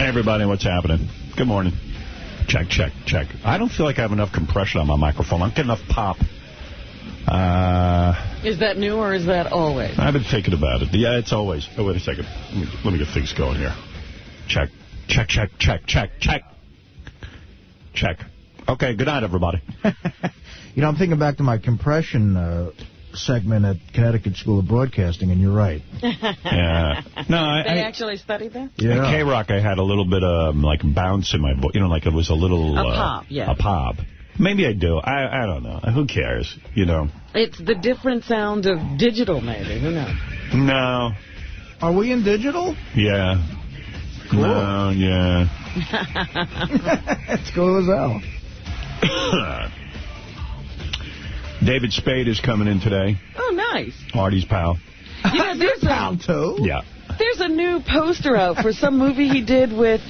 everybody, what's happening? Good morning. Check, check, check. I don't feel like I have enough compression on my microphone. I don't get enough pop. Is that new or is that always? I've been thinking about it. Yeah, it's always. Oh, wait a second. Let me get things going here. Check, check, check, check, check, check. Check. Okay, good night, everybody. You know, I'm thinking back to my compression segment at Connecticut School of Broadcasting, and you're right. Yeah. No, They actually studied that? Yeah. At K-Rock, I had a little bit of, like, bounce in my voice. You know, like it was a little... A pop, yeah. A pop. Maybe I do. I don't know. Who cares, you know? It's the different sound of digital, maybe. Who knows? No. Are we in digital? Yeah. Cool. No, yeah. It's cool as hell. David Spade is coming in today. Oh, nice. Artie's pal. You know, there's Pal, too? Yeah. There's a new poster out for some movie he did with...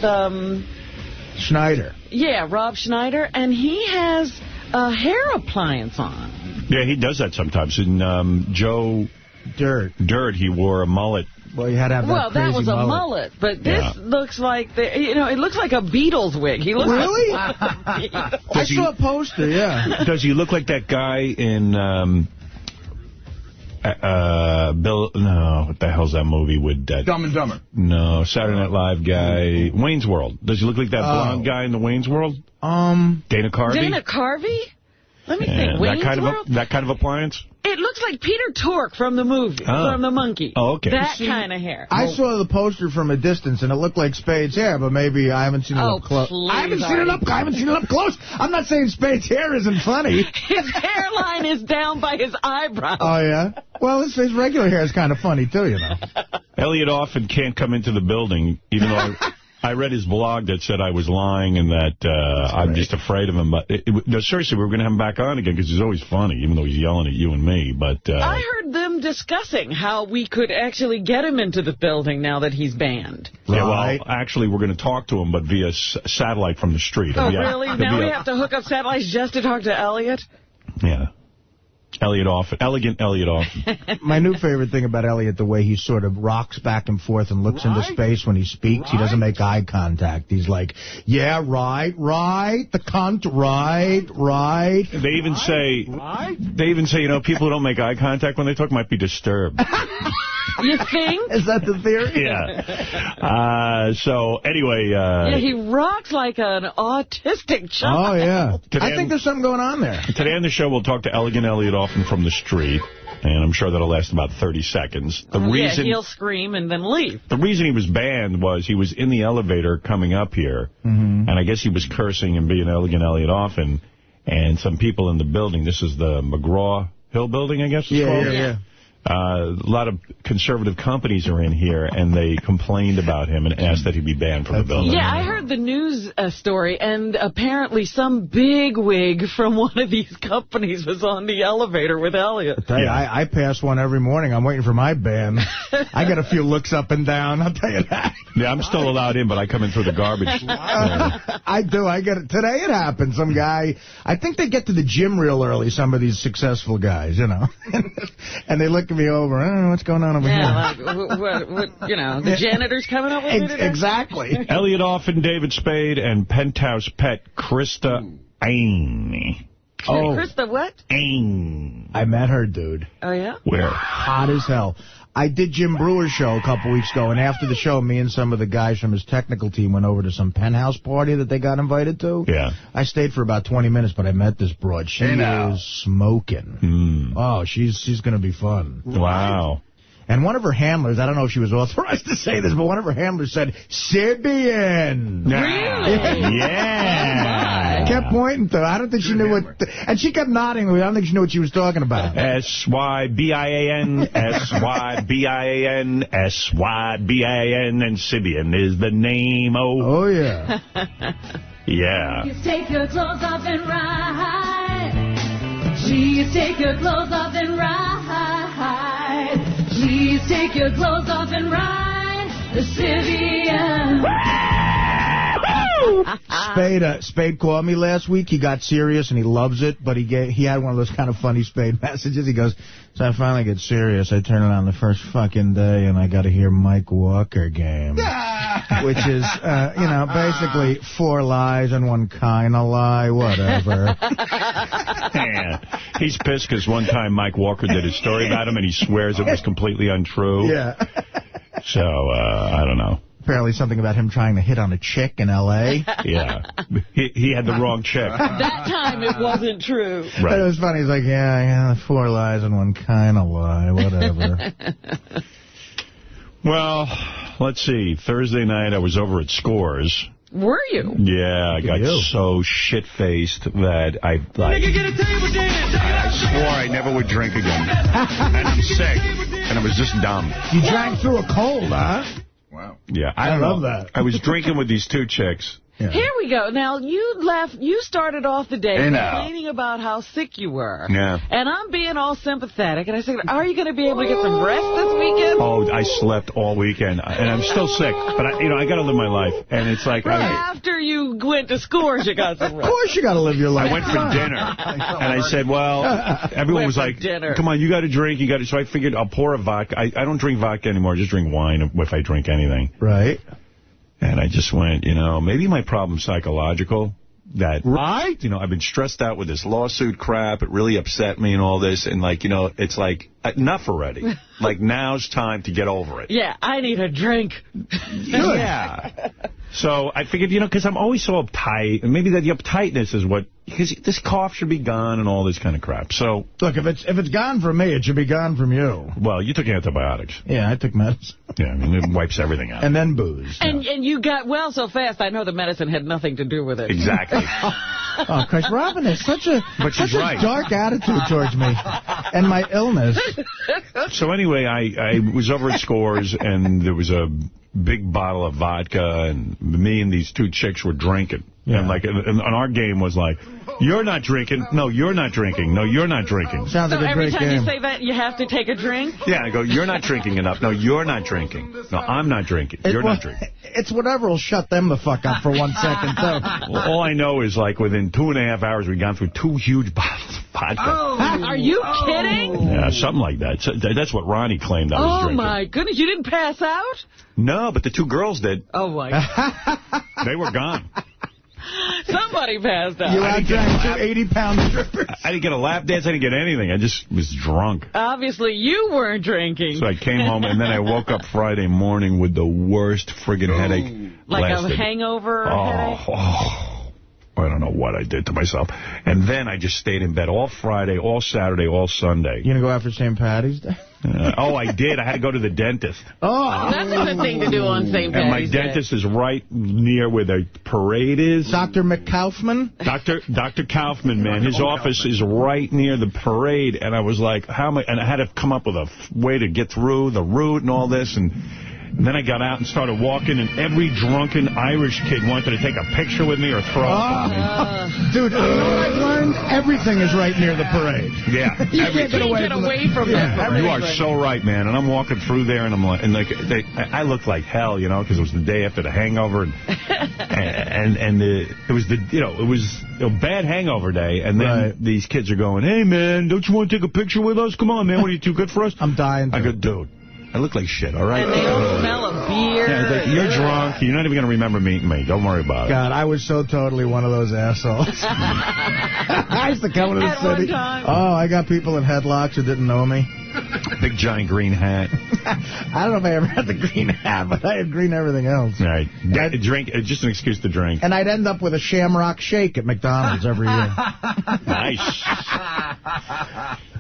Schneider. Yeah, Rob Schneider, and he has a hair appliance on. Yeah, he does that sometimes. In Joe Dirt, he wore a mullet. Well, you had to have that Well, that was a mullet. but this looks like, it looks like a Beatles wig. He looks Really? like I saw a poster, yeah. Does he look like that guy in... Bill, no, what the hell's that movie with Dumb and Dumber? No, Saturday Night Live guy. Wayne's World. Does he look like that blonde guy in the Wayne's World? Dana Carvey? Dana Carvey? Let me think. That kind World? that kind of appliance? It looks like Peter Tork from the movie, from The Monkey. Oh, okay. That kind of hair. I saw the poster from a distance, and it looked like Spade's hair, but maybe I haven't seen it up close. I haven't seen it up close. I'm not saying Spade's hair isn't funny. His hairline is down by his eyebrows. Oh, yeah? Well, his regular hair is kind of funny, too, you know. Elliot often can't come into the building, even though I read his blog that said I was lying and that I'm just afraid of him. But no, seriously, we were going to have him back on again because he's always funny, even though he's yelling at you and me. But I heard them discussing how we could actually get him into the building now that he's banned. Yeah, well, actually, we're going to talk to him, but via satellite from the street. Oh, really? Now we have to hook up satellites just to talk to Elliot? Yeah. Elegant Elliot Often. My new favorite thing about Elliot, the way he sort of rocks back and forth and looks into space when he speaks, he doesn't make eye contact. He's like, yeah, right, the cunt, right. They even say, you know, people who don't make eye contact when they talk might be disturbed. You think? Is that the theory? Yeah. So, anyway. Yeah, he rocks like an autistic child. Oh, yeah. I think there's something going on there. Today on the show, we'll talk to Elegant Elliot Often from the street. And I'm sure that'll last about 30 seconds. Yeah, he'll scream and then leave. The reason he was banned was he was in the elevator coming up here. And I guess he was cursing and being Elegant Elliot Often. And some people in the building, this is the McGraw-Hill building, I guess it's called? Yeah. A lot of conservative companies are in here, and they complained about him and asked that he be banned from the building. Yeah, I heard the news story, and apparently some bigwig from one of these companies was on the elevator with Elliot. I pass one every morning. I'm waiting for my ban. I get a few looks up and down, I'll tell you that. Yeah, I'm still allowed in, but I come in through the garbage. I do. I get it. Today it happened. Some guy, I think they get to the gym real early, some of these successful guys, you know. And they look at me over, I don't know what's going on over here. Like, what, you know, the janitor's coming up with me today? Exactly. Elliot Often, David Spade, and Penthouse pet Krista Aine. Oh. Krista what? Aine. I met her, dude. Oh, yeah? Where? Hot as hell. I did Jim Brewer's show a couple weeks ago, and after the show, me and some of the guys from his technical team went over to some penthouse party that they got invited to. Yeah. I stayed for about 20 minutes, but I met this broad. She is smoking. Oh, she's going to be fun. Wow. And one of her handlers, I don't know if she was authorized to say this, but one of her handlers said, Sibian. Really? Yeah. Kept pointing to her. I don't think she knew what... And she kept nodding. I don't think she knew what she was talking about. S-Y-B-I-A-N, S-Y-B-I-A-N, S-Y-B-I-A-N, and Sibian is the name. Oh, yeah. Yeah. You take your clothes off and ride. Please take your clothes off and ride. Please take your clothes off and ride the Sibian. Spade called me last week. He got serious, and he loves it, but he had one of those kind of funny Spade messages. He goes, so I finally get serious. I turn it on the first fucking day, and I got to hear Mike Walker game. which is, basically 4 lies and 1 kind of lie, whatever. Yeah. He's pissed because one time Mike Walker did a story about him, and he swears it was completely untrue. Yeah. So, I don't know. Apparently something about him trying to hit on a chick in L.A. Yeah. He had the wrong chick. That time it wasn't true. Right. It was funny. He's like, yeah, 4 lies and 1 kind of lie, whatever. Well, let's see. Thursday night, I was over at Scores. Were you? Yeah, I got so shit-faced that I swore I never would drink again. And I'm sick. And it was just dumb. You drank through a cold, huh? Wow. Yeah, I love that. I was drinking with these 2 chicks. Yeah. Here we go. Now, you started off the day complaining about how sick you were. Yeah. And I'm being all sympathetic. And I said, are you going to be able to get some rest this weekend? Oh, I slept all weekend. And I'm still sick. But, I got to live my life. And it's like... After you went to Scores, you got some rest. Of course you got to live your life. I went for dinner. And I said, well, everyone was like, come on, you got to drink. So I figured I'll pour a vodka. I don't drink vodka anymore. I just drink wine if I drink anything. Right. And I just went, maybe my problem's psychological. That, I've been stressed out with this lawsuit crap. It really upset me and all this. And, it's like, enough already. Like, now's time to get over it. Yeah, I need a drink. Yeah. So I figured, because I'm always so uptight. And maybe the uptightness is what... Because this cough should be gone and all this kind of crap. So look, if it's gone from me, it should be gone from you. Well, you took antibiotics. Yeah, I took medicine. Yeah, it wipes everything out. And then booze. And you got well so fast, I know the medicine had nothing to do with it. Exactly. Oh, Christ, Robin has such a dark attitude towards me and my illness. So anyway, I was over at Scores, and there was a big bottle of vodka, and me and these 2 chicks were drinking. Yeah. And our game was like, you're not drinking. No, you're not drinking. No, you're not drinking. Sounds like a great game. So every time you say that, you have to take a drink? Yeah, I go, you're not drinking enough. No, you're not drinking. No, I'm not drinking. You're not drinking. It's whatever will shut them the fuck up for 1 second, too. Well, all I know is, within 2.5 hours, we'd gone through 2 huge bottles of vodka. Oh, are you kidding? Yeah, something like that. So that's what Ronnie claimed I was drinking. Oh, my goodness. You didn't pass out? No, but the 2 girls did. Oh, my God. They were gone. Somebody passed out. You outdrank 2 80-pound strippers. I didn't get a lap dance. I didn't get anything. I just was drunk. Obviously, you weren't drinking. So I came home, and then I woke up Friday morning with the worst friggin' headache. Like a hangover headache? I don't know what I did to myself. And then I just stayed in bed all Friday, all Saturday, all Sunday. You going to go after St. Patty's Day? I did. I had to go to the dentist. Oh, that's a good thing to do on St. Patty's Day. And my dentist is right near where the parade is. Dr. McKaufman? Dr. Kaufman, man. His office is right near the parade. And I was like, how am I? And I had to come up with a way to get through the route and all this. And then I got out and started walking, and every drunken Irish kid wanted to take a picture with me or throw up on me. Dude, I learned everything is right near the parade. Yeah. You can't get away from that. You are so right, man. And I'm walking through there, and I'm like, I looked like hell, because it was the day after the hangover, and it was it was a bad hangover day, and then these kids are going, hey, man, don't you want to take a picture with us? Come on, man, what are you too good for us? I'm dying. I go, dude. I look like shit, all right? And they don't smell of beer. Yeah, you're drunk. You're not even going to remember meeting me. Don't worry about it. God, I was so totally one of those assholes. I used to come into the city. One time. Oh, I got people in headlocks who didn't know me. Big giant green hat. I don't know if I ever had the green hat, but I had green everything else. Right. Drink, just an excuse to drink. And I'd end up with a Shamrock Shake at McDonald's every year. Nice.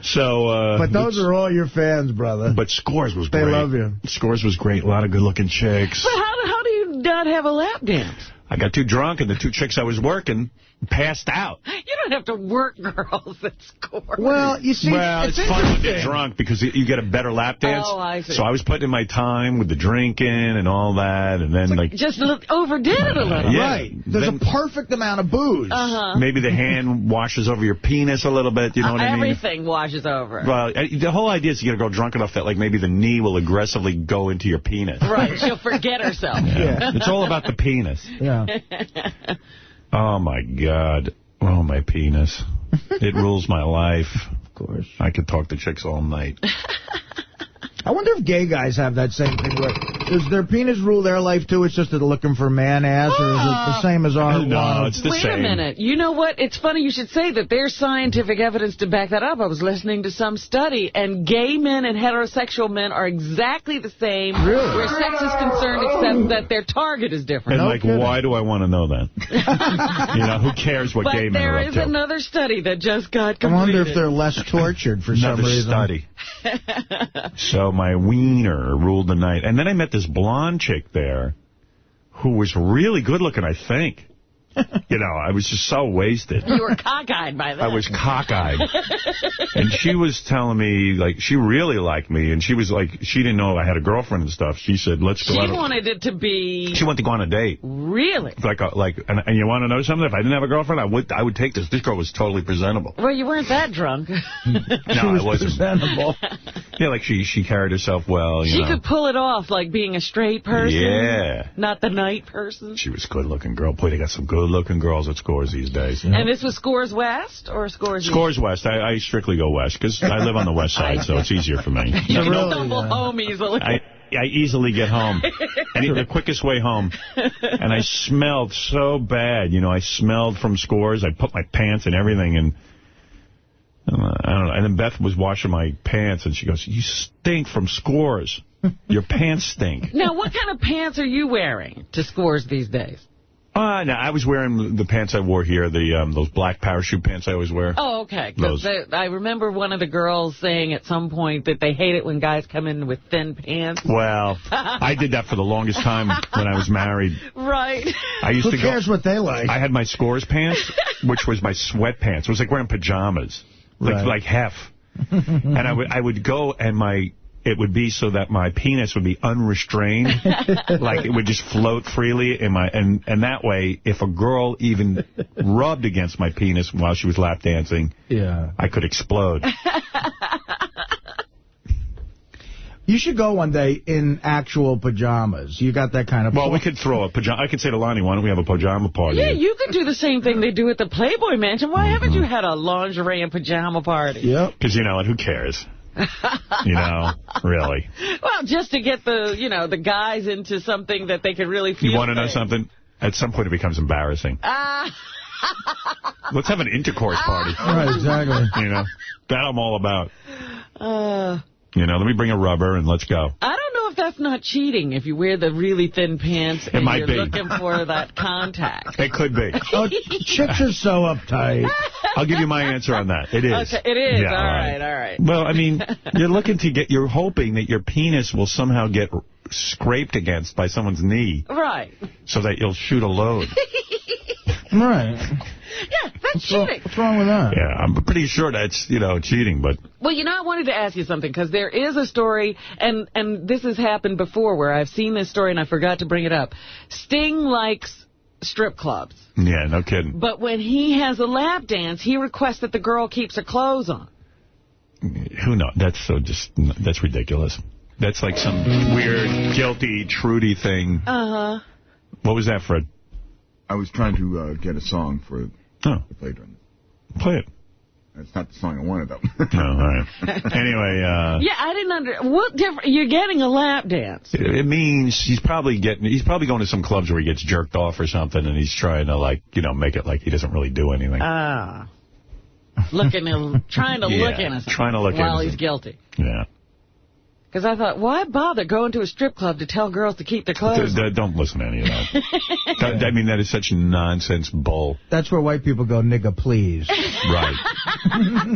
So, but those are all your fans, brother. But Scores was great. They love you. Scores was great. A lot of good-looking chicks. But how do you not have a lap dance? I got too drunk, and the 2 chicks I was working passed out. You don't have to work girls at Scores. Well, you see, it's fun when you're drunk because you get a better lap dance. Oh, I see. So I was putting in my time with the drinking and all that, and then just overdid it a little. Yeah. Right. There's a perfect amount of booze. Maybe the hand washes over your penis a little bit. You know what I mean? Everything washes over. Well, the whole idea is you get a girl drunk enough that maybe the knee will aggressively go into your penis. Right. She'll forget herself. Yeah. It's all about the penis. Yeah. Oh, my God. Oh, my penis. It rules my life. Of course. I could talk to chicks all night. I wonder if gay guys have that same thing where does their penis rule their life too? It's just that they're looking for man ass, or is it the same as our No, it's the Wait same. a minute. You know what? It's funny you should say that. There's scientific evidence to back that up. I was listening to some study, and gay men and heterosexual men are exactly the same where sex is concerned, except that their target is different. And, why do I want to know that? Who cares what gay men are up to? But there is another study that just got completed. I wonder if they're less tortured for some reason. Study. So my wiener ruled the night. And then I met this blonde chick there who was really good looking, I think. I was just so wasted. You were cockeyed by that. I was cockeyed. And she was telling me, she really liked me. And she was she didn't know I had a girlfriend and stuff. She said, let's go out. She wanted it to be... She wanted to go on a date. Really? And you want to know something? If I didn't have a girlfriend, I would take this. This girl was totally presentable. Well, you weren't that drunk. No, I wasn't. Presentable. Yeah, she carried herself well. She could pull it off, being a straight person. Yeah. Not the night person. She was a good-looking girl. Boy, they got some good-looking girls at Scores these days. And this was Scores West or Scores East? Scores West. I strictly go west because I live on the west side, so it's easier for me. You can stumble home easily. I easily get home. The quickest way home. And I smelled so bad. I smelled from Scores. I put my pants and everything, and I don't know. And then Beth was washing my pants, and she goes, "You stink from Scores. Your pants stink." Now, what kind of pants are you wearing to Scores these days? No, I was wearing the pants I wore here, those black parachute pants I always wear. Oh, okay. Because I remember one of the girls saying at some point that they hate it when guys come in with thin pants. Well, I did that for the longest time when I was married. Right. Who cares what they like? I had my Scores pants, which was my sweatpants. It was like wearing pajamas, like Hef. And I would go and it would be so that my penis would be unrestrained, it would just float freely in and that way, if a girl even rubbed against my penis while she was lap dancing, I could explode. You should go one day in actual pajamas. You got that kind of... Well, we could throw a pajama... I could say to Lonnie, why don't we have a pajama party? Yeah, you could do the same thing they do at the Playboy Mansion. Why haven't you had a lingerie and pajama party? Yep. Because, who cares? Really. Well, just to get the guys into something that they could really feel. You want to know something? At some point, it becomes embarrassing. Let's have an intercourse party. Right, exactly. That I'm all about. Let me bring a rubber and let's go. I don't know if that's not cheating if you wear the really thin pants and might you're be. looking for that contact. It could be. Chicks are so uptight. I'll give you my answer on that. It is. Okay, it is. Yeah, all right. Well, you're hoping that your penis will somehow get scraped against by someone's knee. Right. So that you'll shoot a load. Right. Yeah, that's cheating. What's wrong with that? Yeah, I'm pretty sure that's, cheating, but... Well, I wanted to ask you something, because there is a story, and this has happened before, where I've seen this story and I forgot to bring it up. Sting likes strip clubs. Yeah, no kidding. But when he has a lap dance, he requests that the girl keeps her clothes on. Who knows? That's ridiculous. That's like some weird, guilty, Trudy thing. Uh-huh. What was that, Fred? I was trying to get a song for the play during this. Play it. That's not the song I wanted, though. Oh, all right. Anyway. Yeah, I didn't what different? You're getting a lap dance. It means he's probably going to some clubs where he gets jerked off or something, and he's trying to, make it like he doesn't really do anything. Trying to look innocent. Trying to look innocent. While he's guilty. Yeah. Because I thought, why bother going to a strip club to tell girls to keep their clothes on? Don't listen to any of that. That is such nonsense bull. That's where white people go, nigga, please. Right.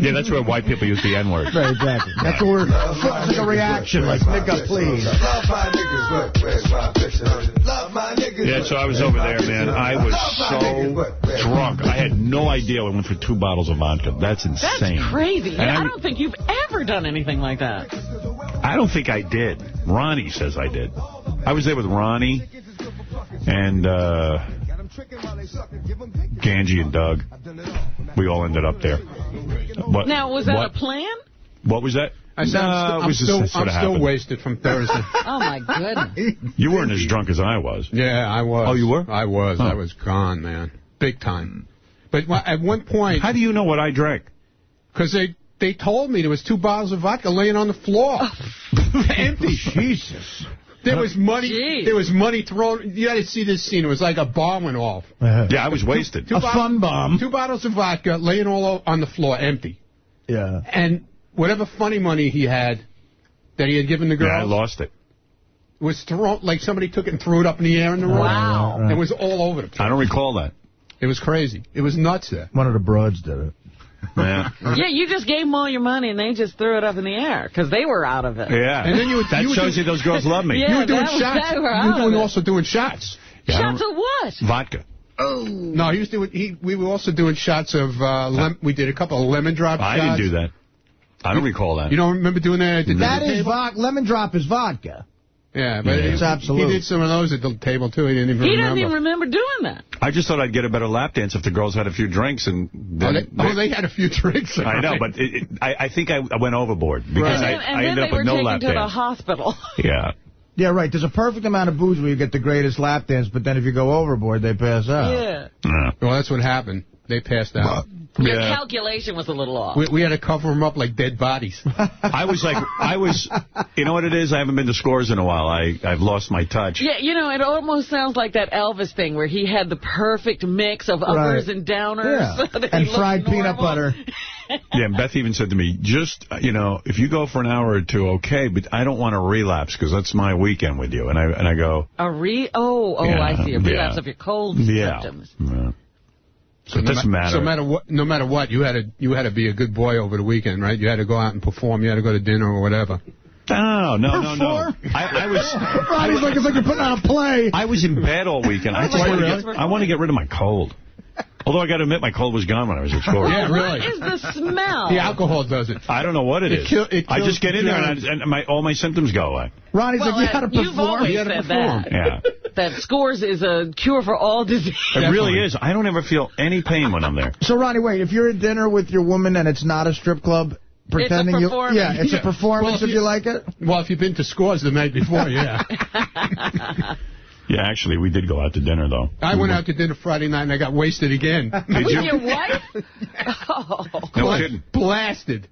Yeah, that's where white people use the N-word. Right, exactly. That's where it's like a reaction, like, nigga, please. Yeah, so I was over there, man. I was so drunk. I had no idea I went for 2 bottles of vodka. That's insane. That's crazy. And I don't think you've ever done anything like that. I don't think I did. Ronnie says I did. I was there with Ronnie and Ganji and Doug. We all ended up there. But, now, was that a plan? What was that? I said, I'm still wasted from Thursday. Oh, my goodness. You weren't as drunk as I was. Yeah, I was. Oh, you were? I was. Huh. I was gone, man. Big time. But at one point... How do you know what I drank? Because they told me there was 2 bottles of vodka laying on the floor. Empty. Jesus. There was money. Jeez. There was money thrown. You got to see this scene. It was like a bomb went off. Yeah, I was wasted. Fun bomb. 2 bottles of vodka laying all on the floor, empty. Yeah. And whatever funny money he had that he had given the girl. Yeah, I lost it. Was thrown, like somebody took it and threw it up in the air in the room. Wow. It was all over the place. I don't recall that. It was crazy. It was nuts there. One of the broads did it. Yeah. Yeah, you just gave them all your money and they just threw it up in the air because they were out of it. Yeah. And then that shows you those girls love me. Yeah, you were doing that was- shots. they were You out were of it. also doing shots. Yeah, Shots of what? Vodka. Oh. No, he was doing. We were also doing shots of. We did a couple of lemon drop shots. I didn't do that. I don't recall that. You don't remember doing that at the That dinner is table? vodka. Lemon drop is vodka. Yeah, but It's absolute. He did some of those at the table too. He didn't even He remember. doesn't even remember doing that. I just thought I'd get a better lap dance if the girls had a few drinks. And then they had a few drinks. I know, but I think I went overboard because And I then ended they up were with no taken lap to the dance. hospital. Yeah. Yeah, right. There's a perfect amount of booze where you get the greatest lap dance, but then if you go overboard, they pass out. Yeah. Well, that's what happened. They passed out. Your calculation was a little off. We had to cover them up like dead bodies. You know what it is? I haven't been to Scores in a while. I've lost my touch. Yeah, you know, it almost sounds like that Elvis thing where he had the perfect mix of uppers and downers. Yeah. So that And he fried looked peanut normal. butter. Yeah, and Beth even said to me, just, if you go for an hour or two, okay, but I don't want to relapse because that's my weekend with you. And I go... Yeah, I see. A relapse of your cold symptoms. Yeah. So it doesn't matter. No matter what, you had to be a good boy over the weekend, right? You had to go out and perform. You had to go to dinner or whatever. No. I Ronnie's like, it's like you're putting on a play. I was in bed all weekend. I want to get rid of my cold. Although I got to admit, my cold was gone when I was at Scores. Yeah, really. What is the smell? The alcohol does it. I don't know what it is. I just get in there and all my symptoms go away. Ronnie's like, you got to perform. You've always said that. Yeah. That Scores is a cure for all disease. It really is. I don't ever feel any pain when I'm there. So, Ronnie, wait. If you're at dinner with your woman and it's not a strip club, pretending it's a performance. it's a performance if you like it? Well, if you've been to Scores the night before, yeah. Yeah, actually, we did go out to dinner, though. I went out to dinner Friday night and I got wasted again. Did you? With your wife? Oh. No kidding. Blasted.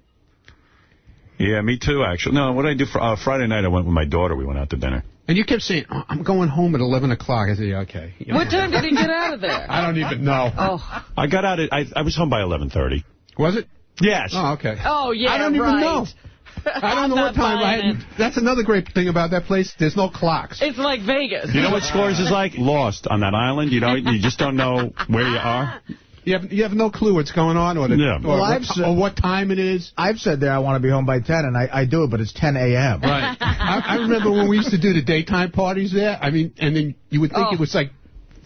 Yeah, me too, actually. No, what did I do for Friday night? I went with my daughter. We went out to dinner. And you kept saying, I'm going home at 11 o'clock. I said, yeah, okay. Yeah. What time did he get out of there? I don't even know. Oh. I got out at... I was home by 11:30. Was it? Yes. Oh, okay. Oh, yeah, I don't even know. I don't know what time. That's another great thing about that place. There's no clocks. It's like Vegas. You know what Scores is like? Lost on that island. You just don't know where you are. You have no clue what's going on or what time it is. I've said there I want to be home by 10, and I do it, but it's 10 a.m. Right. I remember when we used to do the daytime parties there. I mean, and then you would think it was like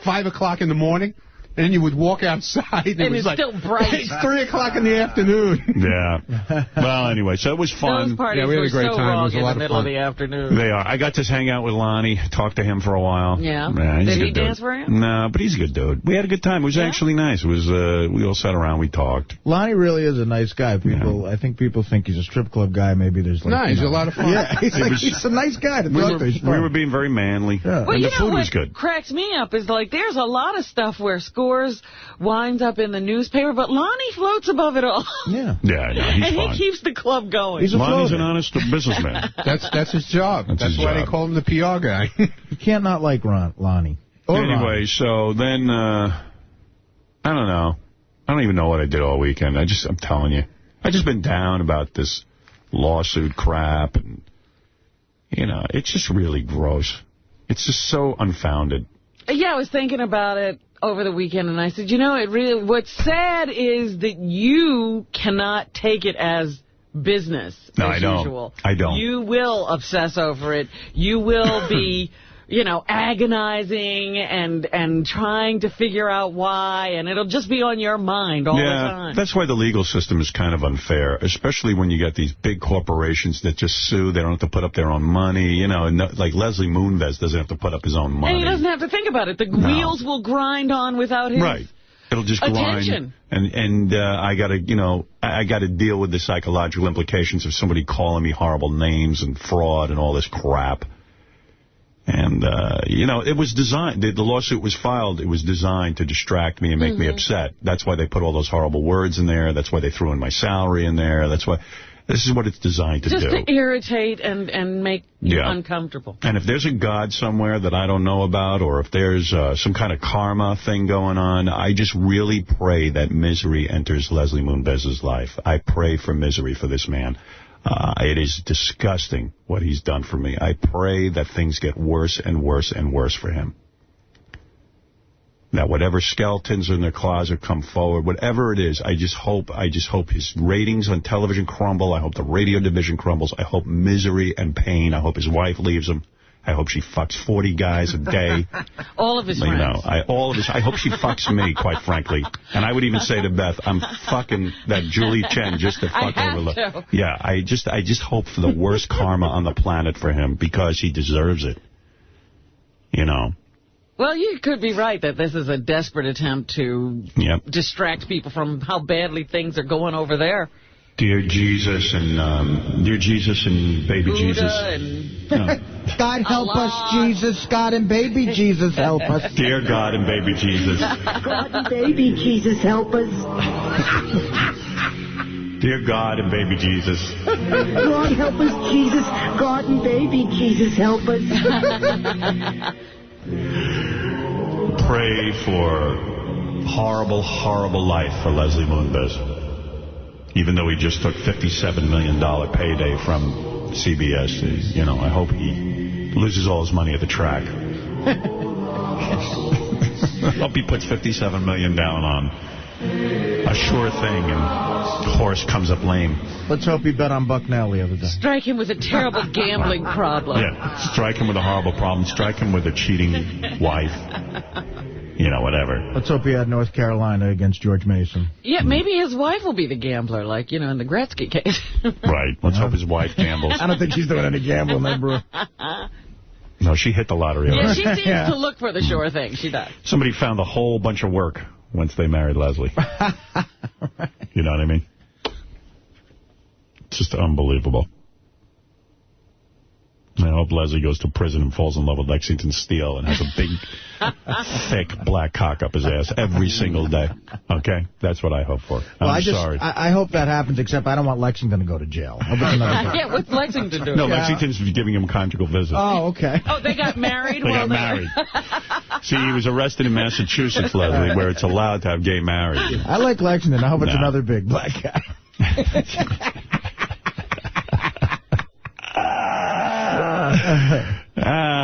5 o'clock in the morning. And you would walk outside, and it was like, still bright. It's 3 o'clock in the afternoon. Yeah. Well, anyway, so it was fun. Those parties we had were a great so time. wrong It was a in lot the of middle fun. of the afternoon. They are. I got to hang out with Lonnie, talk to him for a while. Yeah. He's Did a he good dude. dance for you? No, but he's a good dude. We had a good time. It was actually nice. It was. We all sat around. We talked. Lonnie really is a nice guy. I think people think he's a strip club guy. Maybe there's like... No, he's a lot of fun. Yeah, he's a nice guy to talk to. We were being very manly. Yeah. Well, and you the food know was what good. cracks me up is like there's a lot of stuff where Scores winds up in the newspaper, but Lonnie floats above it all. Yeah. Yeah, no, he's and fine. he keeps the club going. He's a Lonnie's floater. an honest businessman. That's his job. That's That's his why job. they call him the PR guy. You can't not like Lonnie. Or Anyway, Ronnie. so then, I don't know. I don't even know what I did all weekend. I'm telling you. I just been down about this lawsuit crap, and, it's just really gross. It's just so unfounded. Yeah, I was thinking about it over the weekend, and I said, what's sad is that you cannot take it as business No, as I don't. usual. I don't. You will obsess over it. You will be, agonizing and trying to figure out why, and it'll just be on your mind all the time. That's why the legal system is kind of unfair, especially when you get these big corporations that just sue. They don't have to put up their own money. Like Leslie Moonves doesn't have to put up his own money. And he doesn't have to think about it. The wheels will grind on without his Right. It'll just attention. grind. And I got to deal with the psychological implications of somebody calling me horrible names and fraud and all this crap. And, it was designed, the lawsuit was filed, it was designed to distract me and make me upset. That's why they put all those horrible words in there. That's why they threw in my salary in there. That's why. This is what it's designed to do. Just to irritate and make you uncomfortable. And if there's a God somewhere that I don't know about, or if there's some kind of karma thing going on, I just really pray that misery enters Leslie Moonves' life. I pray for misery for this man. It is disgusting what he's done for me. I pray that things get worse and worse and worse for him. That whatever skeletons in their closet come forward, whatever it is, I just hope his ratings on television crumble. I hope the radio division crumbles. I hope misery and pain. I hope his wife leaves him. I hope she fucks 40 guys a day. All of his friends. I hope she fucks me, quite frankly. And I would even say to Beth, I'm fucking that Julie Chen just to fuck over. Yeah, I just hope for the worst karma on the planet for him because he deserves it. You know. Well, you could be right that this is a desperate attempt to distract people from how badly things are going over there. Dear Jesus and baby Buddha Jesus. God help us, Jesus. God and baby Jesus help us. Dear God and baby Jesus. God and baby Jesus help us. Dear God and baby Jesus. God help us, Jesus. God and baby Jesus help us. Pray for horrible, horrible life for Leslie Moonves. Even though he just took $57 million payday from CBS, you know, I hope he loses all his money at the track. I hope he puts $57 million down on a sure thing and horse comes up lame. Let's hope he bet on Bucknell the other day. Strike him with a terrible gambling problem. Yeah, strike him with a horrible problem. Strike him with a cheating wife. You know, whatever. Let's hope he had North Carolina against George Mason. Yeah, maybe his wife will be the gambler, like, you know, in the Gretzky case. Right. Let's hope his wife gambles. I don't think she's doing any gambling there, bro. No, she hit the lottery. Yeah, she seems to look for the sure thing. She does. Somebody found a whole bunch of work once they married Leslie. You know what I mean? It's just unbelievable. I hope Leslie goes to prison and falls in love with Lexington Steele and has a big, thick black cock up his ass every single day. Okay? That's what I hope for. I'm sorry. I hope that happens, except I don't want Lexington to go to jail. Yeah, what's Lexington doing? No, Lexington's giving him conjugal visits. Oh, okay. Oh, they got married? They got married. See, he was arrested in Massachusetts, Leslie, where it's allowed to have gay marriage. I like Lexington. I hope it's another big black guy.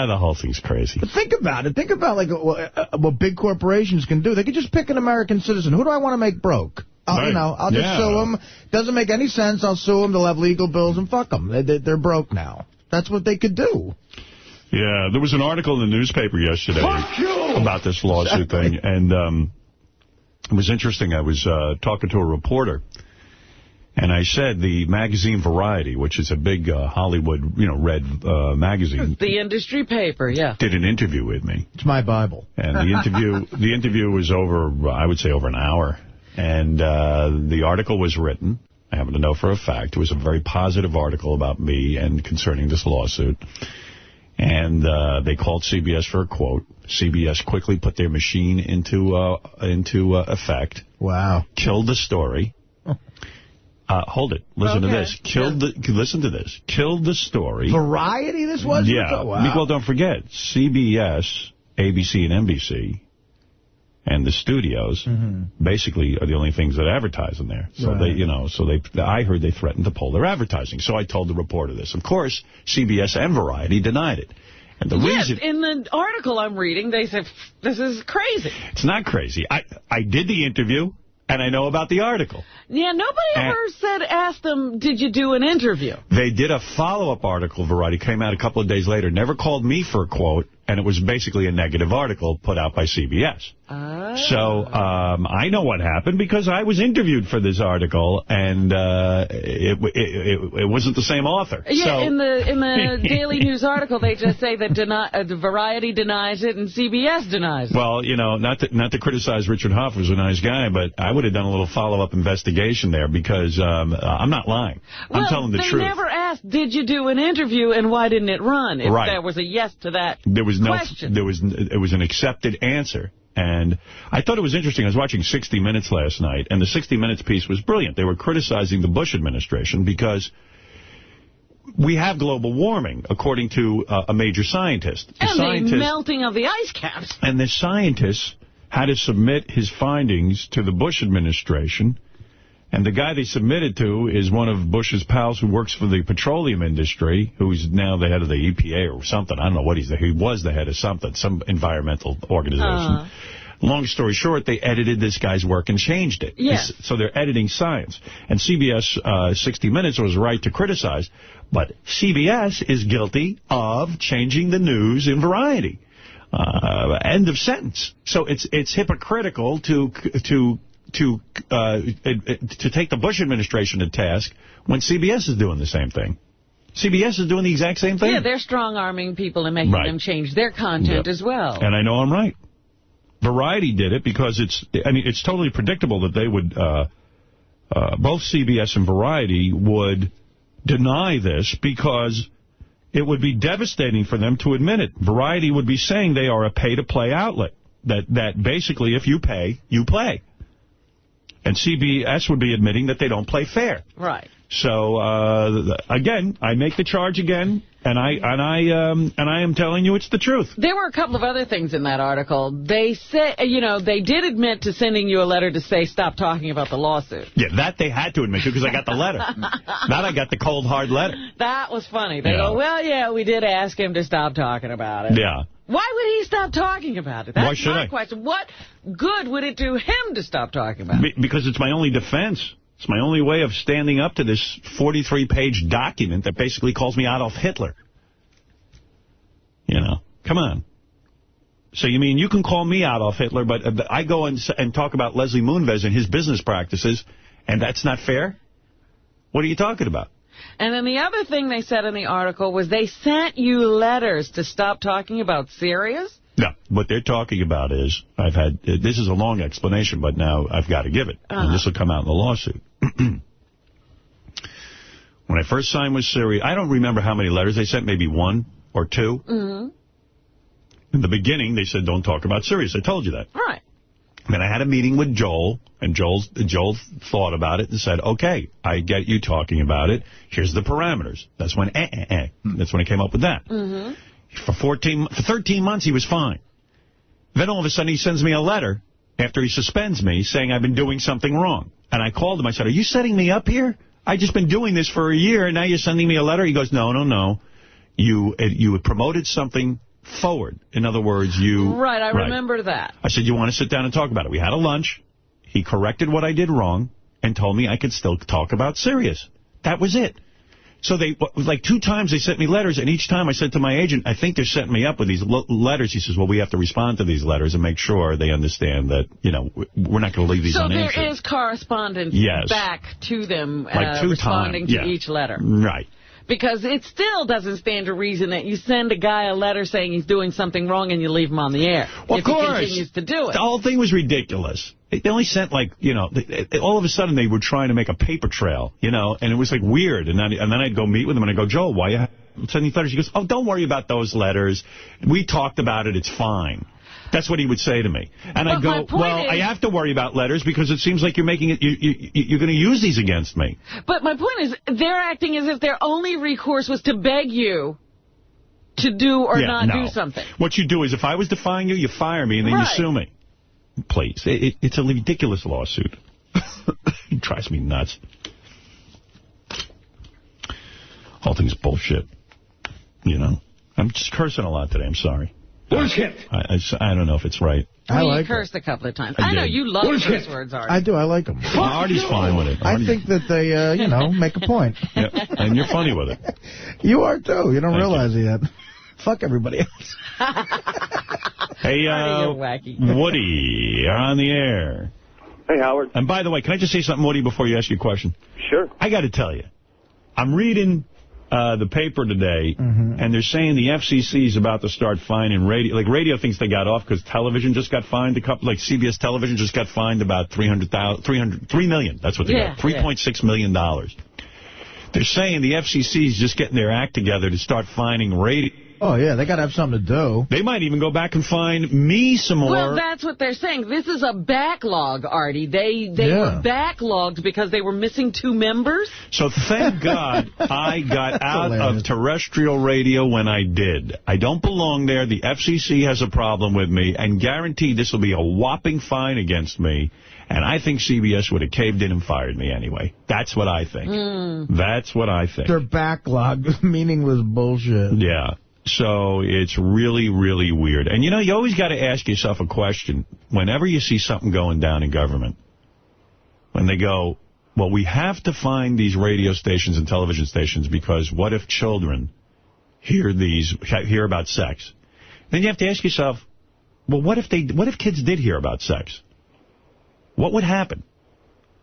The whole thing's crazy. But think about it. Think about like what big corporations can do. They could just pick an American citizen. Who do I want to make broke? You know, I'll just sue them. Doesn't make any sense. I'll sue them. They'll have legal bills and fuck them. They're broke now. That's what they could do. Yeah, there was an article in the newspaper yesterday about this lawsuit thing, and it was interesting. I was talking to a reporter. And I said the magazine Variety, which is a big Hollywood, read magazine. The industry paper, yeah. Did an interview with me. It's my Bible. And the interview was over, I would say, over an hour. And the article was written. I happen to know for a fact. It was a very positive article about me and concerning this lawsuit. And they called CBS for a quote. CBS quickly put their machine into effect. Wow. Killed the story. Hold it. Listen to this. Listen to this. Killed the story. Variety this was? Yeah. Wow. Well, don't forget, CBS, ABC, and NBC, and the studios, basically are the only things that advertise in there. So I heard they threatened to pull their advertising. So I told the reporter this. Of course, CBS and Variety denied it. And the reason, in the article I'm reading, they said, this is crazy. It's not crazy. I did the interview. And I know about the article. Yeah, nobody ever asked them, did you do an interview? They did a follow-up article, Variety, came out a couple of days later, never called me for a quote, and it was basically a negative article put out by CBS. Oh. So I know what happened because I was interviewed for this article, and it wasn't the same author. Yeah, so, in the Daily News article, they just say that Variety denies it and CBS denies it. Well, not to criticize Richard Hoff, who's a nice guy, but I would have done a little follow-up investigation there because I'm not lying. I'm telling the truth. They never asked, did you do an interview and why didn't it run? If there was a yes to that question. It was an accepted answer. And I thought it was interesting. I was watching 60 Minutes last night, and the 60 Minutes piece was brilliant. They were criticizing the Bush administration because we have global warming, according to a major scientist. The melting of the ice caps. And the scientist had to submit his findings to the Bush administration. And the guy they submitted to is one of Bush's pals who works for the petroleum industry, who's now the head of the EPA or something. I don't know what he's there. He was the head of something, some environmental organization. Long story short, they edited this guy's work and changed it. Yes. So they're editing science. And CBS 60 Minutes was right to criticize, but CBS is guilty of changing the news in Variety. End of sentence. So it's hypocritical to take the Bush administration to task when CBS is doing the same thing. CBS is doing the exact same thing. Yeah, they're strong-arming people and making them change their content as well. And I know I'm right. Variety did it because it's totally predictable that they would, both CBS and Variety would deny this because it would be devastating for them to admit it. Variety would be saying they are a pay-to-play outlet, that basically if you pay, you play. And CBS would be admitting that they don't play fair. Right. So, again, I make the charge again, and I am telling you it's the truth. There were a couple of other things in that article. They said, they did admit to sending you a letter to say stop talking about the lawsuit. Yeah, that they had to admit to because I got the letter. That I got the cold, hard letter. That was funny. They go, well, yeah, we did ask him to stop talking about it. Yeah. Why would he stop talking about it? Why should my question. What good would it do him to stop talking about it? Because it's my only defense. It's my only way of standing up to this 43-page document that basically calls me Adolf Hitler. Come on. So you mean you can call me Adolf Hitler, but I go and talk about Leslie Moonves and his business practices, and that's not fair? What are you talking about? And then the other thing they said in the article was they sent you letters to stop talking about Sirius? No, what they're talking about is, this is a long explanation, but now I've got to give it. And this will come out in the lawsuit. When I first signed with Sirius, I don't remember how many letters they sent, maybe 1 or 2. Mm-hmm. In the beginning, they said, don't talk about Sirius. I told you that. Right. Then I had a meeting with Joel, and Joel thought about it and said, okay, I get you talking about it. Here's the parameters. That's when That's when I came up with that. Mm-hmm. For 13 months, he was fine. Then all of a sudden, he sends me a letter after he suspends me saying I've been doing something wrong. And I called him. I said, are you setting me up here? I've just been doing this for a year, and now you're sending me a letter? He goes, no. You had promoted something forward. In other words, you... Right, I remember that. I said, you want to sit down and talk about it? We had a lunch. He corrected what I did wrong and told me I could still talk about Sirius. That was it. So they, 2 times they sent me letters, and each time I said to my agent, I think they're setting me up with these letters. He says, well, we have to respond to these letters and make sure they understand that, we're not going to leave these unanswered. So there is correspondence back to them responding to each letter. Right. Because it still doesn't stand to reason that you send a guy a letter saying he's doing something wrong and you leave him on the air. Well, of course. He continues to do it. The whole thing was ridiculous. They only sent, all of a sudden they were trying to make a paper trail, and it was, weird. And then I'd go meet with them, and I'd go, Joel, why are you sending letters? He goes, oh, don't worry about those letters. We talked about it. It's fine. That's what he would say to me. And I'd go, well, I have to worry about letters because it seems like you're making it, you're going to use these against me. But my point is, they're acting as if their only recourse was to beg you to do or not do something. What you do is, if I was defying you, you fire me and then you sue me. Please. It's a ridiculous lawsuit. It drives me nuts. Whole thing's bullshit. I'm just cursing a lot today. I'm sorry. Bullshit. I don't know if it's right. I like cursed a couple of times. I know you love curse words, Artie. I do. I like them. Artie's fine with it. I think that they, make a point. Yeah, and you're funny with it. You are, too. You don't realize it yet. Fuck everybody else. Hey, Woody, you're on the air. Hey, Howard. And by the way, can I just say something, Woody, before you ask your question? Sure. I got to tell you, I'm reading the paper today, and they're saying the FCC is about to start fining radio. Radio thinks they got off because television just got fined. CBS Television just got fined about $3 million. That's what they got. $3.6 million. They're saying the FCC is just getting their act together to start fining radio Oh, yeah, they got to have something to do. They might even go back and find me some more. Well, that's what they're saying. This is a backlog, Artie. They were backlogged because they were missing 2 members. So thank God I got out of terrestrial radio when I did. I don't belong there. The FCC has a problem with me, and guaranteed this will be a whopping fine against me. And I think CBS would have caved in and fired me anyway. That's what I think. That's what I think. They're backlogged. Meaningless bullshit. Yeah. So it's really, really weird. And, you know, you always got to ask yourself a question. Whenever you see something going down in government, when they go, well, we have to find these radio stations and television stations because what if children hear about sex? Then you have to ask yourself, well, what if kids did hear about sex? What would happen?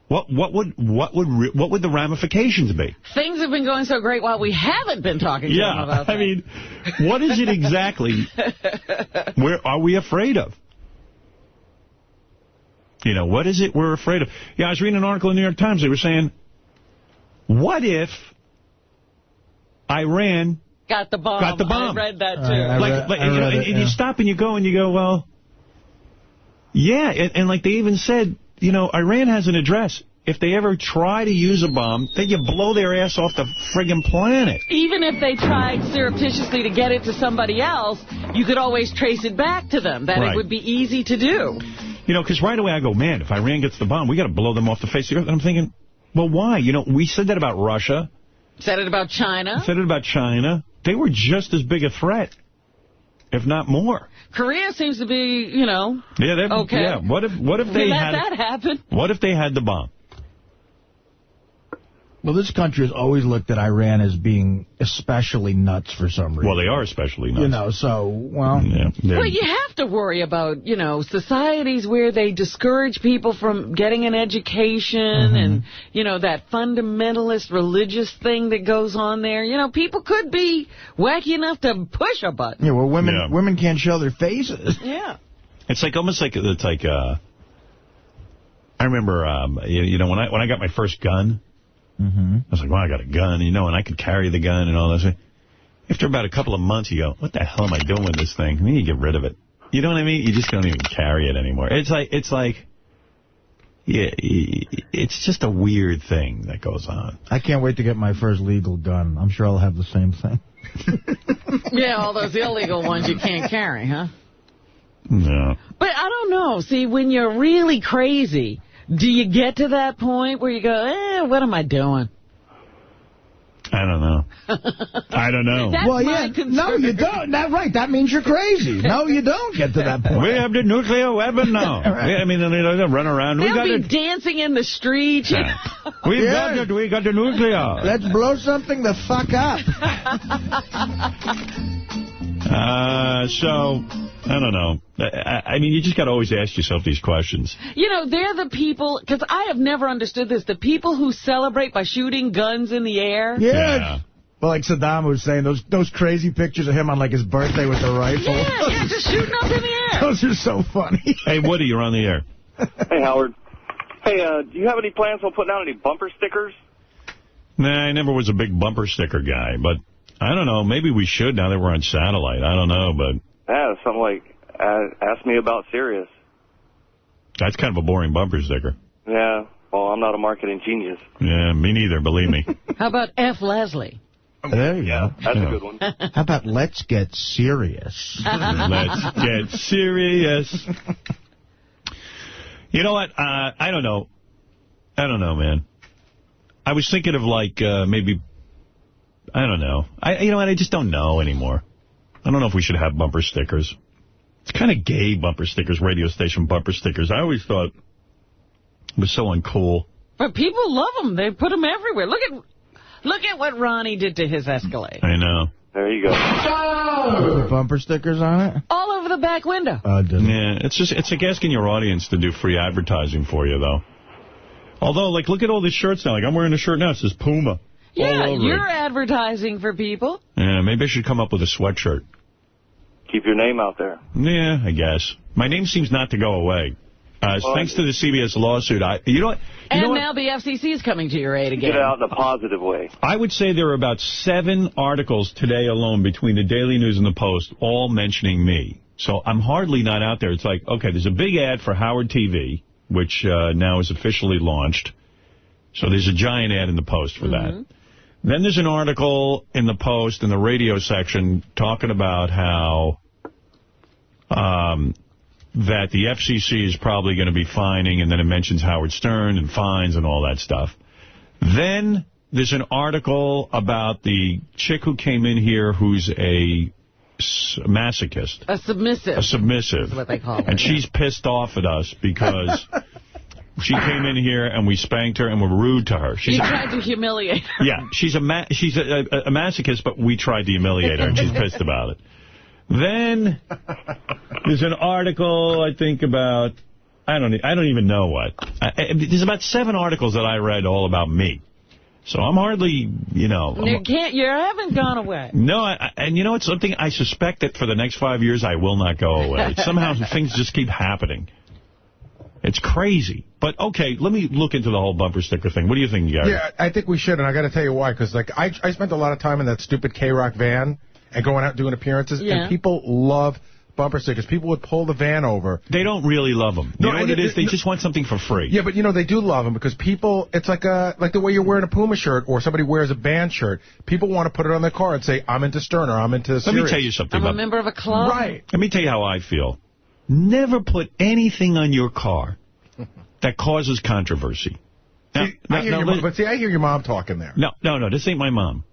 What would the ramifications be? Things have been going so great while we haven't been talking to them about that. I mean, what is it exactly? Where are we afraid of? You know, what is it we're afraid of? Yeah, I was reading an article in the New York Times. They were saying, what if Iran got the bomb? I read that, too. And you stop and you go, well, yeah, and like they even said, you know, Iran has an address. If they ever try to use a bomb, then you blow their ass off the friggin' planet. Even if they tried surreptitiously to get it to somebody else, you could always trace it back to them. It would be easy to do. You know, because right away I go, man, if Iran gets the bomb, we got to blow them off the face of the earth. And I'm thinking, well, why? You know, we said that about Russia. Said it about China. Said it about China. They were just as big a threat, if not more. Korea seems to be, you know, okay. Yeah. What if they let that happen? What if they had the bomb? Well, this country has always looked at Iran as being especially nuts for some reason. Well, they are especially nuts. You know, so, well... Well, you have to worry about, you know, societies where they discourage people from getting an education and, you know, that fundamentalist religious thing that goes on there. You know, people could be wacky enough to push a button. Yeah, well, women can't show their faces. Yeah. It's like almost like I remember, you know, when I got my first gun... I was like, well, I got a gun, you know, and I could carry the gun and all that. After about a couple of months, you go, what the hell am I doing with this thing? I mean, you get rid of it. You know what I mean? You just don't even carry it anymore. It's like, yeah, it's just a weird thing that goes on. I can't wait to get my first legal gun. I'm sure I'll have the same thing. Yeah, all those illegal ones you can't carry, huh? No. But I don't know. See, when you're really crazy... Do you get to that point where you go, what am I doing? I don't know. I don't know. That's my concern. No, you don't. Right, that means you're crazy. No, you don't get to that point. We have the nuclear weapon now. Right. I mean, they run around. They'll be dancing in the streets. Yeah. We got the nuclear. Let's blow something the fuck up. So, I don't know. I mean, you just got to always ask yourself these questions. You know, they're the people, because I have never understood this, the people who celebrate by shooting guns in the air. Yeah. Well, like Saddam was saying, those crazy pictures of him on, like, his birthday with the rifle. Yeah, just shooting up in the air. Those are so funny. Hey, Woody, you're on the air. Hey, Howard. Hey, do you have any plans on putting out any bumper stickers? Nah, I never was a big bumper sticker guy, but I don't know. Maybe we should now that we're on satellite. I don't know, but... Yeah, something like, ask me about Sirius. That's kind of a boring bumper sticker. Yeah, well, I'm not a marketing genius. Yeah, me neither, believe me. How about F. Leslie? There you go. That's a good one. How about let's get serious? Let's get serious. You know what? I don't know. I don't know, man. I was thinking of, like, maybe... I don't know. You know what? I just don't know anymore. I don't know if we should have bumper stickers. It's kind of gay, bumper stickers, radio station bumper stickers. I always thought it was so uncool. But people love them. They put them everywhere. Look at what Ronnie did to his Escalade. I know. There you go. Put bumper stickers on it? All over the back window. Yeah, it's like asking your audience to do free advertising for you, though. Although, like, look at all these shirts now. Like, I'm wearing a shirt now. It says Puma. Yeah, you're advertising for people. Yeah, maybe I should come up with a sweatshirt. Keep your name out there. Yeah, I guess. My name seems not to go away. Thanks to the CBS lawsuit. You know what? Now the FCC is coming to your aid again. Get it out in a positive way. I would say there are about 7 articles today alone between the Daily News and the Post, all mentioning me. So I'm hardly not out there. It's like, okay, there's a big ad for Howard TV, which now is officially launched. So there's a giant ad in the Post for that. Then there's an article in the Post in the radio section talking about how that the FCC is probably going to be fining, and then it mentions Howard Stern and fines and all that stuff. Then there's an article about the chick who came in here who's a masochist. A submissive. A submissive. That's what they call it. And she's pissed off at us because she came in here and we spanked her and were rude to her. You tried to humiliate her. Yeah, she's a masochist, but we tried to humiliate her, and she's pissed about it. Then there's an article, I think, about, I don't even know what. There's about 7 articles that I read all about me. So I'm hardly, you haven't gone away. No, and you know, it's something I suspect that for the next 5 years I will not go away. Somehow things just keep happening. It's crazy. But, okay, let me look into the whole bumper sticker thing. What do you think, Gary? Yeah, I think we should, and I got to tell you why. Because, like, I spent a lot of time in that stupid K-Rock van and going out doing appearances, and people love bumper stickers. People would pull the van over. They don't really love them. You know what it is? They just want something for free. Yeah, but, they do love them because people, it's like the way you're wearing a Puma shirt or somebody wears a band shirt. People want to put it on their car and say, I'm into Stern or I'm into Sirius. Let me tell you something. I'm a member of a club. Right. Let me tell you how I feel. Never put anything on your car that causes controversy. Now, I hear your mom talking there. No, this ain't my mom.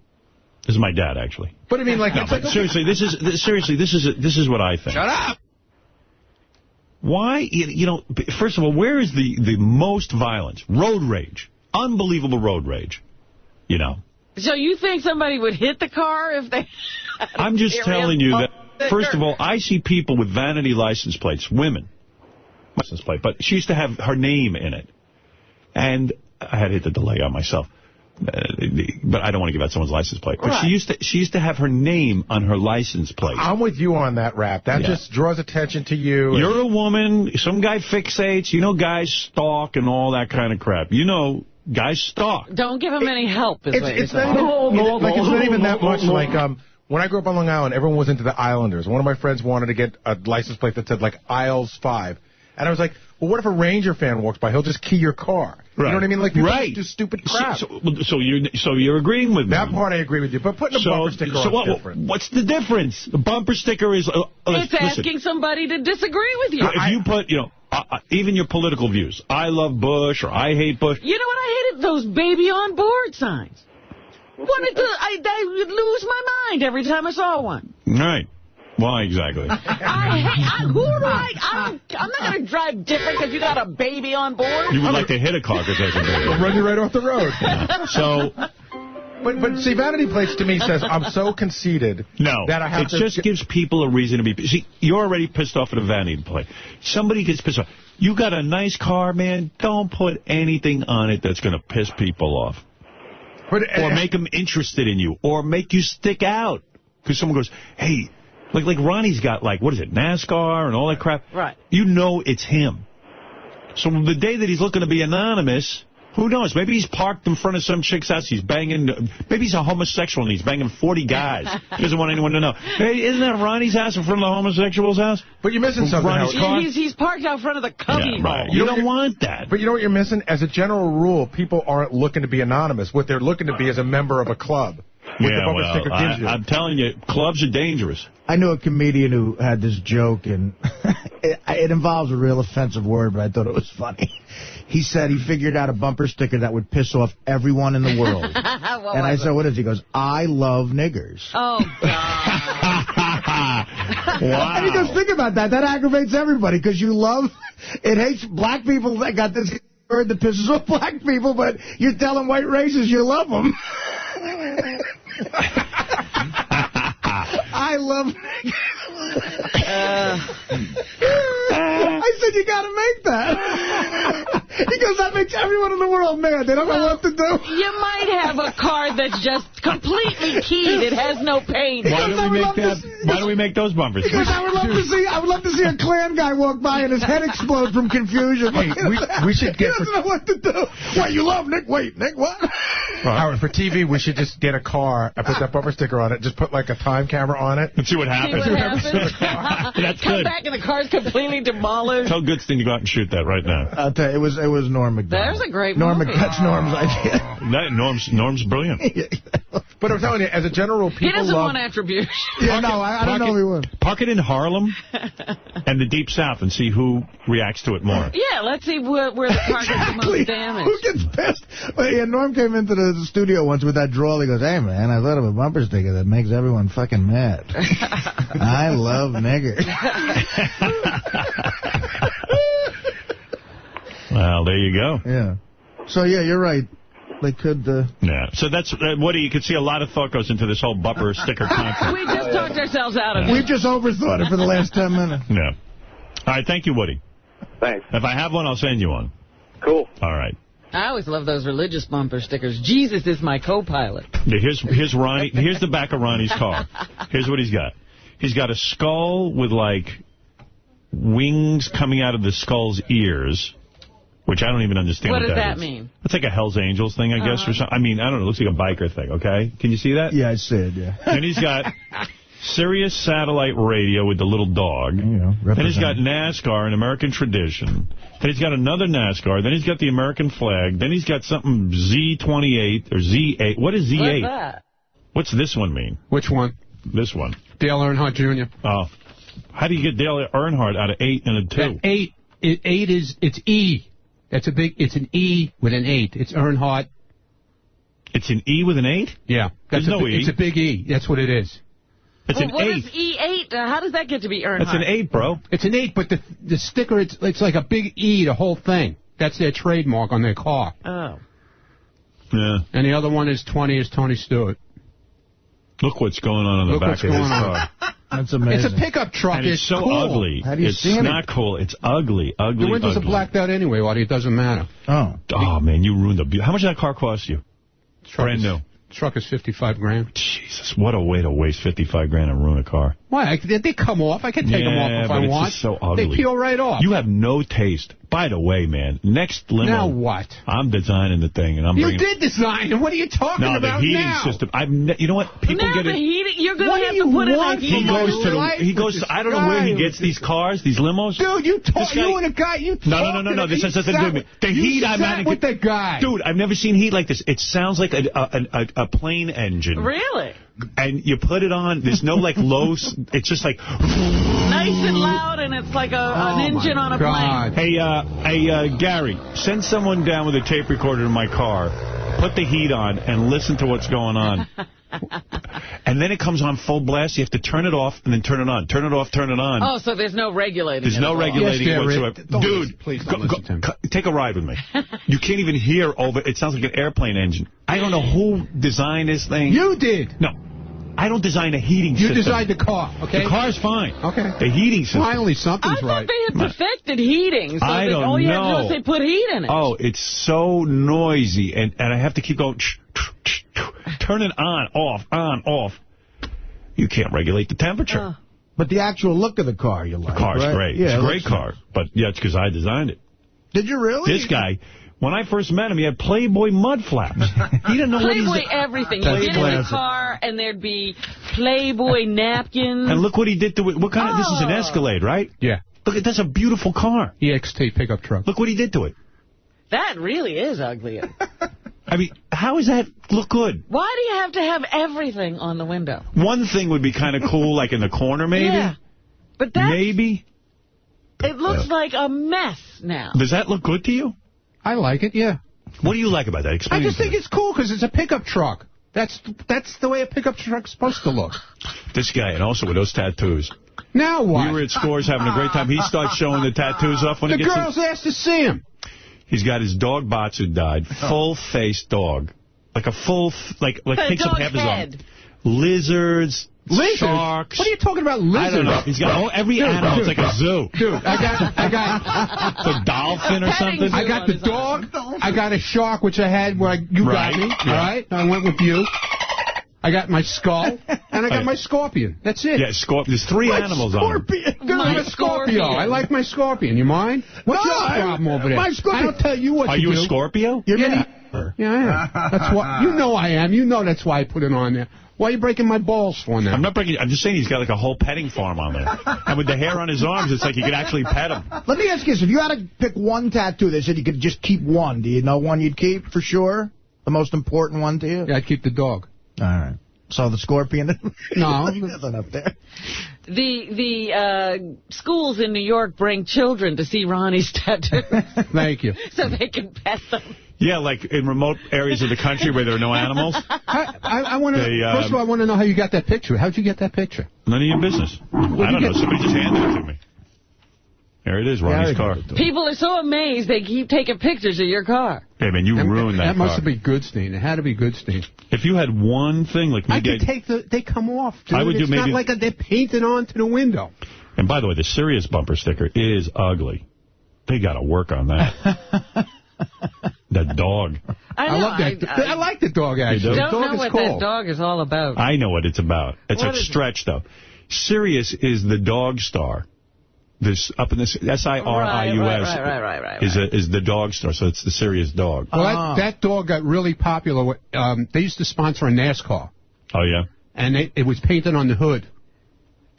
This is my dad, actually. But I mean, like, seriously, this is what I think. Shut up. Why, first of all, where is the most violence? Road rage. Unbelievable road rage. So you think somebody would hit the car if they... I'm just telling you that, first of all, I see people with vanity license plates, women, license plate, but she used to have her name in it. And I had to hit the delay on myself. But I don't want to give out someone's license plate. But she used to have her name on her license plate. I'm with you on that, Rap. That just draws attention to you. You're a woman. Some guy fixates. Guys stalk and all that kind of crap. Guys stalk. Don't give him any help. It's not even that much. Like when I grew up on Long Island, everyone was into the Islanders. One of my friends wanted to get a license plate that said like Isles 5, and I was like, well, what if a Ranger fan walks by? He'll just key your car. Right. You know what I mean? Like, people do stupid crap. So you're agreeing with me. That part I agree with you. But putting a bumper sticker on is different. What's the difference? The bumper sticker is... it's asking somebody to disagree with you. If you put, even your political views. I love Bush or I hate Bush. You know what? I hated those baby on board signs. I would lose my mind every time I saw one. Right. Why exactly? I'm not going to drive different because you got a baby on board. You would like to hit a car because there's a baby. It'll run you right off the road. So... But see, vanity plates to me says I'm so conceited that I have to... It just gives people a reason to be... See, you're already pissed off at a vanity plate. Somebody gets pissed off. You got a nice car, man. Don't put anything on it that's going to piss people off. Or make them interested in you. Or make you stick out. Because someone goes, hey... Like Ronnie's got, NASCAR and all that crap. Right. It's him. So the day that he's looking to be anonymous, who knows? Maybe he's parked in front of some chick's house. He's banging. Maybe he's a homosexual and he's banging 40 guys. He doesn't want anyone to know. Hey, isn't that Ronnie's house in front of the homosexual's house? But you're missing something. He's parked out front of the cubby. Yeah, right. You don't want that. But you know what you're missing? As a general rule, people aren't looking to be anonymous. What they're looking to be is a member of a club. I'm telling you, clubs are dangerous. I knew a comedian who had this joke, and it involves a real offensive word, but I thought it was funny. He said he figured out a bumper sticker that would piss off everyone in the world. And I said, what is it? He goes, I love niggers. Oh, God. Wow. And he goes, think about that. That aggravates everybody, because it hates black people that got this word that pisses off black people, but you're telling white races you love them. I love I said, you got to make that. He goes, that makes everyone in the world mad. They don't know what to do. You might have a car that's just completely keyed. It has no paint. Why don't we make those bumpers? Because I would love to see a Klan guy walk by and his head explode from confusion. Hey, we should get... He doesn't know what to do. What, you love Nick? Wait, Nick, what? Howard, for TV, we should just get a car and put that bumper sticker on it. Just put, like, a time camera on it. And see what happens. That's Come back and the car's completely demolished. Tell Goodstein to go out and shoot that right now. I'll tell you, it was Norm Macdonald. There's a great movie. That's Norm's idea. Norm's brilliant. But I'm telling you, as a general, people He doesn't want attribution. Yeah, no, I don't know if he would. Park it in Harlem and the Deep South and see who reacts to it more. Yeah, let's see where the car gets the most damage. Who gets pissed? But yeah, Norm came into the studio once with that drawl. He goes, hey, man, I thought of a bumper sticker that makes everyone fucking mad. I love niggers. Well, there you go. Yeah. So, yeah, you're right. They could... Yeah. So that's... Woody, you can see a lot of thought goes into this whole bumper sticker concept. We just talked ourselves out of it. We just overthought it for the last 10 minutes. Yeah. All right, thank you, Woody. Thanks. If I have one, I'll send you one. Cool. All right. I always love those religious bumper stickers. Jesus is my co-pilot. Yeah, here's Ronnie. Here's the back of Ronnie's car. Here's what he's got. He's got a skull with, like, wings coming out of the skull's ears, which I don't even understand what that is. What does that mean? It's like a Hells Angels thing, I guess, or something. I mean, I don't know. It looks like a biker thing, okay? Can you see that? Yeah, I see it, yeah. And he's got Sirius Satellite Radio with the little dog. Then he's got NASCAR, an American tradition. Then he's got another NASCAR. Then he's got the American flag. Then he's got something Z28 or Z8. What is Z8? What's that? What's this one mean? Which one? This one. Dale Earnhardt Jr. Oh. How do you get Dale Earnhardt out of 8 and a 2? That 8 is, it's E. It's an E with an 8. It's Earnhardt. It's an E with an 8? Yeah. There's no E. It's a big E. That's what it is. It's an 8. What is E8? How does that get to be Earnhardt? It's an 8, bro. It's an 8, but the sticker, it's like a big E, the whole thing. That's their trademark on their car. Oh. Yeah. And the other one is 20 is Tony Stewart. Look what's going on the back of his car. That's amazing. It's a pickup truck. And it's so cool. ugly. How do you see it? It's not cool. It's ugly, ugly, The windows ugly. are blacked out anyway, Waddy. It doesn't matter. Oh, man, you ruined the... How much did that car cost you? Brand new. Truck is $55,000. Jesus, what a way to waste $55,000 and ruin a car. Why? They come off. I can take them off if I want. It's just so ugly. They peel right off. You have no taste. By the way, man, next limo... Now what? I'm designing the thing, and I'm You bringing... did design it. What are you talking about now? No, the heating system. You know what? People now get the it. heating, you're going to have to put in a heating. He goes to, I don't know where he gets these cars, these limos. Dude, you and a guy, you talk. No, this has nothing to do with me. The heat I'm at. With the guy. Dude, I've never seen heat like this. It sounds like a plane engine. Really? And you put it on, there's no like low, it's just like... Nice and loud, and it's like an engine on a plane. Hey, Gary, send someone down with a tape recorder in my car, put the heat on, and listen to what's going on. And then it comes on full blast. You have to turn it off and then turn it on. Turn it off, turn it on. Oh, so there's no regulating. There's no regulating whatsoever. Dude, please don't listen to him. Take a ride with me. You can't even hear over. It sounds like an airplane engine. I don't know who designed this thing. You did. No. I don't design a heating system. You designed the car, okay? The car's fine. Okay. The heating system. Finally, something's right. I thought they had perfected heating, so I don't all you know. have to do is say put heat in it. Oh, it's so noisy, and I have to keep going, turn it on, off. You can't regulate the temperature. But the actual look of the car you like, The car's right? great. Yeah, it's a great car. But, yeah, it's because I designed it. Did you really? This guy... When I first met him, he had Playboy mud flaps. He didn't know Playboy what he's... everything. You get in the car, and there'd be Playboy napkins. And look what he did to it. What kind of... This is an Escalade, right? Yeah. Look, that's a beautiful car. EXT pickup truck. Look what he did to it. That really is ugly. I mean, how does that look good? Why do you have to have everything on the window? One thing would be kind of cool, like in the corner, maybe. Yeah. But that's... Maybe. It looks like a mess now. Does that look good to you? I like it, yeah. What do you like about that? Explain I just think it's cool because it's a pickup truck. That's the way a pickup truck's supposed to look. This guy, and also with those tattoos. Now what? We were at Scores having a great time. He starts showing the tattoos off when the he gets... The girls asked to see him. He's got his dog, Batsu, died. Full-faced dog. Like a full... Like takes up half his arm. Lizards, Lizards? sharks. What are you talking about, lizards? I don't know. He's got every animal. It's like a zoo. Dude, I got it's a dolphin or something. I got the dog. I got a shark, which I had where you got me. Yeah. All right? I went with you. I got my skull, and I got my scorpion. That's it. Yeah, there's 3 animals scorpion. on it. I'm a Scorpio. I like my scorpion. You mind? What's your problem over there? My Scorpio. I don't tell you what Are to do. you a Scorpio? Yeah, I am. That's why. You know I am. You know that's why I put it on there. Why are you breaking my balls for now? I'm not breaking. I'm just saying he's got like a whole petting farm on there. And with the hair on his arms, it's like you could actually pet him. Let me ask you this. If you had to pick one tattoo, they said you could just keep one. Do you know one you'd keep for sure? The most important one to you? Yeah, I'd keep the dog. All right. So the scorpion? No. Nothing up there. The schools in New York bring children to see Ronnie's tattoos. Thank you. So they can pet them. Yeah, like in remote areas of the country where there are no animals. I want to. First of all, I want to know how you got that picture. How'd you get that picture? None of your business. I don't know. Somebody just handed it to me. There it is, Ronnie's car. People are so amazed they keep taking pictures of your car. Hey, man, you ruined that car. That must have been Goodstein. It had to be Goodstein. If you had one thing, like maybe I could take they come off, dude. I would it's do maybe. Not like they're painted onto the window. And by the way, the Sirius bumper sticker is ugly. They got to work on that. That dog. I love that. I like the dog, actually. Don't know what that dog is all about. I know what it's about. It's a stretch, though. Sirius is the dog star. This up in this S-I-R-I-U-S right. is the dog star, so it's the Sirius dog. Well, that dog got really popular. They used to sponsor a NASCAR. Oh, yeah? And it was painted on the hood.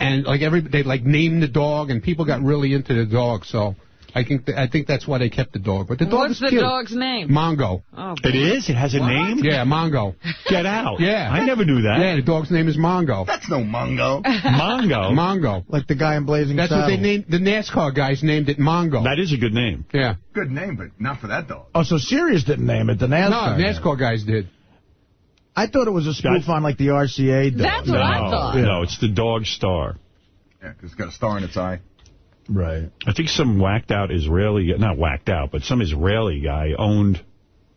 And like they named the dog, and people got really into the dog, so... I think that's why they kept the dog. But the dog is cute. What's the dog's name? Mongo. Oh, it is? It has a name? Yeah, Mongo. Get out. Yeah. I never knew that. Yeah, the dog's name is Mongo. That's no Mongo. Mongo? Mongo. Like the guy in Blazing Saddles. That's what they named, the NASCAR guys named it Mongo. That is a good name. Yeah. Good name, but not for that dog. Oh, so Sirius didn't name it, the NASCAR. No, NASCAR guys did. I thought it was a spoof on like the RCA dog. That's what I thought. No, it's the dog star. Yeah, because it's got a star in its eye. Right. I think some whacked out Israeli, not whacked out, but some Israeli guy owned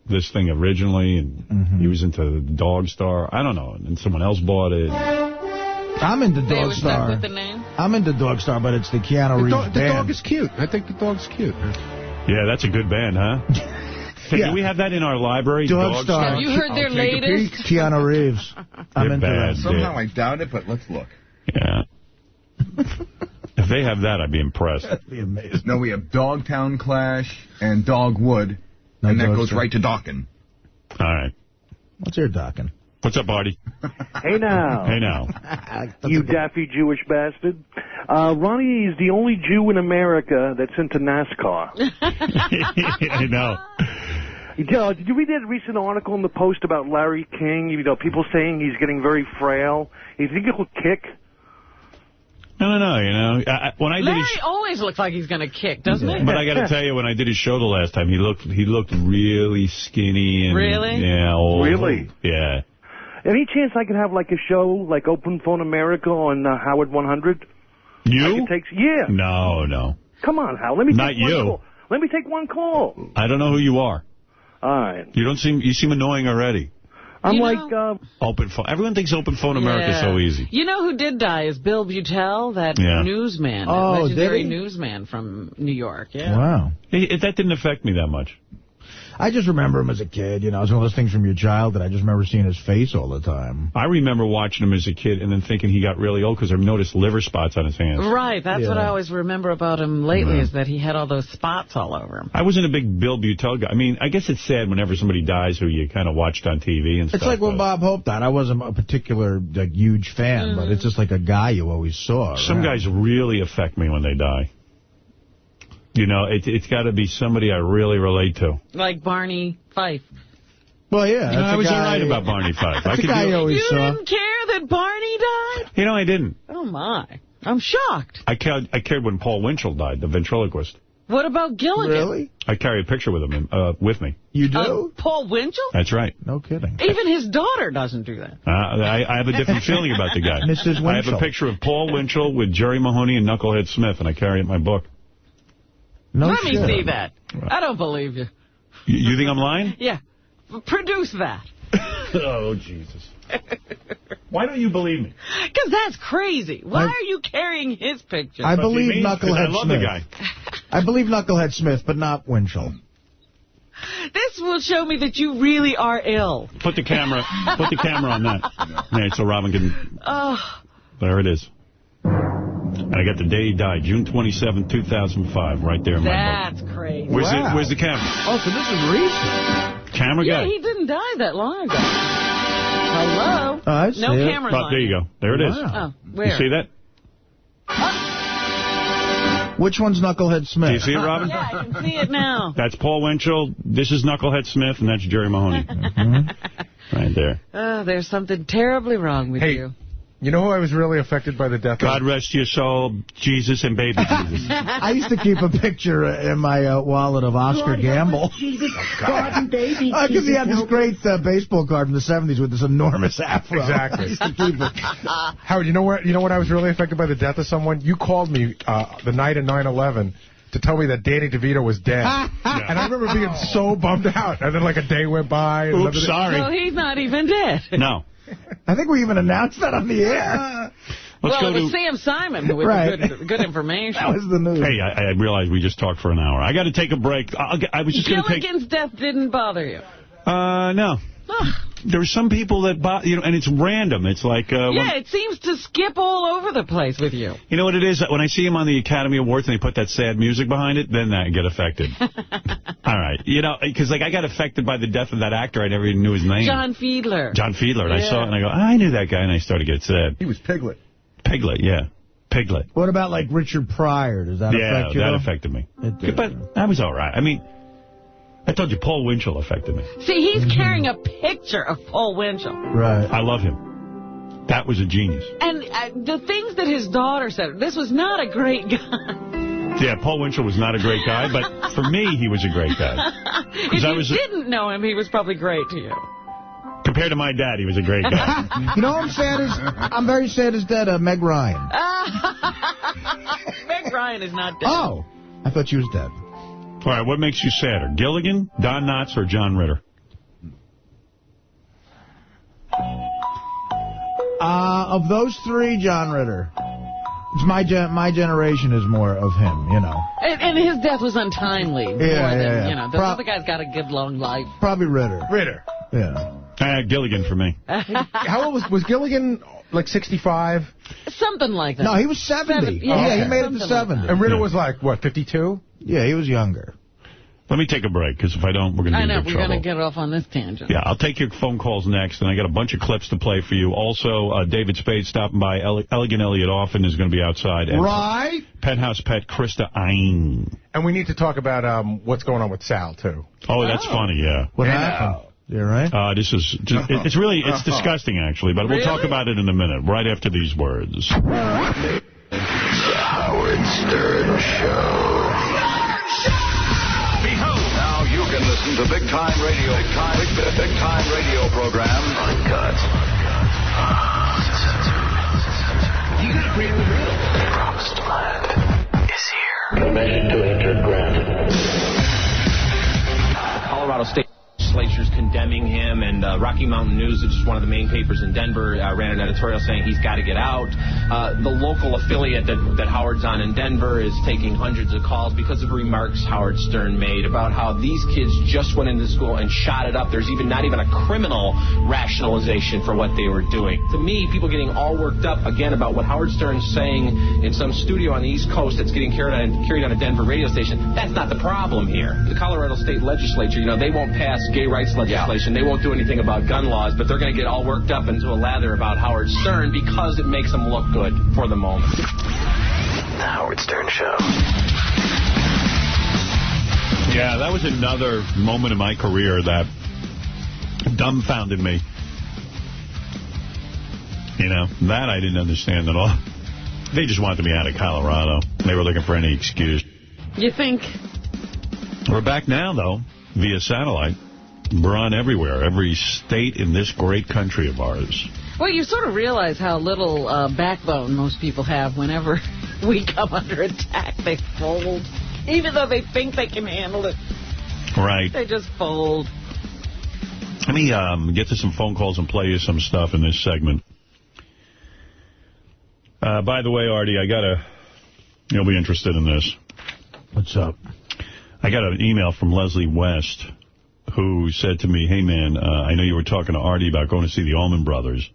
this thing originally, and he was into the Dog Star. I don't know, and someone else bought it. I'm into Dog Star. With the name? I'm into Dog Star, but it's the Keanu Reeves band. The dog is cute. I think the dog's cute. Yeah, that's a good band, huh? Hey, do we have that in our library? Dog Star. Have you heard their latest? Keanu Reeves. I'm into that. Somehow I doubt it, but let's look. Yeah. If they have that, I'd be impressed. That'd be amazing. No, we have Dogtown Clash and Dogwood, and that goes right to Dokken. All right. What's your Dokken? What's up, Artie? Hey now. Hey now. You daffy Jewish bastard. Ronnie is the only Jew in America that's into NASCAR. I know. Did you read that recent article in the Post about Larry King? You know, people saying he's getting very frail. You think he'll kick? No, you know. When I Larry always looks like he's going to kick, doesn't he? But I got to tell you, when I did his show the last time, he looked really skinny. And, really? Yeah. Old. Really? Yeah. Any chance I could have like a show like Open Phone America on Howard 100? You? Yeah. No. Come on, Hal. Let me Not take you. one call. Let me take one call. I don't know who you are. All right. You seem annoying already. I'm Open phone. Everyone thinks Open Phone America is so easy. You know who did die is Bill Beutel, that newsman, legendary newsman from New York. Yeah. Wow. That didn't affect me that much. I just remember him as a kid. You know, it's one of those things from your childhood. I just remember seeing his face all the time. I remember watching him as a kid and then thinking he got really old because I noticed liver spots on his hands. Right. That's what I always remember about him lately is that he had all those spots all over him. I wasn't a big Bill Beutel guy. I mean, I guess it's sad whenever somebody dies who you kind of watched on TV and stuff. It's like when Bob Hope died. I wasn't a particular huge fan, but it's just like a guy you always saw. Some guys really affect me when they die. You know, it's got to be somebody I really relate to. Like Barney Fife. Well, yeah. I was all right about Barney Fife. That's the guy you always saw. You didn't care that Barney died? You know, I didn't. Oh, my. I'm shocked. I cared when Paul Winchell died, the ventriloquist. What about Gilligan? Really? I carry a picture with him with me. You do? Paul Winchell? That's right. No kidding. Even his daughter doesn't do that. I have a different feeling about the guy. Mrs. Winchell. I have a picture of Paul Winchell with Jerry Mahoney and Knucklehead Smith, and I carry it in my book. Let me see that. I don't believe you. You think I'm lying? Yeah. Produce that. Oh, Jesus. Why don't you believe me? Because that's crazy. Why are you carrying his picture? I believe Knucklehead Smith. I love the guy. I believe Knucklehead Smith, but not Winchell. This will show me that you really are ill. Put the camera on that. Yeah, so Robin can... Oh. There it is. And I got the day he died, June 27, 2005, right there in my book. That's crazy. Where's the camera? Oh, so this is recent. Camera guy? Yeah, he didn't die that long ago. Hello? I see no it. cameras on. There you go. There it is. Oh, where? You see that? Which one's Knucklehead Smith? Do you see it, Robin? Yeah, I can see it now. That's Paul Winchell. This is Knucklehead Smith, and that's Jerry Mahoney. Right there. Oh, there's something terribly wrong with you. You know who I was really affected by the death of? God rest your soul, Jesus and baby Jesus. I used to keep a picture in my wallet of Oscar Gamble. Jesus, God and baby. Because he had this great baseball card from the 70s with this enormous afro. Exactly. I used to keep it. Howard, you know when I was really affected by the death of someone? You called me the night of 9/11 to tell me that Danny DeVito was dead. And I remember being so bummed out. And then like a day went by. And Oops, sorry. So he's not even dead. No. I think we even announced that on the air. Let's well, it was Sam Simon with the good information. That was the news. Hey, I realized we just talked for an hour. I got to take a break. I was just going to take... Gilligan's death didn't bother you? No. There are some people that, and it's random. It's like... it seems to skip all over the place with you. You know what it is? When I see him on the Academy Awards and they put that sad music behind it, then I get affected. All right. Because I got affected by the death of that actor. I never even knew his name. John Fiedler. And I saw it and I go, I knew that guy, and I started to get sad. He was Piglet. Piglet, yeah. Piglet. What about, like, Richard Pryor? Does that affect you? Yeah, that affected me. But that was all right. I mean... I told you, Paul Winchell affected me. See, he's carrying a picture of Paul Winchell. Right. I love him. That was a genius. And the things that his daughter said, this was not a great guy. Yeah, Paul Winchell was not a great guy, but for me, he was a great guy. If you didn't know him, he was probably great to you. Compared to my dad, he was a great guy. You know what I'm very sad is dead, Meg Ryan. Meg Ryan is not dead. Oh, I thought she was dead. All right, what makes you sadder, Gilligan, Don Knotts, or John Ritter? Of those three, John Ritter. It's my generation is more of him, And his death was untimely. Yeah. The other guy's got a good long life. Probably Ritter. Yeah. Gilligan for me. How old was Gilligan? Like 65? Something like that. No, he was 70. Yeah, he made it to 70. And Ritter was like, what, 52? Yeah, he was younger. Let me take a break, because if I don't, we're going to get in trouble. We're going to get off on this tangent. Yeah, I'll take your phone calls next, and I got a bunch of clips to play for you. Also, David Spade stopping by. Elegant Elliot Offen is going to be outside. And right. Penthouse pet Krista Ein. And we need to talk about what's going on with Sal, too. Oh, that's funny, yeah. What happened? Yeah, right? It's disgusting, actually, but we'll talk about it in a minute, right after these words. The Howard Stern Show. Behold, now you can listen to big time radio program. Uncut. You gotta break the rule. Promised Land is here. Permission to enter granted. Colorado State legislature's condemning him, and Rocky Mountain News, which is one of the main papers in Denver, ran an editorial saying he's got to get out. The local affiliate that Howard's on in Denver is taking hundreds of calls because of remarks Howard Stern made about how these kids just went into school and shot it up. There's not even a criminal rationalization for what they were doing. To me, people getting all worked up again about what Howard Stern's saying in some studio on the East Coast that's getting carried on a Denver radio station, that's not the problem here. The Colorado State Legislature, they won't pass gay rights legislation. They won't do anything about gun laws, but they're going to get all worked up into a lather about Howard Stern because it makes them look good for the moment. The Howard Stern Show. Yeah, that was another moment in my career that dumbfounded me. That I didn't understand at all. They just wanted me out of Colorado. They were looking for any excuse. You think? We're back now, though, via satellite. We're on everywhere, every state in this great country of ours. Well, you sort of realize how little backbone most people have whenever we come under attack. They fold. Even though they think they can handle it. Right. They just fold. Let me get to some phone calls and play you some stuff in this segment. By the way, Artie, you'll be interested in this. What's up? I got an email from Leslie West, who said to me, hey, man, I know you were talking to Artie about going to see the Allman Brothers.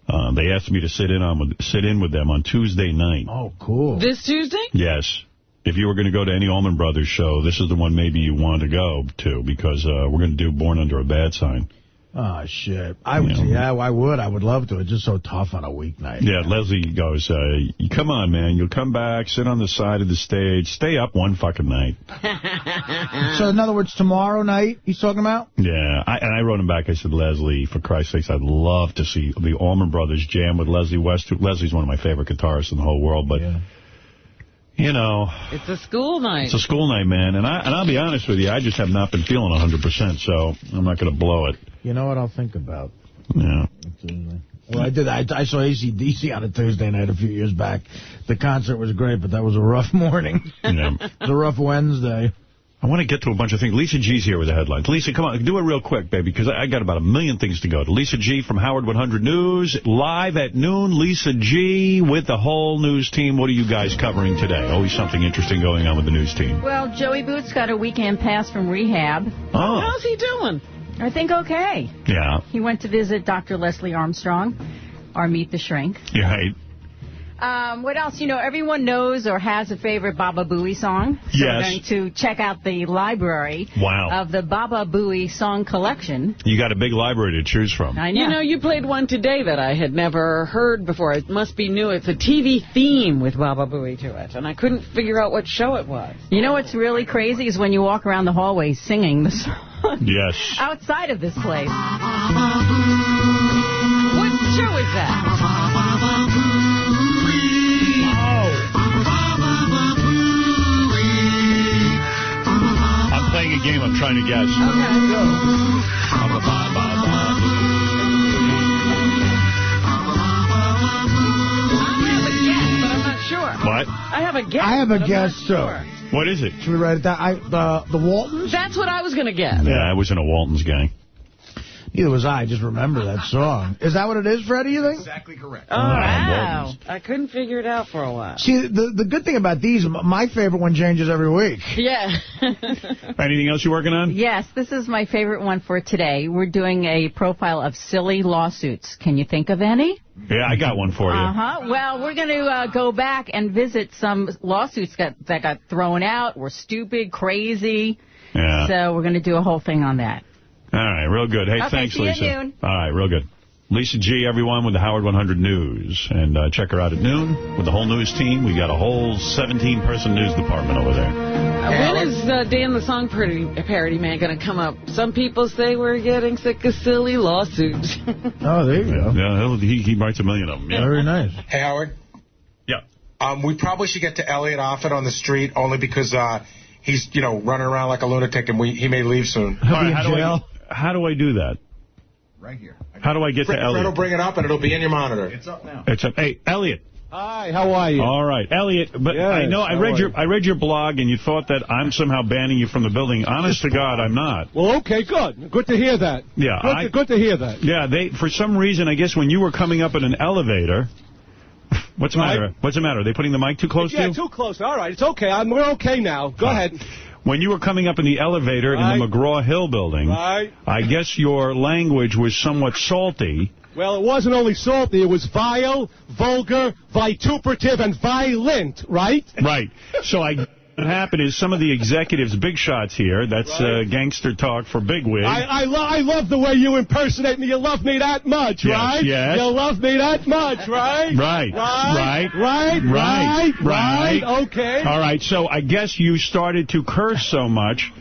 They asked me to sit in with them on Tuesday night. Oh, cool. This Tuesday? Yes. If you were going to go to any Allman Brothers show, this is the one maybe you want to go to, because we're going to do Born Under a Bad Sign. Oh, shit. I would. I would love to. It's just so tough on a weeknight. Yeah, Leslie goes, come on, man. You'll come back, sit on the side of the stage, stay up one fucking night. So, in other words, tomorrow night he's talking about? Yeah, and I wrote him back. I said, Leslie, for Christ's sakes, I'd love to see the Allman Brothers jam with Leslie West. Leslie's one of my favorite guitarists in the whole world, but... Yeah. You know... It's a school night. It's a school night, man. And I'll be honest with you, I just have not been feeling 100%, so I'm not going to blow it. You know what I'll think about? Yeah. Well, I saw AC/DC on a Thursday night a few years back. The concert was great, but that was a rough morning. Yeah. It was a rough Wednesday. I want to get to a bunch of things. Lisa G's here with the headlines. Lisa, come on, do it real quick, baby, because I got about 1 million things to go to. Lisa G from Howard 100 News, live at noon. Lisa G with the whole news team. What are you guys covering today? Always something interesting going on with the news team. Well, Joey Boots got a weekend pass from rehab. Oh. How's he doing? I think okay. Yeah. He went to visit Dr. Leslie Armstrong, or Meet the Shrink. Yeah, right. What else? You know, everyone knows or has a favorite Baba Booey song. So yes. We're going to check out the library of the Baba Booey song collection. You got a big library to choose from. I know. You know, you played one today that I had never heard before. It must be new. It's a TV theme with Baba Booey to it, and I couldn't figure out what show it was. You know what's really crazy is when you walk around the hallway singing the song. Yes. Outside of this place. What show is that? I'm playing a game. I'm trying to guess. Okay, go. What? I have a guess. I have a guess, too. Sure. What is it? Should we write it down? The Waltons? That's what I was going to guess. Yeah, I was in a Waltons gang. Neither was I. Just remember that song. Is that what it is, Freddie, you think? Exactly correct. Oh, wow. I couldn't figure it out for a while. See, the good thing about these, my favorite one changes every week. Yeah. Anything else you're working on? Yes, this is my favorite one for today. We're doing a profile of silly lawsuits. Can you think of any? Yeah, I got one for you. Well, we're going to go back and visit some lawsuits that got thrown out, were stupid, crazy. Yeah. So we're going to do a whole thing on that. All right, real good. Hey, okay, thanks, see you Lisa. at noon. All right, real good. Lisa G, everyone, with the Howard 100 News. And check her out at noon with the whole news team. We got a whole 17-person news department over there. When is Dan the Song Parody Man going to come up? Some people say we're getting sick of silly lawsuits. Oh, there you go. Yeah, he writes 1 million of them. Yeah. Very nice. Hey, Howard. Yeah. We probably should get to Elliot Offit on the street only because he's, running around like a lunatic and he may leave soon. All right, how do I do that? Right here. How do I get to Elliot? Fred will bring it up and it'll be in your monitor. It's up now. It's up. Hey, Elliot. Hi, how are you? All right, Elliot. But yes, I know I read your blog, and you thought that I'm somehow banning you from the building. Honest to God, I'm not. Well, okay, good. Good to hear that. Yeah, good to hear that. Yeah, for some reason, I guess when you were coming up in an elevator. What's the matter? What's the matter? Are they putting the mic too close to you? Yeah, too close. All right, it's okay. We're okay now. Go ahead. When you were coming up in the elevator in the McGraw-Hill building, I guess your language was somewhat salty. Well, it wasn't only salty. It was vile, vulgar, vituperative, and violent, right? Right. So what happened is some of the executives, big shots here, that's gangster talk for bigwigs. I love the way you impersonate me. You love me that much, right? Yes. You love me that much, right? Right. Okay. All right, so I guess you started to curse so much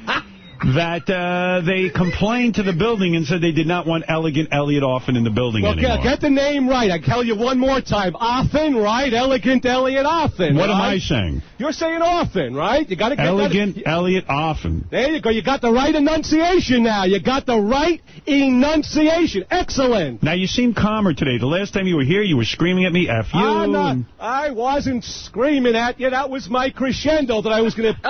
that they complained to the building and said they did not want Elegant Elliot Offit in the building anymore. Get the name right. I tell you one more time. Offit, right? Elegant Elliot Offit. What am I saying? You're saying Offit, right? You got to get Elegant Elliot Offit. There you go. You got the right enunciation now. You got the right enunciation. Excellent. Now, you seem calmer today. The last time you were here, you were screaming at me, F you. I wasn't screaming at you. That was my crescendo that I was going to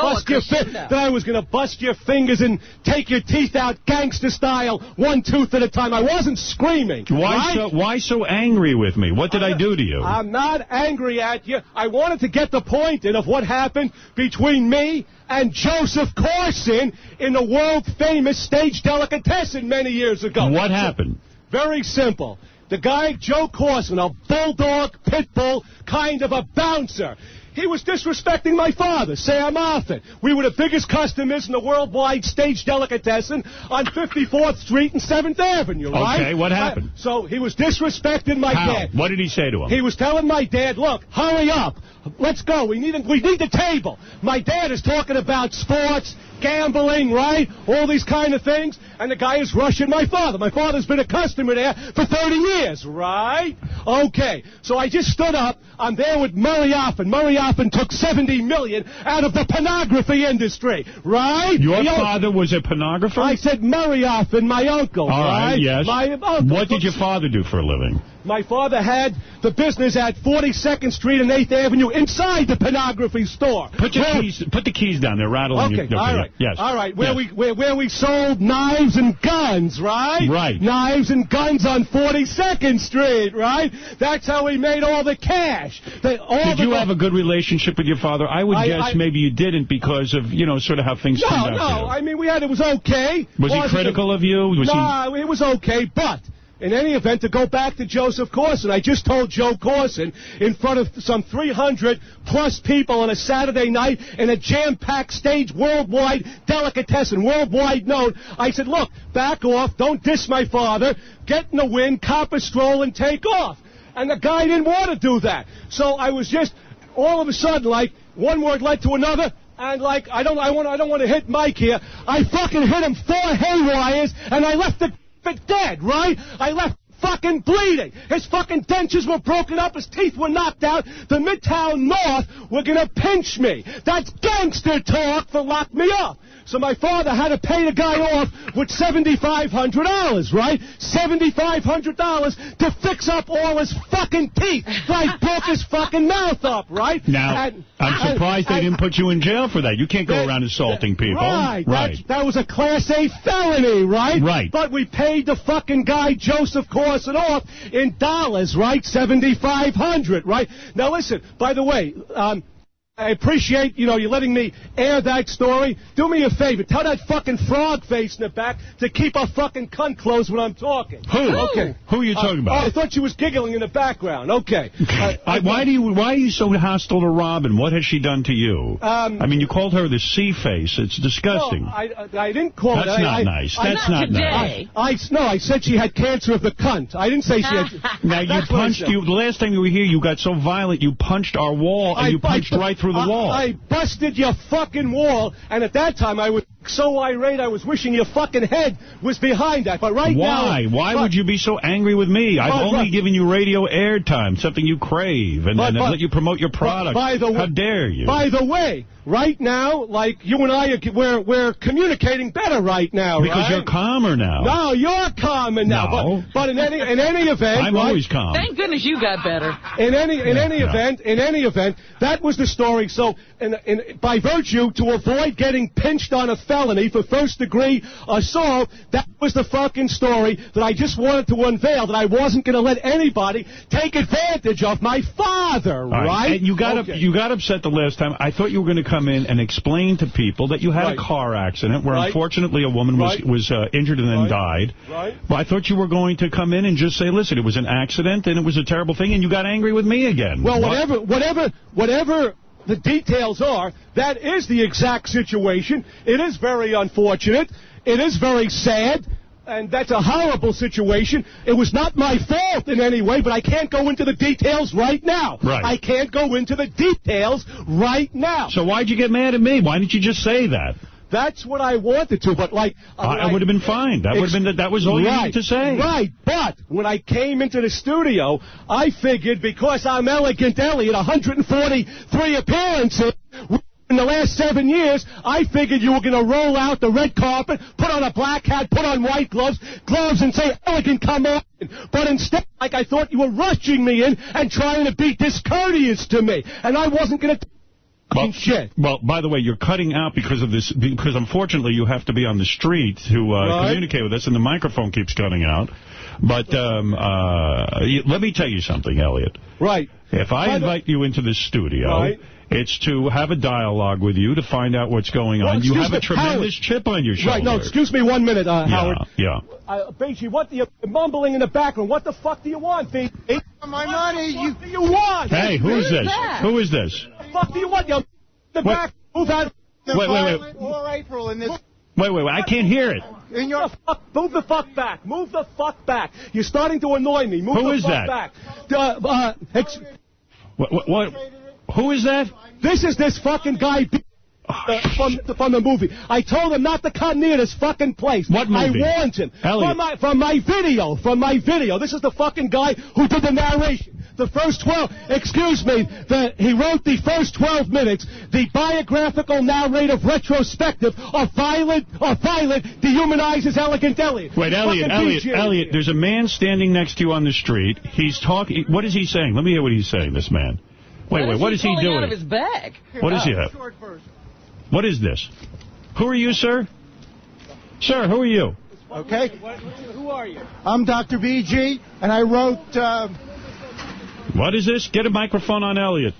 bust your fingers and take your teeth out gangster style, one tooth at a time. I wasn't screaming. Why so angry with me? What did I do to you? I'm not angry at you. I wanted to get the point in of what happened between me and Joseph Corson in the world-famous stage delicatessen many years ago. What happened? Very simple. The guy, Joe Corson, a bulldog, pit bull, kind of a bouncer. He was disrespecting my father, Sam Arthur. We were the biggest customers in the worldwide stage delicatessen on 54th Street and 7th Avenue, right? Okay, what happened? So he was disrespecting my dad. What did he say to him? He was telling my dad, look, hurry up. Let's go. We need the table. My dad is talking about sports, gambling, right? All these kind of things. And the guy is rushing my father. My father's been a customer there for 30 years, right? Okay. So I just stood up. I'm there with Murray Offen. Murray Offen took $70 million out of the pornography industry, right? Your father was a pornographer? I said Murray Offen, my uncle, All right, yes. My uncle. What did your father do for a living? My father had the business at 42nd Street and 8th Avenue inside the pornography store. Put the keys down. They're rattling. Okay, all right. Yes. All right, where we sold knives and guns, right? Right. Knives and guns on 42nd Street, right? That's how we made all the cash. Did you have a good relationship with your father? I would guess maybe you didn't because of, sort of how things turned out. No, I mean, it was okay. Was he critical of you? No, it was okay, but... In any event, to go back to Joseph Corson, I just told Joe Corson in front of some 300-plus people on a Saturday night in a jam-packed stage, worldwide delicatessen, worldwide known. I said, look, back off, don't diss my father, get in the wind, cop a stroll, and take off. And the guy didn't want to do that. So I was just, all of a sudden, like, one word led to another. And like, I don't want to hit Mike here. I fucking hit him 4 haywires, and I left the dead, right? I left fucking bleeding. His fucking dentures were broken up. His teeth were knocked out. The Midtown North were going to pinch me. That's gangster talk for lock me up. So my father had to pay the guy off with $7,500, right? $7,500 to fix up all his fucking teeth. Like, broke his fucking mouth up, right? Now, I'm surprised they didn't put you in jail for that. You can't go around insulting people. Right. That was a Class A felony, right? Right. But we paid the fucking guy, Joseph Corson, off in dollars, right? $7,500, right? Now, listen, by the way, I appreciate, you letting me air that story. Do me a favor. Tell that fucking frog face in the back to keep her fucking cunt closed when I'm talking. Who? Okay. Who are you talking about? Oh, I thought she was giggling in the background. Okay. Why are you so hostile to Robin? What has she done to you? I mean, you called her the sea face. It's disgusting. No, I didn't call her. That's not nice. That's not nice. No, I said she had cancer of the cunt. I didn't say she had... Now, you punched... The last time you were here, you got so violent, you punched our wall, and you punched right through the wall. I busted your fucking wall, and at that time I was so irate I was wishing your fucking head was behind that. But right now... Why would you be so angry with me? I've only given you radio airtime, something you crave, and let you promote your product. How dare you? By the way, right now, like, you and I, we're communicating better right now, because you're calmer now. No, you're calmer now. No. But in any event... I'm always calm. Thank goodness you got better. In any event, that was the story. So, by virtue, to avoid getting pinched on a felony for first-degree assault, that was the fucking story that I just wanted to unveil, that I wasn't going to let anybody take advantage of my father, right? And you got upset the last time. I thought you were going to come in and explain to people that you had a car accident where unfortunately a woman was injured and then died. Right. But I thought you were going to come in and just say, listen, it was an accident and it was a terrible thing, and you got angry with me again. Well, whatever the details are, that is the exact situation. It is very unfortunate. It is very sad. And that's a horrible situation. It was not my fault in any way, but I can't go into the details right now. Right. I can't go into the details right now. So why'd you get mad at me? Why didn't you just say that? That's what I wanted to, but like... I would have been fine. That was all you needed to say. Right, but when I came into the studio, I figured because I'm Elegant Elliot, 143 appearances... In the last 7 years, I figured you were going to roll out the red carpet, put on a black hat, put on white gloves, and say, Elegant, come on. But instead, like, I thought you were rushing me in and trying to be discourteous to me. And I wasn't going to... shit. Well, by the way, you're cutting out because of this, because unfortunately you have to be on the street to communicate with us, and the microphone keeps cutting out. But let me tell you something, Elliot. Right. If I invite you into the studio, it's to have a dialogue with you to find out what's going on. You have a tremendous chip on your shoulder. Right, no, excuse me 1 minute, Howard. Yeah. BG, what you're mumbling in the background. What the fuck do you want, BG? My money. What do you want? Hey, who is this? Who is this? What the fuck do you want? You're the back. Move out. Wait. Or April in this. Wait, I can't hear it. Move the fuck back. Move the fuck back. You're starting to annoy me. Move the fuck back. What? Who is that? This is this fucking guy from the movie. I told him not to come near this fucking place. What movie? I warned him. Elliot. From my video. This is the fucking guy who did the narration. The first 12, excuse me, he wrote the first 12 minutes, the biographical narrative retrospective of Violent dehumanizes Elegant Elliot. Wait, Elliot, there's a man standing next to you on the street. He's talking. What is he saying? Let me hear what he's saying, this man. Wait, what is he doing? Out of his bag? What does he have? What is this? Who are you, sir? Sir, who are you? Okay. Who are you? I'm Dr. BG, and I wrote... What is this? Get a microphone on Elliot.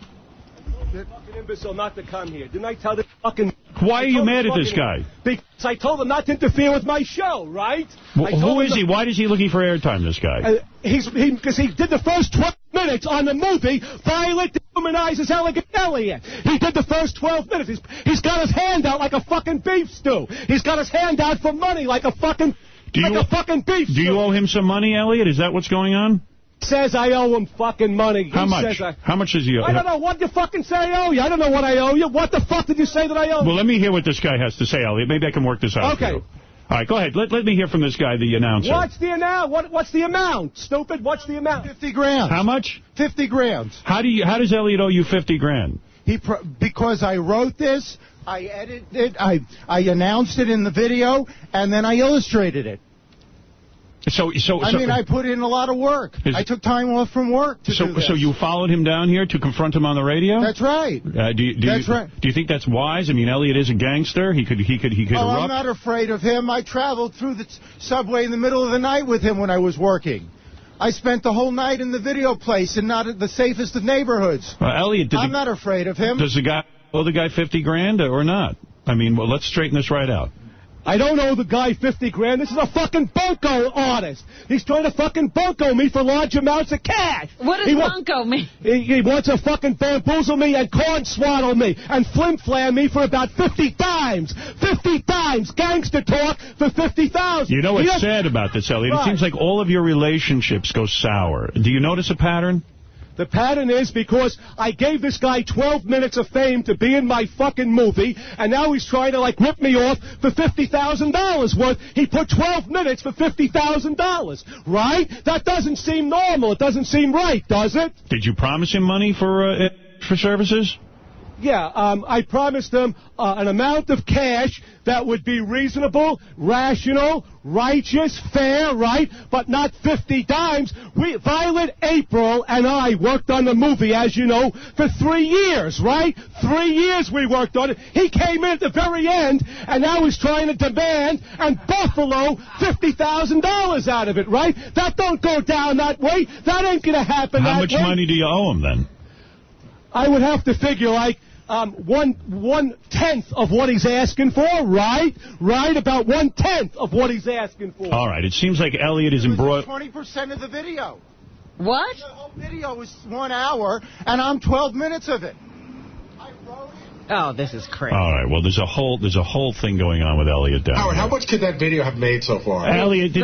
Fucking imbecile not to come here. Didn't I tell this fucking... Why are you mad at this guy? Because I told him not to interfere with my show, right? Who is he? Why is he looking for airtime, this guy? Because he did the first 12 minutes on the movie Violent dehumanizes Elegant Elliot. He did the first 12 minutes. He's got his hand out like a fucking beef stew. He's got his hand out for money like a fucking beef stew. Do you owe him some money, Elliot? Is that what's going on? Says I owe him fucking money. How much? How much does he owe? I don't know. What you fucking say I owe you? I don't know what I owe you. What the fuck did you say that I owe you? Well, let me hear what this guy has to say, Elliot. Maybe I can work this out. Okay. For you. All right, go ahead. Let me hear from this guy, the announcer. What's the amount? Stupid. What's the amount? 50 grand. How much? 50 grand. How does Elliot owe you 50 grand? Because I wrote this, I edited it, I announced it in the video, and then I illustrated it. So I put in a lot of work. I took time off from work to do this. So you followed him down here to confront him on the radio? That's right. That's right. Do you think that's wise? I mean, Elliot is a gangster. He could erupt. I'm not afraid of him. I traveled through the subway in the middle of the night with him when I was working. I spent the whole night in the video place and not at the safest of neighborhoods. Elliot, I'm not afraid of him. Does the guy owe the guy 50 grand or not? I mean, well, let's straighten this right out. I don't owe the guy 50 grand. This is a fucking bunco artist. He's trying to fucking bunco me for large amounts of cash. What does bunco mean? He wants to fucking bamboozle me and corn swaddle me and flim-flam me for about 50 times. 50 times. Gangster talk for 50,000. You know what's sad about this, Elliot? Right. It seems like all of your relationships go sour. Do you notice a pattern? The pattern is because I gave this guy 12 minutes of fame to be in my fucking movie, and now he's trying to, rip me off for $50,000 worth. He put 12 minutes for $50,000, right? That doesn't seem normal. It doesn't seem right, does it? Did you promise him money for services? Yeah, I promised him an amount of cash that would be reasonable, rational, righteous, fair, right? But not 50 dimes. Violet, April, and I worked on the movie, as you know, for 3 years, right? 3 years we worked on it. He came in at the very end, and now he's trying to demand and buffalo $50,000 out of it, right? That don't go down that way. That ain't going to happen that way. How much money do you owe him, then? I would have to figure, 1/10 of what he's asking for, right? Right, about 1/10 of what he's asking for. All right, it seems like Elliot is embroiled. 20% of the video. What? The whole video was 1 hour, and I'm 12 minutes of it. Oh, this is crazy. All right, well, there's a whole thing going on with Elliot down Howard, there. how much could that video have made so far? Elliot, the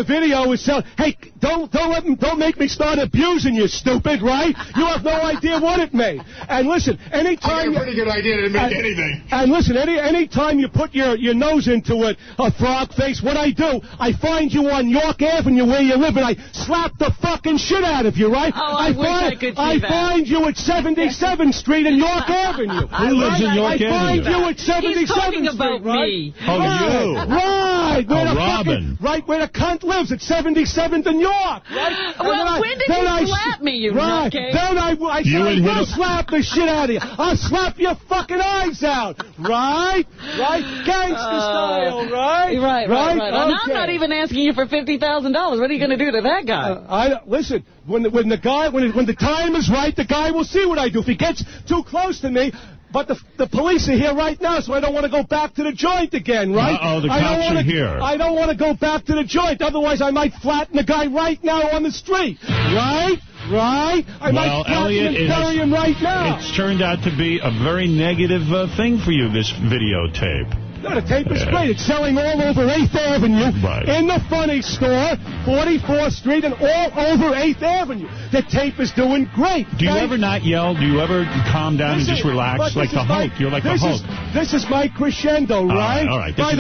video is so. Hey, don't make me start abusing you, stupid, right? You have no idea what it made. And listen, anytime I got a pretty good idea that it made anything. And listen, anytime you put your nose into it, a frog face, what I do, I find you on York Avenue where you live, and I slap the fucking shit out of you, right? Oh, I wish I could see that. I find you at 77th Street and York Avenue. Who lives in York Avenue? I find you at 77th He's talking Street, about right? me. Oh, you. Right. Robin. Right where the cunt lives at 77th and York. York, right? Well, when did you slap me, you right. nutcase? Then I said, I will slap the shit out of you. I'll slap your fucking eyes out. Right? Right? Gangster style, right? Right. Okay. And I'm not even asking you for $50,000. What are you going to do to that guy? Listen, when the time is right, the guy will see what I do. If he gets too close to me, but the police are here right now, so I don't want to go back to the joint again, right? Uh-oh, the cops are here. I don't want to go back to the joint. Otherwise, I might flatten the guy right now on the street. Right? I might flatten Elliot, him and bury him right now. It's turned out to be a very negative thing for you, this videotape. No, the tape is great. It's selling all over 8th Avenue, in the Funny Store, 44th Street, and all over 8th Avenue. The tape is doing great. Do you ever not yell? Do you ever calm down and just relax like the Hulk? You're like the Hulk. This is my crescendo, right? All right. By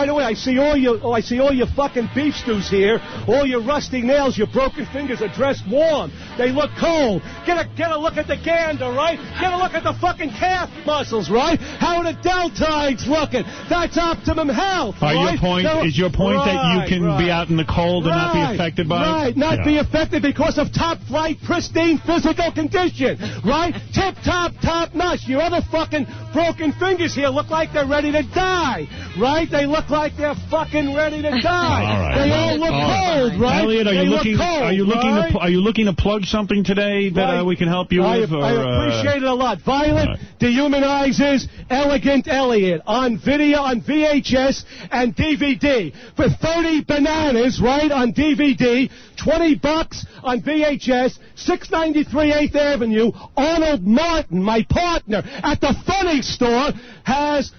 the way, I see all your fucking beef stews here. All your rusty nails, your broken fingers are dressed warm. They look cold. Get a look at the gander, right? Get a look at the fucking calf muscles, right? How are the deltoids looking? That's optimum health, right? Is your point that you can be out in the cold and not be affected by it? Right, not be affected because of top-flight, pristine physical condition, right? Tip-top, top-notch. Your other fucking broken fingers here look like they're ready to die, right? They look like they're fucking ready to die. All right. They all look cold, right? Elliot, are you looking to plug something today that we can help you with? I appreciate it a lot. Violet dehumanizes Elegant Elliot on video, on VHS and DVD for 30 bananas, right, on DVD, $20 on VHS, 693 8th Avenue. Arnold Martin, my partner at the Funny Store,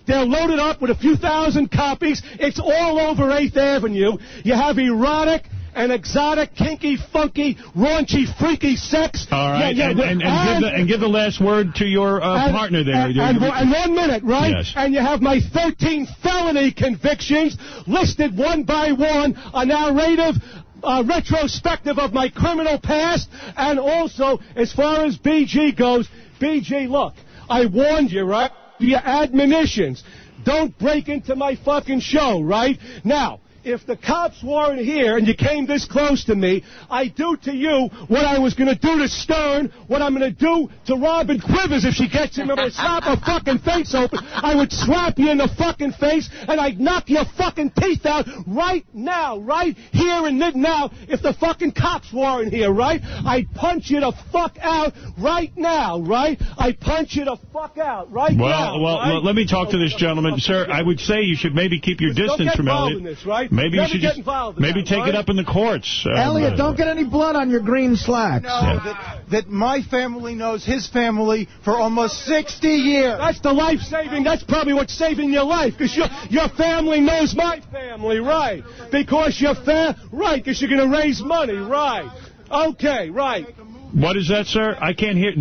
they're loaded up with a few thousand copies. It's all over 8th Avenue. You have erotic and exotic, kinky, funky, raunchy, freaky sex. All right, and give the last word to your partner there. And 1 minute, right? Yes. And you have my 13 felony convictions listed one by one, a narrative retrospective of my criminal past, and also, as far as BG goes, BG, look, I warned you, right? Your admonitions. Don't break into my fucking show, right? Now, if the cops weren't here and you came this close to me, I'd do to you what I was going to do to Stern, what I'm going to do to Robin Quivers if she gets him. I'm going to slap her fucking face open. I would slap you in the fucking face, and I'd knock your fucking teeth out right now, right here and now if the fucking cops weren't here, right? I'd punch you the fuck out right now, right? I'd punch you the fuck out right now. Well, let me talk to this gentleman. Sir, I would say you should maybe keep your distance from Elliot. This, right? Maybe you should just take it up in the courts. Elliot, don't get any blood on your green slacks. No, that my family knows his family for almost 60 years. That's the life-saving. That's probably what's saving your life, because your family knows my family, right? Because you're because you're going to raise money, right? Okay, right. What is that, sir? I can't hear.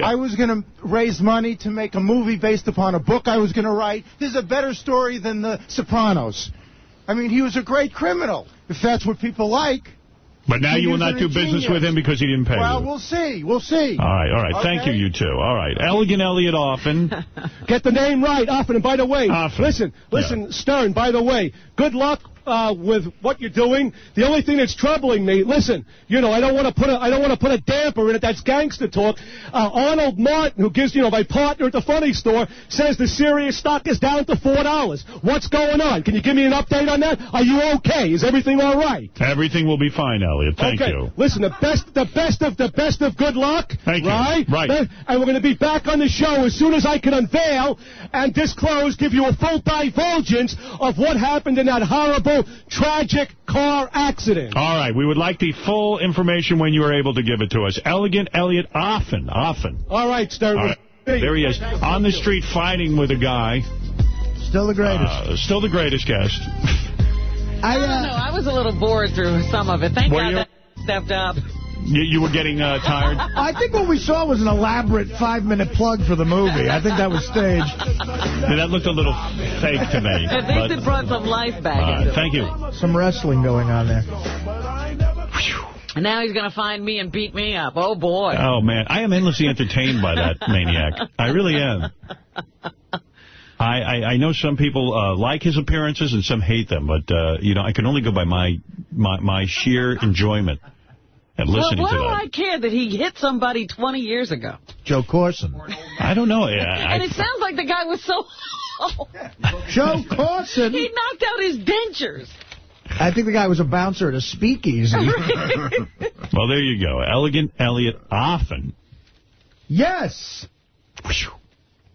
I was going to raise money to make a movie based upon a book I was going to write. This is a better story than The Sopranos. I mean, he was a great criminal, if that's what people like. But now you will not do business with him because he didn't pay you. Well, we'll see. We'll see. All right. Okay. Thank you two. All right. Elegant Elliot Offen. Get the name right, Offen. And by the way, listen, Stern, by the way, good luck with what you're doing. The only thing that's troubling me, listen, I don't want to put a damper in it. That's gangster talk. Arnold Martin, who gives, my partner at the Funny Store, says the Sirius stock is down to $4. What's going on? Can you give me an update on that? Are you okay? Is everything all right? Everything will be fine, Elliot. Thank you. Listen, the best of good luck. Thank you. Right. And we're going to be back on the show as soon as I can unveil and disclose, give you a full divulgence of what happened in that horrible, tragic car accident. All right. We would like the full information when you are able to give it to us. Elegant Elliot Offen. All right, Stern. All right. There he is. On the street fighting with a guy. Still the greatest. Still the greatest guest. I don't know. I was a little bored through some of it. Thank God that stepped up. You were getting tired? I think what we saw was an elaborate 5-minute plug for the movie. I think that was staged. That looked a little fake to me. At least it brought some life back into it. Thank you. Some wrestling going on there. And now he's going to find me and beat me up. Oh, boy. Oh, man. I am endlessly entertained by that maniac. I really am. I know some people like his appearances and some hate them, but, I can only go by my sheer enjoyment at listening to that. Why do I care that he hit somebody 20 years ago? Joe Corson. I don't know. And it sounds like the guy was so... Joe Corson. He knocked out his dentures. I think the guy was a bouncer at a speakeasy. Well, there you go. Elegant Elliot Offen. Yes.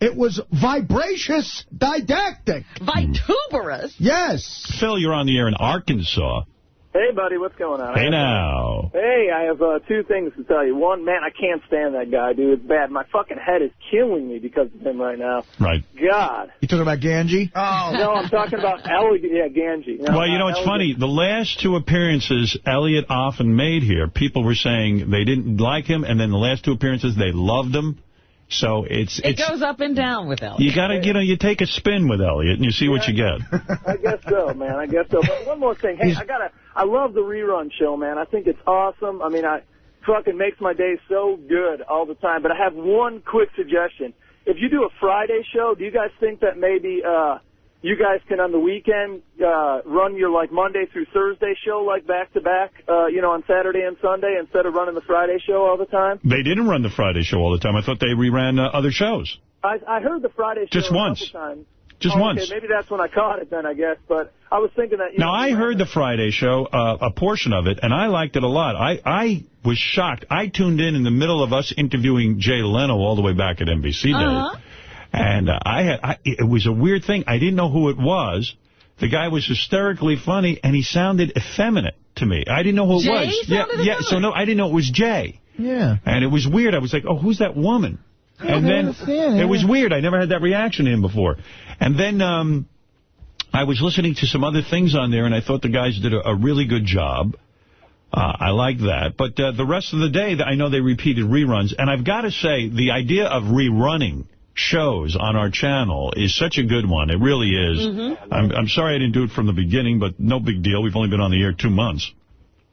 It was vibracious didactic. Vituberous? Yes. Phil, you're on the air in Arkansas. Hey, buddy, what's going on? Hey, now. Hey, I have two things to tell you. One, man, I can't stand that guy, dude. It's bad. My fucking head is killing me because of him right now. Right. God. You talking about Ganji? Oh. No, I'm talking about Ganji. No, well, it's funny. The last two appearances Elliot Offen made here, people were saying they didn't like him, and then the last two appearances, they loved him. So it goes up and down with Elliot. You got to, you take a spin with Elliot, and you see what you get. I guess so, man. I guess so. But one more thing. Hey, I love the rerun show, man. I think it's awesome. I mean, fucking makes my day so good all the time. But I have one quick suggestion. If you do a Friday show, do you guys think that maybe you guys can, on the weekend, run your, Monday through Thursday show, back-to-back, on Saturday and Sunday, instead of running the Friday show all the time? They didn't run the Friday show all the time. I thought they reran other shows. I heard the Friday show just once. A couple times. Just once. Okay, maybe that's when I caught it then, I guess. But I was thinking that... Now, I heard the Friday show, a portion of it, and I liked it a lot. I was shocked. I tuned in the middle of us interviewing Jay Leno all the way back at NBC days. And it was a weird thing. I didn't know who it was. The guy was hysterically funny, and he sounded effeminate to me. I didn't know who it was. Yeah. So no, I didn't know it was Jay. Yeah. And it was weird. I was like, oh, who's that woman? And then it was weird. I never had that reaction to him before. And then I was listening to some other things on there, and I thought the guys did a really good job. I like that. But the rest of the day, I know they repeated reruns. And I've got to say, the idea of rerunning shows on our channel is such a good one. It really is. Mm-hmm. I'm sorry I didn't do it from the beginning, but no big deal. We've only been on the air 2 months.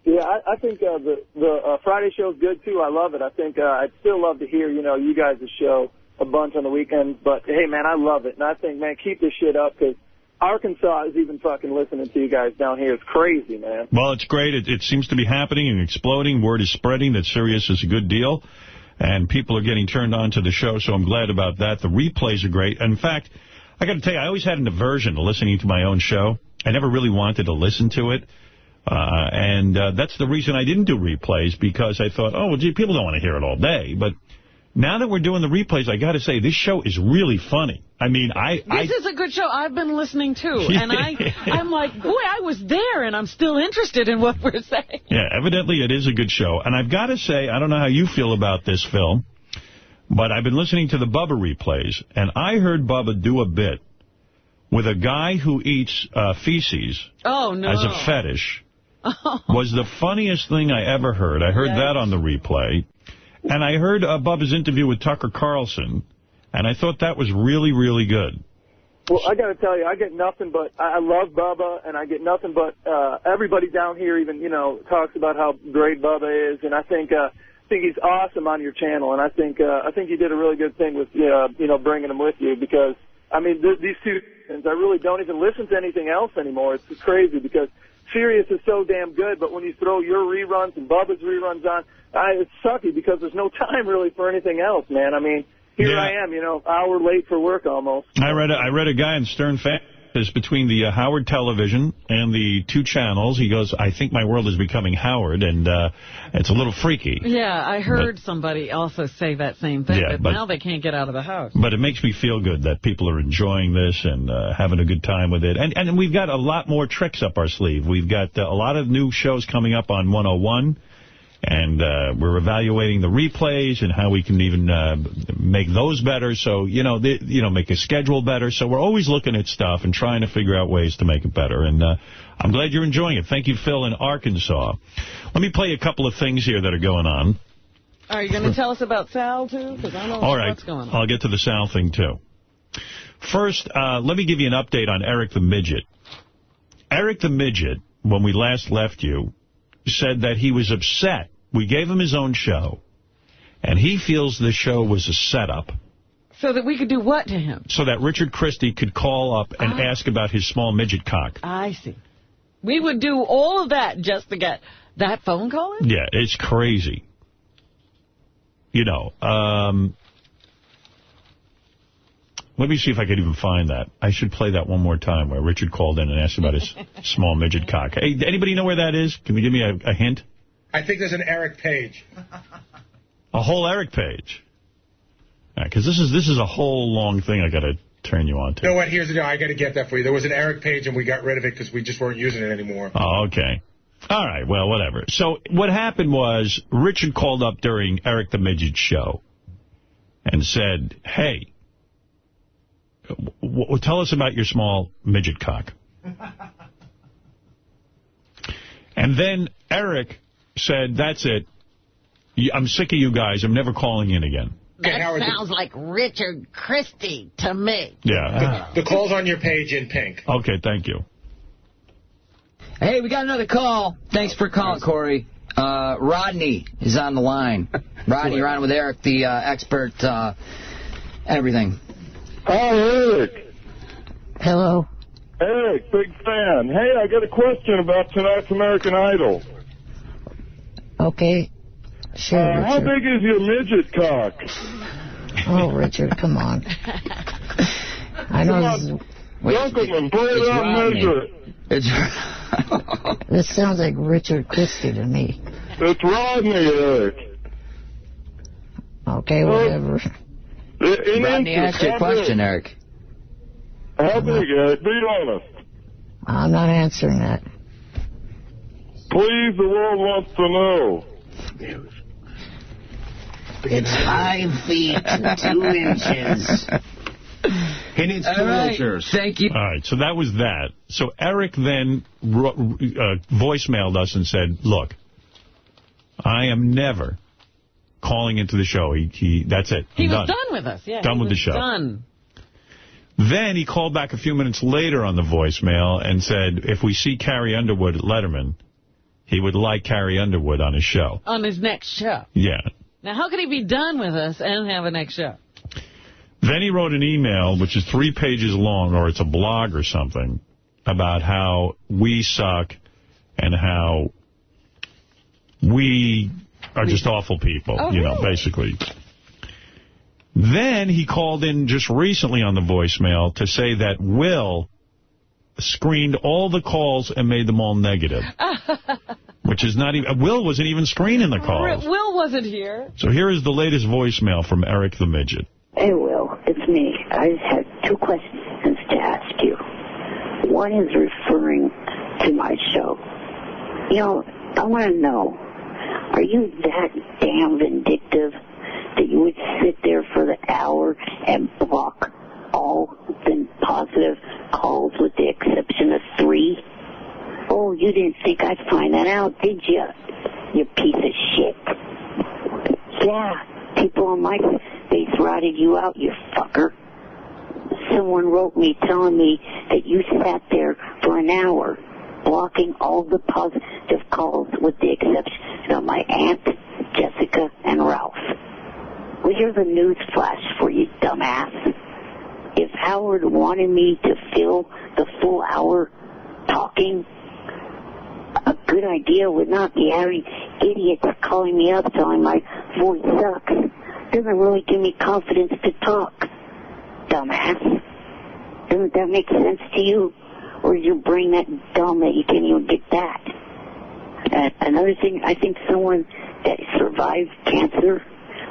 Yeah, I think the Friday show's good, too. I love it. I think I'd still love to hear, you guys' show a bunch on the weekends. But, hey, man, I love it. And I think, man, keep this shit up, because Arkansas is even fucking listening to you guys down here. It's crazy, man. Well, it's great. It seems to be happening and exploding. Word is spreading that Sirius is a good deal. And people are getting turned on to the show, so I'm glad about that. The replays are great. In fact, I got to tell you, I always had an aversion to listening to my own show. I never really wanted to listen to it. And that's the reason I didn't do replays, because I thought, oh, well, gee, people don't want to hear it all day. But now that we're doing the replays, I got to say, this show is really funny. I mean, This is a good show. I've been listening, too. And I'm like, boy, I was there, and I'm still interested in what we're saying. Yeah, evidently it is a good show. And I've got to say, I don't know how you feel about this, Phil, but I've been listening to the Bubba replays, and I heard Bubba do a bit with a guy who eats feces as a fetish. Was the funniest thing I ever heard. I heard that on the replay. And I heard Bubba's interview with Tucker Carlson, and I thought that was really, really good. Well, I got to tell you, I get nothing but, I love Bubba, and I get nothing but, everybody down here even, talks about how great Bubba is, and I think he's awesome on your channel, and I think you did a really good thing with, bringing him with you, because, I mean, these two, I really don't even listen to anything else anymore. It's crazy, because Sirius is so damn good, but when you throw your reruns and Bubba's reruns on, it's sucky because there's no time really for anything else, man. I mean, here I am, hour late for work almost. I read a guy in Stern Fan is between the Howard Television and the two channels. He goes, I think my world is becoming Howard, and it's a little freaky. Yeah, I heard somebody also say that same thing, but now they can't get out of the house. But it makes me feel good that people are enjoying this and having a good time with it. And we've got a lot more tricks up our sleeve. We've got a lot of new shows coming up on 101. And we're evaluating the replays and how we can even make those better. So, make a schedule better. So we're always looking at stuff and trying to figure out ways to make it better. And I'm glad you're enjoying it. Thank you, Phil, in Arkansas. Let me play a couple of things here that are going on. Are you going to tell us about Sal, too? Because I don't know what's going on. I'll get to the Sal thing, too. First, let me give you an update on Eric the Midget. Eric the Midget, when we last left you, said that he was upset. We gave him his own show, and he feels the show was a setup So that we could do what to him? So that Richard Christie could call up and ask about his small midget cock. I see. We would do all of that just to get that phone call in? Yeah, it's crazy. You know, let me see if I could even find that. I should play that one more time where Richard called in and asked about his small midget cock. Hey, anybody know where that is? Can you give me a hint? I think there's an Eric page. A whole Eric page? Because this is a whole long thing I got to turn you on to. You know what? Here's the deal. I got to get that for you. There was an Eric page, and we got rid of it because we just weren't using it anymore. Oh, okay. All right, well, whatever. So what happened was Richard called up during Eric the Midget's show and said, hey, tell us about your small midget cock. And then Eric said, that's it. I'm sick of you guys. I'm never calling in again. That sounds like Richard Christie to me. Yeah. The call's on your page in pink. Okay, thank you. Hey, we got another call. Thanks for calling, Corey. Rodney is on the line. Rodney, you're on with Eric, the expert, everything. Hi, Eric. Hello. Eric, big fan. Hey, I got a question about tonight's American Idol. Okay. Sure, how big is your midget cock? Oh, Richard, come on. I know. Gentlemen, play it out and measure it. This sounds like Richard Christie to me. It's Rodney, Eric. Okay, whatever. Rodney, ask your question, Eric. How big, Eric? Be honest. I'm not answering that. Please, the world wants to know. It's 5 feet 2 inches. He needs 2 inches. Thank you. All right, so that was that. So Eric then voicemailed us and said, look, I am never calling into the show. That's it. He was done with us. Yeah, done with the show. Done. Then he called back a few minutes later on the voicemail and said, if we see Carrie Underwood at Letterman, he would like Carrie Underwood on his show. On his next show. Yeah. Now, how could he be done with us and have a next show? Then he wrote an email, which is 3 pages long, or it's a blog or something, about how we suck and how we are just awful people, basically. Then he called in just recently on the voicemail to say that Will screened all the calls and made them all negative. Which is not even... Will wasn't even screening the calls. Will wasn't here. So here is the latest voicemail from Eric the Midget. Hey, Will, it's me. I just had 2 questions to ask you. One is referring to my show. You know, I want to know, are you that damn vindictive that you would sit there for the hour and block all the positive calls with the exception of 3? Oh, you didn't think I'd find that out, did you? You piece of shit. Yeah, people on my face routed you out, you fucker. Someone wrote me telling me that you sat there for an hour blocking all the positive calls with the exception of my Aunt, Jessica, and Ralph. Well, here's a news flash for you, dumbass. If Howard wanted me to fill the full hour talking, a good idea would not be having idiots calling me up telling my voice sucks. Doesn't really give me confidence to talk, dumbass. Doesn't that make sense to you? Or is your brain that dumb that you can't even get that? Another thing, I think someone that survived cancer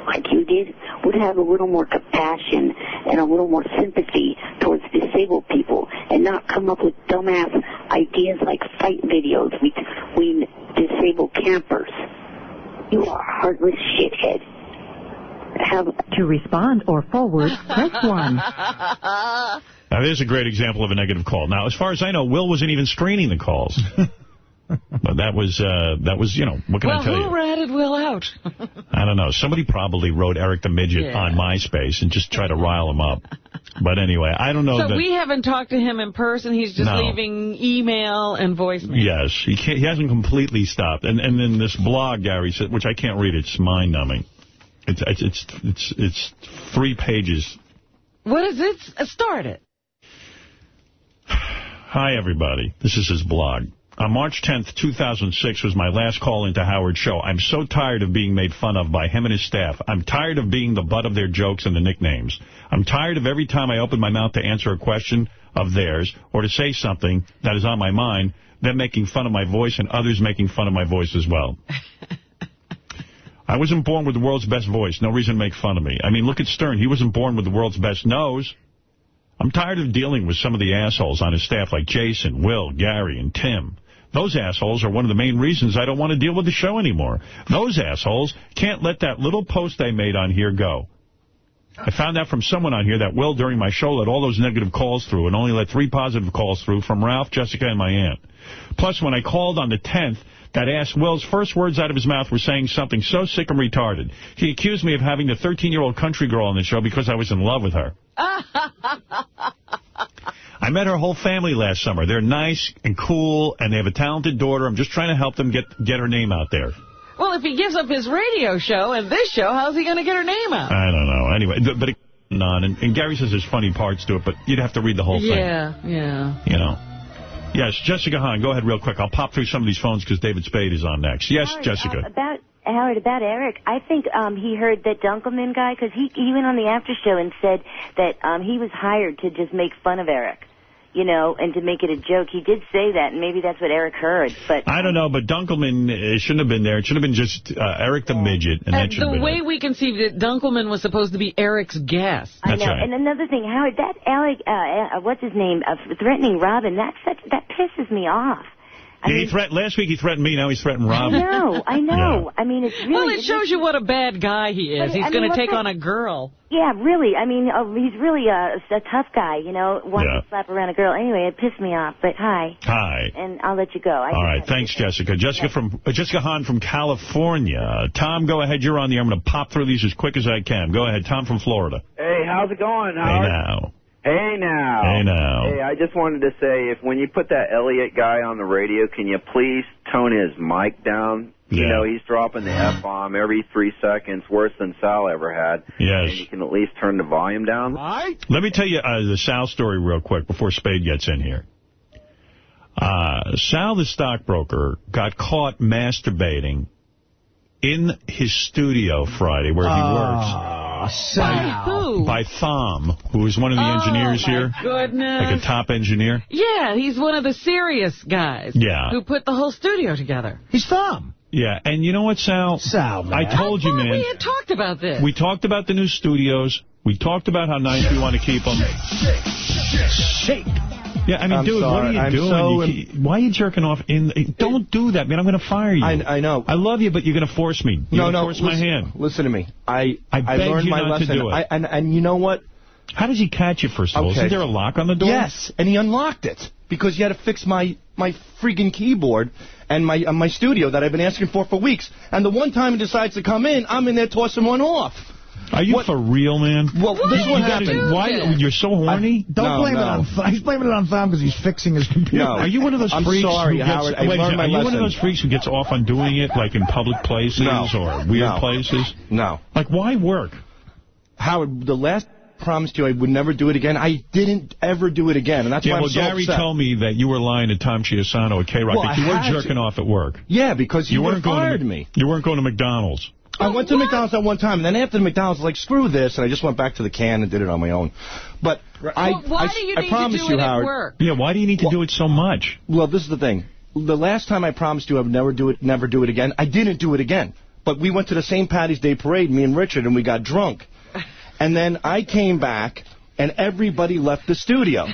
like you did would have a little more compassion and a little more sympathy towards disabled people and not come up with dumbass ideas like fight videos between disabled campers. You are a heartless shithead. To respond or forward, press 1. Now, there's a great example of a negative call. Now, as far as I know, Will wasn't even screening the calls. But that was, what can I tell you? Well, who ratted Will out? I don't know. Somebody probably wrote Eric the Midget on MySpace and just tried to rile him up. But anyway, I don't know. So we haven't talked to him in person. He's just leaving email and voicemail. Yes, he hasn't completely stopped. And then this blog, Gary said, which I can't read. It's mind-numbing. It's 3 pages What does it start it? Hi, everybody. This is his blog. On March 10th, 2006 was my last call into Howard's show. I'm so tired of being made fun of by him and his staff. I'm tired of being the butt of their jokes and the nicknames. I'm tired of every time I open my mouth to answer a question of theirs or to say something that is on my mind, them making fun of my voice and others making fun of my voice as well. I wasn't born with the world's best voice. No reason to make fun of me. I mean, look at Stern. He wasn't born with the world's best nose. I'm tired of dealing with some of the assholes on his staff like Jason, Will, Gary, and Tim. Those assholes are one of the main reasons I don't want to deal with the show anymore. Those assholes can't let that little post I made on here go. I found out from someone on here that Will, during my show, let all those negative calls through and only let 3 positive calls through from Ralph, Jessica, and my aunt. Plus, when I called on the 10th, that ass Will's first words out of his mouth were saying something so sick and retarded. He accused me of having the 13-year-old country girl on the show because I was in love with her. I met her whole family last summer. They're nice and cool, and they have a talented daughter. I'm just trying to help them get her name out there. Well, if he gives up his radio show and this show, how's he going to get her name out? I don't know. Anyway, but it on, and Gary says there's funny parts to it, but you'd have to read the whole thing. Yeah. You know. Yes, Jessica Hahn, go ahead real quick. I'll pop through some of these phones because David Spade is on next. Yes, Howard, Jessica. About Eric, I think he heard that Dunkelman guy, because he went on the after show and said that he was hired to just make fun of Eric, you know, and to make it a joke. He did say that, and maybe that's what Eric heard. But I don't know, but Dunkelman shouldn't have been there. It should have been just Eric the Midget. And that should have been the way we conceived it, Dunkelman was supposed to be Eric's guest. I know. Right. And another thing, Howard, that Alec, what's his name, threatening Robin, that pisses me off. Last week he threatened me, now he's threatening Robin. I know. Yeah. I mean, it's really... Well, it shows you what a bad guy he is. He's going to take on a girl. Yeah, really. I mean, he's really a tough guy, you know, wants to slap around a girl. Anyway, it pissed me off, but hi. Hi. And I'll let you go. All right, thanks, Jessica. Jessica Hahn from California. Tom, go ahead. You're on the air. I'm going to pop through these as quick as I can. Go ahead, Tom from Florida. Hey, how's it going, Howard? Hey now. Hey, I just wanted to say, when you put that Elliot guy on the radio, can you please tone his mic down? Yeah. You know, he's dropping the F-bomb every 3 seconds, worse than Sal ever had. Yes. And you can at least turn the volume down. Right. Let me tell you the Sal story real quick before Spade gets in here. Sal, the stockbroker, got caught masturbating in his studio Friday where he works. By Thom, who is one of the engineers here. Goodness. Like a top engineer. Yeah, he's one of the serious guys. Yeah. Who put the whole studio together. He's Thom. Yeah, and you know what, Sal? Man. I told you, man. We had talked about this. We talked about the new studios. We talked about how nice we want to keep them. Shake. Yeah, I mean, dude, what are you doing? Why are you jerking off? Don't do that, man. I'm going to fire you. I know. I love you, but you're going to force me. You're going to force my hand. Listen to me. I learned my lesson. To do it. And you know what? How does he catch you, first of all? Isn't there a lock on the door? Yes, and he unlocked it because he had to fix my freaking keyboard and my studio that I've been asking for weeks. And the one time he decides to come in, I'm in there tossing one off. Are you for real, man? Well, this is what happened. Why you're so horny? Don't blame it on Thom. He's blaming it on Thom because he's fixing his computer. No. Are you one of those freaks? I'm sorry, Howard. I learned my lesson. Are you one of those freaks who gets off on doing it, like in public places or weird places? No. Like, why work? Howard, the last promised you I would never do it again. I didn't ever do it again, and that's why I'm so Gary upset. told me that you were lying to Tom Chiasano at K-Rock, that you were jerking off at work. Yeah, because you would have fired me. You weren't going to McDonald's. I went to McDonald's at one time, and then after the McDonald's, I was like, screw this, and I just went back to the can and did it on my own. But why do you need promise to do you, it at Howard, work? Yeah, why do you need to do it so much? Well, this is the thing. The last time I promised you I would never do it again, I didn't do it again. But we went to the St. Patty's Day parade, me and Richard, and we got drunk. And then I came back, and everybody left the studio.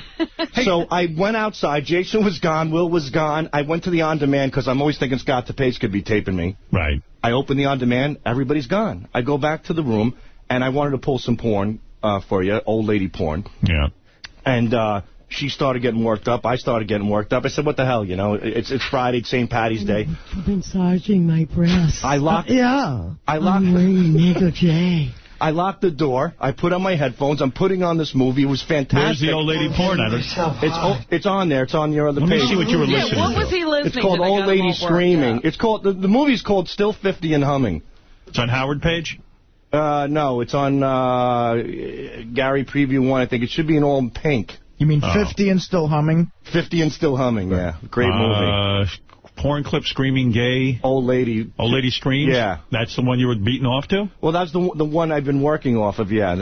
So I went outside. Jason was gone. Will was gone. I went to the on-demand because I'm always thinking Scott DePace could be taping me. Right. I opened the on-demand. Everybody's gone. I go back to the room, and I wanted to pull some porn for you, old lady porn. Yeah. And she started getting worked up. I started getting worked up. I said, what the hell, you know? It's Friday, it's St. Patty's Day. You've been massaging my breasts. I locked... I'm wearing negligee. I locked the door. I put on my headphones. I'm putting on this movie. It was fantastic. Where's the old lady porn? It's on there. It's on your other page. Let me see what you were listening to. What was he listening to? It's called Old Lady Screaming. It's called the movie's called Still 50 and Humming. It's on Howard page? No, it's on Gary Preview 1. I think it should be in all pink. You mean 50 and Still Humming? 50 and Still Humming, yeah. Great movie. Porn clip screaming gay. Old lady. Old lady screams? Yeah. That's the one you were beating off to? Well, that's the one I've been working off of, yeah.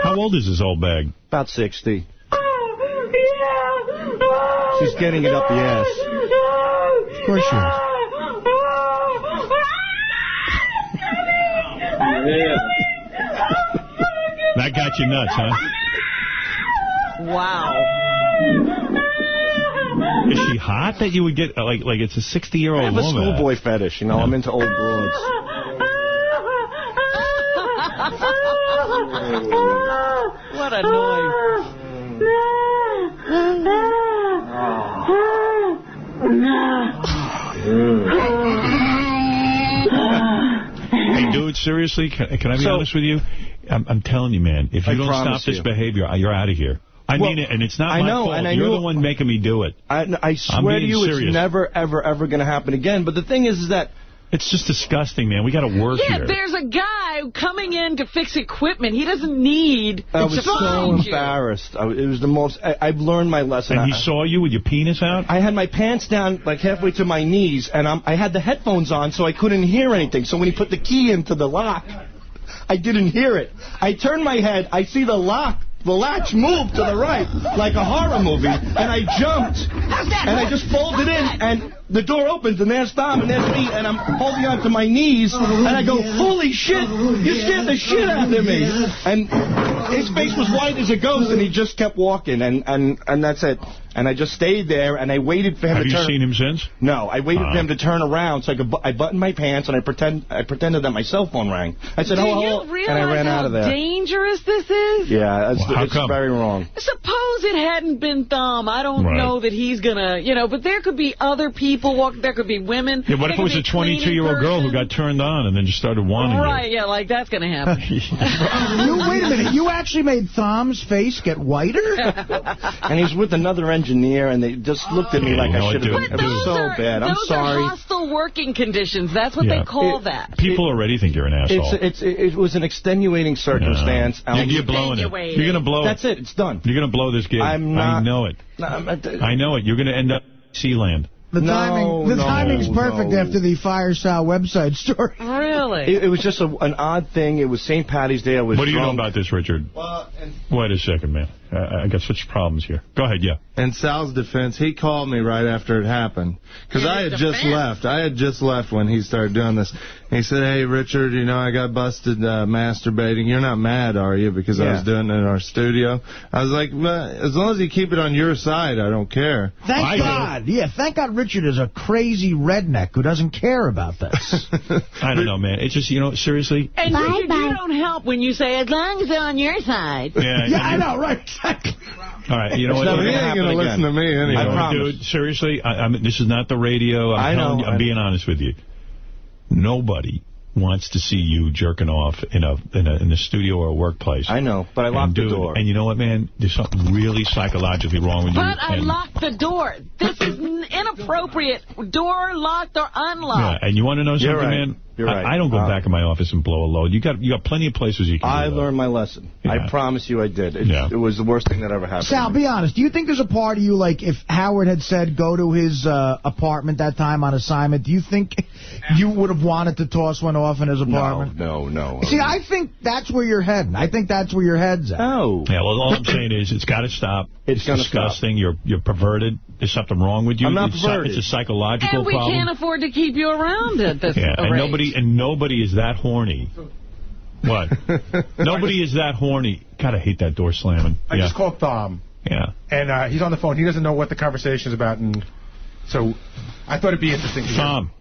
How old is this old bag? About 60. She's getting it up the ass. Of course she is. That got you nuts, huh? Wow. Is she hot that you would get, like it's a 60-year-old woman? I have a schoolboy fetish, you know. I'm into old broads. What a noise. Hey, dude, seriously, can I be honest with you? I'm telling you, man, if you don't stop this behavior, you're out of here. I mean it, and it's not my fault. And you're the one making me do it. I swear to you, serious. It's never, ever, ever going to happen again. But the thing is that it's just disgusting, man. We got to work here. Yeah, there's a guy coming in to fix equipment. He doesn't need I was so embarrassed. It was the most... I've learned my lesson. And he saw you with your penis out? I had my pants down like halfway to my knees, and I had the headphones on, so I couldn't hear anything. So when he put the key into the lock, I didn't hear it. I turned my head. I see the latch moved to the right, like a horror movie, and I jumped, and I just folded in, and the door opens, and there's Tom, and there's me, and I'm holding on to my knees, and I go, holy shit, you scared the shit out of me. And his face was white as a ghost, and he just kept walking, and that's it. And I just stayed there, and I waited for him to turn... Have you seen him since? No, I waited for him to turn around, so I buttoned my pants, and I pretended that my cell phone rang. I said, hello, and I ran out of there. Do you realize how dangerous this is? Yeah, it's very wrong. Suppose it hadn't been Thom. I don't know that he's going to, but there could be other people walking. There could be women. Yeah, what if it was a 22-year-old girl who got turned on and then just started wanting Right, yeah, like that's going to happen. Wait a minute. You actually made Thom's face get whiter? And he's with another engineer, and they just looked at me like I should have been. It was so bad. I'm sorry. Those are hostile working conditions. That's what they call that. People already think you're an asshole. It was an extenuating circumstance. You're blowing it. You're going to blow it. That's it. It's done. You're going to blow this gig. I'm not. I know it. I know it. You're going to end up Sealand. The timing's perfect after the Fire Sal website story. Really? It was just an odd thing. It was St. Patty's Day. I was What do you drunk. know about this, Richard? Wait a second, man. I got such problems here. Go ahead, yeah. In Sal's defense, he called me right after it happened. Because I had just left. I had just left when he started doing this. He said, hey, Richard, I got busted masturbating. You're not mad, are you? Because I was doing it in our studio. I was like, well, as long as you keep it on your side, I don't care. Thank God. Yeah, thank God Richard is a crazy redneck who doesn't care about this. I don't know, man. It's just, seriously. And you don't help when you say, as long as they're on your side. Yeah, I know, right. All right, you know what? He ain't going to listen to me anyway. I promise. Dude, seriously, this is not the radio. I'm being honest with you. Nobody wants to see you jerking off in a studio or a workplace. I know, but I locked the door. And you know what, man? There's something really psychologically wrong with you. But I locked the door. This is inappropriate. Door locked or unlocked. Yeah, and you want to know something, man? You're right. I don't go back in my office and blow a load. You got plenty of places you can I do that. learned my lesson. Yeah. I promise you I did. It was the worst thing that ever happened. Sal, be honest. Do you think there's a part of you, like, if Howard had said go to his apartment that time on assignment, do you think you would have wanted to toss one off in his apartment? No. See, I think that's where you're heading. I think that's where your head's at. No. Yeah, well, all I'm saying is it's got to stop. It's disgusting. Stop. You're perverted. There's something wrong with you. I'm not perverted. It's a psychological problem. And we can't afford to keep you around at this rate. And nobody is that horny. What? Nobody is that horny. God, I hate that door slamming. I just called Thom. Yeah. And he's on the phone. He doesn't know what the conversation is about. And so I thought it'd be interesting to hear. Thom.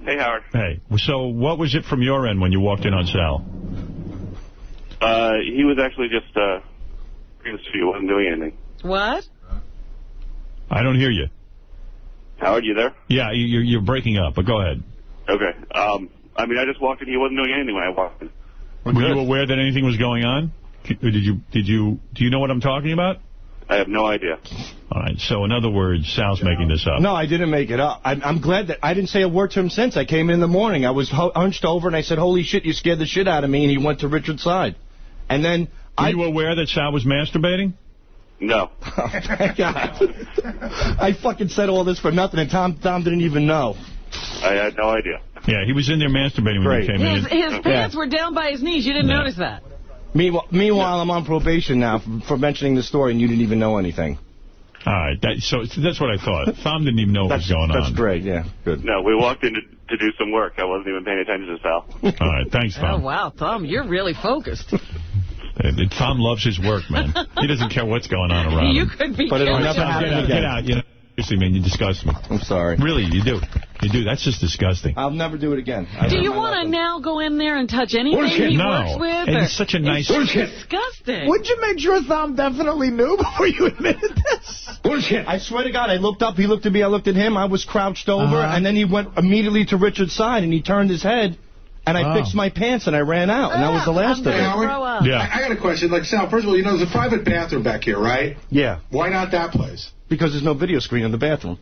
Hey, Howard. Hey. So what was it from your end when you walked in on Sal? He was actually just in the studio. Wasn't doing anything. What? I don't hear you. Howard, you there? Yeah, you're breaking up, but go ahead. Okay. I just walked in. He wasn't doing anything when I walked in. Were you aware that anything was going on? Do you know what I'm talking about? I have no idea. All right, so in other words, Sal's making this up. No, I didn't make it up. I'm glad that I didn't say a word to him since. I came in the morning. I was hunched over, and I said, holy shit, you scared the shit out of me, and he went to Richard's side. And then Were you aware that Sal was masturbating? No. Oh, thank God. I fucking said all this for nothing, and Tom didn't even know. I had no idea. Yeah, he was in there masturbating when he came in. His pants were down by his knees. You didn't notice that. Meanwhile, I'm on probation now for mentioning the story, and you didn't even know anything. All right, so that's what I thought. Tom didn't even know what was going on. That's great, yeah, good. No, we walked in to do some work. I wasn't even paying attention to Sal. All right, thanks, Tom. Oh, wow, Tom, you're really focused. Tom loves his work, man. He doesn't care what's going on around him. You could be But it'll killing never happen again. Get out, you know. Seriously, man, you disgust me. I'm sorry. Really, you do. You do. That's just disgusting. I'll never do it again. Do you want to now go in there and touch anything he works with? And he's such a nice... It's disgusting. Would you make sure Tom definitely knew before you admitted this? Bullshit. I swear to God, I looked up, he looked at me, I looked at him, I was crouched over, and then he went immediately to Richard's side, and he turned his head, and I fixed my pants, and I ran out, and that was the last of it. Yeah. I got a question. Like, Sal, first of all, you know, there's a private bathroom back here, right? Yeah. Why not that place? Because there's no video screen in the bathroom.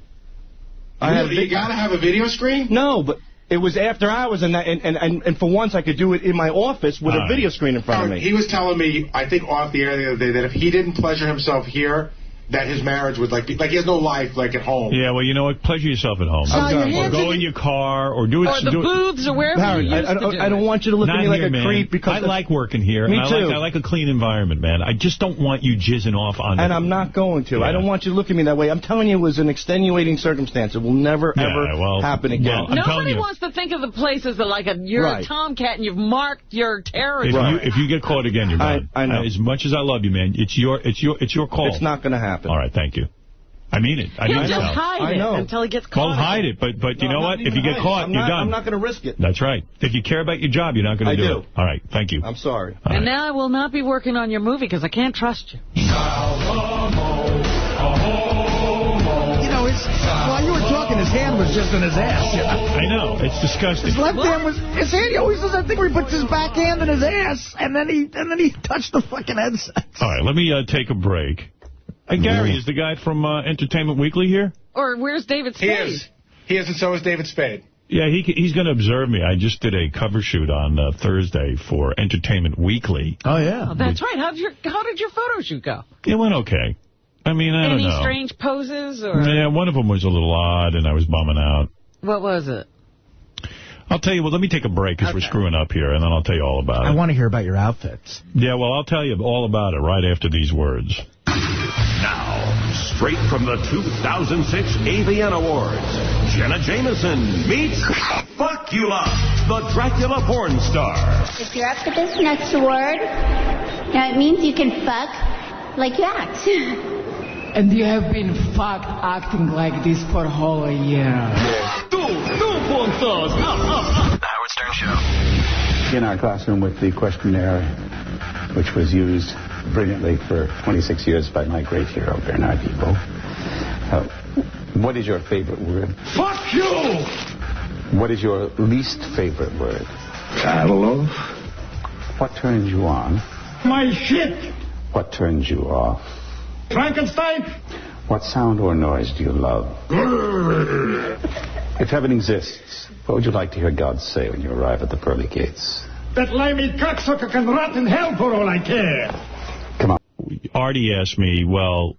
You got to have a video screen? No, but it was after hours, and for once I could do it in my office with a video screen in front of me. He was telling me, I think off the air the other day, that if he didn't pleasure himself here, that his marriage would, like he has no life, like, at home. Yeah, well, you know what? Pleasure yourself at home. Or go in your car, or do it... Or the booths, or wherever you used to do I don't want you to look at me like a creep, because... I like working here. Me and too. I like a clean environment, man. I just don't want you jizzing off on... And I'm not going to. Yeah. I don't want you to look at me that way. I'm telling you, it was an extenuating circumstance. It will never, ever happen again. Well, nobody wants to think of the place as you're a tomcat and you've marked your territory. If you get caught again, you're gone. I know. As much as I love you, man, it's your call. It's not going to happen. All right, thank you. I mean it. He'll just hide it until he gets caught. Well, hide it, but you know what? If you get caught, you're done. I'm not going to risk it. That's right. If you care about your job, you're not going to do it. All right, thank you. I'm sorry. And now I will not be working on your movie because I can't trust you. You know, while you were talking, his hand was just in his ass. You know? I know. It's disgusting. His left hand was... His hand, he always does that thing where he puts his back hand in his ass, and then he touched the fucking headset. All right, let me take a break. Hey, Gary, is the guy from Entertainment Weekly here? Or where's David Spade? He is, and so is David Spade. Yeah, he's going to observe me. I just did a cover shoot on Thursday for Entertainment Weekly. Oh, yeah. Oh, that's right. How did your photo shoot go? It went okay. I mean, I don't know. Any strange poses? Or? Yeah, one of them was a little odd, and I was bumming out. What was it? I'll tell you. Well, let me take a break because we're screwing up here, and then I'll tell you all about it. I want to hear about your outfits. Yeah, well, I'll tell you all about it right after these words. Now, straight from the 2006 AVN Awards, Jenna Jameson meets Fuckula, the Dracula porn star. If you're up to this next award, now it means you can fuck like you act. And you have been fucked acting like this for a whole year. The Howard Stern Show. In our classroom with the questionnaire, which was used brilliantly for 26 years by my great hero, Bernard Hippo. What is your favorite word? Fuck you! What is your least favorite word? I don't know. What turns you on? My shit! What turns you off? Frankenstein! What sound or noise do you love? If heaven exists, what would you like to hear God say when you arrive at the pearly gates? That limey cocksucker can rot in hell for all I care. Come on. Artie asked me, well,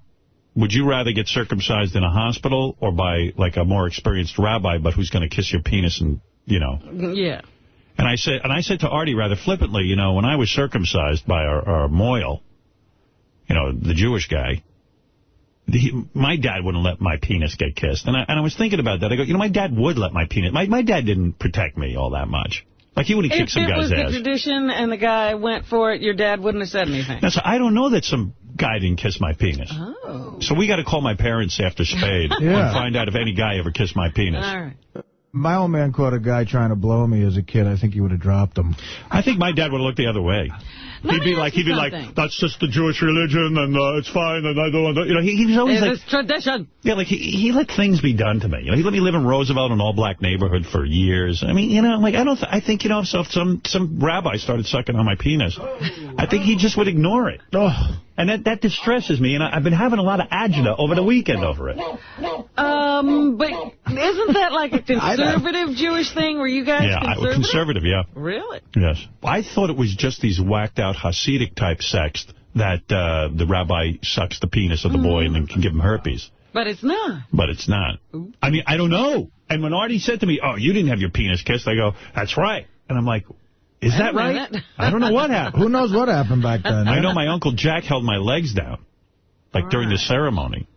would you rather get circumcised in a hospital or by, like, a more experienced rabbi, but who's going to kiss your penis and, you know? Yeah. And I said to Artie rather flippantly, you know, when I was circumcised by our Moyle, you know, the Jewish guy, my dad wouldn't let my penis get kissed. And I was thinking about that. I go, you know, my dad would let my penis. My dad didn't protect me all that much. Like, he wouldn't kick some guy's ass. If it was the tradition and the guy went for it, your dad wouldn't have said anything. Now, so I don't know that some guy didn't kiss my penis. Oh. So we got to call my parents after Spade and find out if any guy ever kissed my penis. All right. My old man caught a guy trying to blow me as a kid. I think he would have dropped him. I think my dad would have looked the other way. He'd be like, that's just the Jewish religion, and it's fine, and I don't, you know, he was always like... It's tradition. Yeah, like, he let things be done to me. You know, he let me live in Roosevelt, an all-black neighborhood for years. I mean, you know, like, I think, you know, if some rabbi started sucking on my penis, I think he just would ignore it. Oh. And that distresses me, and I've been having a lot of agita over the weekend over it. But isn't that like a conservative Jewish thing? Were you guys conservative, yeah. Really? Yes. I thought it was just these whacked-out Hasidic-type sex that the rabbi sucks the penis of the boy and then can give him herpes. But it's not. But it's not. I mean, I don't know. And when Artie said to me, oh, you didn't have your penis kissed, I go, that's right. And I'm like, is that right? I don't know what happened. Who knows what happened back then? I know my Uncle Jack held my legs down, like during the ceremony.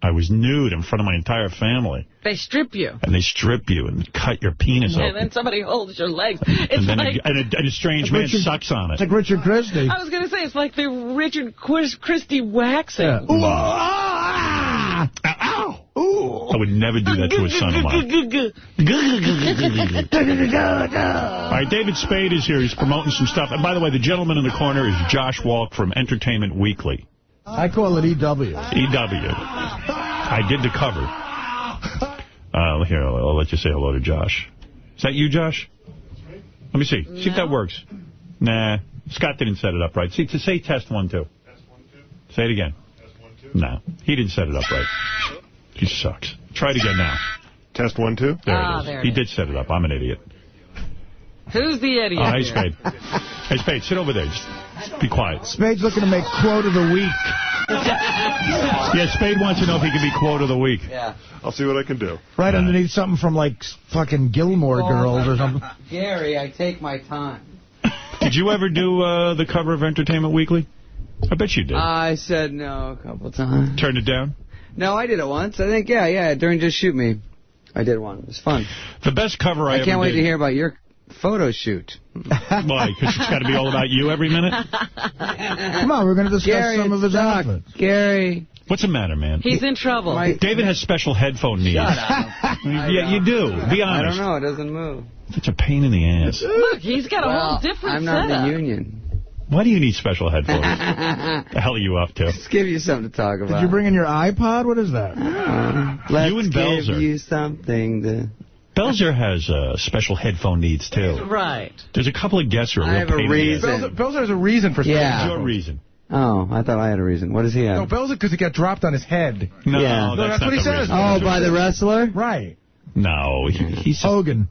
I was nude in front of my entire family. They strip you. And they strip you and cut your penis open. And then somebody holds your legs. It's and then like... a strange man sucks on it. It's like Richard Christie. I was going to say, it's like the Richard Christie waxing. Yeah. Ooh, ow! Ooh. I would never do that to a son of mine. All right, David Spade is here. He's promoting some stuff. And by the way, the gentleman in the corner is Josh Walk from Entertainment Weekly. I call it EW. EW. I did the cover. Here, I'll let you say hello to Josh. Is that you, Josh? Let me see. See if that works. Nah. Scott didn't set it up right. See, say test 1, 2. Test 1, 2. Say it again. Test 1, 2. No. He didn't set it up right. He sucks. Try it again now. Test 1, 2. There it is. There he did set it up. I'm an idiot. Who's the idiot? Hey, Spade. Hey, Spade, sit over there. Just be quiet. Spade's looking to make quote of the week. Yeah, Spade wants to know if he can be quote of the week. Yeah. I'll see what I can do. Right underneath something from, like, fucking Gilmore Girls or something. Gary, I take my time. Did you ever do the cover of Entertainment Weekly? I bet you did. I said no a couple times. Turned it down? No, I did it once. I think, yeah, during Just Shoot Me. I did one. It was fun. The best cover I ever did. I can't wait to hear about your photo shoot. Why? Because it's got to be all about you every minute? Come on, we're going to discuss some of his outfits. Gary. What's the matter, man? He's in trouble. David has special headphone needs. Shut up. Yeah, you do. Be honest. I don't know. It doesn't move. Such a pain in the ass. Look, he's got a whole different I'm not setup. in the union. Why do you need special headphones? The hell are you up to? Just give you something to talk about. Did you bring in your iPod? What is that? Let's you and give Belzer. You something to... Belzer has special headphone needs, too. Right. There's a couple of guests who are real I have a reason. Belzer has a reason for Yeah. What's your reason? Oh, I thought I had a reason. What does he have? No, Belzer because he got dropped on his head. No, Yeah. that's what he says. reason. Oh, by the wrestler? Right. No, he's Hogan.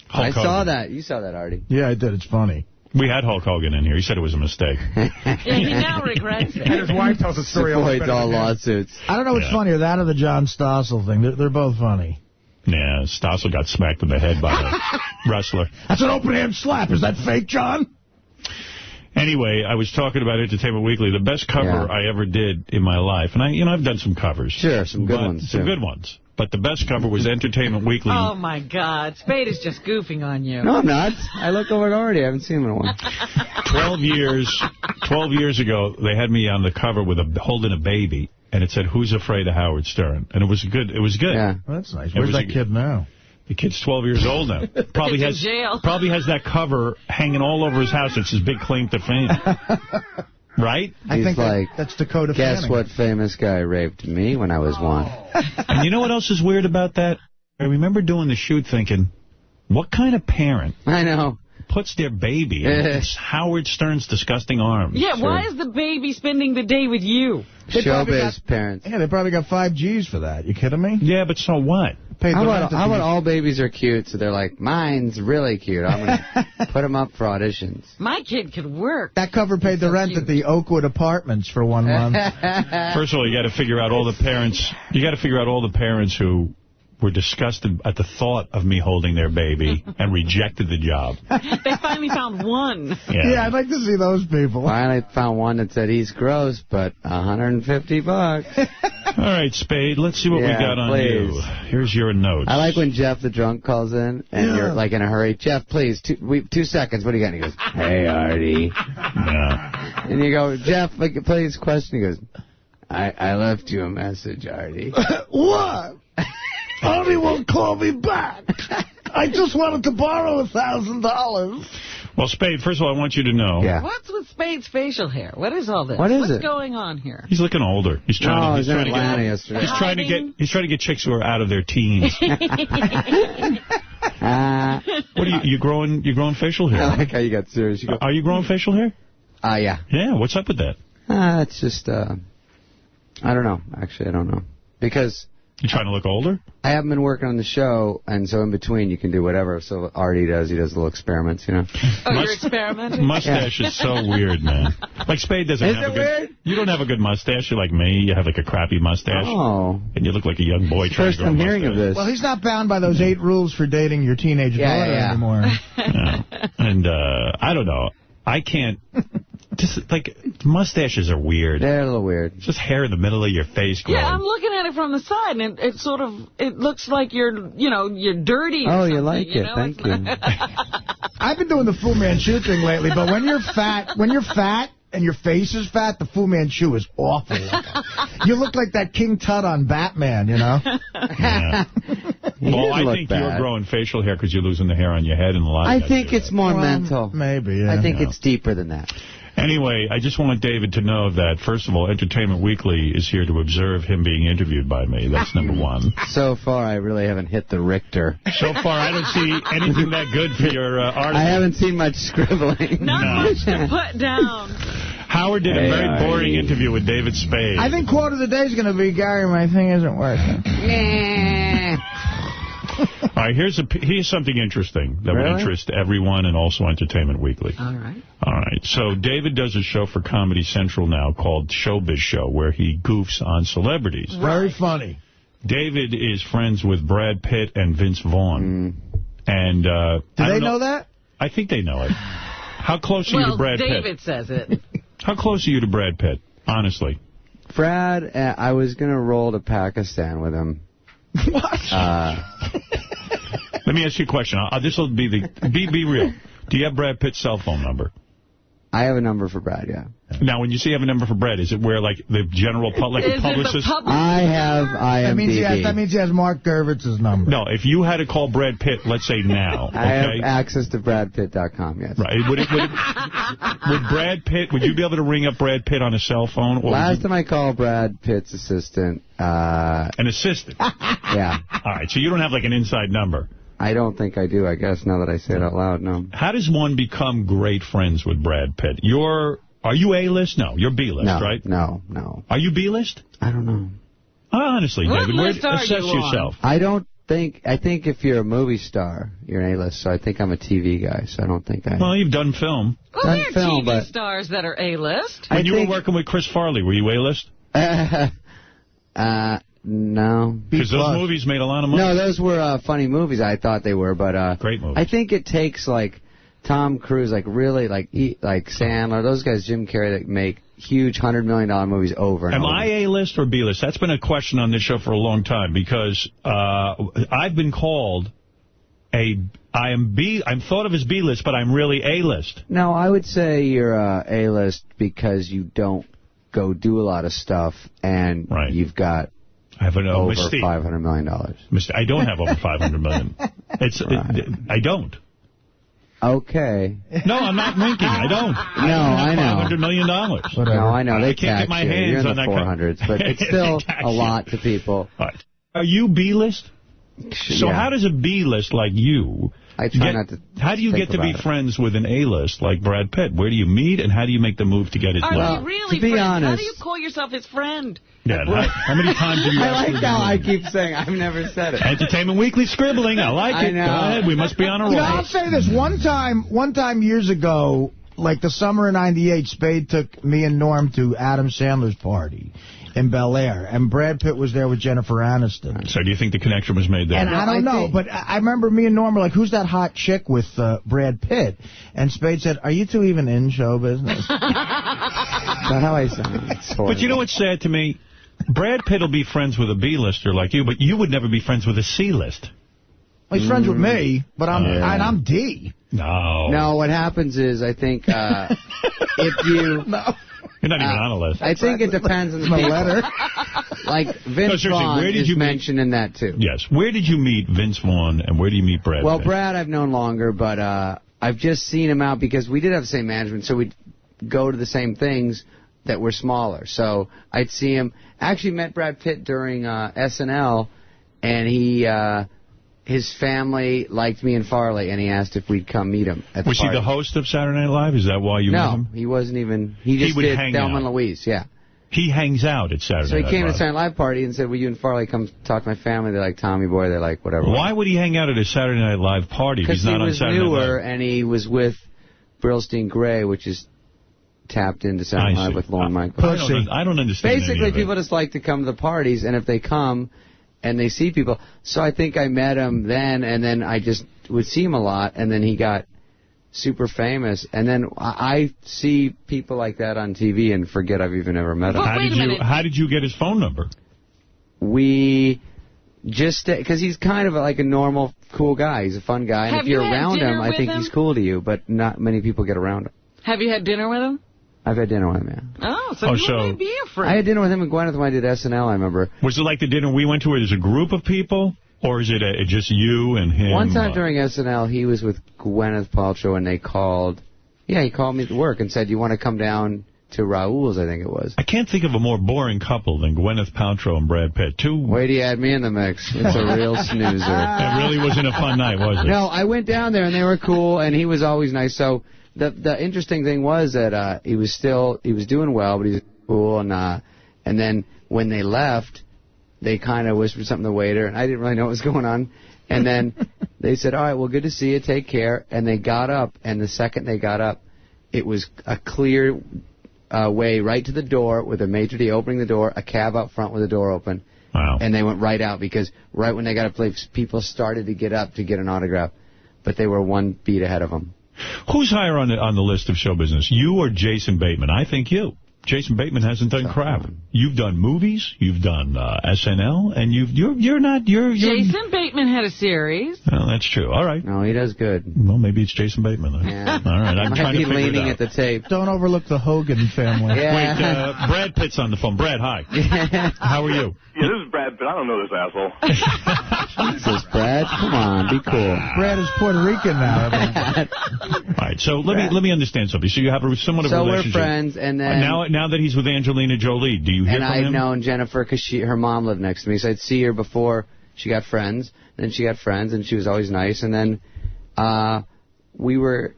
Hulk I saw Hogan. that. You saw that, Artie. Yeah, I did. It's funny. We had Hulk Hogan in here. He said it was a mistake. Yeah, he now regrets it. And his wife tells a story Avoids all lawsuits. I don't know what's funnier, that or the John Stossel thing. They're both funny. Yeah, Stossel got smacked in the head by a wrestler. That's an open-hand slap. Is that fake, John? Anyway, I was talking about Entertainment Weekly. The best cover I ever did in my life, and I've done some covers. Sure, some good ones. Some good ones. But the best cover was Entertainment Weekly. Oh, my God. Spade is just goofing on you. No, I'm not. I look over at Artie. I haven't seen him in a while. 12 years ago, they had me on the cover with holding a baby, and it said, "Who's afraid of Howard Stern?" And it was good. It was good. Yeah. Well, that's nice. Where's that kid now? The kid's 12 years old now. Probably It's in jail. Probably has that cover hanging all over his house. It's his big claim to fame. Right? I think like, that's Dakota guess Fanning. what famous guy raped me when I was 1? And you know what else is weird about that? I remember doing the shoot thinking, what kind of parent I know puts their baby in Howard Stern's disgusting arms? Yeah, why is the baby spending the day with you? Showbiz parents. Yeah, they probably got 5 Gs for that. You kidding me? Yeah, but so what? How about all babies are cute, so they're like, mine's really cute. I'm going to put them up for auditions. My kid could work. That cover paid the rent at the Oakwood Apartments for 1 month. First of all, you got to figure out all the parents. You got to figure out all the parents who were disgusted at the thought of me holding their baby and rejected the job. They finally found one. Yeah, I'd like to see those people. Finally found one that said he's gross, but $150. All right, Spade, let's see what we got on you. Here's your notes. I like when Jeff the drunk calls in, and you're like in a hurry. Jeff, please, 2 seconds. What do you got? And he goes, hey, Artie. Yeah. And you go, Jeff, please, question. He goes, I left you a message, Artie. What? Artie won't call me back. I just wanted to borrow $1,000. Well, Spade, first of all, I want you to know. Yeah. What's with Spade's facial hair? What is all this? What is What's it? going on here? He's looking older. He's trying to. He's in Atlanta yesterday. He's trying to get chicks who are out of their teens. What are you growing facial hair? I like how you got serious. Are you growing facial hair? Yeah. Yeah. What's up with that? It's just, I don't know. Actually, I don't know. Because... You trying to look older? I haven't been working on the show, and so in between you can do whatever. So Artie does. He does little experiments, you know. Oh, you're experimenting? Mustache is so weird, man. Like Spade doesn't have a good... weird? You don't have a good mustache. You're like me. You have like a crappy mustache. Oh. And you look like a young boy trying to grow a mustache. First I'm hearing of this. Well, he's not bound by those 8 rules for dating your teenage daughter anymore. Yeah. And I don't know. I can't... Just, like, mustaches are weird. They're a little weird. It's just hair in the middle of your face growing. Yeah, I'm looking at it from the side, and it sort of, it looks like you're dirty or something. You like it. Thank you. I've been doing the Fu Manchu thing lately, but when you're fat and your face is fat, the Fu Manchu is awful. You look like that King Tut on Batman, you know? Yeah. Well, I think you're growing facial hair because you're losing the hair on your head and a lot of I think it's more mental. Maybe, yeah. I think it's deeper than that. Anyway, I just want David to know that, first of all, Entertainment Weekly is here to observe him being interviewed by me. That's number one. So far, I really haven't hit the Richter. So far, I don't see anything that good for your article. I haven't seen much scribbling. Not much to put down. Howard did a very boring interview with David Spade. I think quote of the day is going to be, Gary, my thing isn't working. All right, here's something interesting that would interest everyone and also Entertainment Weekly. All right. All right. So David does a show for Comedy Central now called Showbiz Show, where he goofs on celebrities. Very funny. David is friends with Brad Pitt and Vince Vaughn. And do they know that? I think they know it. How close are you to Brad Pitt? Well, David says it. How close are you to Brad Pitt, honestly? Brad, I was going to roll to Pakistan with him. What? Let me ask you a question. This will be be real. Do you have Brad Pitt's cell phone number? I have a number for Brad, yeah. Now, when you say you have a number for Brad, is it where, like, the general public, like a publicist? I have IMDb. That means he has Mark Gervitz's number. No, if you had to call Brad Pitt, let's say now, okay? I have access to BradPitt.com, yes. Right. Would Brad Pitt, would you be able to ring up Brad Pitt on a cell phone? Or Last time I called Brad Pitt's assistant. An assistant? Yeah. All right, so you don't have, like, an inside number? I don't think I do, I guess, now that I say it out loud, no. How does one become great friends with Brad Pitt? Are you A-list? No, you're B-list, right? No. Are you B-list? I don't know. Honestly, David, assess yourself. I think if you're a movie star, you're an A-list, so I think I'm a TV guy, so I don't think I... Well, you've done film. Well, there are TV stars that are A-list. When you were working with Chris Farley, were you A-list? No. Because those movies made a lot of money. No, those were funny movies. I thought they were, but great movies. I think it takes like Tom Cruise, like really, like Sandler, those guys, Jim Carrey, that make huge $100 million movies over and over. Am I A-list or B-list? That's been a question on this show for a long time because I've been called I'm thought of as B-list, but I'm really A-list. No, I would say you're A-list because you don't go do a lot of stuff and you've got I have an over Mystique. $500 million. I don't have over $500 million. I don't. Okay. No, I'm not winking. I don't. No, I know. $500 million. No, I know. They I can't get my hands You're in on the that 400s, but it's still a lot to people. Right. Are you B-list? So how does a B-list like you... I try not to. How do you get to be friends with an A-list like Brad Pitt? Where do you meet, and how do you make the move to get his level? level? Are you really to be friends? honest, how do you call yourself his friend? Yeah, how many times do you I like how I keep saying I've never said it. Entertainment Weekly scribbling. I like it. I know. Go ahead. We must be on a roll. You know, I'll say this. One time years ago, like the summer of '98, Spade took me and Norm to Adam Sandler's party in Bel Air, and Brad Pitt was there with Jennifer Aniston. So do you think the connection was made there? And I don't know, but I remember me and Norm were like, who's that hot chick with Brad Pitt? And Spade said, are you two even in show business? That's how I sound. But you know what's sad to me? Brad Pitt will be friends with a B-lister like you, but you would never be friends with a C-list. Well, he's friends with me, but I'm D. No. No, what happens is, I think, if you... No. You're not even on a list. I think it depends on the letter. Like, Vince Vaughn is mentioned in that, too. Yes. Where did you meet Vince Vaughn, and where do you meet Brad Pitt? Well, Brad I've known longer, but I've just seen him out because we did have the same management, so we'd go to the same things that were smaller. So I'd see him. Actually met Brad Pitt during SNL, and he his family liked me and Farley, and he asked if we'd come meet him at the Was he party. the host of Saturday Night Live? Is that why you met No, him? he wasn't even. He just would did hang Thelma out. and Louise, yeah. He hangs out at Saturday So he Night came to Live. the Saturday Night Live party and said, will you and Farley come talk to my family? They're like, Tommy Boy, they're like, whatever. Why would he hang out at a Saturday Night Live party if Because he's not he on was Saturday Night newer, Live? and he was with Brillstein Gray, which is tapped into Saturday Night Live with Lorne Michaels. I don't understand Basically, any of it. people just like to come to the parties, and if they come and they see people. So I think I met him then, and then I just would see him a lot, and then he got super famous. And then I see people like that on TV and forget I've even ever met him. How did you get his phone number? We just, because he's kind of like a normal, cool guy. He's a fun guy. And Have if you're you had around dinner him, I with think him? he's cool to you, but not many people get around him. Have you had dinner with him? I've had dinner with him, yeah. Oh, so you might be a friend. I had dinner with him and Gwyneth when I did SNL, I remember. Was it like the dinner we went to where there's a group of people? Or is it just you and him? One time during SNL, he was with Gwyneth Paltrow, and they called... Yeah, he called me to work and said, you want to come down to Raoul's, I think it was. I can't think of a more boring couple than Gwyneth Paltrow and Brad Pitt. Wait till you add me in the mix. It's a real snoozer. It really wasn't a fun night, was it? No, I went down there, and they were cool, and he was always nice. So the interesting thing was that he was doing well, but he was cool, and then when they left, they kind of whispered something to the waiter, and I didn't really know what was going on. And then they said, all right, well, good to see you. Take care. And they got up, and the second they got up, it was a clear way right to the door with a maitre d' opening the door, a cab out front with the door open. Wow. And they went right out because right when they got up, people started to get up to get an autograph. But they were one beat ahead of them. Who's higher on the list of show business, you or Jason Bateman? I think you. Jason Bateman hasn't done crap. You've done movies, you've done SNL, and you're not. Jason Bateman had a series. Well, that's true. All right. No, he does good. Well, maybe it's Jason Bateman. Then. Yeah. All right, I'm trying to figure it leaning out. at the tape. Don't overlook the Hogan family. Wait, Brad Pitt's on the phone. Brad, hi. How are you? Yeah, this is Brad, but I don't know this asshole. Jesus, Brad, come on, be cool. Brad is Puerto Rican now. All right, so let me understand something. So you have somewhat of a So we're relationship. friends, and then... Now that he's with Angelina Jolie, do you hear and from I've him? known Jennifer because her mom lived next to me, so I'd see her before she got friends. Then she got friends, and she was always nice. And then we were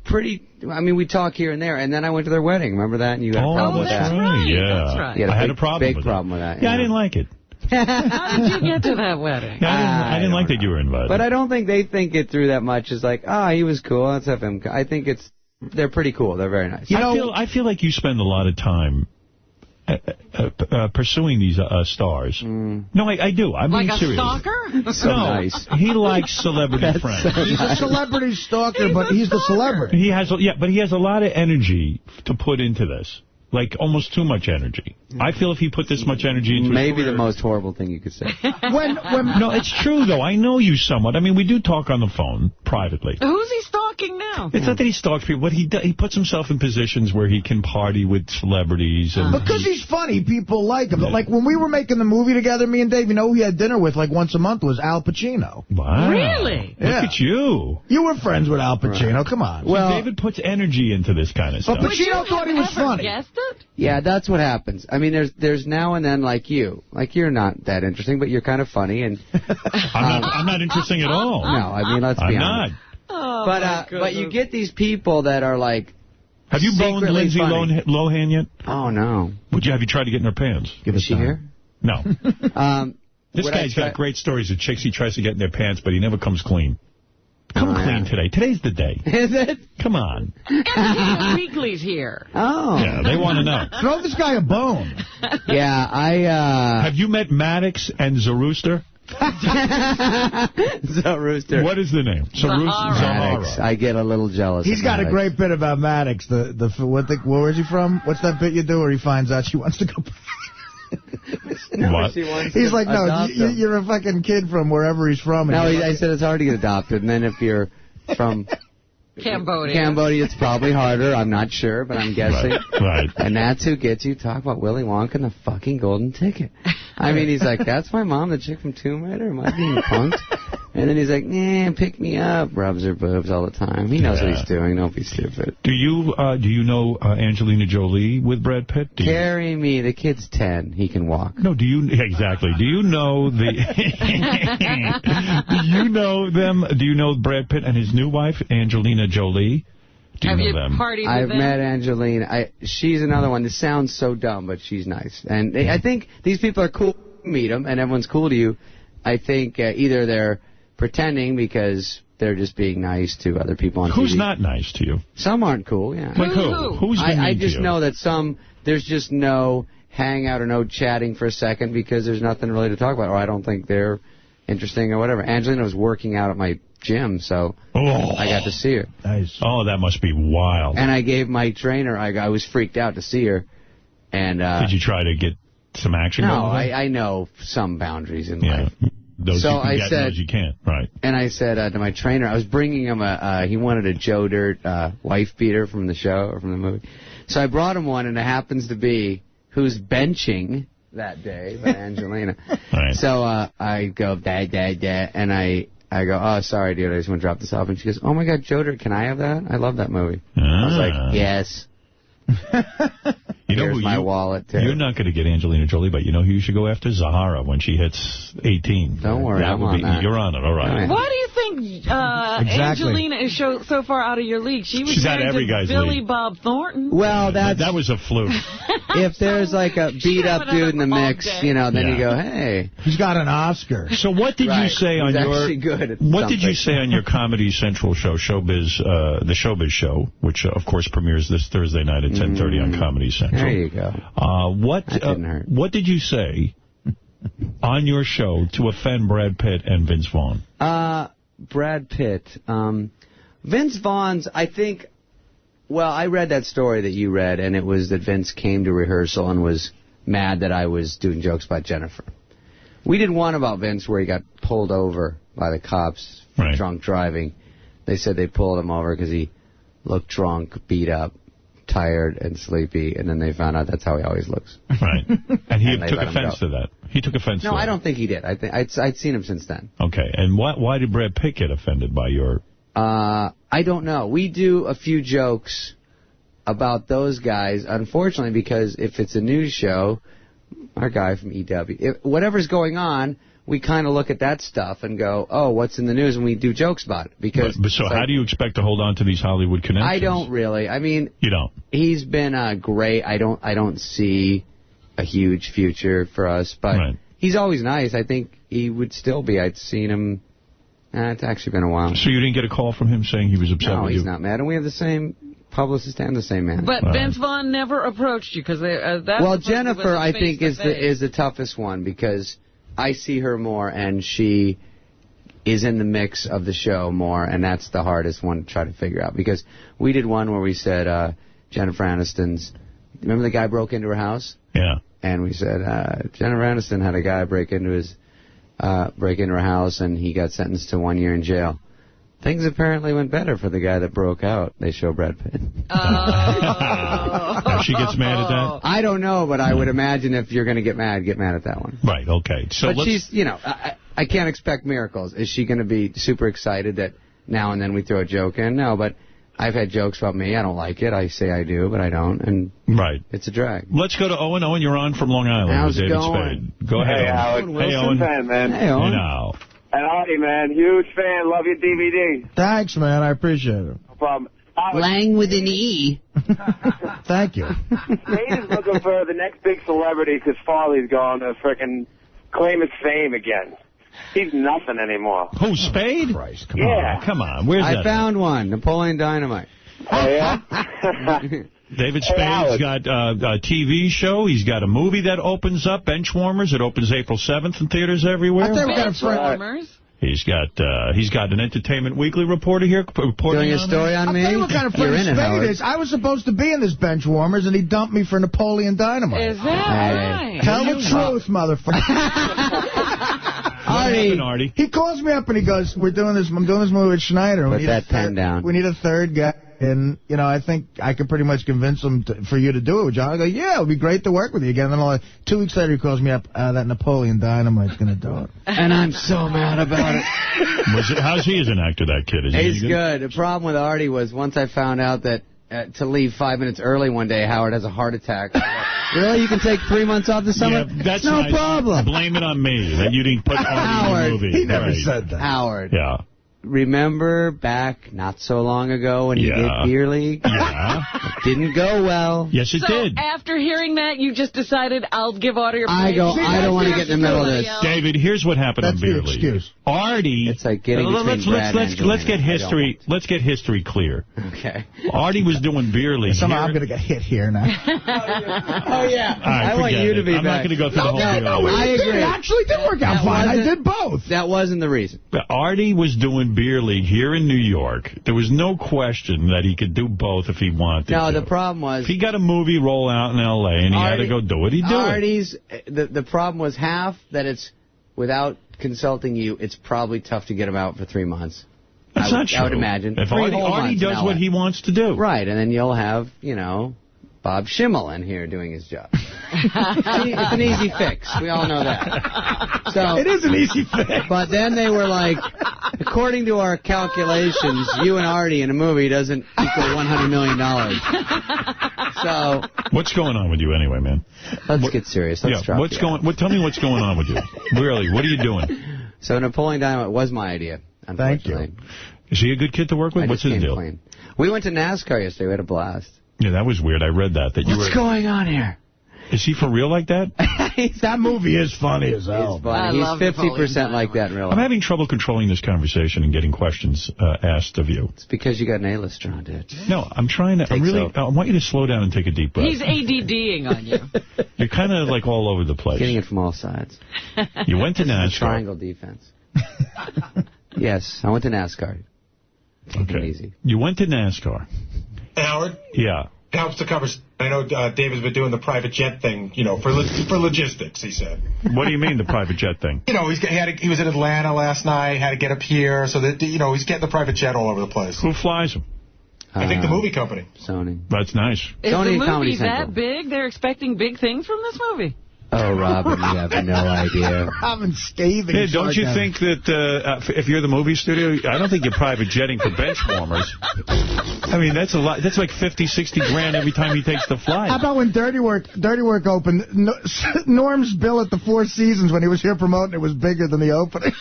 pretty... I mean, we talk here and there. And then I went to their wedding. Remember that? And you had a problem with that. Right. Yeah. That's right. You I had a problem big with problem with that. Yeah, I didn't like it. How did you get to that wedding? Yeah, I didn't like that you were invited. But I don't think they think it through that much. It's like, he was cool. Let's have him. I think they're pretty cool. They're very nice. I feel like you spend a lot of time pursuing these stars. No, I do. I'm like being a serious. stalker? So no, nice. he likes celebrity friends. He's a celebrity stalker, but he's the celebrity. He has a lot of energy to put into this. Like, almost too much energy. I feel if he put this much energy into Maybe his career, the most horrible thing you could say. No, it's true, though. I know you somewhat. I mean, we do talk on the phone privately. Who's he stalking now? It's not that he stalks people, but he puts himself in positions where he can party with celebrities. And because he's funny, people like him. Like, when we were making the movie together, me and Dave, you know who he had dinner with like once a month was Al Pacino. Wow. Really? Look at you. You were friends with Al Pacino. Come on. Well, David puts energy into this kind of stuff. But Pacino thought he was funny. Guessed it? Yeah, that's what happens. I mean, there's now and then like you. Like, you're not that interesting, but you're kind of funny. And I'm not interesting at all. No, I mean, let's be I'm honest. not. But you get these people that are like... Have you boned secretly Lindsay funny. Lohan yet? Oh, no. Have you tried to get in her pants? Is she here? No. This Would guy's got great stories of chicks he tries to get in their pants, but he never comes clean. Come clean today. Today's the day. Is it? Come on. And Weekly's here. Oh. Yeah, they want to know. Throw this guy a bone. Yeah, Have you met Maddox and Zarooster? Zarooster. What is the name? Maddox. I get a little jealous. He's of got a Maddox. great bit about Maddox. Where is he from? What's that bit you do where he finds out she wants to go What? He's like, no, you're a fucking kid from wherever he's from. No, I said it's hard to get adopted. And then if you're from Cambodia, it's probably harder. I'm not sure, but I'm guessing. Right. And that's who gets you. Talk about Willy Wonka and the fucking golden ticket. I mean, he's like, that's my mom, the chick from Tomb Raider? Am I being punked? And then he's like, nah, pick me up. Rubs her boobs all the time. He knows what he's doing. Don't be stupid. Do you know Angelina Jolie with Brad Pitt? Carry me. The kid's 10. He can walk. No, do you... Exactly. Do you know the... Do you know them? Do you know Brad Pitt and his new wife, Angelina Jolie? Do you know them? Partied with I've them? met Angelina. She's another one. This sounds so dumb, but she's nice. And I think these people are cool. Meet them, and everyone's cool to you. I think either they're pretending because they're just being nice to other people on TV. Who's not nice to you? Some aren't cool, yeah. Like who? Who's been I mean to just you? know that there's just no hangout or no chatting for a second because there's nothing really to talk about, or I don't think they're interesting or whatever. Angelina was working out at my gym, so I got to see her. Nice. Oh, that must be wild. And I gave my trainer, I was freaked out to see her. And did you try to get some action? No, I know some boundaries in life. Those so you can I get, said, those you can't. Right. And I said to my trainer, I was bringing him he wanted a Joe Dirt wife beater from the show or from the movie. So I brought him one, and it happens to be who's benching that day by Angelina. Right. So I go, dad, and I go, oh, sorry, dude, I just want to drop this off. And she goes, oh, my God, Joe Dirt, can I have that? I love that movie. I was like, yes. You know Here's my wallet, too. You're not going to get Angelina Jolie, but you know who you should go after? Zahara when she hits 18. Don't worry, I'm on that. You're on it, all right. Why do you think Angelina is so far out of your league? She's out of every guy's Billy league. Bob Thornton. Well, that was a fluke. If there's like a beat-up dude in the mix, you know, then you go, hey. He's got an Oscar. So what did you say on your... What did you say on your Comedy Central show, Showbiz, the Showbiz Show, which, of course, premieres this Thursday night at 10:30 on Comedy Central? There you go. What did you say on your show to offend Brad Pitt and Vince Vaughn? Brad Pitt. Vince Vaughn's, I think... Well, I read that story that you read, and it was that Vince came to rehearsal and was mad that I was doing jokes about Jennifer. We did one about Vince where he got pulled over by the cops for drunk driving. They said they pulled him over because he looked drunk, beat up, tired, and sleepy, and then they found out that's how he always looks. Right. And he took offense to that. He took offense to that. No, I don't think he did. I'd seen him since then. Okay. And why did Brad Pitt get offended by your... I don't know. We do a few jokes about those guys, unfortunately, because if it's a news show, our guy from EW, whatever's going on, we kind of look at that stuff and go, oh, what's in the news? And we do jokes about it. Because so how do you expect to hold on to these Hollywood connections? I don't really. I mean... You don't? He's been great. I don't see a huge future for us, but he's always nice. I think he would still be. I'd seen him... it's actually been a while. So you didn't get a call from him saying he was upset with you? No, he's not mad. And we have the same publicist and the same man. But Vince Vaughn never approached you because that's... Well, Jennifer, I think, is the toughest one because I see her more and she is in the mix of the show more, and that's the hardest one to try to figure out. Because we did one where we said Jennifer Aniston's... Remember the guy broke into her house? Yeah. And we said Jennifer Aniston had a guy break into her house, and he got sentenced to 1 year in jail. Things apparently went better for the guy that broke out. They show Brad Pitt. She gets mad at that? I don't know, but I would imagine if you're going to get mad at that one. Right, okay. So but she's, I can't expect miracles. Is she going to be super excited that now and then we throw a joke in? No, but I've had jokes about me. I don't like it. I say I do, but I don't. And it's a drag. Let's go to Owen. Owen, you're on from Long Island. How's it David going? Spade. Go ahead, Hey, Owen. Howard. Hey, Owen. Fan, man. Hey, Owen. And Artie, man, huge fan. Love your DVD. Thanks, man. I appreciate it. No problem. Lang with an E. Thank you. Spade is looking for the next big celebrity because Farley's going to frickin' claim his fame again. He's nothing anymore. Who, Spade? Christ, come on. Come on. Where's that? I found one. Napoleon Dynamite. Oh, yeah? David Spade's got a TV show. He's got a movie that opens up, Benchwarmers. It opens April 7th in theaters everywhere. Benchwarmers? He's got an Entertainment Weekly reporter here reporting doing a story on me. I'll tell you what kind of friend Spade is. I was supposed to be in this Benchwarmers, and he dumped me for Napoleon Dynamite. Is that right? Tell the truth, motherfucker. Artie. He calls me up and he goes, I'm doing this movie with Schneider. Put that pen down. We need a third guy. And, you know, I think I could pretty much convince him for you to do it, John. I go, yeah, it would be great to work with you again. And then 2 weeks later, he calls me up, that Napoleon Dynamite's going to do it. And I'm so mad about it. How's he as an actor, that kid? He's good. The problem with Artie was once I found out that to leave 5 minutes early one day, Howard has a heart attack. Really? You can take 3 months off the summer? Yeah, that's no nice. problem. Blame it on me that you didn't put Artie in the movie. He never said that. Howard. Yeah. Remember back not so long ago when you did Beer League? Yeah. It didn't go well. Yes, it did. So after hearing that, you just decided, I'll give Artie a break? I don't want to get in the middle of this. David, here's what happened on Beer League. Excuse. Artie. It's like getting between Brad and let's get history. Let's get history clear. Okay. Artie was doing Beer League. Somehow I'm going to get hit here now. Oh, yeah. Right, I want you to be I'm back. No, not going to go through the whole Beer League. I agree. It actually did work out fine. I did both. That wasn't the reason. Artie was doing Beer League here in New York. There was no question that he could do both if he wanted to. No, the problem was... If he got a movie roll out in L.A. and he had to go do it, he'd do it. The problem was half that it's, without consulting you, it's probably tough to get him out for 3 months. That's not true. I would imagine. If Artie does what he wants to do. Right, and then you'll have, you know, Bob Schimmel in here doing his job. It's an easy fix. We all know that. So it is an easy fix. But then they were like, according to our calculations, you and Artie in a movie doesn't equal $100 million. So what's going on with you anyway, man? Let's get serious. Let's drop what's going? Tell me what's going on with you. Really, what are you doing? So Napoleon Dynamite was my idea. Thank you. Is he a good kid to work with? What's his deal? Clean. We went to NASCAR yesterday. We had a blast. Yeah, that was weird. I read that you were. What's going on here? Is he for real like that? That movie is funny as hell. He's 50% like that in real life. I'm having trouble controlling this conversation and getting questions asked of you. It's because you got an A-lister on, dude. No, I'm trying to. I want you to slow down and take a deep breath. He's ADDing on you. You're kind of like all over the place. Getting it from all sides. You went to NASCAR. Triangle defense. Yes, I went to NASCAR. Okay. Easy. You went to NASCAR. Howard? Yeah. Helps to cover. I know David's been doing the private jet thing, you know, for logistics, he said. What do you mean, the private jet thing? You know, he was in Atlanta last night, had to get up here, so that, you know, he's getting the private jet all over the place. Who flies him? I think the movie company. Sony. That's nice. Is Sony the Comedy movie that big? They're expecting big things from this movie. Oh, Robin, you have no idea. Robin scathing. Hey, don't you think that if you're the movie studio, I don't think you're private jetting for bench warmers. I mean, that's a lot. That's like 50, 60 grand every time he takes the flight. How about when Dirty Work opened? Norm's bill at the Four Seasons when he was here promoting it was bigger than the opening.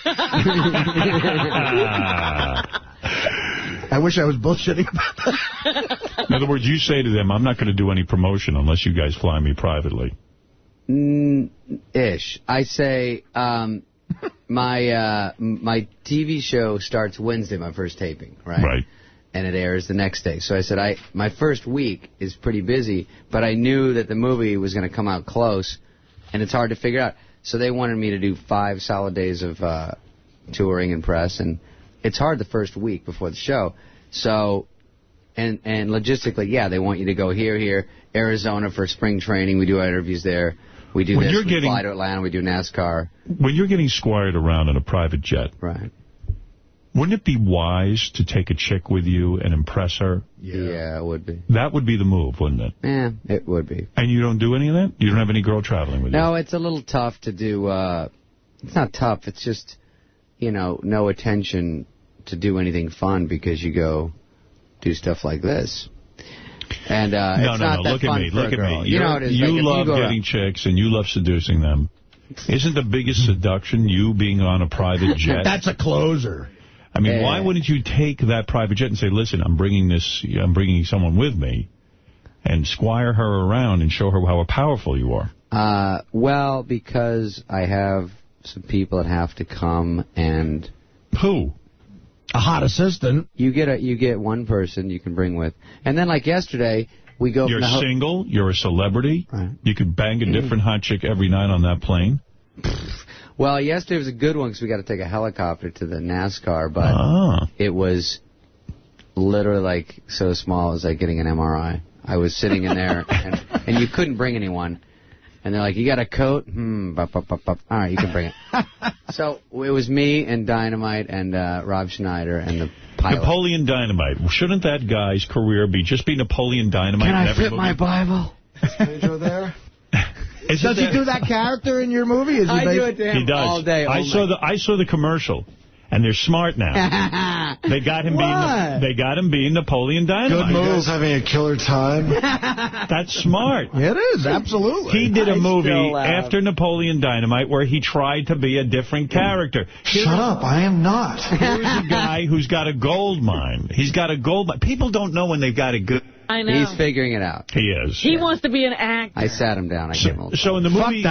I wish I was bullshitting about that. In other words, you say to them, I'm not going to do any promotion unless you guys fly me privately. Ish. I say my TV show starts Wednesday, my first taping, right? Right. And it airs the next day. So I said, my first week is pretty busy, but I knew that the movie was going to come out close, and it's hard to figure out. So they wanted me to do 5 solid days of touring and press, and it's hard the first week before the show. So, and logistically, yeah, they want you to go here, Arizona for spring training. We do our interviews there. We do this. We fly to Atlanta. We do NASCAR. When you're getting squired around in a private jet, right? Wouldn't it be wise to take a chick with you and impress her? Yeah, it would be. That would be the move, wouldn't it? Yeah, it would be. And you don't do any of that? You don't have any girl traveling with you? No, it's a little tough to do. It's not tough. It's just, you know, no attention to do anything fun because you go do stuff like this. And it's not that look fun at me. for Look a girl. at me. You know, it is. You like love getting chicks and you love seducing them. Isn't the biggest seduction you being on a private jet? That's a closer. I mean, why wouldn't you take that private jet and say, listen, I'm bringing someone with me, and squire her around and show her how powerful you are? Well, because I have some people that have to come and... Who? A hot assistant. You get one person you can bring with. And then, like yesterday, we go... You're single. You're a celebrity. Right. You could bang a different hot chick every night on that plane. Well, yesterday was a good one because we got to take a helicopter to the NASCAR, but it was literally like so small it was like getting an MRI. I was sitting in there, and you couldn't bring anyone. And they're like, you got a coat? All right, you can bring it. So it was me and Dynamite and Rob Schneider and the pilot. Napoleon Dynamite. Shouldn't that guy's career be Napoleon Dynamite? Can I in every fit movie? my Bible? there? Does he do that character in your movie? I do it to him He does. all day. I saw the commercial. And they're smart now. They got him being Napoleon Dynamite. Good move. You guys having a killer time? That's smart. It is, absolutely. He did a movie after Napoleon Dynamite where he tried to be a different character. Shut up, I am not. Here's a guy who's got a gold mine. He's got a gold mine. People don't know when they've got a good... I know. He's figuring it out. He is. He wants to be an actor. I sat him down. So in the movie,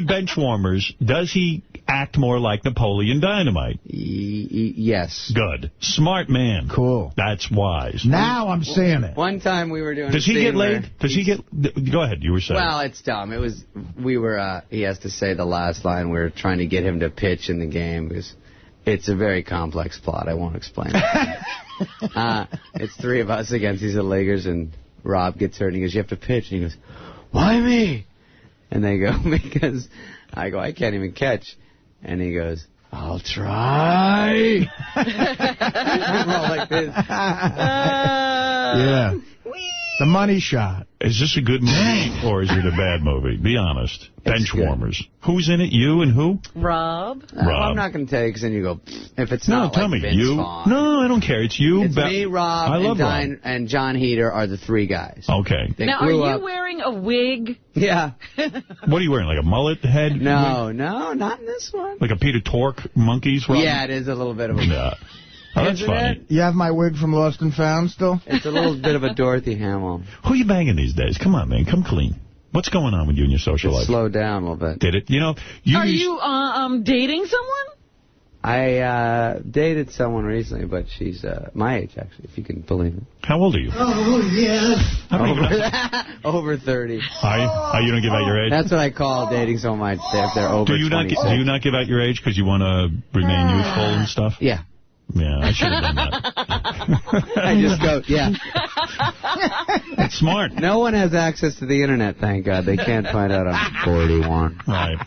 Benchwarmers, does he act more like Napoleon Dynamite? Yes. Good. Smart man. Cool. That's wise. Now I'm seeing it. One time we were doing. Does he get laid? Does he get? Go ahead. You were saying. Well, it's dumb. It was. We were. He has to say the last line. We were trying to get him to pitch in the game because it's a very complex plot. I won't explain it. It's three of us against these Lakers, and Rob gets hurt, and he goes, you have to pitch. And he goes, why me? And they go, because I go, I can't even catch. And he goes, I'll try. We're all like this. Yeah. The money shot. Is this a good movie or is it a bad movie? Be honest. Benchwarmers. Who's in it? You and who? Rob. Well, I'm not going to tell you because then you go, if it's not tell like me. Vince You? Vaughn. No, I don't care. It's you. It's me, Rob, I love and, Rob. and John Heater are the three guys. Okay. They Now, are grew you up. wearing a wig? Yeah. What are you wearing? Like a mullet head? No, not in this one. Like a Peter Tork monkeys? Rob? Yeah, it is a little bit of a... Yeah. Oh, that's funny. You have my wig from Lost and Found still? It's a little bit of a Dorothy Hamill. Who are you banging these days? Come on, man. Come clean. What's going on with you in your social life? Slowed down a little bit. Did it? You know, Are you dating someone? I dated someone recently, but she's my age, actually, if you can believe it. How old are you? Oh, yes. Over 30. Are you? You don't give out your age? That's what I call dating someone if they're over 26. Do you not give out your age because you want to remain youthful and stuff? Yeah. Yeah, I should have done that. I just go, yeah. That's smart. No one has access to the Internet, thank God. They can't find out I'm 41. Right.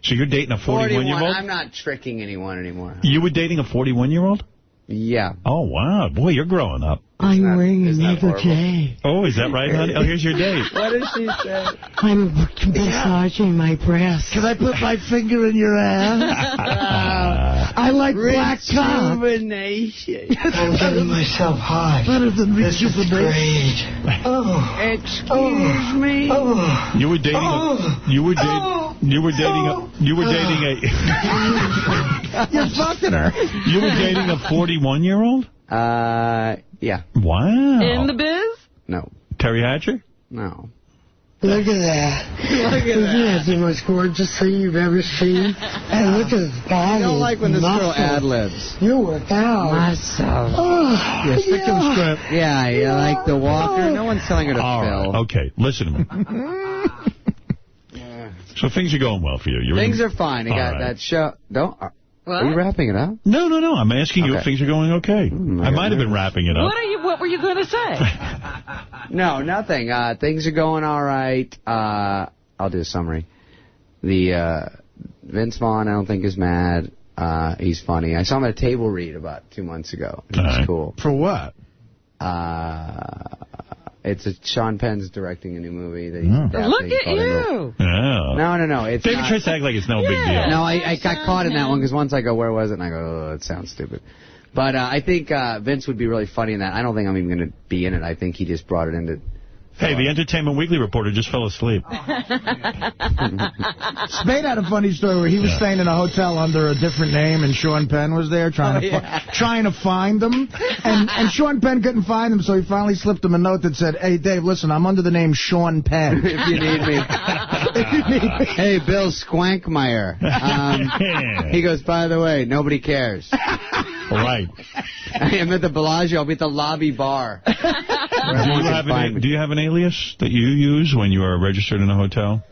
So you're dating a 41-year-old? I'm not tricking anyone anymore. You were dating a 41-year-old? Yeah. Oh, wow. Boy, you're growing up. I'm wearing another day. Oh, is that right, honey? Oh, here's your date. What did she say? I'm massaging my breasts. Can I put my finger in your ass? I like black cock. Rejuvenation. I'm getting myself high. Better than This is great. Oh. Excuse me. Oh. You were dating You're fucking her. You were dating a 41-year-old? Yeah. Wow. In the biz? No. Terry Hatcher? No. Look at that. Isn't that the most gorgeous thing you've ever seen? And look at his body. I don't like when this girl ad-libs. You work out. Myself. Oh, yeah, stick to the script. Yeah, you like the walker. No one's telling her to All fill. right. Okay, listen to me. So things are going well for you. Things are fine. You got that show. Are you wrapping it up? No. I'm asking you if things are going okay. I might have been wrapping it up. What were you going to say? No, nothing. Things are going all right. I'll do a summary. The Vince Vaughn, I don't think, is mad. He's funny. I saw him at a table read about 2 months ago. It was cool. For what? Sean Penn's directing a new movie. That Look at you. Yeah. No. It's David tries to act like it's no big deal. No, I got caught in that one because once I go, where was it? And I go, oh, that sounds stupid. But I think Vince would be really funny in that. I don't think I'm even going to be in it. I think he just brought it into... Hey, the Entertainment Weekly reporter just fell asleep. Spade had a funny story where he was staying in a hotel under a different name, and Sean Penn was there trying to find him. And Sean Penn couldn't find him, so he finally slipped him a note that said, "Hey, Dave, listen, I'm under the name Sean Penn. If you need me." Hey, Bill Squankmeyer. He goes, by the way, nobody cares. Right. I am at the Bellagio. I'll be at the lobby bar. Do you have an alias that you use when you are registered in a hotel?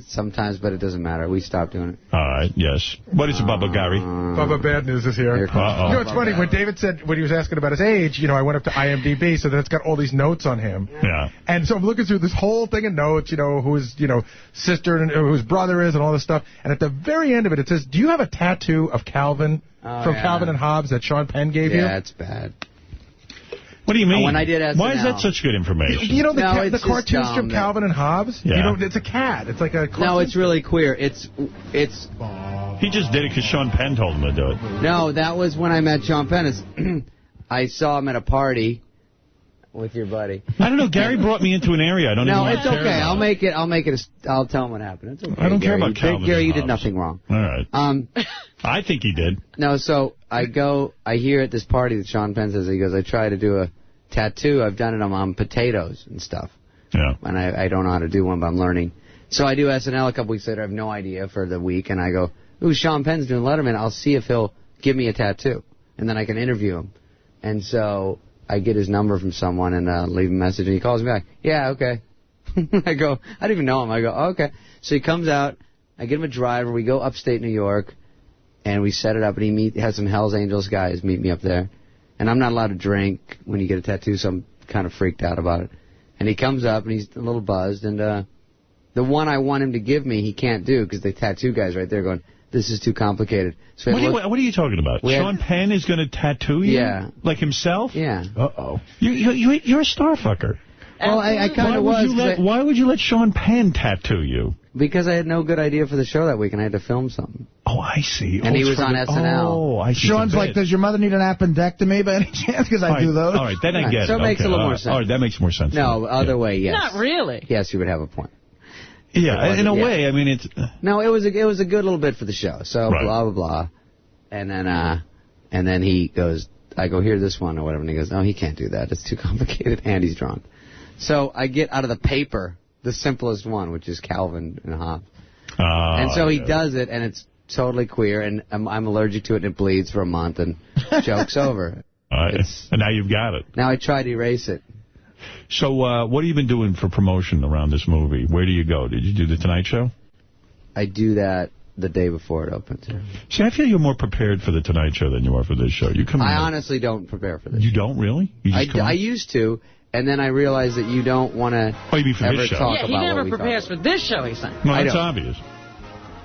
Sometimes, but it doesn't matter. We stopped doing it. All right, yes. What is it, Bubba Gary? Bubba Bad News is here. You know, it's funny. When David said, when he was asking about his age, you know, I went up to IMDb, so that's got all these notes on him. Yeah. And so I'm looking through this whole thing of notes, you know, who his, you know, sister and who his brother is and all this stuff. And at the very end of it, it says, do you have a tattoo of Calvin from Calvin and Hobbes that Sean Penn gave you? Yeah, it's bad. What do you mean? When I did SNL. Why is that such good information? You know the cartoon strip Calvin and Hobbes? Yeah. You know, it's a cat. It's like a cartoon. No, it's really queer. It's. He just did it because Sean Penn told him to do it. No, that was when I met Sean Penn. I saw him at a party with your buddy. I don't know. Gary brought me into an area I don't even it's okay. about. I'll tell him what happened. It's okay. I don't care Gary. about Calvin. Gary, you and did nothing wrong. All right. I think he did. No, so I hear at this party that Sean Penn says, he goes, I try to do a tattoo. I've done it on potatoes and stuff. Yeah. And I don't know how to do one, but I'm learning. So I do SNL a couple weeks later. I have no idea for the week. And I go, ooh, Sean Penn's doing Letterman. I'll see if he'll give me a tattoo. And then I can interview him. And so I get his number from someone and leave a message. And he calls me back. Yeah, okay. I go, I don't even know him. I go, oh, okay. So he comes out. I get him a driver. We go upstate New York. And we set it up. And he has some Hells Angels guys meet me up there. And I'm not allowed to drink when you get a tattoo, so I'm kind of freaked out about it. And he comes up, and he's a little buzzed. And the one I want him to give me, he can't do, because the tattoo guy's right there going, this is too complicated. So what are you talking about? Sean Penn is going to tattoo you? Yeah. Like himself? Yeah. Uh-oh. You're a star fucker. Well, I kind of was. Why would you let Sean Penn tattoo you? Because I had no good idea for the show that week, and I had to film something. Oh, I see. And he was on SNL. Oh, I see. Sean's like, does your mother need an appendectomy by any chance? Because I do those. All right, then I get it. So it makes a little more sense. All right, that makes more sense. No, other way, yes. Not really. Yes, you would have a point. Yeah, in a way. I mean, it's... No, it was a good little bit for the show. So, blah, blah, blah. And then he goes, I go, here, this one, or whatever. And he goes, no, he can't do that. It's too complicated, and he's drunk. So I get out of the paper the simplest one, which is Calvin and Hobbes. And so he does it, and it's totally queer, and I'm allergic to it, and it bleeds for a month, and joke's over. And now you've got it. Now I try to erase it. So what have you been doing for promotion around this movie? Where do you go? Did you do The Tonight Show? I do that the day before it opens. Yeah. See, I feel you're more prepared for The Tonight Show than you are for this show. I honestly don't prepare for this. You don't, really? I used to. And then I realized that you don't want to ever talk about what we talk about. Yeah, he never prepares for this show, he's saying. Well, that's obvious.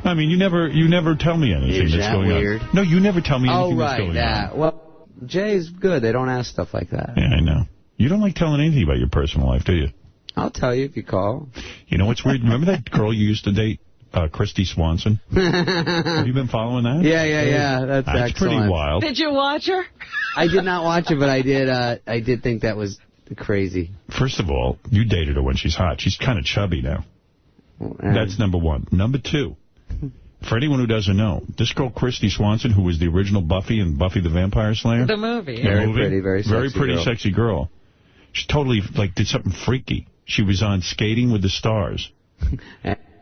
I mean, you never tell me anything that's going weird? on. No, you never tell me anything that's going on. Well, Jay's good. They don't ask stuff like that. Yeah, I know. You don't like telling anything about your personal life, do you? I'll tell you if you call. You know what's weird? Remember that girl you used to date? Christy Swanson. Have you been following that? Yeah. That's excellent. Pretty wild. Did you watch her? I did not watch it, but I did think that was crazy. First of all, you dated her when she's hot. She's kind of chubby now. That's number one. Number two, for anyone who doesn't know, this girl Christy Swanson, who was the original Buffy and Buffy the Vampire Slayer. The movie. Very pretty, very sexy girl. She totally did something freaky. She was on Skating with the Stars.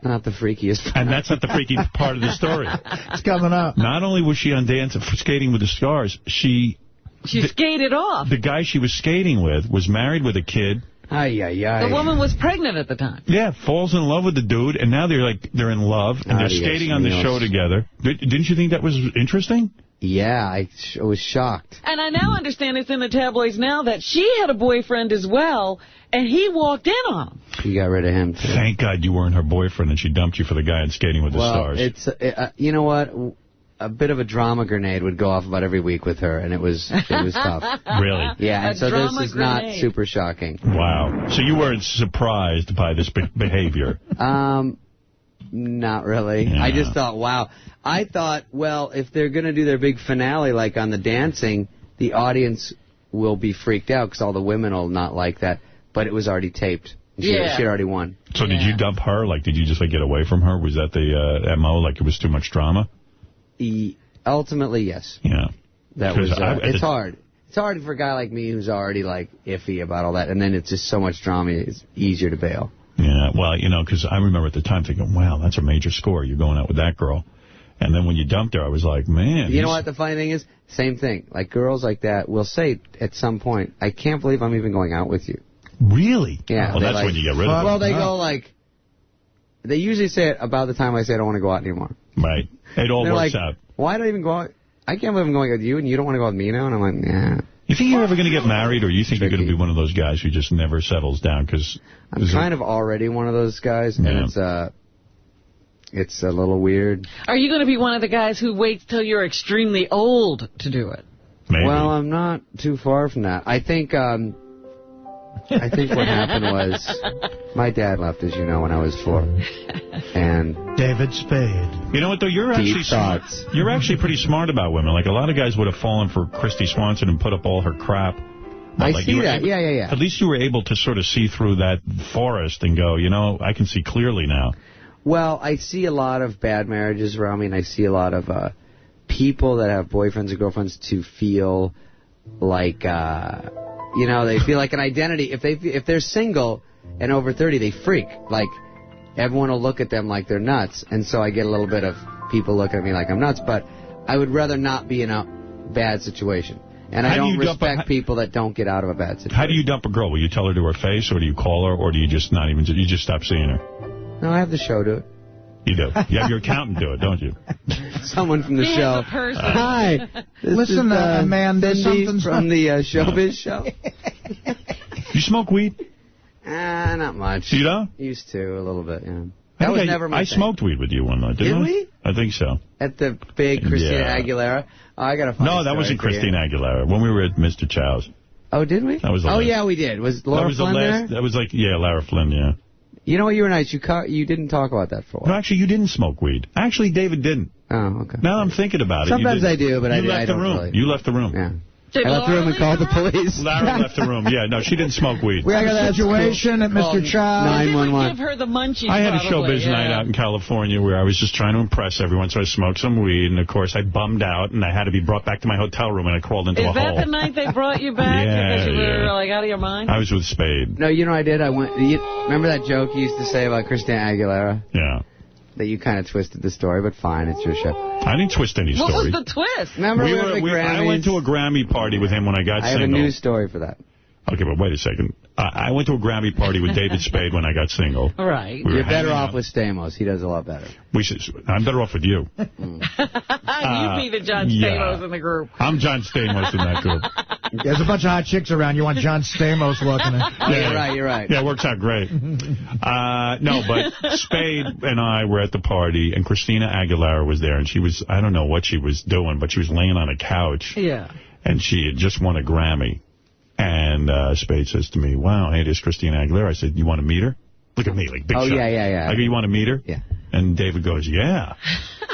Not the freakiest part. And that's not the freaky part of the story. It's coming up. Not only was she on Skating with the Stars, she skated off. The guy she was skating with was married with a kid. The woman was pregnant at the time. Yeah, falls in love with the dude, and now they're in love, and they're skating on the show together. Didn't you think that was interesting? Yeah, I was shocked. And I now understand it's in the tabloids now that she had a boyfriend as well, and he walked in on him. She got rid of him, too. Thank God you weren't her boyfriend, and she dumped you for the guy on Skating with the Stars. You know what? A bit of a drama grenade would go off about every week with her, and it was tough. Really? Yeah, and so this is not super shocking. Wow. So you weren't surprised by this behavior? Not really. Yeah. I just thought, wow. I thought, well, if they're going to do their big finale like on The Dancing, the audience will be freaked out because all the women will not like that. But it was already taped. She had already won. So did you dump her? Did you just get away from her? Was that the MO? It was too much drama? Ultimately, yes. Yeah. That was. It's hard. It's hard for a guy like me who's already iffy about all that, and then it's just so much drama. It's easier to bail. Yeah. Well, because I remember at the time thinking, wow, that's a major score. You're going out with that girl. And then when you dumped her, I was like, man. You know what the funny thing is? Same thing. Like, girls like that will say at some point, I can't believe I'm even going out with you. Really? Yeah. Well, that's like, when you get rid of them. Well, they go like, they usually say it about the time I say I don't want to go out anymore. Right. It all works like, out. Why don't I even go out? I can't believe I'm going out with you and you don't want to go out with me now? And I'm like, nah. You think you're ever going to get married, or you think you're going to be one of those guys who just never settles down? Because I'm kind of already one of those guys, and it's a little weird. Are you going to be one of the guys who waits till you're extremely old to do it? Maybe. Well, I'm not too far from that. I think what happened was my dad left, as you know, when I was 4. And David Spade. You know what, though? You're actually smart. You're actually pretty smart about women. Like, a lot of guys would have fallen for Christy Swanson and put up all her crap. But I see that. Yeah. At least you were able to sort of see through that forest and go, you know, I can see clearly now. Well, I see a lot of bad marriages around me, and I see a lot of people that have boyfriends or girlfriends to feel like, you know, they feel like an identity. If they're single and over 30, they freak. Like, everyone will look at them like they're nuts, and so I get a little bit of people looking at me like I'm nuts, but I would rather not be in a bad situation. And I don't respect people that don't get out of a bad situation. How do you dump a girl? Will you tell her to her face, or do you call her, or do you just not even, you just stop seeing her? No, I have the show do it. You do. You have your accountant do it, don't you? Someone from the show. Hi. Listen, Amanda, something's from the Showbiz show. You smoke weed? Not much. You don't? Used to, a little bit, yeah. That was never my thing. I smoked weed with you one night, didn't I? Did we? I think so. At the big Christina Aguilera? Oh, I got to find No, that wasn't Christina Aguilera. When we were at Mr. Chow's. Oh, did we? That was the last. Yeah, we did. Was Laura Flynn there? That was like, Lara Flynn, yeah. You know what, you were nice. You didn't talk about that for a while. No, actually, you didn't smoke weed. Actually, David didn't. Oh, okay. Now I'm thinking about it. Sometimes I do, but I left the room. Really. You left the room. Yeah. I left the room and called the police. Lara left the room. Yeah, no, she didn't smoke weed. We had a situation at Mr. Chow. 911. Give her the munchies. I had a showbiz night out in California where I was just trying to impress everyone, so I smoked some weed, and of course I bummed out, and I had to be brought back to my hotel room, and I crawled into a hole. Is that the night they brought you back because you were like out of your mind? I was with Spade. No, you know what I did? Remember that joke you used to say about Christina Aguilera? Yeah. That you kind of twisted the story, but fine, it's your show. I didn't twist any story. What was the twist? Remember I went to a Grammy party with him when I got single. I have a news story for that. Okay, but wait a second. I went to a Grammy party with David Spade when I got single. Right. You're better off with Stamos. He does a lot better. I'm better off with you. You be the John Stamos in the group. I'm John Stamos in that group. There's a bunch of hot chicks around. You want John Stamos looking at. Yeah, you're right. Yeah, it works out great. No, but Spade and I were at the party, and Christina Aguilera was there, and she was, I don't know what she was doing, but she was laying on a couch. Yeah. And she had just won a Grammy. And Spade says to me, wow, hey, this is Christina Aguilera. I said, you want to meet her? Look at me, like big shot. Yeah. I go, you want to meet her? Yeah. And David goes, yeah.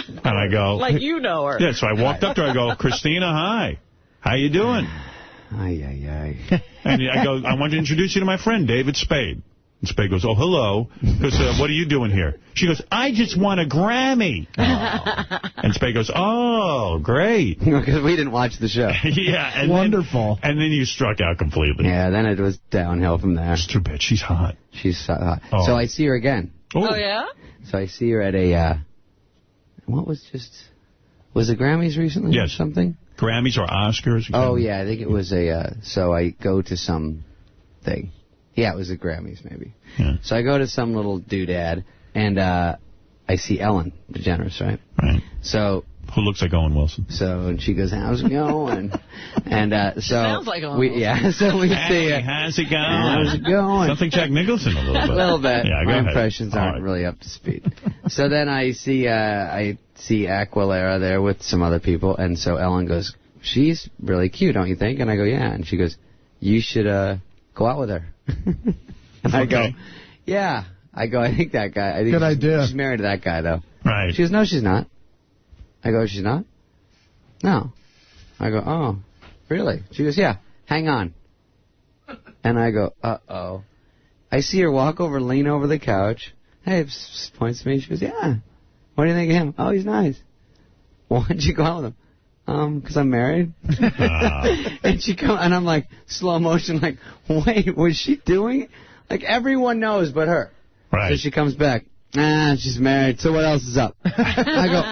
And I go... Like you know her. Yeah, so I walked up to her. I go, Christina, hi. How you doing? Ay. And I go, I want to introduce you to my friend, David Spade. And Spade goes, oh, hello. He goes, what are you doing here? She goes, I just won a Grammy. And Spade goes, oh, great. Because we didn't watch the show. Yeah. And wonderful. And then you struck out completely. Yeah, then it was downhill from there. It's too bad. She's hot. She's so hot. Oh. So I see her again. Oh, yeah? So I see her at a, was it Grammys recently? Yes. Or something? Grammys or Oscars? Oh, yeah, I think it was so I go to some thing. Yeah, it was the Grammys, maybe. Yeah. So I go to some little doodad, and I see Ellen DeGeneres, right? Right. So... Who looks like Owen Wilson. So, and she goes, how's it going? And so... Sounds like Owen Wilson. Yeah, so we see... How's it going? How's it going? Something Jack Nicholson a little bit. A little bit. Yeah, my impressions aren't really up to speed. So then I see Aguilera there with some other people, and so Ellen goes, she's really cute, don't you think? And I go, yeah. And she goes, you should go out with her. And I go, yeah. I go, I think that guy. Good idea. She's married to that guy, though. Right. She goes, no, she's not. I go, she's not? No. I go, oh, really? She goes, yeah, hang on. And I go, uh-oh. I see her walk over, lean over the couch. Hey, points to me. She goes, yeah. What do you think of him? Oh, he's nice. Why'd you go out with him? Because I'm married. And she come, and I'm like, slow motion, like, wait, was she doing it? Like, everyone knows but her. Right. So she comes back. She's married. So what else is up? I go,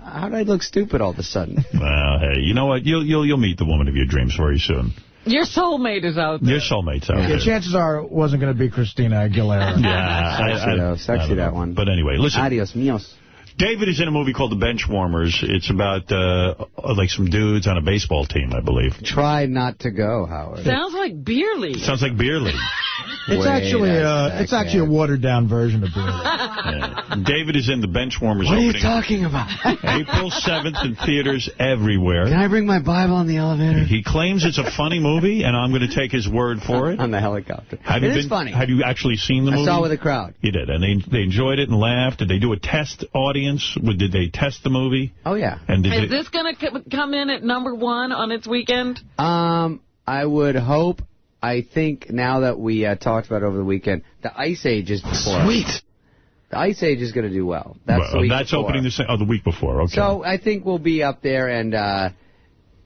how did I look stupid all of a sudden? Well, hey, you know what? You'll meet the woman of your dreams very soon. Your soulmate is out there. Your soulmate's out there. Chances are it wasn't going to be Christina Aguilera. Yeah. Sexy, that one. But anyway, listen. Adios, míos. David is in a movie called The Benchwarmers. It's about like some dudes on a baseball team, I believe. Try not to go, Howard. Sounds like beer league. Sounds like beer league. It's actually a watered-down version of beer league. Yeah. David is in The Benchwarmers What are opening. you talking about? April 7th in theaters everywhere. Can I bring my Bible on the elevator? He claims it's a funny movie, and I'm going to take his word for it. On the helicopter. It is funny. Have you actually seen the movie? I saw it with a crowd. You did, and they enjoyed it and laughed. Did they do a test audience? Did they test the movie? Oh, yeah. And is this going to come in at #1 on its weekend? I would hope. I think now that we talked about it over the weekend, the Ice Age is before. Sweet. The Ice Age is going to do well. That's the week that's before. opening the week before. Okay. So I think we'll be up there, and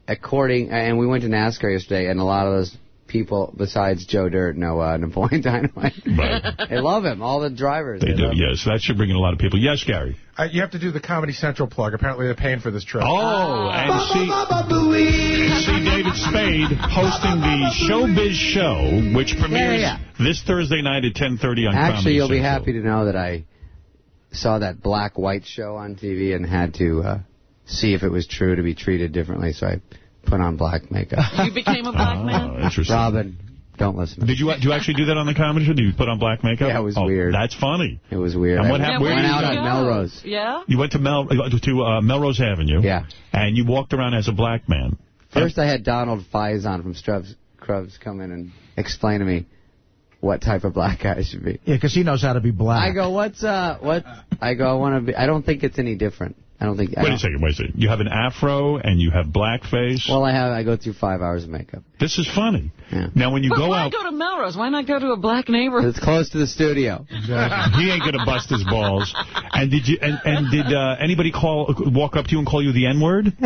and we went to NASCAR yesterday, and a lot of those people, besides Joe Dirt, know Napoleon Dynamite. Right. They love him. All the drivers. They do. Yes, that should bring in a lot of people. Yes, Gary. You have to do the Comedy Central plug. Apparently they're paying for this trip. Oh, and see David Spade hosting the Showbiz Show, which premieres this Thursday night at 10:30 on Comedy Actually, you'll be Central. happy to know that I saw that black-white show on TV and had to see if it was true to be treated differently, so I put on black makeup. You became a black man? Interesting. Robin, don't listen. Did you actually do that on the comedy show? Did you put on black makeup? Yeah, it was weird. That's funny. It was weird. And what I happened? went out on Melrose. Yeah? You went to Melrose Avenue. Yeah. And you walked around as a black man. First, I had Donald Faison from Scrubs come in and explain to me what type of black guy I should be. Yeah, because he knows how to be black. I go, what? I go, I want to be. I don't think it's any different. I don't think. Wait a second. You have an afro and you have blackface. Well, I go through 5 hours of makeup. This is funny. Yeah. Now, when you But go why out, go to Melrose? Why not go to a black neighborhood? It's close to the studio. Exactly. He ain't gonna bust his balls. And did anybody walk up to you and call you the N-word?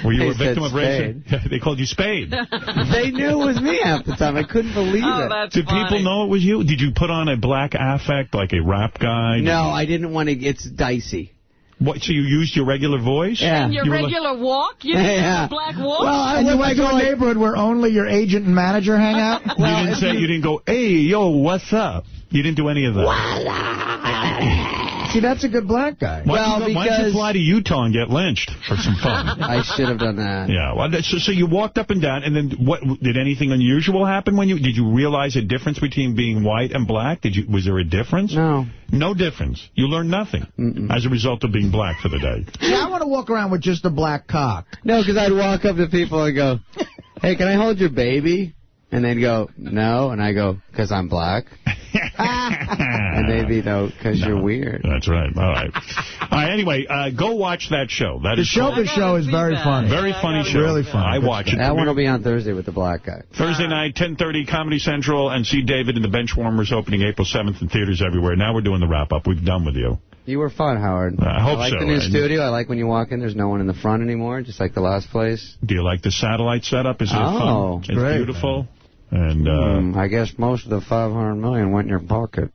Were you a victim of racism? They called you Spade. They knew it was me half the time. I couldn't believe it. That's Did funny. people know it was you? Did you put on a black affect like a rap guy? No, I didn't want to. It's dicey. What? So you used your regular voice? Yeah. And your You were regular walk? You didn't have a black walk? And you went to a neighborhood where only your agent and manager hang out? You didn't go, hey, yo, what's up? You didn't do any of that. See, that's a good black guy. Why don't you fly to Utah and get lynched for some fun? I should have done that. Yeah. Well, so you walked up and down, and then what? Did anything unusual happen when did you realize a difference between being white and black? Was there a difference? No. No difference. You learned nothing as a result of being black for the day. See, I want to walk around with just a black cock. No, because I'd walk up to people and go, hey, can I hold your baby? And they'd go, no. And I go, because I'm black. And they'd be, no, because you're weird. That's right. All right. Anyway, go watch that show. The Showbiz Show is very funny. Very funny show. Really funny. I watch it. That one will be on Thursday with the black guy. Thursday night, 10:30, Comedy Central, and see David in the Benchwarmers opening April 7th in theaters everywhere. Now we're doing the wrap-up. We've done with you. You were fun, Howard. I hope like so. the new studio. I like when you walk in, there's no one in the front anymore, just like the last place. Do you like the satellite setup? Is it fun? It's great. Beautiful. And I guess most of the $500 million went in your pocket.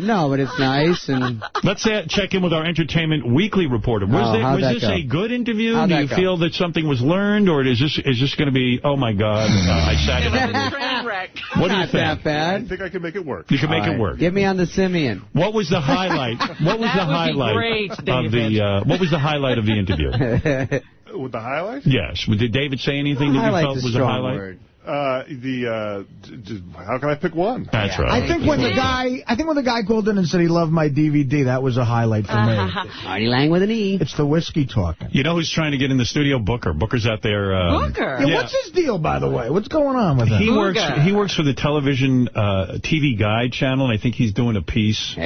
No, but it's nice. And let's check in with our Entertainment Weekly reporter. Was this a good interview? Do you feel that something was learned, or is this going to be, oh my God, I sat in a train wreck. What do you Not think? that bad. I think I can make it work. You can make it work. Get me on the Simeon. What was the highlight? What was the highlight of the? What was the highlight of the interview? With the highlight? Yes. Did David say anything that you felt was a highlight? Word. How can I pick one? That's right. I think when the guy called in and said he loved my DVD, that was a highlight for me. Artie Lang with an E. It's the whiskey talking. You know who's trying to get in the studio? Booker. Booker's out there. Booker? Yeah, what's his deal, by the way? What's going on with him? He works for the television TV Guide channel, and I think he's doing a piece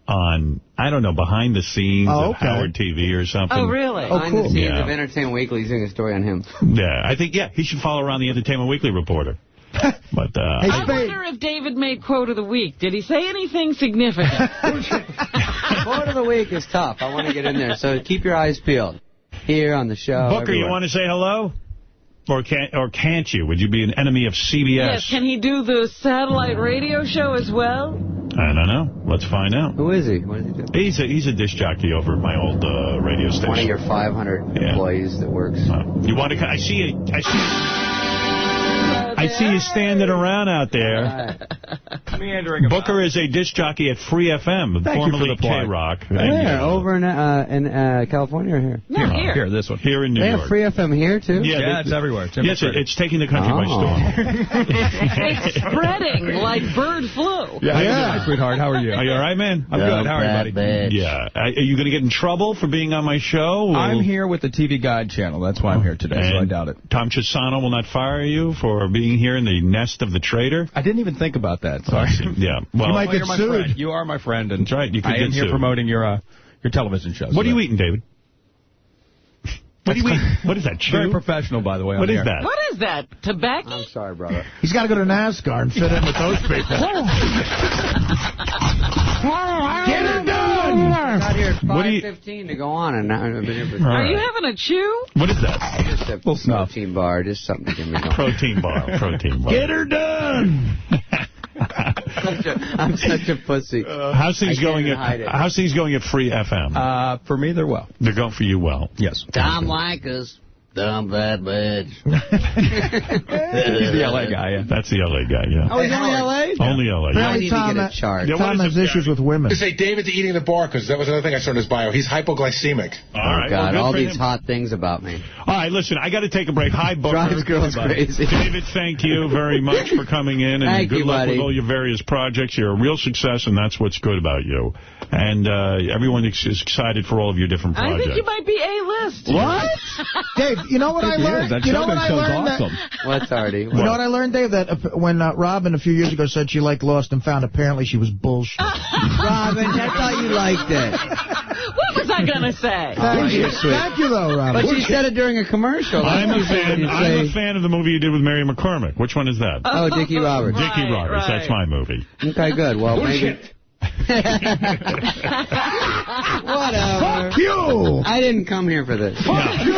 on, I don't know, behind the scenes of Howard TV or something. Oh, really? Behind the scenes of Entertainment Weekly, he's doing a story on him. Yeah, I think, he should follow around the Entertainment Weekly reporter. But I wonder if David made Quote of the Week. Did he say anything significant? Quote of the Week is tough. I want to get in there, so keep your eyes peeled. Here on the show. Booker, everywhere. you want to say hello? Or can't you? Would you be an enemy of CBS? Yes, can he do the satellite radio show as well? I don't know. Let's find out. Who is he? What does he do? He's a disc jockey over at my old radio station. One of your 500 employees that works. You want to? I see you standing around out there. Booker is a disc jockey at Free FM, formerly K-Rock. Where? Over in California or here? No, here, this one. Here in New They York. have Free FM here, too? Yeah, it's everywhere. Yes, it's taking the country by storm. It's spreading like bird flu. Yeah. Hi, sweetheart. How are you? Are you all right, man? I'm good. How are you, buddy? Yeah. Are you going to get in trouble for being on my show? I'm here with the TV Guide channel. That's why I'm here today, so I doubt it. Tom Chisano will not fire you for being here in the nest of the traitor? I didn't even think about that. Sorry. Yeah. Well, you might get sued. You are my friend. And that's right. You could I get am here sued. promoting your television show. What are you eating, David? What are you eating? What is that, chew? Very professional, by the way. What is that? What is that? Tobacco? I'm sorry, brother. He's got to go to NASCAR and fit in with those people. Get it done! I got here at 5:15 to go on, and now I've been here for... Are you having a chew? What is that? Just a protein bar, just something to give me going. Protein bar. Get her done! I'm such a pussy. How's things going at Free FM? For me, they're well. They're going for you well. Yes. Tom Leykis. Dumb bad bitch. He's the L.A. guy, yeah. That's the L.A. guy, yeah. Oh, he's only L.A.? Only L.A. Apparently Tom has issues with women. To say David's eating the bar, because that was another thing I saw in his bio. He's hypoglycemic. All right. God, well, all these hot things about me. All right, listen, I got to take a break. Hi, Booker. Drives girls crazy. David, thank you very much for coming in, and Thank good you, luck buddy. with all your various projects. You're a real success, and that's what's good about you. And everyone is excited for all of your different projects. I think you might be A-list. What? Dave, you know what I learned? You know what I learned? Awesome. What's Artie? You know what I learned, Dave? That when Robin a few years ago said she liked Lost and Found, apparently she was bullshit. Robin, I thought you liked it. What was I going to say? Thank you. Thank you, though, Robin. But she said it during a commercial. I'm a fan of the movie you did with Mary McCormick. Which one is that? Oh, Dickie Roberts. Dickie Roberts. Right. That's my movie. Okay, good. Well, maybe... Whatever. Fuck you! I didn't come here for this. Fuck you!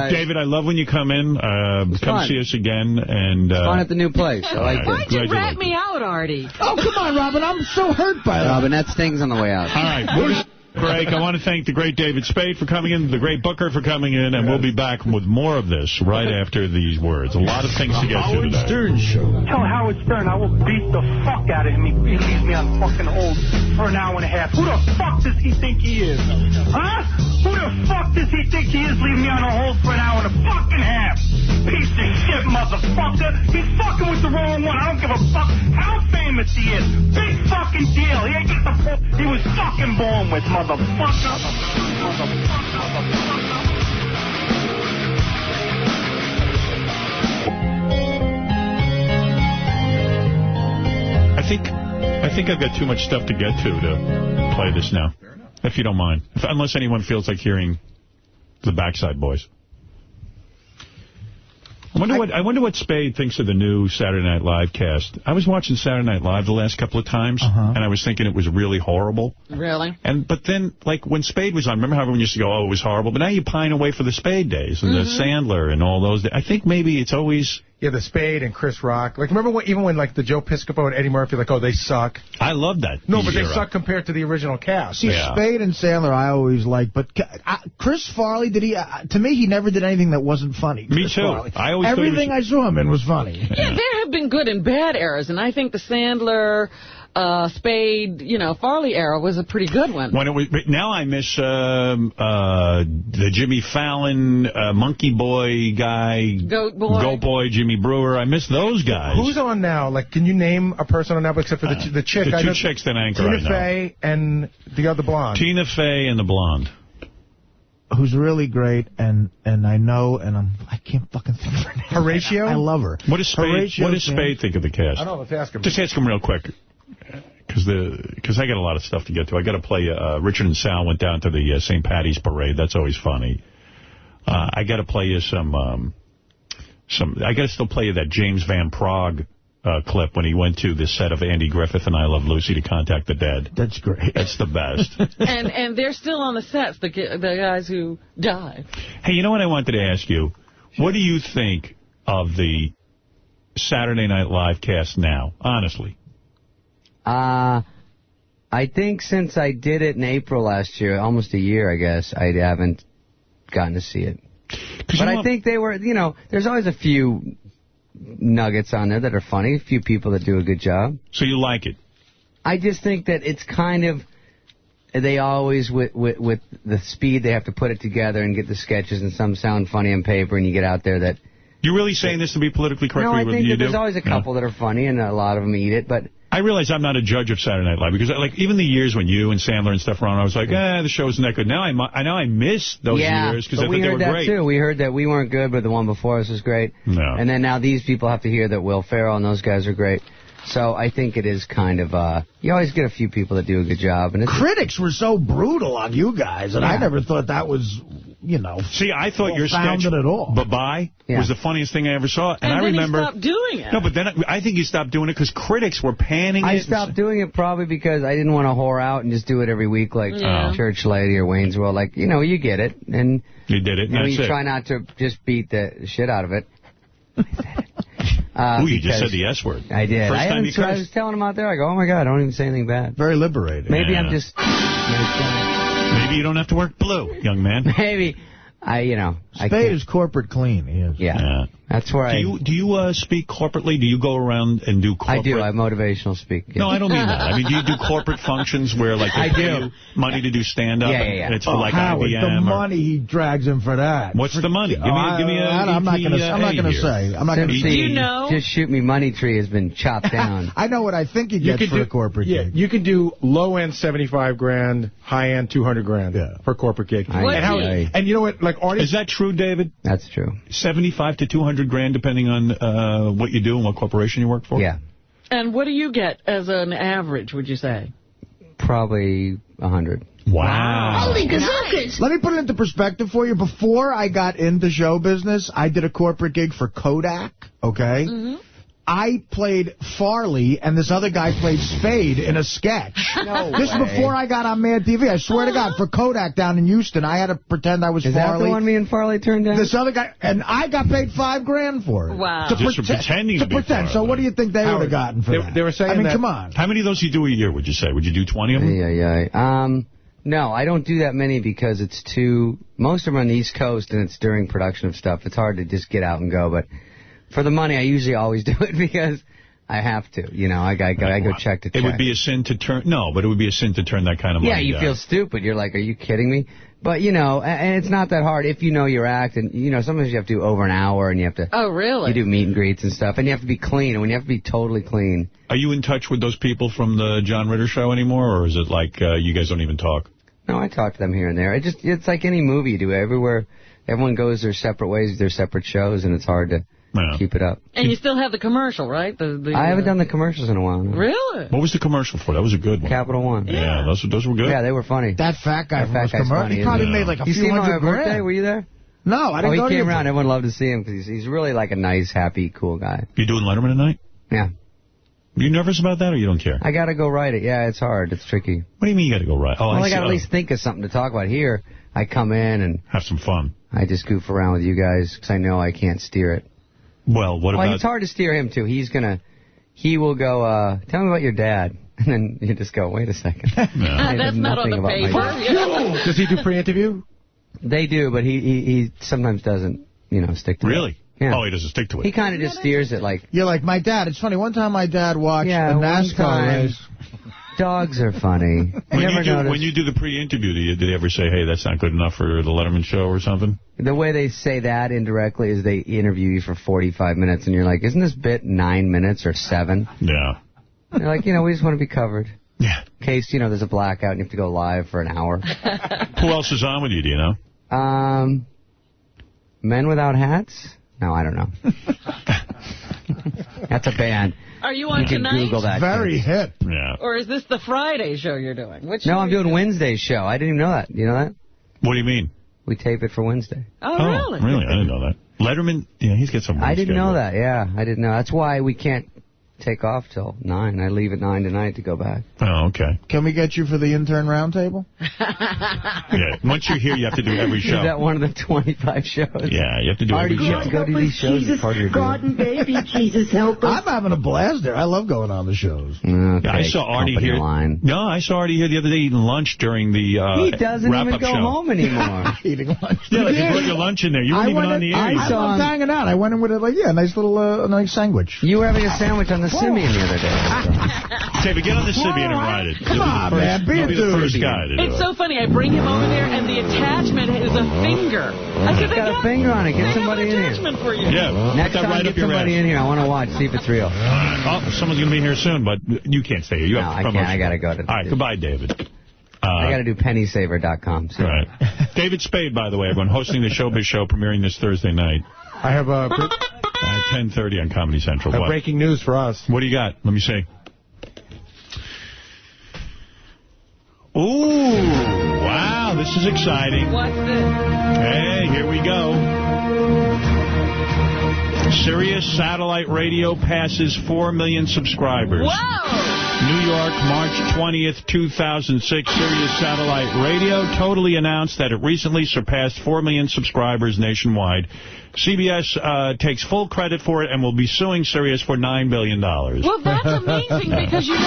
David, I love when you come in. Come fun. see us again. And Fun at the new place. I like Why'd it. you rat me out, Artie? Oh, come on, Robin. I'm so hurt by that. Robin, that stings on the way out. all right, we're going to break. I want to thank the great David Spade for coming in, the great Booker for coming in, and we'll be back with more of this right after these words. A lot of things to get to today. Stern Show. Tell Howard Stern I will beat the fuck out of him. He leaves me on fucking hold for an hour and a half. Who the fuck does he think he is? Huh? Who the fuck does he think he is leaving me on a hold for an hour and a fucking half? Piece of shit, motherfucker. He's fucking with the wrong one. I don't give a fuck how famous he is. Big fucking deal. He ain't get the fuck he was fucking born with, motherfucker. I think I've got too much stuff to get to play this now, if you don't mind. Unless anyone feels like hearing the Backside Boys. I wonder what Spade thinks of the new Saturday Night Live cast. I was watching Saturday Night Live the last couple of times, and I was thinking it was really horrible. Really? But then, like, when Spade was on, remember how everyone used to go, oh, it was horrible? But now you pine away for the Spade days and the Sandler and all those. I think maybe it's always... Yeah, the Spade and Chris Rock. Like, remember even when, like, the Joe Piscopo and Eddie Murphy, like, oh, they suck? I love that. No, but they suck compared to the original cast. See, Spade and Sandler I always liked, but Chris Farley, did he? To me, he never did anything that wasn't funny. Me too. Farley. I always Everything I saw him in was funny. Yeah, there have been good and bad eras, and I think the Sandler... Spade, Farley era was a pretty good one. Now I miss the Jimmy Fallon, Monkey Boy guy, Goat Boy, Jimmy Brewer. I miss those guys. Who's on now? Like, can you name a person on now except for the chick? The two chicks that anchor Tina right now. Fey and the other blonde. Tina Fey and the blonde. Who's really great, and I know, and I can't fucking think of her name. Horatio? I love her. What does Spade think of the cast? I don't know, let's ask him. Just ask him real quick. Because I got a lot of stuff to get to. I got to play, Richard and Sal went down to the St. Patty's Parade. That's always funny. I got to play you I got to still play you that James Van Prague clip when he went to the set of Andy Griffith and I Love Lucy to contact the dead. That's great. That's the best. And they're still on the sets, the guys who died. Hey, you know what I wanted to ask you? What do you think of the Saturday Night Live cast now, honestly? I think since I did it in April last year, almost a year, I guess, I haven't gotten to see it. But I think they were, there's always a few nuggets on there that are funny, a few people that do a good job. So you like it? I just think that it's kind of, they always, with the speed they have to put it together and get the sketches, and some sound funny on paper, and you get out there that... You're really saying this to be politically correct? No, I think that there's always a couple that are funny, and a lot of them eat it, but... I realize I'm not a judge of Saturday Night Live, because even the years when you and Sandler and stuff were on, I was like, the show isn't that good. Now I miss those years, because I thought they were great. Too. We heard that we weren't good, but the one before us was great. No. And then now these people have to hear that Will Ferrell and those guys are great. So I think it is kind of, you always get a few people that do a good job. And critics were so brutal on you guys, and I never thought that was, See, I thought your sketch, Bye-Bye, was the funniest thing I ever saw. And I remember... he stopped doing it. No, but then I think you stopped doing it because critics were panning it. I stopped doing it probably because I didn't want to whore out and just do it every week like Church Lady or Wayne's World. Like, you get it. And you did it. You try not to just beat the shit out of it. You just said the S word. I did. First time you I was telling him out there, I go, oh, my God, I don't even say anything bad. Very liberating. Maybe I'm just... Maybe you don't have to work blue, young man. Maybe. Spade is corporate clean. He is. Yeah. That's where Do you speak corporately? Do you go around and do corporate? I do. I motivational speak. Yeah. No, I don't mean that. I mean, do you do corporate functions where, like, they pay you money to do stand-up? Yeah. It's for, like, Howard, IBM. the money he drags in for that. What's the money? Give me I'm not going to say. I'm not going to say. Just Shoot Me Money Tree has been chopped down. I know what I think he gets for a corporate gig. You can do low-end $75,000, high-end $200,000 for a corporate gig. And you know what? Like artists. Is that true, David? That's true. 75 to 200 grand, depending on what you do and what corporation you work for? Yeah. And what do you get as an average, would you say? Probably 100. Wow. Holy gazookas. Let me put it into perspective for you. Before I got into show business, I did a corporate gig for Kodak, okay? Mm-hmm. I played Farley, and this other guy played Spade in a sketch. This is before I got on Mad TV. I swear to God, for Kodak down in Houston, I had to pretend I was Farley. Is that the one me and Farley turned down? This other guy, and I got paid $5,000 for it. Wow. Just for pretending to pretend. So what do you think they would have gotten for that? They were saying come on. How many of those do you do a year, would you say? Would you do 20 of them? Yeah. No, I don't do that many because it's most of them are on the East Coast, and it's during production of stuff. It's hard to just get out and go, but for the money, I usually always do it because I have to. I go check to check. It would be a sin to turn... No, but it would be a sin to turn that kind of money down. Yeah, you feel stupid. You're like, are you kidding me? But, and it's not that hard if you know your act. And, sometimes you have to do over an hour and you have to... Oh, really? You do meet and greets and stuff. And you have to be clean. And when you have to be totally clean... Are you in touch with those people from the John Ritter show anymore? Or is it like you guys don't even talk? No, I talk to them here and there. It's like any movie you do. Everywhere, everyone goes their separate ways, their separate shows, and it's hard to... keep it up. And you still have the commercial, right? I haven't done the commercials in a while. No. Really? What was the commercial for? That was a good one. Capital One. Yeah, those were good. Yeah, they were funny. That fat guy from his commercial, he probably made like a few $100 birthday? Were you there? No, I didn't go to he came around. Everyone loved to see him because he's really like a nice, happy, cool guy. You doing Letterman tonight? Yeah. Are you nervous about that or you don't care? I got to go write it. Yeah, it's hard. It's tricky. What do you mean you got to go write? Well, I got to at least think of something to talk about. Here, I come in and... have some fun. I just goof around with you guys because I know I can't steer it. Well, what about... Well, it's hard to steer him, too. He will go, tell me about your dad. And then you just go, wait a second. No. That's not on the paper. Does he do pre-interview? They do, but he sometimes doesn't, stick to it. Really? Yeah. Oh, he doesn't stick to it. He kind of just steers it like... You're like my dad. It's funny. One time my dad watched a NASCAR race. Dogs are funny. When you do the pre-interview, did they ever say, hey, that's not good enough for the Letterman show or something? The way they say that indirectly is they interview you for 45 minutes, and you're like, isn't this bit 9 minutes or 7? Yeah. They're like, we just want to be covered. Yeah. In case, there's a blackout and you have to go live for an hour. Who else is on with you, do you know? Men Without Hats? No, I don't know. That's a band. Are you on tonight? You can Google that. Very hip. Yeah. Or is this the Friday show you're doing? No, I'm doing Wednesday's show. I didn't even know that. You know that? What do you mean? We tape it for Wednesday. Oh, really? Really? I didn't know that. Letterman, he's got some. I didn't know that. Yeah, I didn't know. That's why we can't take off till 9. I leave at 9 tonight to go back. Oh, okay. Can we get you for the intern roundtable? Yeah. Once you're here, you have to do every show. Is that one of the 25 shows? Yeah, you have to do every show. You have to go to these shows as part of your God and baby, Jesus help us. I'm having a blast there. I love going on the shows. Okay, yeah, I saw Artie here. Line. No, I saw Artie here the other day eating lunch during the he doesn't even go show. home anymore. Eating lunch. Yeah, like you brought your lunch in there. You weren't even on the air. I loved hanging out. I went in with a nice little nice sandwich. You were having a sandwich on the Simeon the other day. David, get on the Simeon and ride it. Come on, man. Be a dude. The first guy to do It's so funny. I bring him over there, and the attachment is a finger. I said, It's got a finger on it. Get somebody in here. For you. Yeah. Next put that time, right get up your somebody ass. in here. I want to watch, see if it's real. Oh, someone's going to be here soon, but you can't stay here. You have I promotion. can't. I got to go to. All right, goodbye, David. I got to do pennysaver.com. So. Right. David Spade, by the way, everyone, hosting the Showbiz Show, premiering this Thursday night. I have at 10:30 on Comedy Central. Breaking news for us. What do you got? Let me see. Ooh, wow, this is exciting. What's this? Hey, here we go. Sirius Satellite Radio passes 4 million subscribers. Whoa! New York, March 20th, 2006, Sirius Satellite Radio totally announced that it recently surpassed 4 million subscribers nationwide. CBS takes full credit for it and will be suing Sirius for $9 billion. Well, that's amazing because, they just hit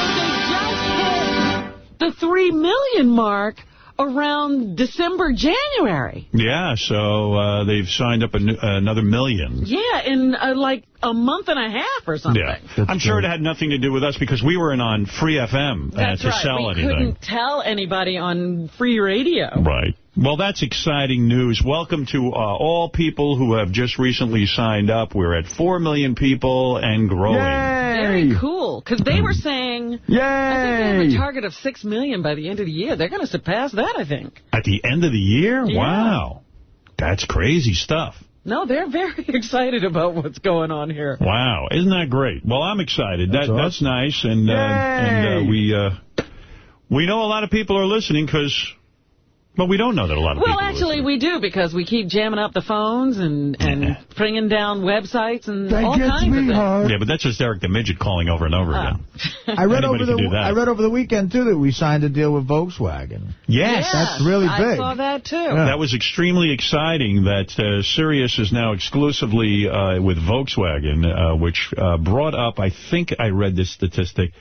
the 3 million mark around December, January. Yeah, so they've signed up another million. Yeah, in like a month and a half or something. Yeah, I'm sure it had nothing to do with us because we weren't on Free FM to sell anything. We couldn't tell anybody on free radio. Right. Well, that's exciting news. Welcome to all people who have just recently signed up. We're at 4 million people and growing. Yay! Very cool, because they were saying, yay! I think they have a target of 6 million by the end of the year. They're going to surpass that, I think. At the end of the year? Yeah. Wow. That's crazy stuff. No, they're very excited about what's going on here. Wow. Isn't that great? Well, I'm excited. That's nice. And we know a lot of people are listening because... Well, we don't know that a lot of people actually, we do, because we keep jamming up the phones and bringing down websites and all kinds of things. Yeah, but that's just Eric the Midget calling over and over again. I read over the weekend, too, that we signed a deal with Volkswagen. Yes. That's really big. I saw that, too. Yeah. That was extremely exciting that Sirius is now exclusively with Volkswagen, which brought up, I think I read this statistic,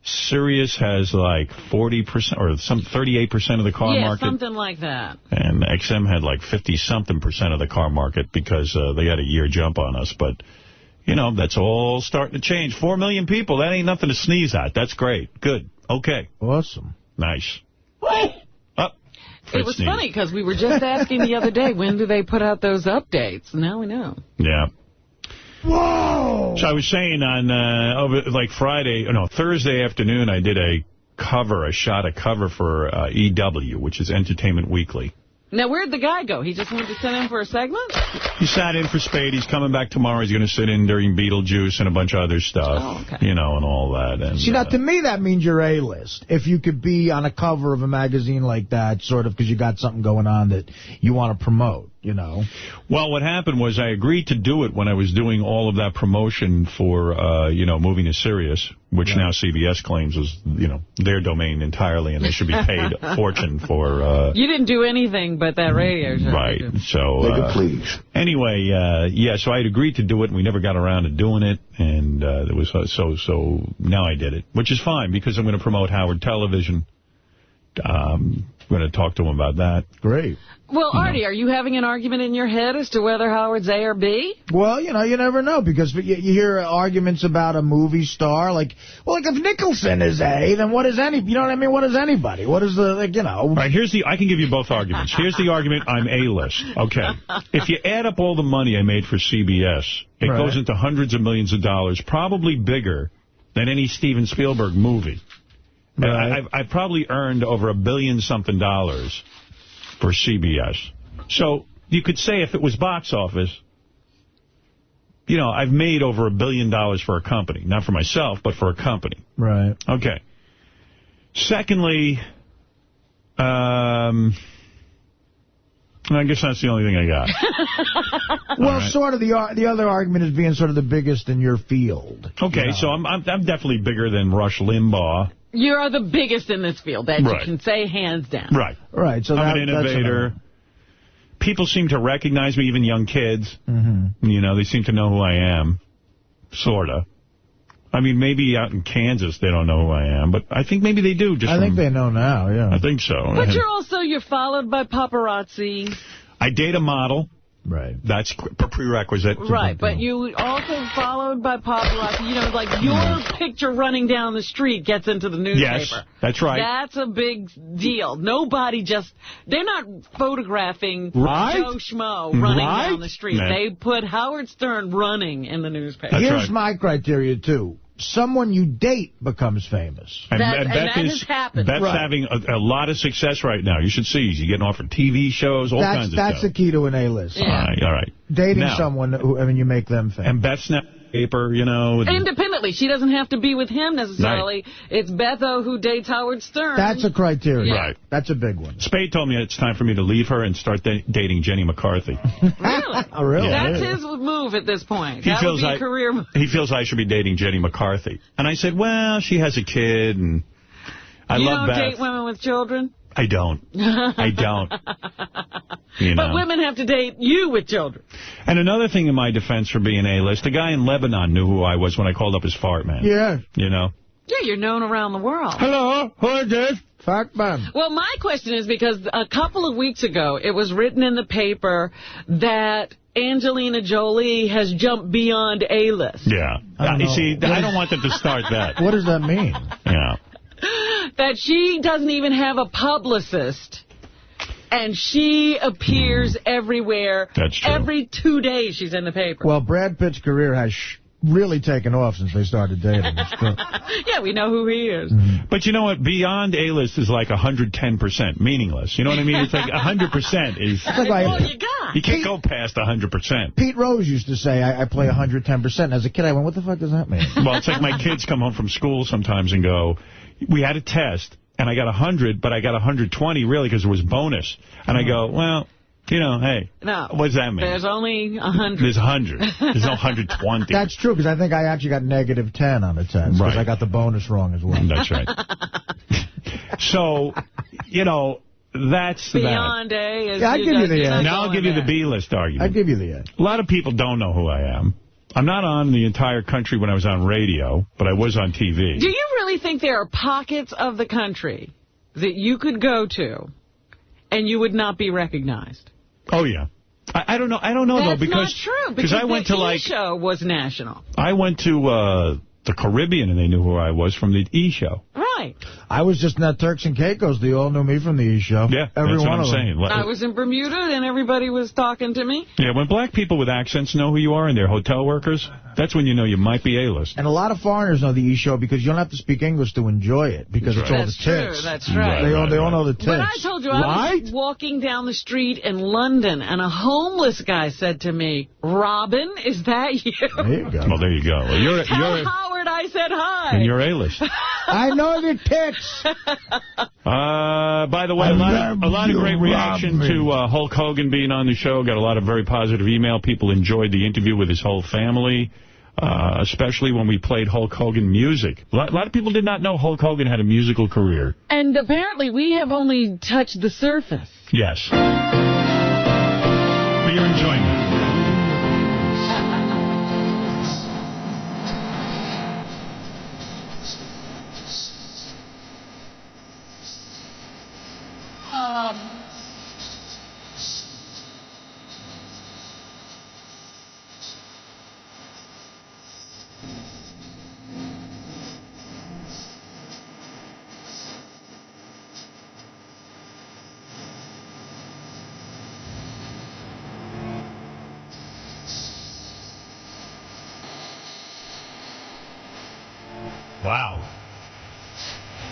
Sirius has like 40% or some 38% of the car market. Yeah, something like that. And XM had like 50-something% of the car market because they had a year jump on us. But, that's all starting to change. 4 million people, that ain't nothing to sneeze at. That's great. Good. Okay. Awesome. Nice. It was funny because we were just asking the other day, when do they put out those updates? Now we know. Yeah. Whoa! So I was saying on Thursday afternoon, I did a shot a cover for EW, which is Entertainment Weekly. Now, where'd the guy go? He just wanted to sit in for a segment? He sat in for Spade. He's coming back tomorrow. He's going to sit in during Beetlejuice and a bunch of other stuff. Oh, okay. And all that. And, see, now, to me, that means you're A-list. If you could be on a cover of a magazine like that, sort of, because you got something going on that you want to promote, Well, what happened was I agreed to do it when I was doing all of that promotion for, moving to Sirius, which now CBS claims is, their domain entirely, and they should be paid a fortune for... You didn't do anything but that radio show. Right. So, please. Anyway, so I had agreed to do it, and we never got around to doing it, and it was so now I did it, which is fine, because I'm going to promote Howard Television. I'm going to talk to him about that. Great. Well, Artie, are you having an argument in your head as to whether Howard's A or B? Well, you never know, because you hear arguments about a movie star, like if Nicholson is A, then what is what is anybody? What is the, All right, I can give you both arguments. Here's the argument, I'm A-list. Okay. If you add up all the money I made for CBS, it goes into hundreds of millions of dollars, probably bigger than any Steven Spielberg movie. Right. I've probably earned over $1 billion-something for CBS. So you could say if it was box office, I've made over $1 billion for a company. Not for myself, but for a company. Right. Okay. Secondly, I guess that's the only thing I got. Well, sort of the other argument is being sort of the biggest in your field. Okay, so I'm definitely bigger than Rush Limbaugh. You are the biggest in this field, that you can say hands down. Right. Right. So I'm an innovator. People seem to recognize me, even young kids. You know, they seem to know who I am, sort of. I mean, maybe out in Kansas they don't know who I am, but I think maybe they do. I think they know now, yeah. I think so. But you're followed by paparazzi. I date a model. Right. That's a prerequisite. Right, but you also followed by paparazzi. You know, like your picture running down the street gets into the newspaper. Yes, that's right. That's a big deal. Nobody they're not photographing Joe Schmo running down the street. Man. They put Howard Stern running in the newspaper. Here's my criteria, too. Someone you date becomes famous. And Beth has happened. Beth's having a lot of success right now. You should see. She's getting offered TV shows, all kinds of stuff. That's the key to an A-list. Yeah. All right. Dating someone who, you make them famous. And Beth's not paper, you know. Independently. She doesn't have to be with him necessarily. Right. It's Betho who dates Howard Stern. That's a criteria. Yeah. Right. That's a big one. Spade told me it's time for me to leave her and start dating Jenny McCarthy. Really? Oh, really? That's his move at this point. He that feels would be a career move. He feels I should be dating Jenny McCarthy. And I said, well, she has a kid, and I love Beth. You don't date women with children? I don't. I don't. You know. But women have to date you with children. And another thing in my defense for being A-list, the guy in Lebanon knew who I was when I called up his fart man. Yeah. You know? Yeah, you're known around the world. Hello, who is this? Fart man. Well, my question is because a couple of weeks ago, it was written in the paper that Angelina Jolie has jumped beyond A-list. Yeah. You see, I don't want them to start that. What does that mean? Yeah. That she doesn't even have a publicist, and she appears everywhere. That's true. Every 2 days she's in the paper. Well, Brad Pitt's career has really taken off since they started dating. Yeah, we know who he is. But you know what? Beyond A-list is like 110% meaningless. You know what I mean? It's like 100% is... That's all you got. You can't go past 100%. Pete Rose used to say, I play 110%. As a kid, I went, what the fuck does that mean? Well, it's like my kids come home from school sometimes and go, we had a test, and I got 100, but I got 120, really, because it was bonus. And I go, well... You know, hey, what does that mean? There's only 100. There's 100. There's no 120. That's true, because I think I actually got -10 on the test, because I got the bonus wrong as well. That's right. So, you know, that's Beyond that. A. Yeah, I'll give you the A. Now I'll give you the B-list argument. I'll give you the A. A lot of people don't know who I am. I'm not on the entire country when I was on radio, but I was on TV. Do you really think there are pockets of the country that you could go to and you would not be recognized? Oh, yeah. I don't know. I don't know, though, because... That's not true, because I went to, like... show was national. I went to the Caribbean, and they knew who I was from the E! Show. Right. I was just in that Turks and Caicos. They all knew me from the E! Show. Yeah, Every that's one what of I'm them. saying. I was in Bermuda, and everybody was talking to me. Yeah, when black people with accents know who you are and they're hotel workers, that's when you know you might be A-list. And a lot of foreigners know the E! Show because you don't have to speak English to enjoy it, because it's all the tits. That's right. They all know the tits. But I told you, I was walking down the street in London, and a homeless guy said to me, Robin, is that you? There you go. Well, there you go. Well, you're Howard I said hi. And you're A-list. I know the tits. By the way, a lot of great reaction to Hulk Hogan being on the show. Got a lot of very positive email. People enjoyed the interview with his whole family, especially when we played Hulk Hogan music. A lot of people did not know Hulk Hogan had a musical career. And apparently we have only touched the surface. Yes. For your enjoyment. Wow.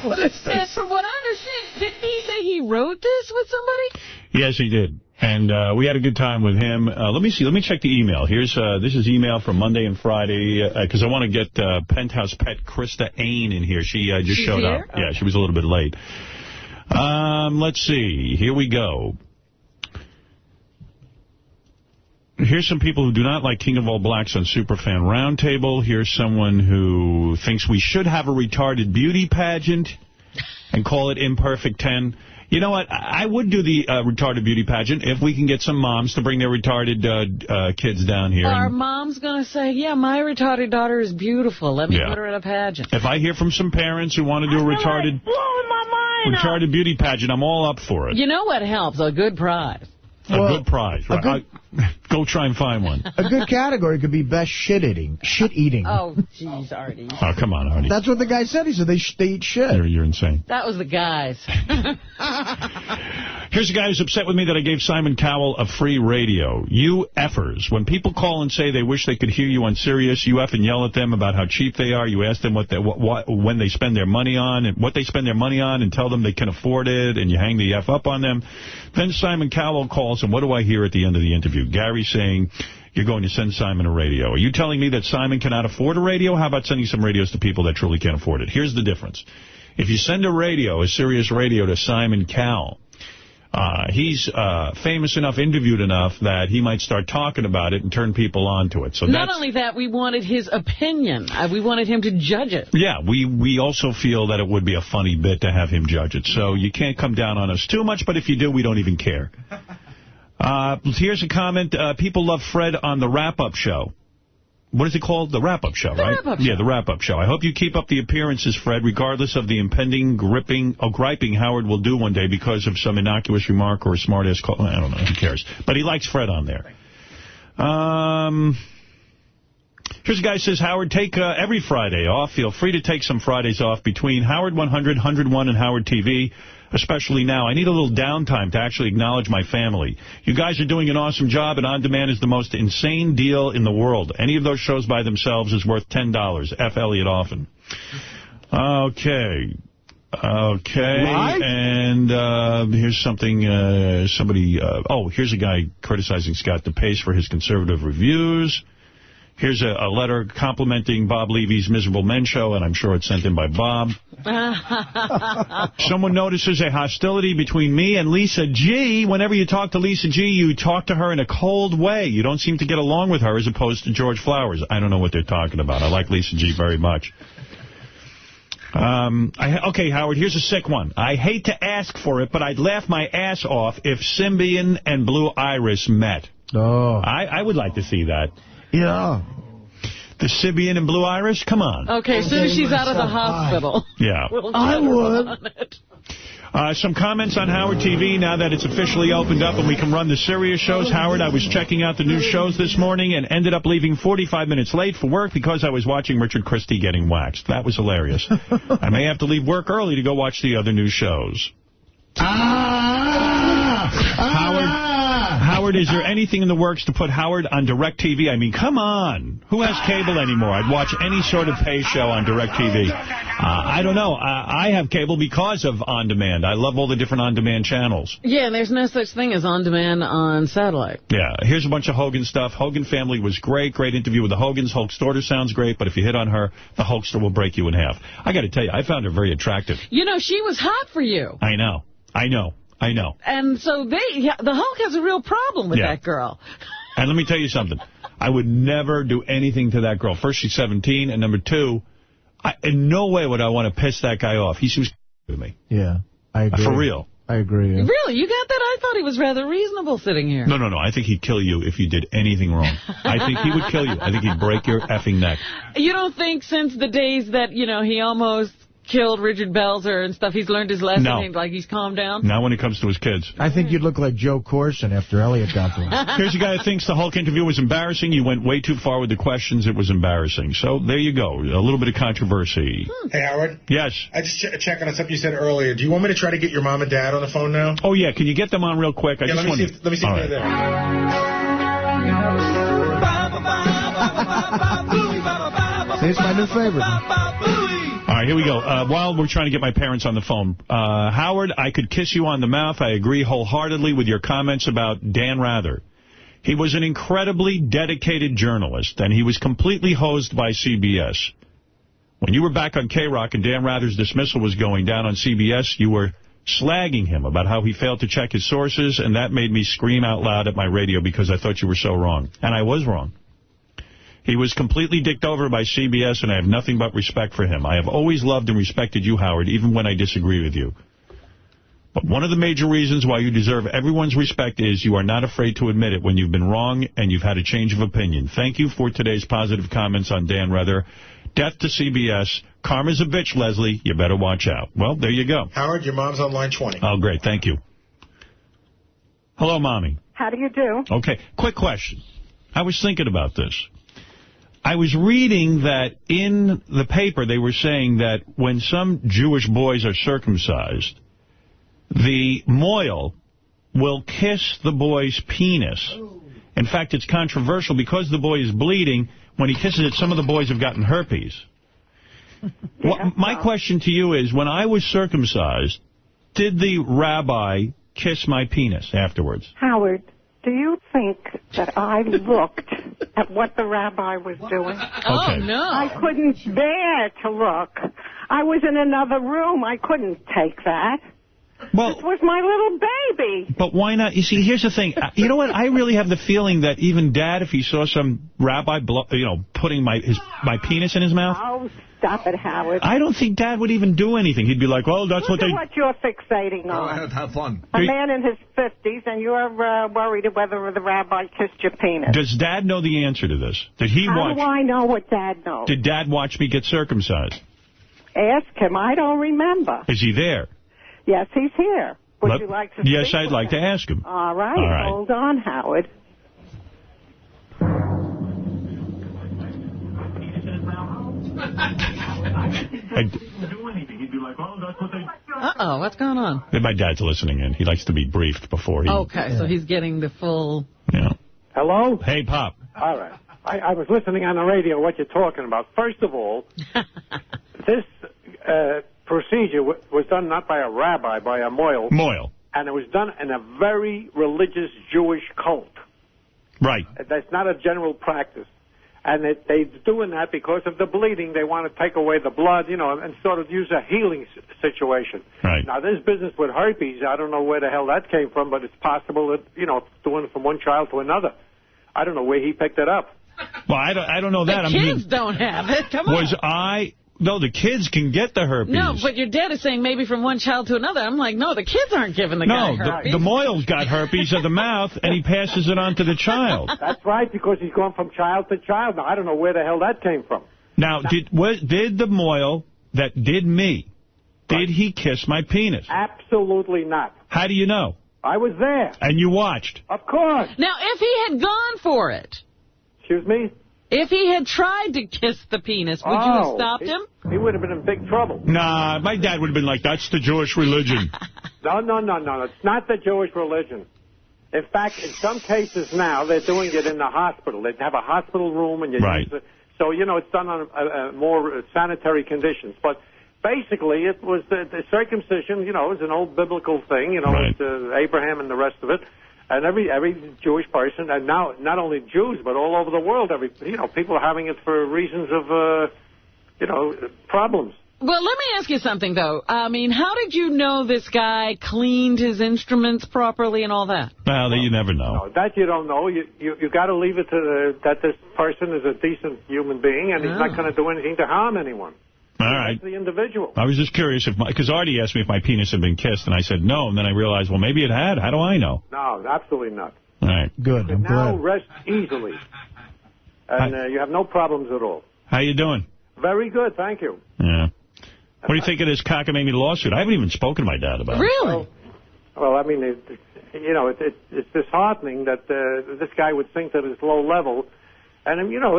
What is this? And from what I understand, did he say he wrote this with somebody? Yes, he did. And we had a good time with him. Let me see. Let me check the email. Here's this is email from Monday and Friday, because I want to get Penthouse Pet Krista Ain in here. She just showed up. Okay. Yeah, she was a little bit late. Let's see. Here we go. Here's some people who do not like King of All Blacks on Superfan Roundtable. Here's someone who thinks we should have a retarded beauty pageant and call it Imperfect 10. You know what? I would do the retarded beauty pageant if we can get some moms to bring their retarded kids down here. Our mom's going to say, yeah, my retarded daughter is beautiful. Let me put her in a pageant. If I hear from some parents who want to do a retarded beauty pageant, I'm all up for it. You know what helps? A good prize. A good prize. Right? Go try and find one. A good category could be best shit eating. Oh, jeez, Artie. Oh, come on, Artie. That's what the guy said. He said they eat shit. You're insane. That was the guys. Here's a guy who's upset with me that I gave Simon Cowell a free radio. You effers. When people call and say they wish they could hear you on Sirius, you eff and yell at them about how cheap they are. You ask them when they spend their money on and what they spend their money on and tell them they can afford it, and you hang the F up on them. Then Simon Cowell calls, and what do I hear at the end of the interview? Gary saying, you're going to send Simon a radio. Are you telling me that Simon cannot afford a radio? How about sending some radios to people that truly can't afford it? Here's the difference. If you send a radio, a Sirius radio, to Simon Cowell, he's famous enough, interviewed enough, that he might start talking about it and turn people on to it. So not only that, we wanted his opinion. We wanted him to judge it. Yeah, we also feel that it would be a funny bit to have him judge it. So you can't come down on us too much, but if you do, we don't even care. Here's a comment. People love Fred on the Wrap-Up Show. What is it called? The Wrap-Up Show, right? Yeah, the Wrap-Up Show. I hope you keep up the appearances, Fred, regardless of the impending griping Howard will do one day because of some innocuous remark or a smart-ass call. I don't know. Who cares? But he likes Fred on there. Here's a guy who says, Howard, take every Friday off. Feel free to take some Fridays off between Howard 100, 101, and Howard TV. Especially now. I need a little downtime to actually acknowledge my family. You guys are doing an awesome job, and On Demand is the most insane deal in the world. Any of those shows by themselves is worth $10. F. Elliot Offen. Okay. Right? And here's something, here's a guy criticizing Scott DePace for his conservative reviews. Here's a letter complimenting Bob Levy's Miserable Men Show, and I'm sure it's sent in by Bob. Someone notices a hostility between me and Lisa G. Whenever you talk to Lisa G., you talk to her in a cold way. You don't seem to get along with her as opposed to George Flowers. I don't know what they're talking about. I like Lisa G. very much. Okay, Howard, here's a sick one. I hate to ask for it, but I'd laugh my ass off if Symbian and Blue Iris met. Oh. I would like to see that. Yeah. The Sybian and Blue Iris? Come on. Okay, as soon as she's out of the hospital. Yeah. I would. Some comments on Howard TV now that it's officially opened up and we can run the Sirius shows. Howard, I was checking out the new shows this morning and ended up leaving 45 minutes late for work because I was watching Richard Christie getting waxed. That was hilarious. I may have to leave work early to go watch the other new shows. Howard, is there anything in the works to put Howard on DirecTV? I mean, come on. Who has cable anymore? I'd watch any sort of pay show on DirecTV. I don't know. I have cable because of On Demand. I love all the different On Demand channels. Yeah, and there's no such thing as On Demand on satellite. Yeah, here's a bunch of Hogan stuff. Hogan Family was great. Great interview with the Hogans. Hulk's daughter sounds great, but if you hit on her, the Hulkster will break you in half. I got to tell you, I found her very attractive. You know, she was hot for you. I know. And so the Hulk has a real problem with that girl. And let me tell you something. I would never do anything to that girl. First, she's 17, and number two, in no way would I want to piss that guy off. He seems to me. Yeah, I agree. For real. I agree. Yeah. Really? You got that? I thought he was rather reasonable sitting here. No. I think he'd kill you if you did anything wrong. I think he would kill you. I think he'd break your effing neck. You don't think since the days that, you know, he almost killed Richard Belzer and stuff, he's learned his lesson? No. He's calmed down? Not when it comes to his kids. I think you'd look like Joe Corson after Elliot got to him. Here's a guy who thinks the Hulk interview was embarrassing. You went way too far with the questions. It was embarrassing. So there you go. A little bit of controversy. Hey, Howard? Yes? I just checking on something you said earlier. Do you want me to try to get your mom and dad on the phone now? Oh, yeah. Can you get them on real quick? Let me see if they're there. It's my new favorite. All right, here we go. While we're trying to get my parents on the phone, Howard, I could kiss you on the mouth. I agree wholeheartedly with your comments about Dan Rather. He was an incredibly dedicated journalist, and he was completely hosed by CBS. When you were back on K-Rock and Dan Rather's dismissal was going down on CBS, you were slagging him about how he failed to check his sources, and that made me scream out loud at my radio because I thought you were so wrong. And I was wrong. He was completely dicked over by CBS, and I have nothing but respect for him. I have always loved and respected you, Howard, even when I disagree with you. But one of the major reasons why you deserve everyone's respect is you are not afraid to admit it when you've been wrong and you've had a change of opinion. Thank you for today's positive comments on Dan Rather. Death to CBS. Karma's a bitch, Leslie. You better watch out. Well, there you go. Howard, your mom's on line 20. Oh, great. Thank you. Hello, Mommy. How do you do? Okay. Quick question. I was thinking about this. I was reading that in the paper they were saying that when some Jewish boys are circumcised, the mohel will kiss the boy's penis. In fact, it's controversial because the boy is bleeding. When he kisses it, some of the boys have gotten herpes. My question to you is, when I was circumcised, did the rabbi kiss my penis afterwards? Howard, do you think that I looked at what the rabbi was doing? Oh, no. I couldn't bear to look. I was in another room. I couldn't take that. Well, this was my little baby. But why not? You see, here's the thing. You know what? I really have the feeling that even Dad, if he saw some rabbi, putting my penis in his mouth. Oh, stop it, Howard. I don't think Dad would even do anything. He'd be like, well, that's what they... what you're fixating on. Go ahead, have fun. A man in his 50s, and you're worried whether the rabbi kissed your penis. Does Dad know the answer to this? Did he watch... How do I know what Dad knows? Did Dad watch me get circumcised? Ask him. I don't remember. Is he there? Yes, he's here. Would you like to Yes, speak I'd with like him? to ask him. All right. All right. Hold on, Howard. Uh-oh, what's going on? My dad's listening in. He likes to be briefed before he... Okay, so he's getting the full... Yeah. Hello? Hey, Pop. All right. I was listening on the radio what you're talking about. First of all, this procedure was done not by a rabbi, by a mohel. Mohel. And it was done in a very religious Jewish cult. Right. That's not a general practice. And they're doing that because of the bleeding. They want to take away the blood, and sort of use a healing situation. Right. Now, this business with herpes, I don't know where the hell that came from, but it's possible that, doing it from one child to another. I don't know where he picked it up. Well, I don't know that. The kids don't have it. Come on. No, the kids can get the herpes. No, but your dad is saying maybe from one child to another. I'm like, no, the kids aren't giving the guy herpes. No, the mohel's got herpes of the mouth, and he passes it on to the child. That's right, because he's gone from child to child. Now, I don't know where the hell that came from. Now, did the mohel that did me, did he kiss my penis? Absolutely not. How do you know? I was there. And you watched? Of course. Now, if he had gone for it... Excuse me? If he had tried to kiss the penis, would you have stopped him? He would have been in big trouble. Nah, my dad would have been like, that's the Jewish religion. No. It's not the Jewish religion. In fact, in some cases now, they're doing it in the hospital. They have a hospital room, and you use it. So, it's done on more sanitary conditions. But basically, it was the circumcision, is an old biblical thing, it's Abraham and the rest of it. And every Jewish person, and now not only Jews, but all over the world, people are having it for reasons of, problems. Well, let me ask you something, though. I mean, how did you know this guy cleaned his instruments properly and all that? Well, you never know. No, that you don't know. You got to leave it to that this person is a decent human being, and he's not going to do anything to harm anyone. All right. That's the individual. I was just curious because Artie asked me if my penis had been kissed, and I said no, and then I realized, well, maybe it had. How do I know? No, absolutely not. All right. Good. I'm now glad. rest easily, and you have no problems at all. How you doing? Very good, thank you. Yeah. What do you think of this cockamamie lawsuit? I haven't even spoken to my dad about it. Really? Well, I mean, it's disheartening that this guy would think that it's low level, and I don't know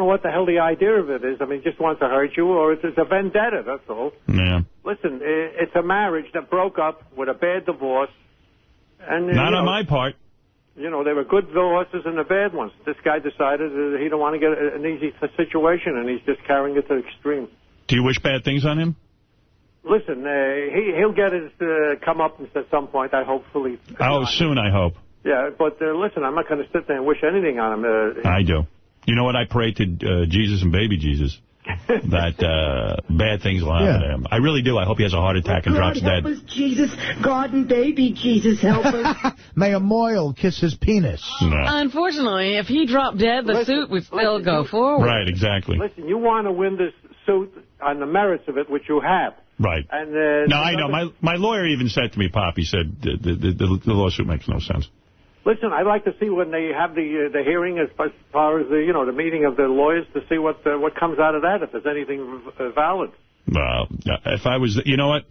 what the hell the idea of it is. I mean, he just wants to hurt you, or it's a vendetta, that's all. Yeah. Listen, it's a marriage that broke up with a bad divorce. And Not on my part. There were good divorces and the bad ones. This guy decided he don't want to get an easy situation, and he's just carrying it to the extreme. Do you wish bad things on him? Listen, he'll get his comeuppance at some point, hopefully. Oh, soon, I hope. Yeah, but listen, I'm not going to sit there and wish anything on him. I do. You know what? I pray to Jesus and baby Jesus. that bad things will happen to him. I really do. I hope he has a heart attack and drops dead. Help us, Jesus. God and baby Jesus, help us. May a Moyle kiss his penis. No. Unfortunately, if he dropped dead, the suit would still go forward. Right, exactly. Listen, you want to win this suit on the merits of it, which you have. Right. And no, I know. My lawyer even said to me, Pop, he said the lawsuit makes no sense. Listen, I'd like to see when they have the hearing as far as the meeting of the lawyers to see what comes out of that, if there's anything valid. Well, if I was, you know what?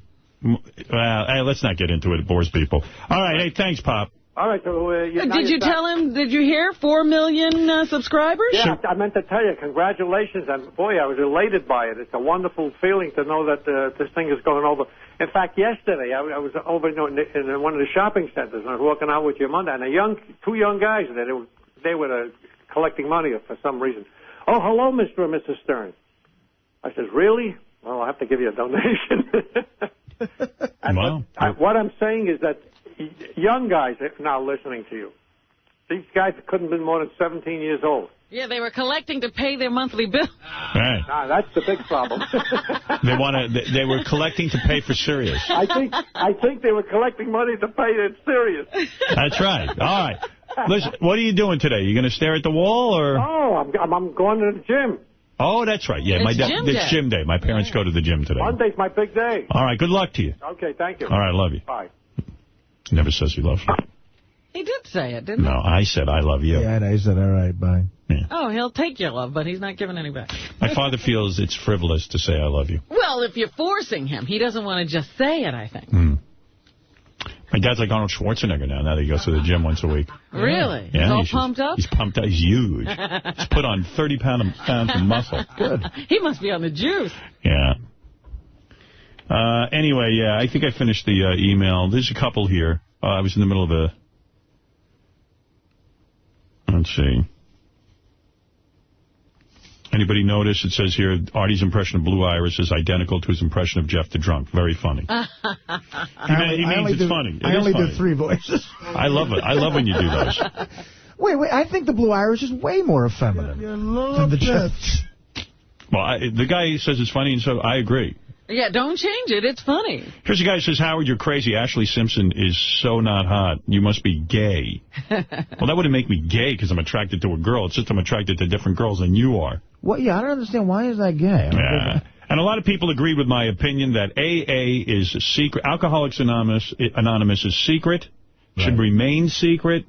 Well, hey, let's not get into it. It bores people. All right. Hey, thanks, Pop. All right. So, did you tell him? Did you hear 4 million subscribers? Yeah, I meant to tell you, congratulations. And boy, I was elated by it. It's a wonderful feeling to know that this thing is going over. In fact, yesterday I was over in one of the shopping centers, and I was walking out with your mother, and two young guys there. They were collecting money for some reason. Oh, hello, Mr. and Mrs. Stern. I says, really? Well, I'll have to give you a donation. And wow. What I'm saying is that young guys are now listening to you. These guys couldn't have been more than 17 years old. Yeah, they were collecting to pay their monthly bill. Right. Nah, that's the big problem. They were collecting to pay for Sirius. I think they were collecting money to pay it Sirius. That's right. All right. Listen, what are you doing today? You going to stare at the wall or? Oh, I'm going to the gym. Oh, that's right. Yeah, it's gym day. My parents go to the gym today. Monday's my big day. All right. Good luck to you. Okay, thank you. All right, I love you. Bye. He never says he loves you. He did say it, didn't he? No, I said I love you. Yeah, and I said, all right, bye. Yeah. Oh, he'll take your love, but he's not giving any back. My father feels it's frivolous to say I love you. Well, if you're forcing him, he doesn't want to just say it, I think. My dad's like Arnold Schwarzenegger now that he goes to the gym once a week. Really? Yeah, he's all pumped up? He's pumped up. He's huge. He's put on 30 pounds of muscle. Good. He must be on the juice. Yeah. Anyway, yeah, I think I finished the email. There's a couple here. I was in the middle of a... Let's see. Anybody notice? It says here, Artie's impression of Blue Iris is identical to his impression of Jeff the Drunk. Very funny. He means it's funny. I only do 3 voices. I love it. I love when you do those. Wait, I think the Blue Iris is way more effeminate than the Jeff. Well, the guy says it's funny, and so I agree. Yeah, don't change it. It's funny. Here's a guy who says, Howard, you're crazy. Ashley Simpson is so not hot. You must be gay. Well, that wouldn't make me gay because I'm attracted to a girl. It's just I'm attracted to different girls than you are. Well, yeah, I don't understand. Why is that gay? Yeah. And a lot of people agreed with my opinion that AA is secret. Alcoholics Anonymous is secret, should remain secret.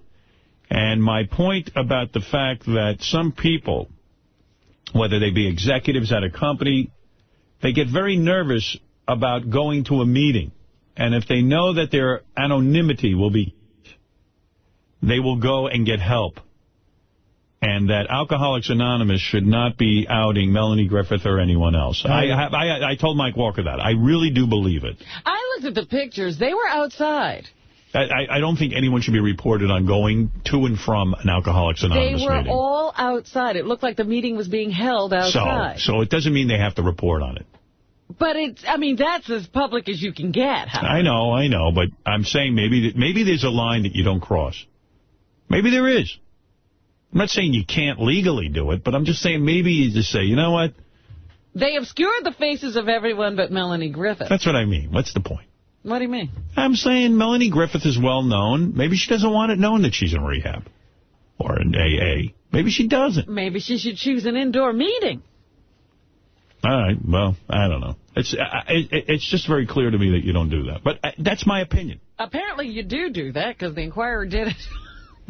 And my point about the fact that some people, whether they be executives at a company, they get very nervous about going to a meeting. And if they know that their anonymity will be, they will go and get help. And that Alcoholics Anonymous should not be outing Melanie Griffith or anyone else. I told Mike Walker that. I really do believe it. I looked at the pictures. They were outside. I don't think anyone should be reported on going to and from an Alcoholics Anonymous meeting. They were all outside. It looked like the meeting was being held outside. So it doesn't mean they have to report on it. But that's as public as you can get. I know, but I'm saying maybe there's a line that you don't cross. Maybe there is. I'm not saying you can't legally do it, but I'm just saying maybe you just say, you know what? They obscured the faces of everyone but Melanie Griffith. That's what I mean. What's the point? What do you mean? I'm saying Melanie Griffith is well known. Maybe she doesn't want it known that she's in rehab or in AA. Maybe she doesn't. Maybe she should choose an indoor meeting. All right. Well, I don't know. It's just very clear to me that you don't do that. But that's my opinion. Apparently you do that because the Inquirer did it.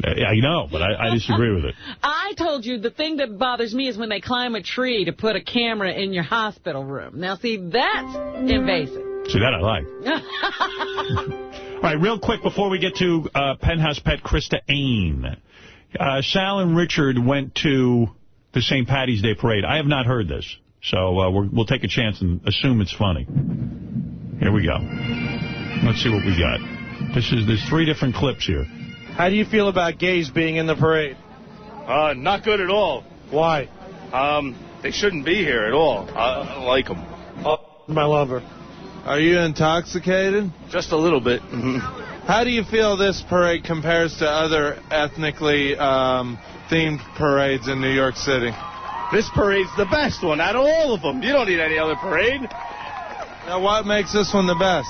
I know, but I disagree with it. I told you the thing that bothers me is when they climb a tree to put a camera in your hospital room. Now, see, that's invasive. See, that I like. All right, real quick before we get to Penthouse Pet Krista Ain. Sal and Richard went to the St. Paddy's Day Parade. I have not heard this, so we'll take a chance and assume it's funny. Here we go. Let's see what we got. There's 3 different clips here. How do you feel about gays being in the parade? Not good at all. Why? They shouldn't be here at all. I don't like them. Oh, my lover. Are you intoxicated? Just a little bit. How do you feel this parade compares to other ethnically themed parades in New York City? This parade's the best one out of all of them. You don't need any other parade. Now, what makes this one the best?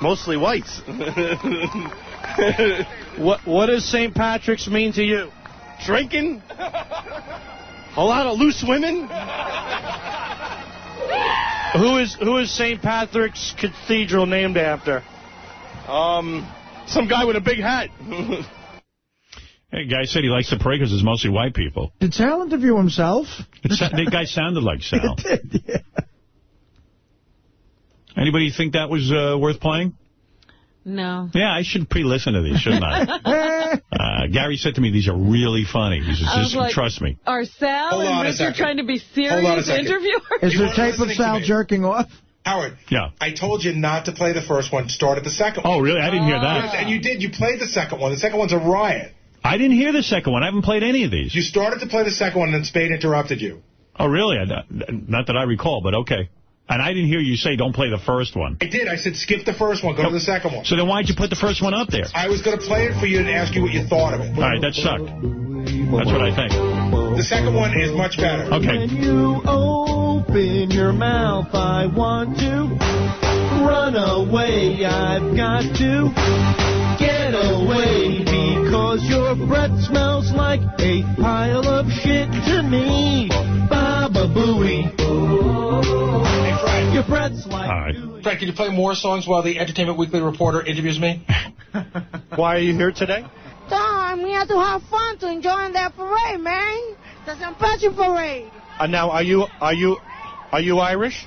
Mostly whites. What does St. Patrick's mean to you? Drinking. A lot of loose women. Who is St. Patrick's Cathedral named after? Some guy with a big hat. Hey, guy said he likes the parade because it's mostly white people. Did Sal interview himself? The guy sounded like Sal. It did, yeah. Anybody think that was worth playing? No. Yeah, I should pre-listen to these, shouldn't I? Gary said to me, these are really funny. He says, just like, trust me. Are Sal and Richard trying to be serious interviewers? Is there tape of Sal jerking off? Howard, yeah. I told you not to play the first one. Start at the second one. Oh, really? I didn't hear that. Yes, and you did. You played the second one. The second one's a riot. I didn't hear the second one. I haven't played any of these. You started to play the second one, and then Spade interrupted you. Oh, really? Not that I recall, but okay. And I didn't hear you say don't play the first one. I did. I said skip the first one. Go to the second one. So then why'd you put the first one up there? I was going to play it for you and ask you what you thought of it. All right, that sucked. That's what I think. The second one is much better. Okay. When you open your mouth, I want to run away. I've got to get away because your breath smells like a pile of shit to me. Baba Booey. Hey, Fred. Your breath's like... All right. Fred, can you play more songs while the Entertainment Weekly reporter interviews me? Why are you here today? I'm here to have fun, to enjoy that parade, man. The St. Patrick Parade. Now, are you Irish?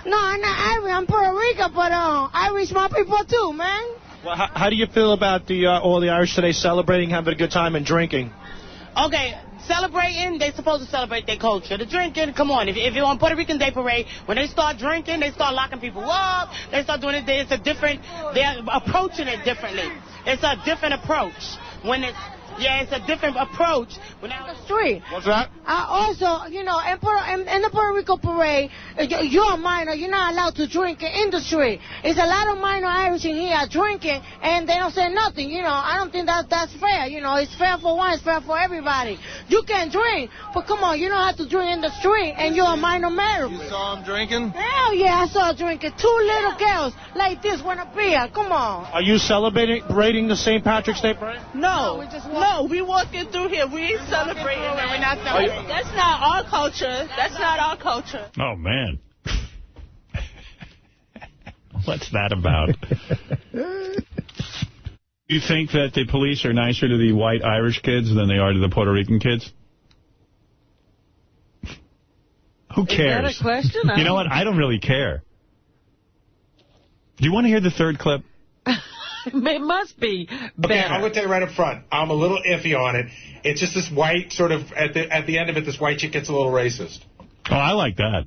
No, I'm not Irish. I'm Puerto Rico, but Irish my people too, man. Well, how do you feel about all the Irish today celebrating, having a good time, and drinking? Okay, celebrating, they supposed to celebrate their culture. The drinking, come on, if you're on Puerto Rican Day Parade, when they start drinking, they start locking people up, they start doing it, it's a different, they're approaching it differently. It's a different approach. It's a different approach. When the street. What's that? Also, you know, in the Puerto Rico parade, you're a minor. You're not allowed to drink in the street. It's a lot of minor Irish in here drinking, and they don't say nothing. You know, I don't think that's fair. You know, it's fair for one, it's fair for everybody. You can drink, but come on, you don't have to drink in the street, and you're a minor male. You saw him drinking? Hell yeah, I saw her drinking. 2 little girls like this want a beer. Come on. Are you celebrating the St. Patrick's Day Parade? No, we walking through here. We ain't celebrating and we're not celebrating. That's not our culture. That's not our culture. Oh, man. What's that about? You think that the police are nicer to the white Irish kids than they are to the Puerto Rican kids? Who cares? Is that a question? You know what? I don't really care. Do you want to hear the third clip? It must be better. Okay, I'm going to tell you right up front. I'm a little iffy on it. It's just this white sort of, at the end of it, this white chick gets a little racist. Oh, I like that.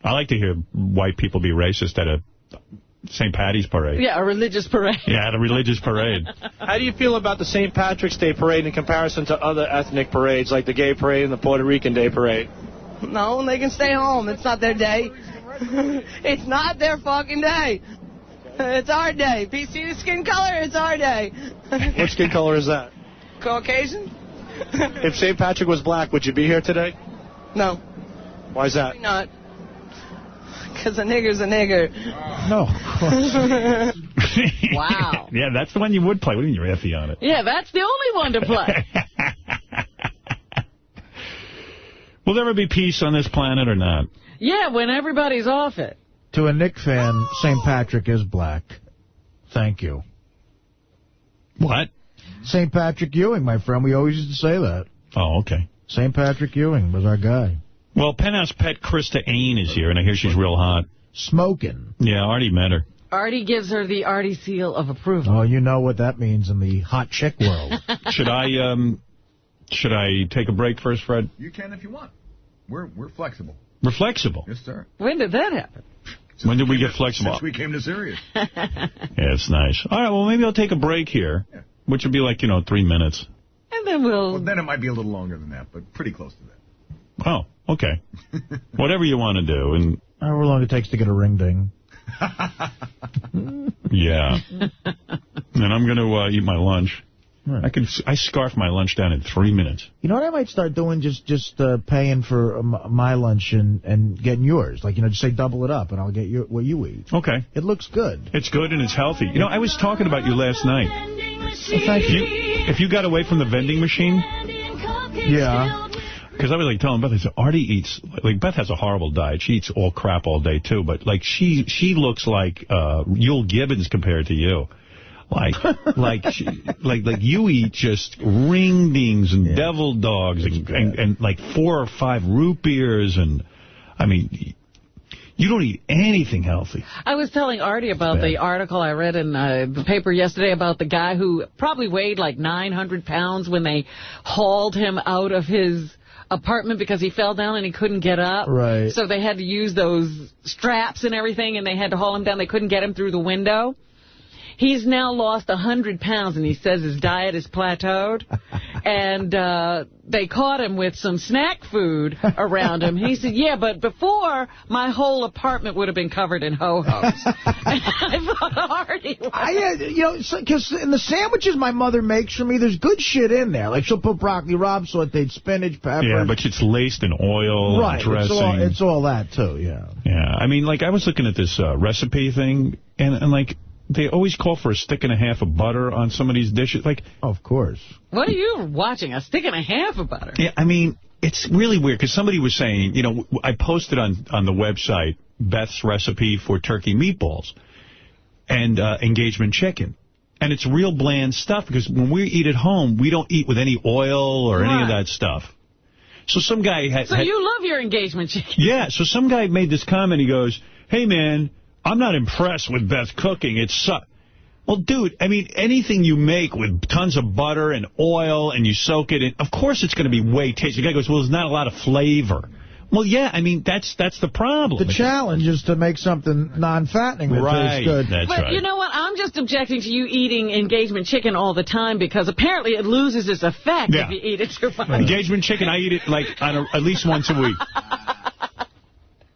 I like to hear white people be racist at a St. Patty's parade. Yeah, a religious parade. Yeah, at a religious parade. How do you feel about the St. Patrick's Day Parade in comparison to other ethnic parades like the Gay Parade and the Puerto Rican Day Parade? No, they can stay home. It's not their day. It's not their fucking day. It's our day. PC the skin color, it's our day. What skin color is that? Caucasian? If St. Patrick was black, would you be here today? No. Why is that? Probably not. Because a nigger's a nigger. No, of course. Wow. Yeah, that's the one you would play. What do you mean you're iffy on it? Yeah, that's the only one to play. Will there ever be peace on this planet or not? Yeah, when everybody's off it. To a Nick fan, St. Patrick is black. Thank you. What? St. Patrick Ewing, my friend. We always used to say that. Oh, okay. St. Patrick Ewing was our guy. Well, Penthouse pet Krista Ain is here, and I hear she's real hot. Smoking. Yeah, Artie met her. Artie gives her the Artie seal of approval. Oh, you know what that means in the hot chick world. Should I take a break first, Fred? You can if you want. We're flexible. We're flexible? Yes, sir. When did that happen? When did we get flexible? Since we came to Sirius. Yeah, it's nice. All right, well, maybe I'll take a break here, which would be like, 3 minutes. And then Well, then it might be a little longer than that, but pretty close to that. Oh, okay. Whatever you want to do. And however long it takes to get a ring ding. Yeah. And I'm going to eat my lunch. Right. I scarf my lunch down in 3 minutes. You know what I might start doing? Just paying for my lunch and getting yours. Like, just say double it up, and I'll get what you eat. Okay. It looks good. It's good, and it's healthy. I was talking about you last night. If you got away from the vending machine... Yeah. Because I was telling Beth, I said, Artie eats, Beth has a horrible diet. She eats all crap all day, too. But, she looks like Yul Gibbons compared to you. You eat just ring-dings and devil dogs and 4 or 5 root beers. And, you don't eat anything healthy. I was telling Artie about the article I read in the paper yesterday about the guy who probably weighed 900 pounds when they hauled him out of his apartment because he fell down and he couldn't get up. Right. So they had to use those straps and everything, and they had to haul him down. They couldn't get him through the window. He's now lost 100 pounds, and he says his diet is plateaued. And they caught him with some snack food around him. He said, yeah, but before, my whole apartment would have been covered in ho-hos. I thought, Artie, because in the sandwiches my mother makes for me, there's good shit in there. She'll put broccoli rabe, sauteed spinach, pepper. Yeah, but it's laced in oil and dressing. It's all that, too, yeah. Yeah, I was looking at this recipe thing, and they always call for a stick and a half of butter on some of these dishes. Of course. What are you watching? A stick and a half of butter? Yeah, it's really weird because somebody was saying, I posted on the website Beth's recipe for turkey meatballs and engagement chicken. And it's real bland stuff because when we eat at home, we don't eat with any oil or any of that stuff. So some guy had... So you love your engagement chicken? Yeah, so some guy made this comment. He goes, hey, man... I'm not impressed with Beth's cooking. It's well, dude, anything you make with tons of butter and oil and you soak it in, of course it's going to be way tasty. The guy goes, well, there's not a lot of flavor. Well, yeah, that's the problem. The challenge is to make something non-fattening that tastes good. That's right. But you know what? I'm just objecting to you eating engagement chicken all the time because apparently it loses its effect if you eat it too much. Engagement chicken, I eat it at least once a week.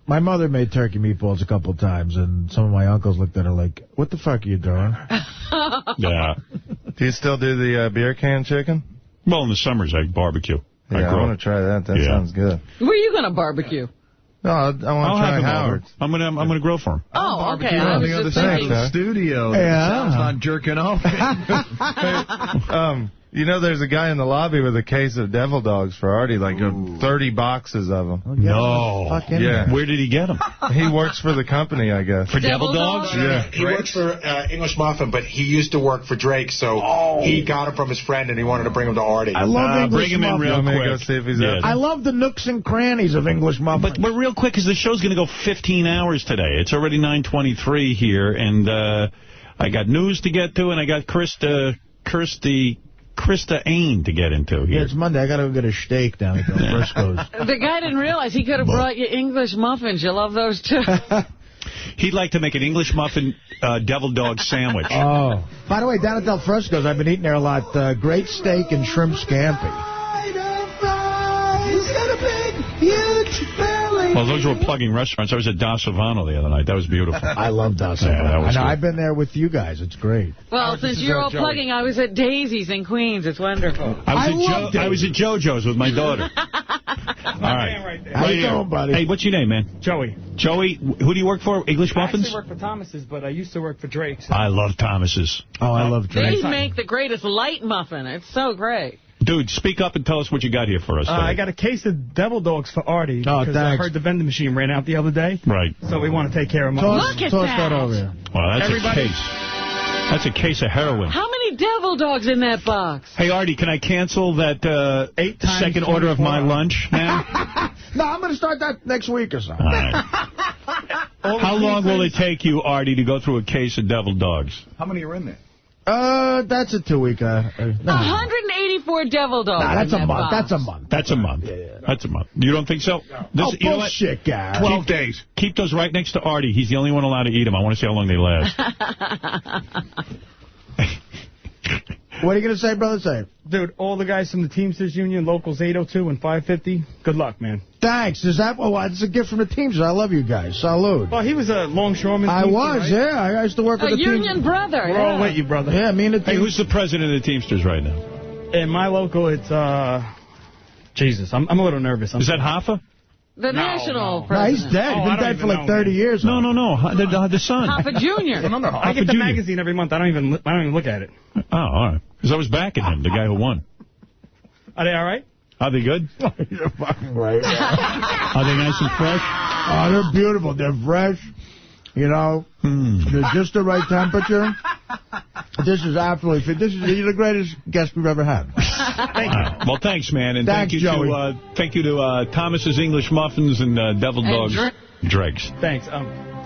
My mother made turkey meatballs a couple times, and some of my uncles looked at her like, what the fuck are you doing? Yeah. Do you still do the beer can chicken? Well, in the summers, I barbecue. Yeah, I want to try that. That sounds good. Where are you going to barbecue? No, I want to try Howard's. I'm gonna grill for him. Oh, okay. On the other side of the studio. Yeah. Sounds not jerking off. There's a guy in the lobby with a case of devil dogs for Artie, 30 boxes of them. Oh, no. Yeah. Where did he get them? He works for the company, I guess. For devil dogs? Yeah. He works for English Muffin, but he used to work for Drake, so he got them from his friend, and he wanted to bring them to Artie. I love English bring him in Muffin. real quick. Go see if he's out. I love the nooks and crannies of English Muffin. But real quick, because the show's going to go 15 hours today. It's already 9:23 here, and I got news to get to, and I got Krista Ain to get into here. Yeah, it's Monday. I got to go get a steak down at Del Frisco's. The guy didn't realize he could have brought you English muffins. You love those, too. He'd like to make an English muffin devil dog sandwich. Oh. By the way, down at Del Frisco's, I've been eating there a lot. Great steak and shrimp scampi. Well, those were plugging restaurants. I was at Da Silvano the other night. That was beautiful. I love Da Silvano. Yeah, that was good. I've been there with you guys. It's great. Well, since you're all plugging, I was at Daisy's in Queens. It's wonderful. I was at JoJo's with my daughter. All right. How you doing, buddy? Hey, what's your name, man? Joey. Joey, who do you work for? English Muffins? I actually work for Thomas's, but I used to work for Drake's. So. I love Thomas's. Oh, I love Drake's. They make the greatest light muffin. It's so great. Dude, speak up and tell us what you got here for us today. I got a case of devil dogs for Artie. Oh, because I heard the vending machine ran out the other day. Right. So we want to take care of him. Look at that over here. Well, that's a case. That's a case of heroin. How many devil dogs in that box? Hey, Artie, can I cancel that second order of my lunch now? No, I'm going to start that next week or so. All right. How long will it take you, Artie, to go through a case of devil dogs? How many are in there? That's a 2-week. 184 devil dogs. Nah, that's a month. Box. That's a month. That's a month. That's a month. You don't think so? No. You know bullshit, Gary. 12 days. Keep those right next to Artie. He's the only one allowed to eat them. I want to see how long they last. What are you going to say, brother? Say. Dude, all the guys from the Teamsters Union, Locals 802 and 550, good luck, man. Thanks. Is that? Oh, it's a gift from the Teamsters. I love you guys. Salute. Well, he was a longshoreman. I Teamster, was, right? yeah. I used to work with the Teamsters. A union brother. We're all with you, brother. Yeah, me and the Hey, who's the president of the Teamsters right now? In my local, it's, Jesus, I'm a little nervous. Is that Hoffa? The national No, president. he's dead. He's been dead for like 30 years. No. The son. Hoffa Jr. I get the magazine every month. I don't even look at it. Oh, all right. Because I was backing him, the guy who won. Are they all right? Are they good? You're fucking right. Are they nice and fresh? Oh, they're beautiful. They're fresh. You know, they're just the right temperature. This is absolutely fit. You're the greatest guest we've ever had. Thank you. Well, thanks, man. And Thanks, thank you to Thomas's English Muffins and Devil Dogs Dregs. Thanks.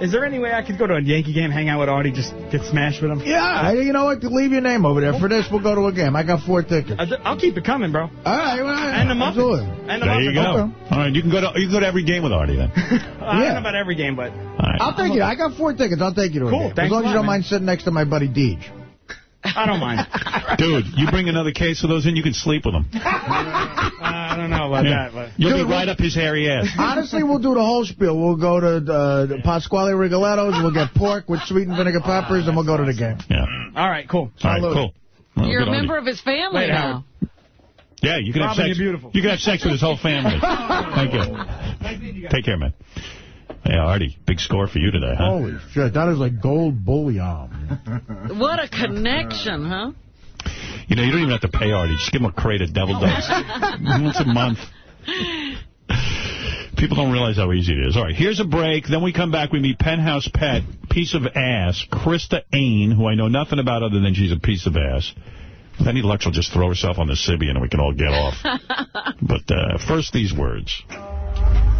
Is there any way I could go to a Yankee game, hang out with Artie, just get smashed with him? Yeah, you know what? Leave your name over there. For this, we'll go to a game. I got 4 tickets. I'll keep it coming, bro. All right. Well, and the Muffins. absolutely. And the There Muffins. you go. All right, you can go to every game with Artie then. I don't know about every game, but... I'll take you. I got 4 tickets. I'll take you to a game. Thanks as long as you don't man. mind sitting next to my buddy Deej. I don't mind. Dude, you bring another case of those in, you can sleep with them. I don't know about that, but... You'll be right up his hairy ass. Honestly, we'll do the whole spiel. We'll go to the Pasquale Rigoletto's, we'll get pork with sweet and vinegar peppers, and we'll go to the game. Yeah. All right, cool. All right, cool. Well, You're a good on member you. of his family now. Yeah, you can have Robin, sex. you're beautiful. You can have sex with his whole family. Thank you. Take care, man. Yeah, Artie, big score for you today, huh? Holy shit, that is like gold bullion. What a connection, huh? You know, you don't even have to pay Artie. Just give him a crate of Devil Dogs once a month. People don't realize how easy it is. All right, here's a break. Then we come back. We meet Penthouse Pet, piece of ass, Krista Ain, who I know nothing about other than she's a piece of ass. With any luck, she'll just throw herself on the Sybian and we can all get off. But first, these words.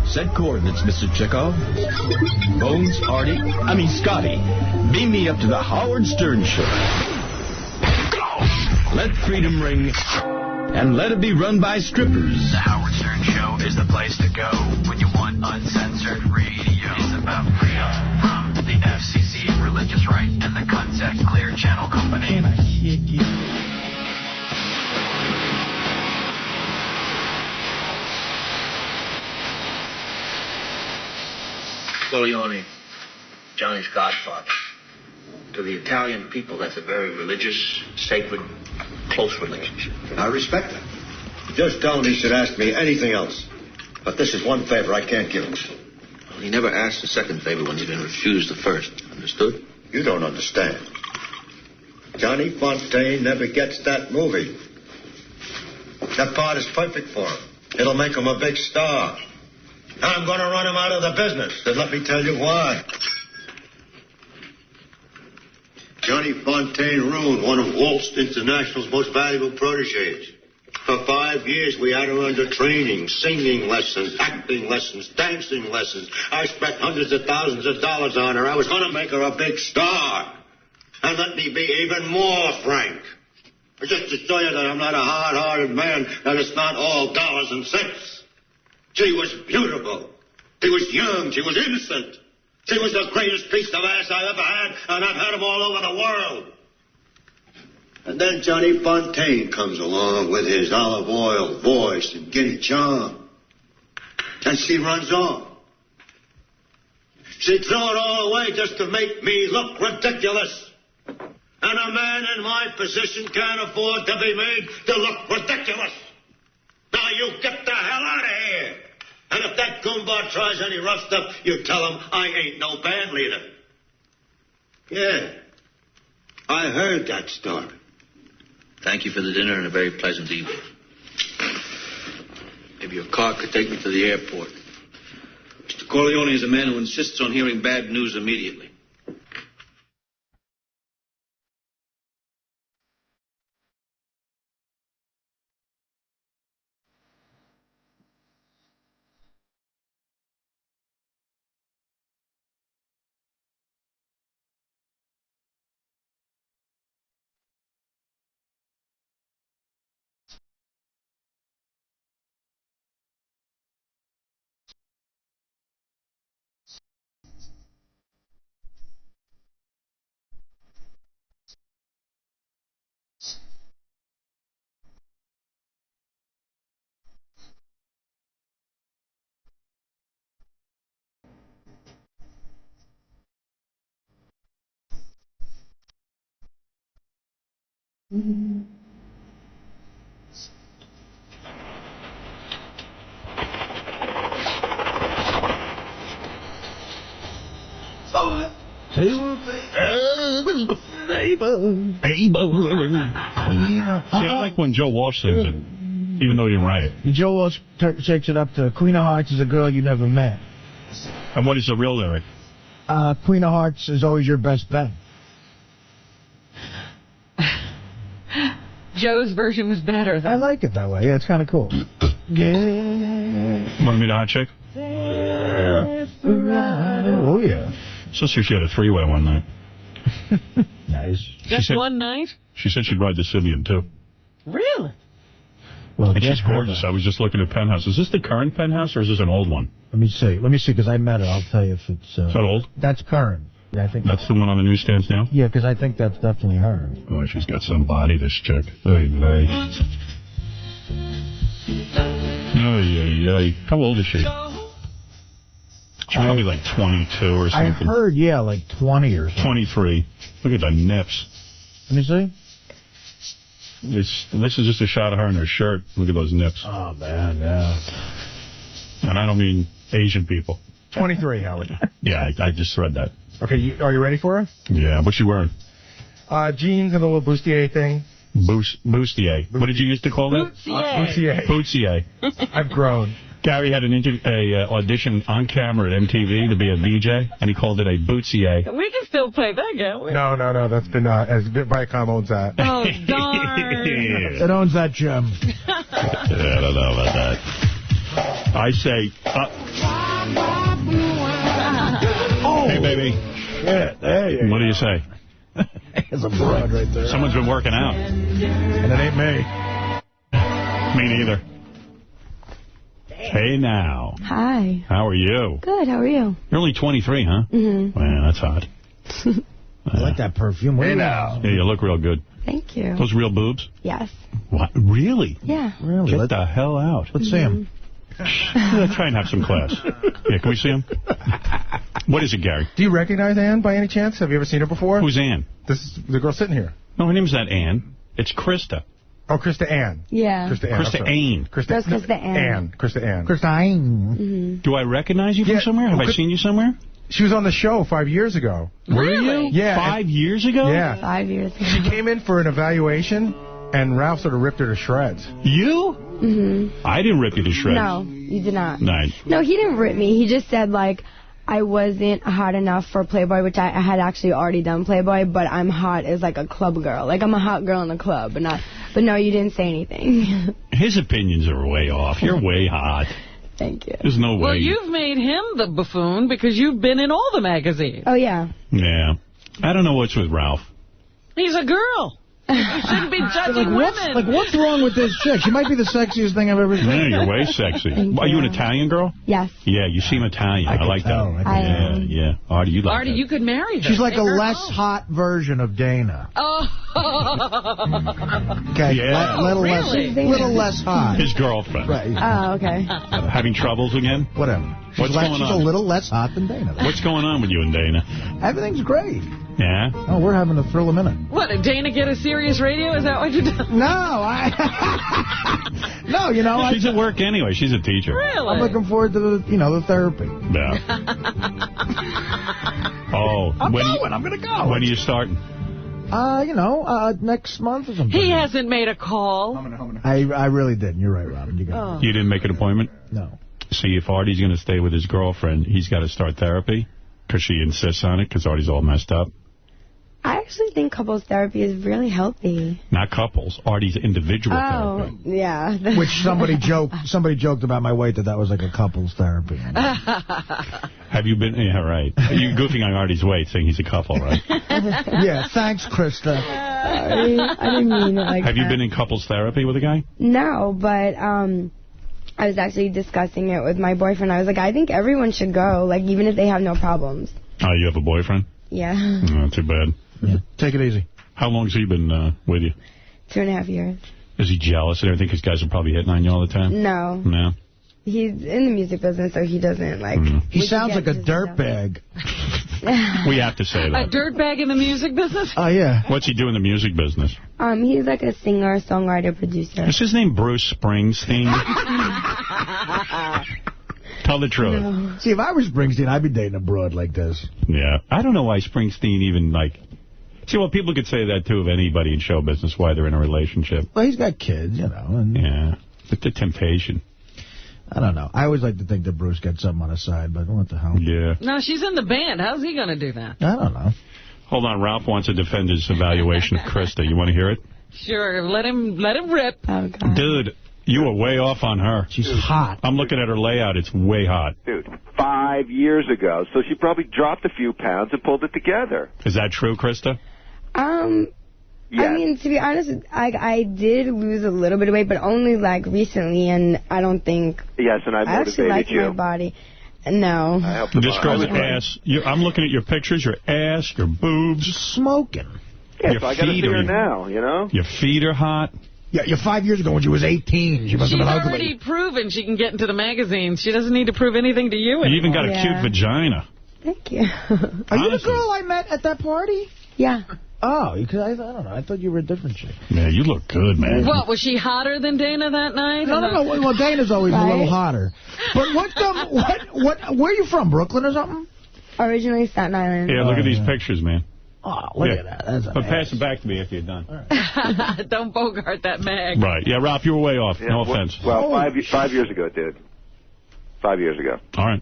Set coordinates, Mr. Chekhov. Bones, Scotty, beam me up to the Howard Stern Show. Let freedom ring, and let it be run by strippers. The Howard Stern Show is the place to go when you want uncensored radio. It's about freedom from the FCC, Religious Right, and the Contact Clear Channel Company. Can I kick you? Corleone, Johnny's godfather. To the Italian people, that's a very religious, sacred, close relationship. I respect that. Judge Downey should ask me anything else. But this is one favor I can't give him. Well, he never asked the second favor when he's been refused the first. Understood? You don't understand. Johnny Fontaine never gets that movie. That part is perfect for him. It'll make him a big star. And I'm going to run him out of the business. And let me tell you why. Johnny Fontaine ruined one of Waltz International's most valuable protégés. For 5 years, we had her under training, singing lessons, acting lessons, dancing lessons. I spent hundreds of thousands of dollars on her. I was going to make her a big star. And let me be even more frank. Just to show you that I'm not a hard-hearted man, that it's not all dollars and cents. She was beautiful. She was young. She was innocent. She was the greatest piece of ass I ever had, and I've had them all over the world. And then Johnny Fontaine comes along with his olive oil voice and giddy charm. And she runs off. She'd throw it all away just to make me look ridiculous. And a man in my position can't afford to be made to look ridiculous. Now you get the hell out of here. And if that goomba tries any rough stuff, you tell him I ain't no band leader. Yeah, I heard that story. Thank you for the dinner and a very pleasant evening. Maybe your car could take me to the airport. Mr. Corleone is a man who insists on hearing bad news immediately. See, I like when Joe Walsh sings it, even though he didn't write it. Joe Walsh takes it up to Queen of Hearts is a girl you never met. And what is the real lyric? Queen of Hearts is always your best bet. Joe's version was better, though. I like it that way. Yeah, it's kind of cool. Want to meet a hot chick? Oh, yeah. Sister, she had a three-way one night. Nice. Just one night? She said she'd ride the Sibian, too. Really? Well, and she's gorgeous. I was just looking at Penthouse. Is this the current Penthouse, or is this an old one? Let me see, because I met her. I'll tell you if it's... Is that old? That's current. Yeah, I think that's the one on the newsstands now? Yeah, because I think that's definitely her. Oh, she's got some body, this chick. Hey. How old is she? She's probably like 22 or something. I heard, yeah, like 20 or something. 23. Look at the nips. Let me see. This is just a shot of her in her shirt. Look at those nips. Oh, man, yeah. And I don't mean Asian people. 23, Howard. Yeah, I just read that. Okay, are you ready for her? Yeah, what's she wearing? Jeans and a little bustier thing. Bustier. What did you used to call that? Bustier. Bustier. I've grown. Gary had an audition on camera at MTV to be a VJ, and he called it a bootsier. We can still play that, can't we? No. That's been, Viacom owns that. Oh, darn. It owns that gem. Yeah, I don't know about that. I say, hey, baby. Shit, hey. What do you say? There's a broad right there. Someone's been working out. And it ain't me. Me neither. Hey, now. Hi. How are you? Good, how are you? You're only 23, huh? Mm-hmm. Man, that's hot. I like that perfume. Hey, now. Yeah, you look real good. Thank you. Those real boobs? Yes. What? Really? Yeah. Really? Get the hell out. Let's see him. Try and have some class. Yeah, can we see him? What is it, Gary? Do you recognize Ann by any chance? Have you ever seen her before? Who's Ann? This is the girl sitting here. No, her name's not Ann. It's Krista. Oh, Krista Ann. Yeah. Krista Ann. Krista Ann. Krista Ann. Krista Ann. Krista Ann. Mm-hmm. Do I recognize you from somewhere? Have I seen you somewhere? She was on the show 5 years ago. Were you? Yeah. 5 years ago? Yeah. 5 years ago. She came in for an evaluation, and Ralph sort of ripped her to shreds. You? Mm-hmm. I didn't rip you to shreds. No, you did not. Nice. No, he didn't rip me. He just said, like, I wasn't hot enough for Playboy, which I had actually already done Playboy, but I'm hot as, like, a club girl. Like, I'm a hot girl in the club, but no, you didn't say anything. His opinions are way off. You're way hot. Thank you. There's no way. Well, you've made him the buffoon because you've been in all the magazines. Oh, yeah. Yeah. I don't know what's with Ralph. He's a girl. You shouldn't be judging women. What's wrong with this chick? She might be the sexiest thing I've ever seen. Yeah, you're way sexy. Are you an Italian girl? Yes. Yeah, you seem Italian. I like that. Yeah. Artie, you like Artie, that. you could marry her. She's like a less hot version of Dana. Oh. Okay, Yeah. little less hot. His girlfriend. Right. Oh, okay. Having troubles again? Whatever. What's going She's on? a little less hot than Dana. What's going on with you and Dana? Everything's great. Yeah? Oh, we're having a thrill a minute. What, did Dana get a Sirius radio? Is that what you're doing? No, No, She's at work anyway. She's a teacher. Really? I'm looking forward to the therapy. Yeah. Oh. I'm going to go. When are you starting? Next month or something. He hasn't made a call. I really didn't. You're right, Robin. You got You didn't make an appointment? No. See, if Artie's going to stay with his girlfriend, he's got to start therapy because she insists on it because Artie's all messed up. I actually think couples therapy is really healthy. Not couples. Artie's individual therapy. Yeah. Which somebody joked about my weight that was like a couples therapy. Have you been? Yeah, right. You're goofing on Artie's weight, saying he's a couple, right? Yeah, thanks, Krista. I didn't mean it like Have you that. been in couples therapy with a guy? No, but I was actually discussing it with my boyfriend. I was like, I think everyone should go, like, even if they have no problems. Oh, you have a boyfriend? Yeah. Oh, too bad. Yeah. Take it easy. How long has he been with you? 2.5 years. Is he jealous and everything because guys are probably hitting on you all the time? No. No? He's in the music business, so he doesn't, like... He sounds like a dirtbag. We have to say A that. dirtbag in the music business? Oh, yeah. What's he do in the music business? He's like a singer, songwriter, producer. Is his name Bruce Springsteen? Tell the truth. No. See, if I was Springsteen, I'd be dating a broad like this. Yeah. I don't know why Springsteen even, like... See, well, people could say that, too, of anybody in show business, why they're in a relationship. Well, he's got kids, you know. And yeah. But the temptation. I don't know. I always like to think that Bruce got something on his side, but what the hell? Yeah. No, she's in the band. How's he going to do that? I don't know. Hold on. Ralph wants to defend his evaluation of Krista. You want to hear it? Sure. Let him rip. Oh, God. Dude, you were way off on her. She's hot. I'm looking at her layout. It's way hot. Dude, 5 years ago. So she probably dropped a few pounds and pulled it together. Is that true, Krista? Yes. I mean, to be honest, I did lose a little bit of weight, but only, like, recently, and I don't think... Yes, and I actually like you. my body. No. This girl's ass. I'm looking at your pictures, your ass, your boobs. Smoking. Yeah, your so I got to see her now, you know? Your feet are hot. Yeah, 5 years ago when she was 18, she must have been ugly. She's already proven she can get into the magazines. She doesn't need to prove anything to you anymore. You even got a cute vagina. Thank you. Are you the girl I met at that party? Yeah. Oh, because I don't know. I thought you were a different chick. Yeah, you look good, man. What, was she hotter than Dana that night? No. Well, Dana's always a little hotter. But where are you from, Brooklyn or something? Originally Staten Island. Yeah, look at these pictures, man. Oh, look at that. That's but pass it back to me after you're done. Don't bogart that mag. Right. Yeah, Ralph, you were way off. Yeah, no offense. Well, 5 years ago, dude. 5 years ago. All right.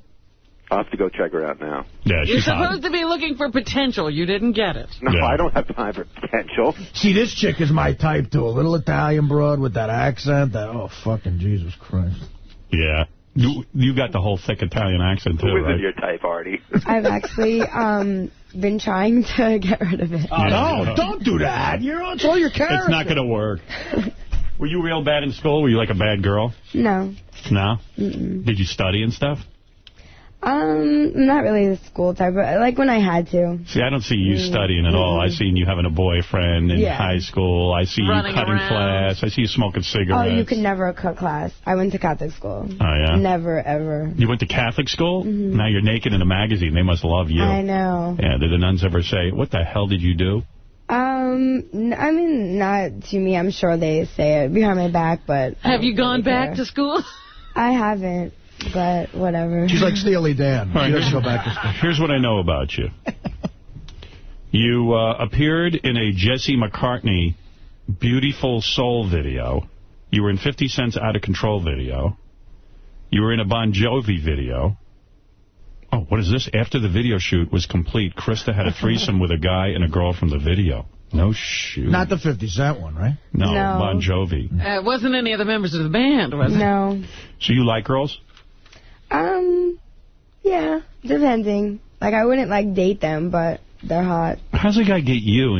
I'll have to go check her out now. Yeah, You're supposed to be looking for potential. You didn't get it. No, I don't have time for potential. See, this chick is my type, too. A little Italian broad with that accent. Oh, fucking Jesus Christ. Yeah. You got the whole thick Italian accent, too, Who right? isn't your type, Artie? I've actually been trying to get rid of it. Oh, no, don't do that. It's all your character. It's not going to work. Were you real bad in school? Were you like a bad girl? No. No? Mm-mm. Did you study and stuff? Not really the school type, but like when I had to. See, I don't see you studying at all. I seen you having a boyfriend in high school. I see you cutting class. I see you smoking cigarettes. Oh, you could never cut class. I went to Catholic school. Oh, yeah? Never, ever. You went to Catholic school? Now you're naked in a magazine. They must love you. I know. Yeah, did the nuns ever say, what the hell did you do? I mean, not to me. I'm sure they say it behind my back, but... Have you gone back to school? I haven't. But whatever. She's like Steely Dan. Right, She doesn't go back to school. Here's what I know about you. You appeared in a Jesse McCartney Beautiful Soul video. You were in 50 Cent's Out of Control video. You were in a Bon Jovi video. Oh, what is this? After the video shoot was complete, Krista had a threesome with a guy and a girl from the video. No shoot. Not the 50 Cent one, right? No. Bon Jovi. It wasn't any of the members of the band, was it? No. So you like girls? Yeah, depending. Like, I wouldn't, like, date them, but they're hot. How's the guy get you?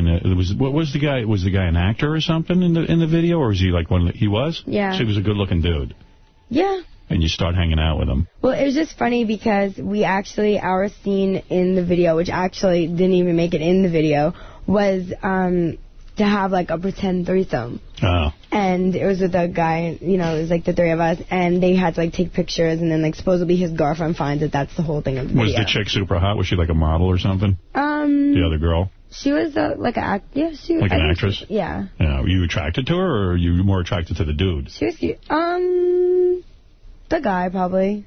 What was the guy? Was the guy an actor or something in the video, or was he like one? He was. Yeah. So he was a good-looking dude. Yeah. And you start hanging out with him. Well, it was just funny because our scene in the video, which actually didn't even make it in the video, was to have, like, a pretend threesome. Oh. And it was with a guy, it was, like, the three of us, and they had to, like, take pictures, and then, like, supposedly his girlfriend finds that that's the whole thing of the video. Was the chick super hot? Was she, like, a model or something? The other girl? She was, like, an actress. Yeah, she was. Like an actress? Yeah. Were you attracted to her, or are you more attracted to the dude? She was cute. The guy, probably.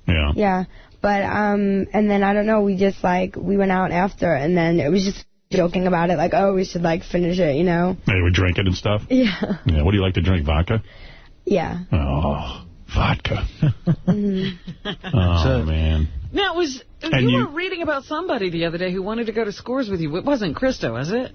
Yeah. Yeah. But, and then, I don't know, we just, like, we went out after, and then it was just joking about it, like, oh, we should, like, finish it, They were drinking and stuff? Yeah. Yeah. What do you like to drink, vodka? Yeah. Oh, vodka. Mm-hmm. Oh, man. Now, you were reading about somebody the other day who wanted to go to Scores with you. It wasn't Krista, was it?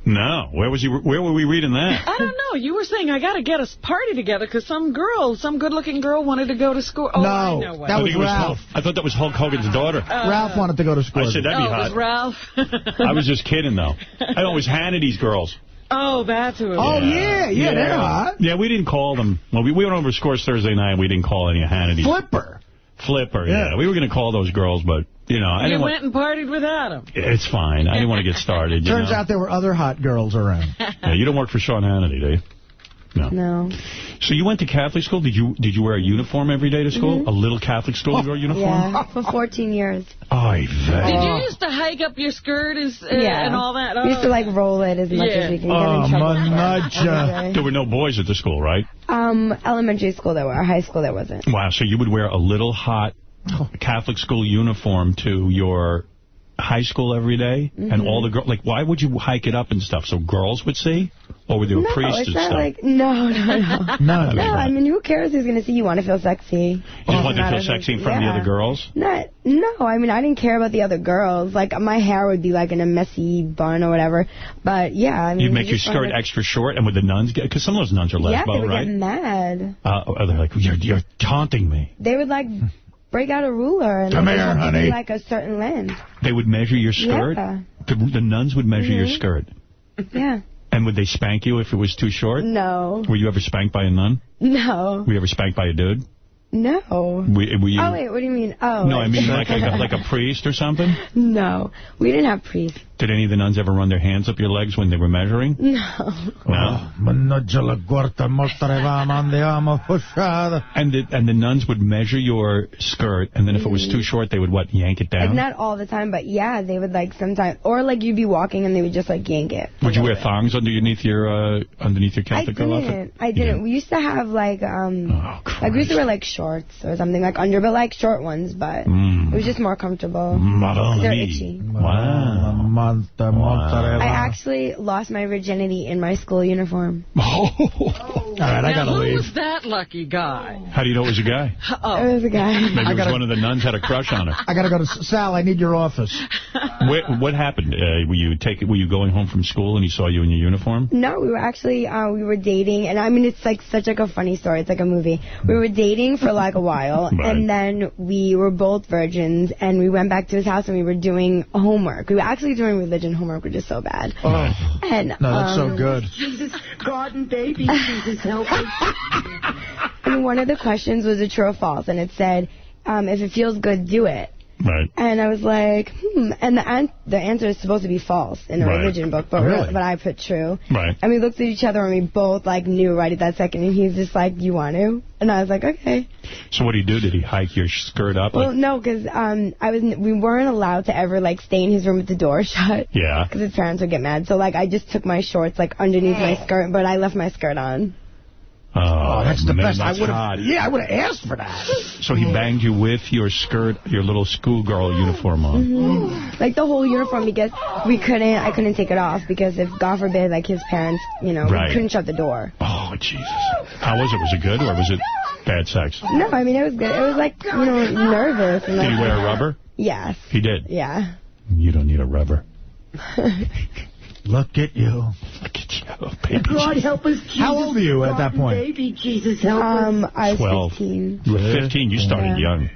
No. Where were we reading that? I don't know. You were saying, I got to get a party together because some good-looking girl wanted to go to school. Oh, no, I know what. that was Ralph. I thought that was Hulk Hogan's daughter. Ralph wanted to go to school. I said, that'd be hot. It was Ralph? I was just kidding, though. I thought it was Hannity's girls. Oh, that's who it Oh, was. yeah, they're hot. Yeah, we didn't call them. Well, we went over Scores Thursday night, and we didn't call any of Hannity's. Flipper, yeah. We were going to call those girls, but, I didn't went and partied with Adam. It's fine. I didn't want to get started. Turns out there were other hot girls around. Yeah, you don't work for Sean Hannity, do you? No. So you went to Catholic school? Did you wear a uniform every day to school? A little Catholic school uniform? Yeah, for 14 years. Did you used to hike up your skirt and all that? We used to like roll it as much as we can get in trouble. There were no boys at the school, right? Elementary school there were. High school there wasn't. Wow, so you would wear a little hot Catholic school uniform to your high school every day? And all the girls, like, why would you hike it up and stuff? So girls would see? Or were there priests and stuff? Like, no. I mean, who cares who's going to see you? Want to feel sexy. You just want to feel sexy in front of the other girls? No, I mean, I didn't care about the other girls. Like, my hair would be, like, in a messy bun or whatever. But, yeah, I mean... You'd make your skirt extra short, and would the nuns get... Because some of those nuns are lesbo, right? Yeah, they would get mad. They're like, you're taunting me. They would, like... break out a ruler and come here, honey. Like a certain length. They would measure your skirt? Yeah. The nuns would measure your skirt? Yeah. And would they spank you if it was too short? No. Were you ever spanked by a nun? No. Were you ever spanked by a dude? No. Were you... Oh, wait, what do you mean? Oh. No, I mean like a priest or something? No. We didn't have priests. Did any of the nuns ever run their hands up your legs when they were measuring? No. No? And the nuns would measure your skirt, and then if it was too short, they would, what, yank it down? Like, not all the time, but yeah, they would, like, sometimes. Or, like, you'd be walking, and they would just, like, yank it. Would you wear thongs underneath your Catholic girl outfit? I didn't. We used to have, like, like, we used to wear, like, shorts or something, like, under, but, like, short ones, but it was just more comfortable. They're itchy. Wow. I actually lost my virginity in my school uniform. All right, I gotta leave. Who was that lucky guy? How do you know it was a guy? It was a guy. Maybe it was one of the nuns had a crush on her. I gotta go to Sal. I need your office. What happened? Were you going home from school and he saw you in your uniform? No, we were actually we were dating, and I mean it's like such like a funny story. It's like a movie. We were dating for like a while, and then we were both virgins, and we went back to his house and we were doing homework. We were actually doing religion homework, which is so bad. Oh, and no, that's so good. Jesus, God and baby, Jesus, help us. And one of the questions was a true or false, and it said, if it feels good, do it. Right. And I was like, And the answer is supposed to be false in a religion book, but but I put true. Right. And we looked at each other and we both like knew right at that second. And he's just like, "You want to?" And I was like, "Okay." So what did he do? Did he hike your skirt up? Well, no, because we weren't allowed to ever like stay in his room with the door shut. Yeah. Because his parents would get mad. So like I just took my shorts like underneath my skirt, but I left my skirt on. Oh, that's the best. I would have asked for that. So he banged you with your skirt, your little schoolgirl uniform on. Like the whole uniform, because I couldn't take it off because if, God forbid, like his parents, we couldn't shut the door. Oh, Jesus. How was it? Was it good or was it bad sex? No, I mean, it was good. It was like, nervous. And, did he wear a rubber? Yes. He did? Yeah. You don't need a rubber. Look at you. Look at you, baby. God help us, Jesus. How old are you at that point? Baby, Jesus, help us. I was 12. 15. You were 15. You started young.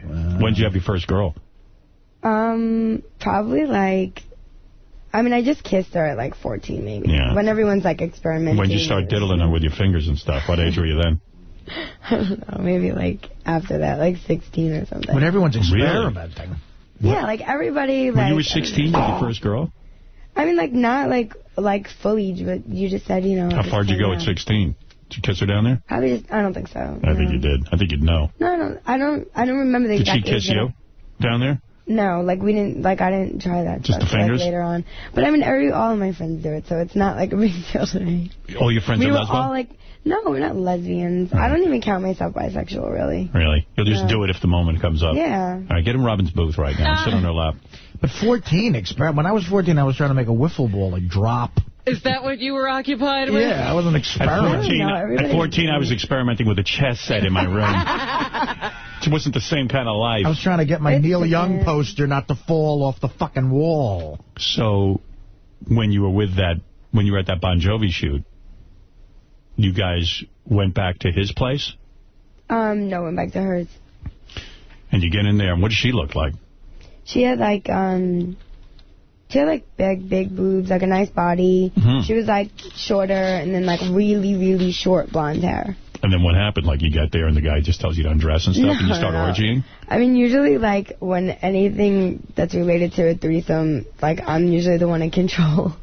When did you have your first girl? Probably like... I mean, I just kissed her at like 14, maybe. Yeah. When everyone's like experimenting. When did you start diddling her with your fingers and stuff? What age were you then? I don't know, maybe like after that, like 16 or something. When everyone's experimenting. Really? Yeah, like everybody. When you were 16, you had your first girl? I mean, like not like fully, but you just said, How far did you go at 16? Did you kiss her down there? Probably just, I don't think so. I think you did. I think you'd know. No, I don't remember the exact age. Did she kiss you down there? No, like we didn't, like I didn't try that. Just the fingers? Like, later on. But I mean, all of my friends do it, so it's not like a big deal to me. All your friends are lesbian? We were all like, no, we're not lesbians. Right. I don't even count myself bisexual, really. Really? You'll just do it if the moment comes up? Yeah. All right, get in Robin's booth right now. Sit on her lap. But 14, when I was 14, I was trying to make a wiffle ball like drop. Is that what you were occupied with? Yeah, I wasn't experimenting. At 14, I was experimenting with a chess set in my room. It wasn't the same kind of life. I was trying to get my Neil Young poster not to fall off the fucking wall. So, when you were at that Bon Jovi shoot, you guys went back to his place? No, went back to hers. And you get in there, and what does she look like? She had like big boobs, like a nice body. Mm-hmm. She was like shorter and then like really, really short blonde hair. And then what happened? Like you got there and the guy just tells you to undress and stuff and you start orgying? I mean, usually like when anything that's related to a threesome, like I'm usually the one in control.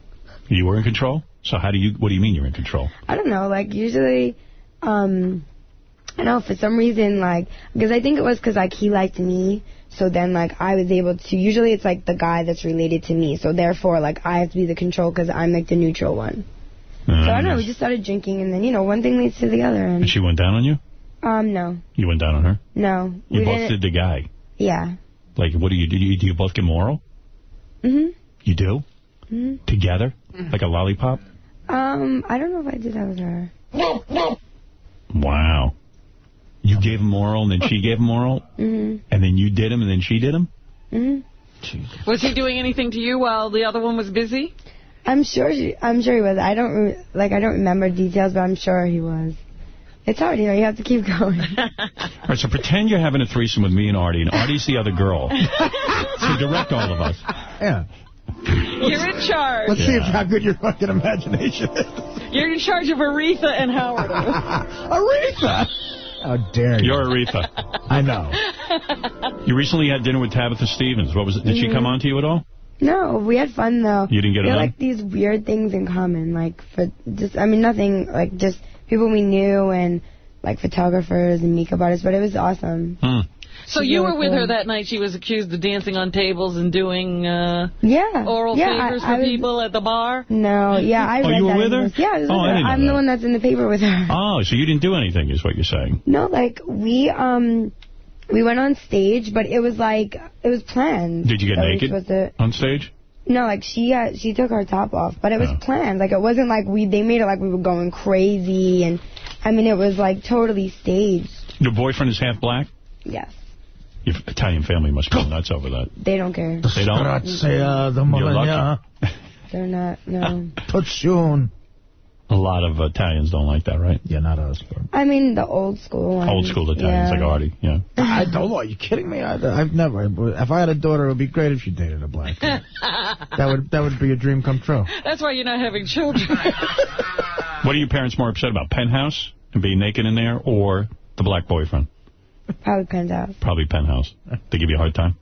You were in control? So what do you mean you're in control? I don't know. Like usually I don't know, for some reason, like, because I think it was because, like, he liked me, so then, like, I was able to, usually it's, like, the guy that's related to me, so therefore, like, I have to be the control because I'm, like, the neutral one. So, I don't know, we just started drinking, and then, you know, one thing leads to the other. And she went down on you? No. You went down on her? No. You both did the guy? Yeah. Like, what do you do? Do you both get moral? Mm-hmm. You do? Mm-hmm. Together? Like a lollipop? I don't know if I did that with her. Wow. You gave him oral, and then she gave him oral? Mm-hmm. And then you did him, and then she did him? Mm-hmm. Was he doing anything to you while the other one was busy? I'm sure he was. I don't remember details, but I'm sure he was. It's hard, you know, you have to keep going. All right, so pretend you're having a threesome with me and Artie's the other girl. So direct all of us. Yeah. You're in charge. Let's see how good your fucking imagination is. You're in charge of Aretha and Howard. Aretha? How dare you? You're Aretha. I know. Mm-hmm. You recently had dinner with Tabitha Stevens. What was it? Did she come on to you at all? No, we had fun, though. You didn't get we it had, on? like, these weird things in common, like, nothing, like, just people we knew and, like, photographers and makeup artists, but it was awesome. So you were with her that night. She was accused of dancing on tables and doing oral favors for people at the bar? No, yeah, I read you were that with her? Yeah, I was with her. I didn't know I'm the one that's in the paper with her. Oh, so you didn't do anything is what you're saying. No, like, we went on stage, but it was like, it was planned. Did you get naked on stage? No, like, she took her top off, but it was planned. Like, it wasn't like they made it like we were going crazy, and, I mean, it was, like, totally staged. Your boyfriend is half black? Yes. Your Italian family must go nuts over that. They don't care. They don't? You're lucky. They're not, no. Pushun. A lot of Italians don't like that, right? Yeah, not us. I mean, the old school ones. Old school Italians, like Artie, yeah. I don't know. Are you kidding me? I've never. If I had a daughter, it would be great if she dated a black guy. that would be a dream come true. That's why you're not having children. What are your parents more upset about, Penthouse and being naked in there, or the black boyfriend? Probably Penthouse. Probably Penthouse. They give you a hard time?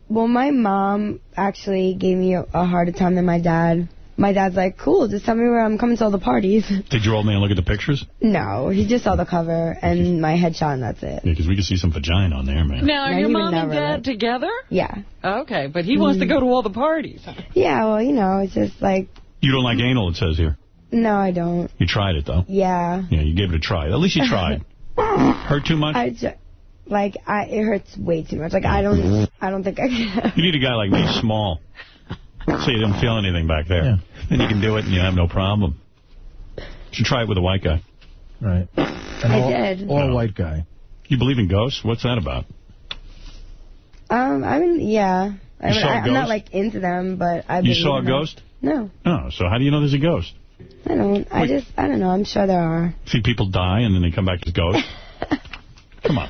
Well, my mom actually gave me a harder time than my dad. My dad's like, cool, just tell me where I'm coming to all the parties. Did your old man look at the pictures? No, he just saw the cover and my headshot, and that's it. Yeah, because we could see some vagina on there, man. Now, are your mom and dad together? Yeah. Okay, but he wants to go to all the parties. Yeah, well, you know, it's just like... You don't like anal, it says here. No, I don't. You tried it, though? Yeah. Yeah, you gave it a try. At least you tried. Hurt too much? It hurts way too much. Like, I don't think I can. You need a guy like me, small. So you don't feel anything back there. Yeah. Then you can do it and you have no problem. You should try it with a white guy. Right. I did. All white guy. You believe in ghosts? What's that about? I mean, yeah. I'm not, like, into them, but I believe You saw a them. ghost? No. Oh, so how do you know there's a ghost? I don't know. I'm sure there are. See people die and then they come back as ghosts? Come on.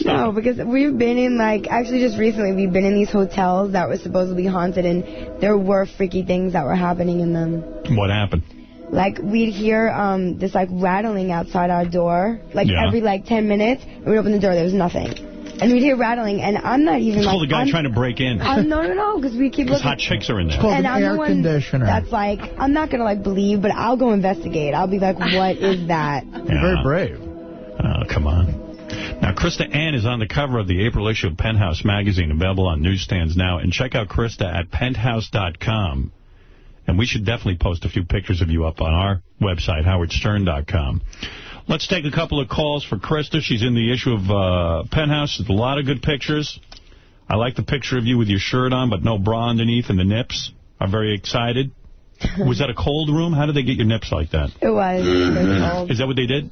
No, because we've been in, like, actually just recently, we've been in these hotels that were supposedly haunted, and there were freaky things that were happening in them. What happened? Like, we'd hear this, like, rattling outside our door, like, every, like, 10 minutes, and we'd open the door, there was nothing. And we'd hear rattling, and I'm not even, it's called a guy trying to break in. No, because we keep looking. hot chicks are in there. It's called and an I'm air the one conditioner. that's like, I'm not going to, like, believe, but I'll go investigate. I'll be like, what is that? You're very brave. Oh, come on. Now, Krista Ann is on the cover of the April issue of Penthouse magazine, available on newsstands now. And check out Krista at penthouse.com. And we should definitely post a few pictures of you up on our website, howardstern.com. Let's take a couple of calls for Krista. She's in the issue of Penthouse. There's a lot of good pictures. I like the picture of you with your shirt on, but no bra underneath, and the nips. I'm very excited. Was that a cold room? How did they get your nips like that? It was cold. Is that what they did?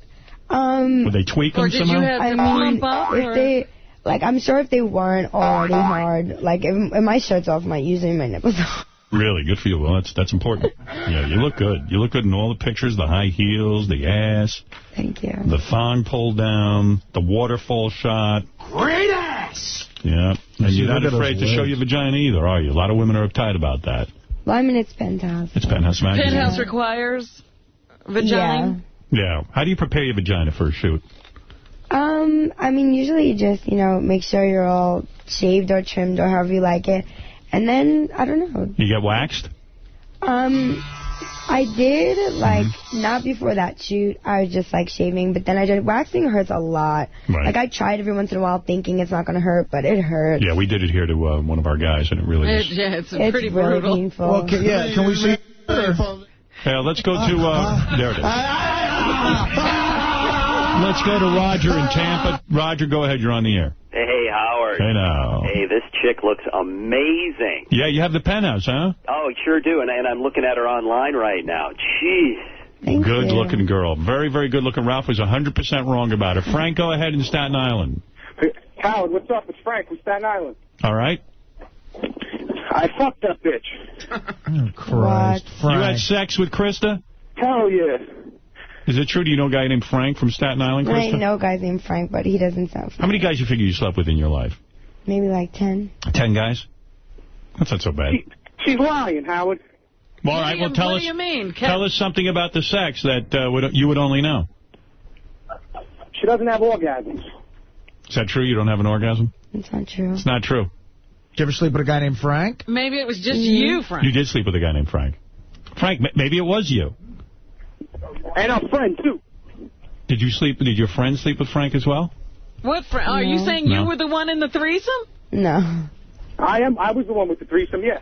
Would they tweak them somehow? Or did you have to pump up? I'm sure if they weren't already hard, like, if my shirt's off, usually my nipples off. Really? Good for you. Well, that's important. Yeah, you look good. You look good in all the pictures, the high heels, the ass. Thank you. The thong pulled down, the waterfall shot. Great ass! Yeah. And you're not look at afraid those to show legs. your vagina either, are you? A lot of women are uptight about that. Well, I mean, it's Penthouse. It's Penthouse magazine. Penthouse requires vagina? Yeah. How do you prepare your vagina for a shoot? I mean, usually you just, make sure you're all shaved or trimmed or however you like it. And then, I don't know. You get waxed? I did, like, not before that shoot. I was just, like, shaving. But then I did. Waxing hurts a lot. Right. Like, I tried every once in a while thinking it's not going to hurt, but it hurts. Yeah, we did it here to one of our guys, and it really is. Yeah, it's pretty really brutal. painful. Well, can we see? Yeah, let's go to, there it is. Let's go to Roger in Tampa. Roger, go ahead. You're on the air. Hey, Howard. Hey, now. Hey, this chick looks amazing. Yeah, you have the penthouse, huh? Oh, sure do, and I'm looking at her online right now. Jeez. Good-looking girl. Very, very good-looking. Ralph was 100% wrong about her. Frank, go ahead in Staten Island. Hey, Howard, what's up? It's Frank from Staten Island. All right. I fucked that bitch. Oh, Christ, Frank. You had sex with Krista? Hell yeah. Is it true? Do you know a guy named Frank from Staten Island, Krista? I know a guy named Frank, but he doesn't sound How many guys you figure you slept with in your life? Maybe like 10. 10 guys? That's not so bad. She's lying, Howard. Well, all right, well, tell what us. do you mean? Tell us something about the sex that you would only know. She doesn't have orgasms. Is that true? You don't have an orgasm? It's not true. It's not true. Did you ever sleep with a guy named Frank? Maybe it was just you, Frank. You did sleep with a guy named Frank. Frank, maybe it was you. And our friend, too. Did your friend sleep with Frank as well? What? Are you saying you were the one in the threesome? No. I was the one with the threesome, yeah.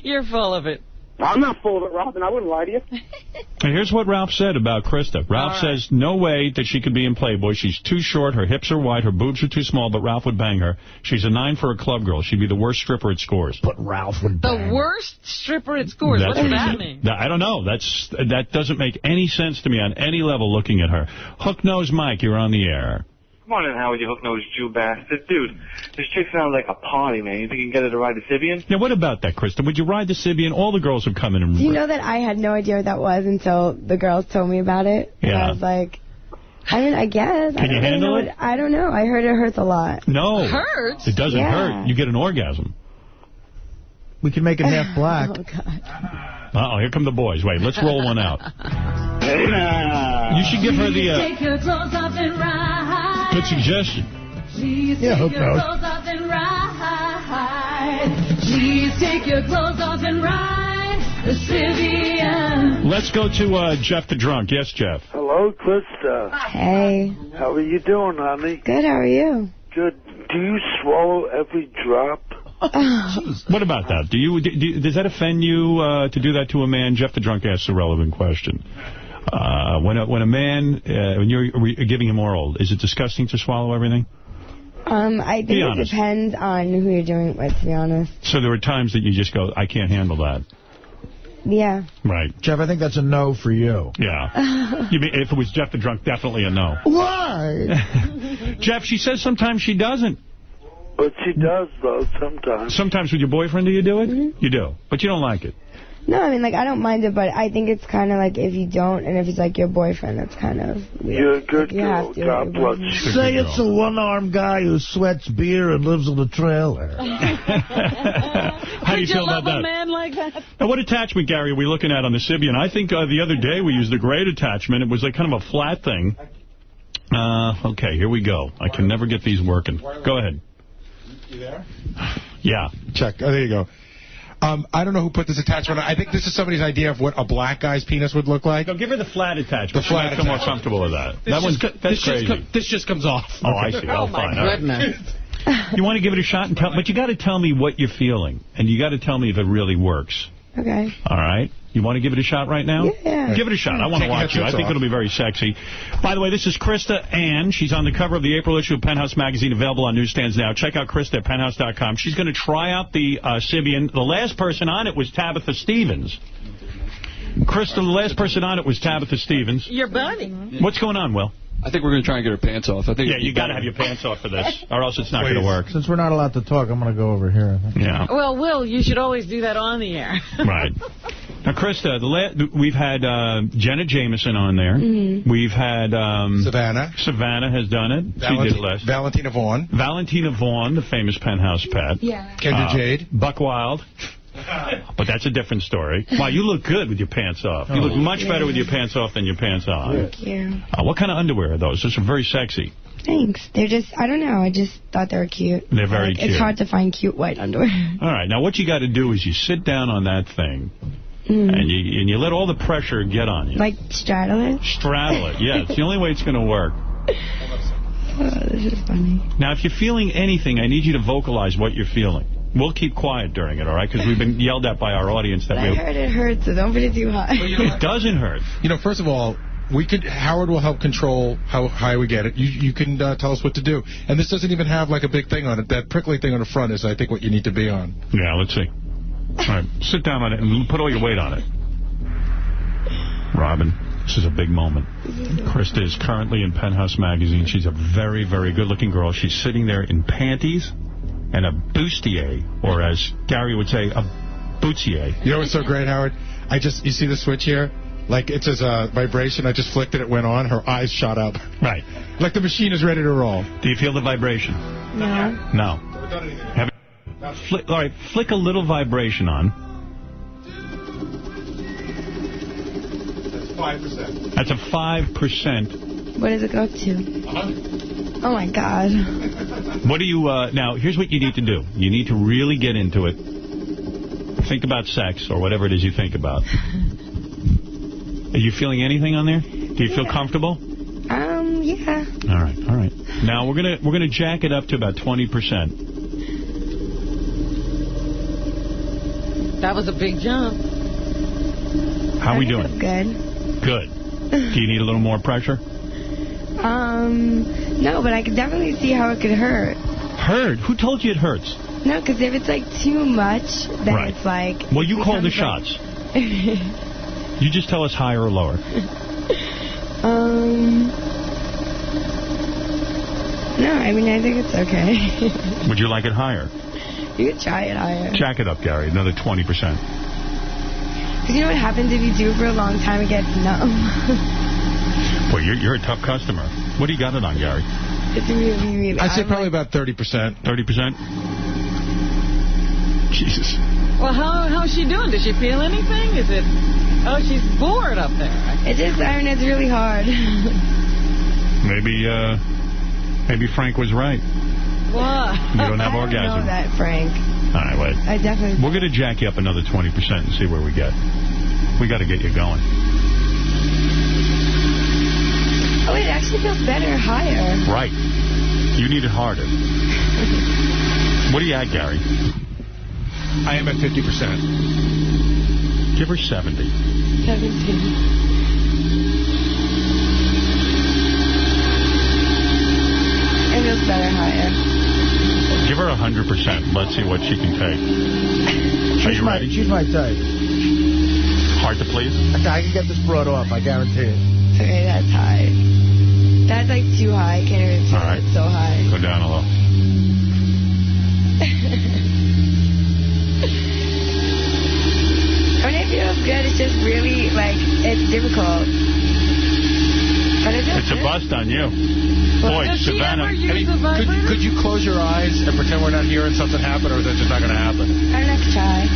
You're full of it. I'm not full of it, Robin. I wouldn't lie to you. And here's what Ralph said about Krista. Ralph says, no way that she could be in Playboy. She's too short, her hips are wide, her boobs are too small, but Ralph would bang her. She's a 9 for a club girl. She'd be the worst stripper at Scores. But Ralph would bang The worst stripper at Scores. What does that mean? I don't know. That doesn't make any sense to me on any level looking at her. Hook-nosed Mike, you're on the air. Come on in, Howard, you hook-nosed Jew bastard. Dude, this chick sounds like a party, man. You think you can get her to ride the Sibian? Now, what about that, Krista? Would you ride the Sibian? All the girls have come in and... Do you know that I had no idea what that was until the girls told me about it? And I was like, I mean, I guess. Can you handle it? I don't know. I heard it hurts a lot. No. It hurts? It doesn't Yeah. hurt. You get an orgasm. We can make it half black. Oh, God. Uh-oh, here come the boys. Wait, let's roll one out. You should give her the... Take your clothes off and ride. Good suggestion. Please Yeah, take hope your not. clothes off and ride. Please take your clothes off and ride the Sibian. Let's go to Jeff the Drunk. Yes, Jeff. Hello, Krista. Hey. How are you doing, honey? Good, how are you? Good. Do you swallow every drop? What about that? Does that offend you to do that to a man? Jeff the Drunk asks a relevant question. When a man, when you're giving him oral, is it disgusting to swallow everything? I think it depends on who you're doing it with, to be honest. So there were times that you just go, I can't handle that. Yeah. Right. Jeff, I think that's a no for you. Yeah. You mean if it was Jeff the Drunk, definitely a no. Why? Jeff, she says sometimes she doesn't. But she does, though, sometimes. Sometimes with your boyfriend, do you do it? Mm-hmm. You do. But you don't like it. No, I mean, like, I don't mind it, but I think it's kind of like if you don't, and if it's like your boyfriend, that's kind of weird. You're a good Like, girl. God bless you. Say it's a one-armed guy who sweats beer and lives in a trailer. How do you feel about that? a man like that? Now, what attachment, Gary, are we looking at on the Sibian? I think the other day we used a great attachment. It was like kind of a flat thing. Okay, here we go. I can never get these working. Go ahead. You there? Yeah. Check. Oh, there you go. I don't know who put this attachment on. I think this is somebody's idea of what a black guy's penis would look like. No, give her the flat attachment. The flat I feel more attachment. comfortable with that. That's crazy. This just comes off. Oh, I see. Oh, fine. my goodness. You want to give it a shot, but you got to tell me what you're feeling, and you got to tell me if it really works. Okay. All right. You want to give it a shot right now? Yeah. Give it a shot. I want to watch you. I think it'll be very sexy. By the way, this is Krista Ann. She's on the cover of the April issue of Penthouse magazine, available on newsstands now. Check out Krista at penthouse.com. She's going to try out the Sibian. The last person on it was Tabitha Stevens. Krista, the last person on it was Tabitha Stevens. Your buddy. What's going on, Will? I think we're going to try and get her pants off. I think. Yeah, you got to have your pants off for this, or else it's not going to work. Since we're not allowed to talk, I'm going to go over here. I think. Yeah. Well, Will, you should always do that on the air. Right. Now, Krista, we've had Jenna Jameson on there. Mm-hmm. We've had... Savannah. Savannah has done it. She did less. Valentina Vaughn. Valentina Vaughn, the famous Penthouse pet. Yeah. Kendra Jade. Buck Wild. But that's a different story. Wow, you look good with your pants off. You look much better with your pants off than your pants on. Thank you. What kind of underwear are those? Those are very sexy. Thanks. They're just, I don't know, I just thought they were cute. They're very cute. It's hard to find cute white underwear. All right, now what you got to do is you sit down on that thing, and you let all the pressure get on you. Like straddle it? Straddle it, yeah. It's the only way it's going to work. Oh, this is funny. Now, if you're feeling anything, I need you to vocalize what you're feeling. We'll keep quiet during it, all right? Because we've been yelled at by our audience. I heard it hurts, so don't put it too high. It doesn't hurt. You know, first of all, Howard will help control how high we get it. You can tell us what to do. And this doesn't even have like a big thing on it. That prickly thing on the front is, I think, what you need to be on. Yeah, let's see. All right, sit down on it and put all your weight on it. Robin, this is a big moment. Krista is currently in Penthouse Magazine. She's a very, very good-looking girl. She's sitting there in panties and a bustier, or as Gary would say, a bootsier. You know what's so great, Howard? You see the switch here? Like, it says vibration. I just flicked it. It went on. Her eyes shot up. Right. Like the machine is ready to roll. Do you feel the vibration? No. No. All right, flick a little vibration on. That's 5%. That's a 5%. What does it go up to? 100. Oh, my God. What do you... now, here's what you need to do. You need to really get into it. Think about sex or whatever it is you think about. Are you feeling anything on there? Do you feel comfortable? Yeah. All right. Now, we're gonna jack it up to about 20%. That was a big jump. How are we doing? Good. Good. Do you need a little more pressure? No, but I could definitely see how it could hurt. Hurt? Who told you it hurts? No, because if it's, like, too much, then it's like... Well, you call the shots. You just tell us higher or lower. No, I mean, I think it's okay. Would you like it higher? You could try it higher. Jack it up, Gary. Another 20%. Because you know what happens if you do it for a long time, it gets numb. Well, you're a tough customer. What do you got it on, Gary? It's really, really... I'd say probably about 30%. 30%? Jesus. Well, how's she doing? Does she feel anything? Is it... Oh, she's bored up there. It's just, I mean, it's really hard. Maybe Frank was right. What? You don't have orgasm. I don't know that, Frank. All right, wait. I definitely... We're going to jack you up another 20% and see where we get. We got to get you going. Oh, it actually feels better higher. Right. You need it harder. What are you at, Gary? I am at 50%. Give her 70. 17. It feels better higher. Give her 100%. Let's see what she can take. Are you ready? She's my type. Hard to please? I can get this brought off, I guarantee it. Okay, that's high. That's like too high. I can't even feel it. It's so high. Go down a little. I mean, it feels good. It's just really, like, it's difficult. But it feels It's good. a bust on you. Well, Boy, does Savannah. she ever use a vibrator? Could you close your eyes and pretend we're not hearing something happen, or is that just not going to happen? I'd like to try.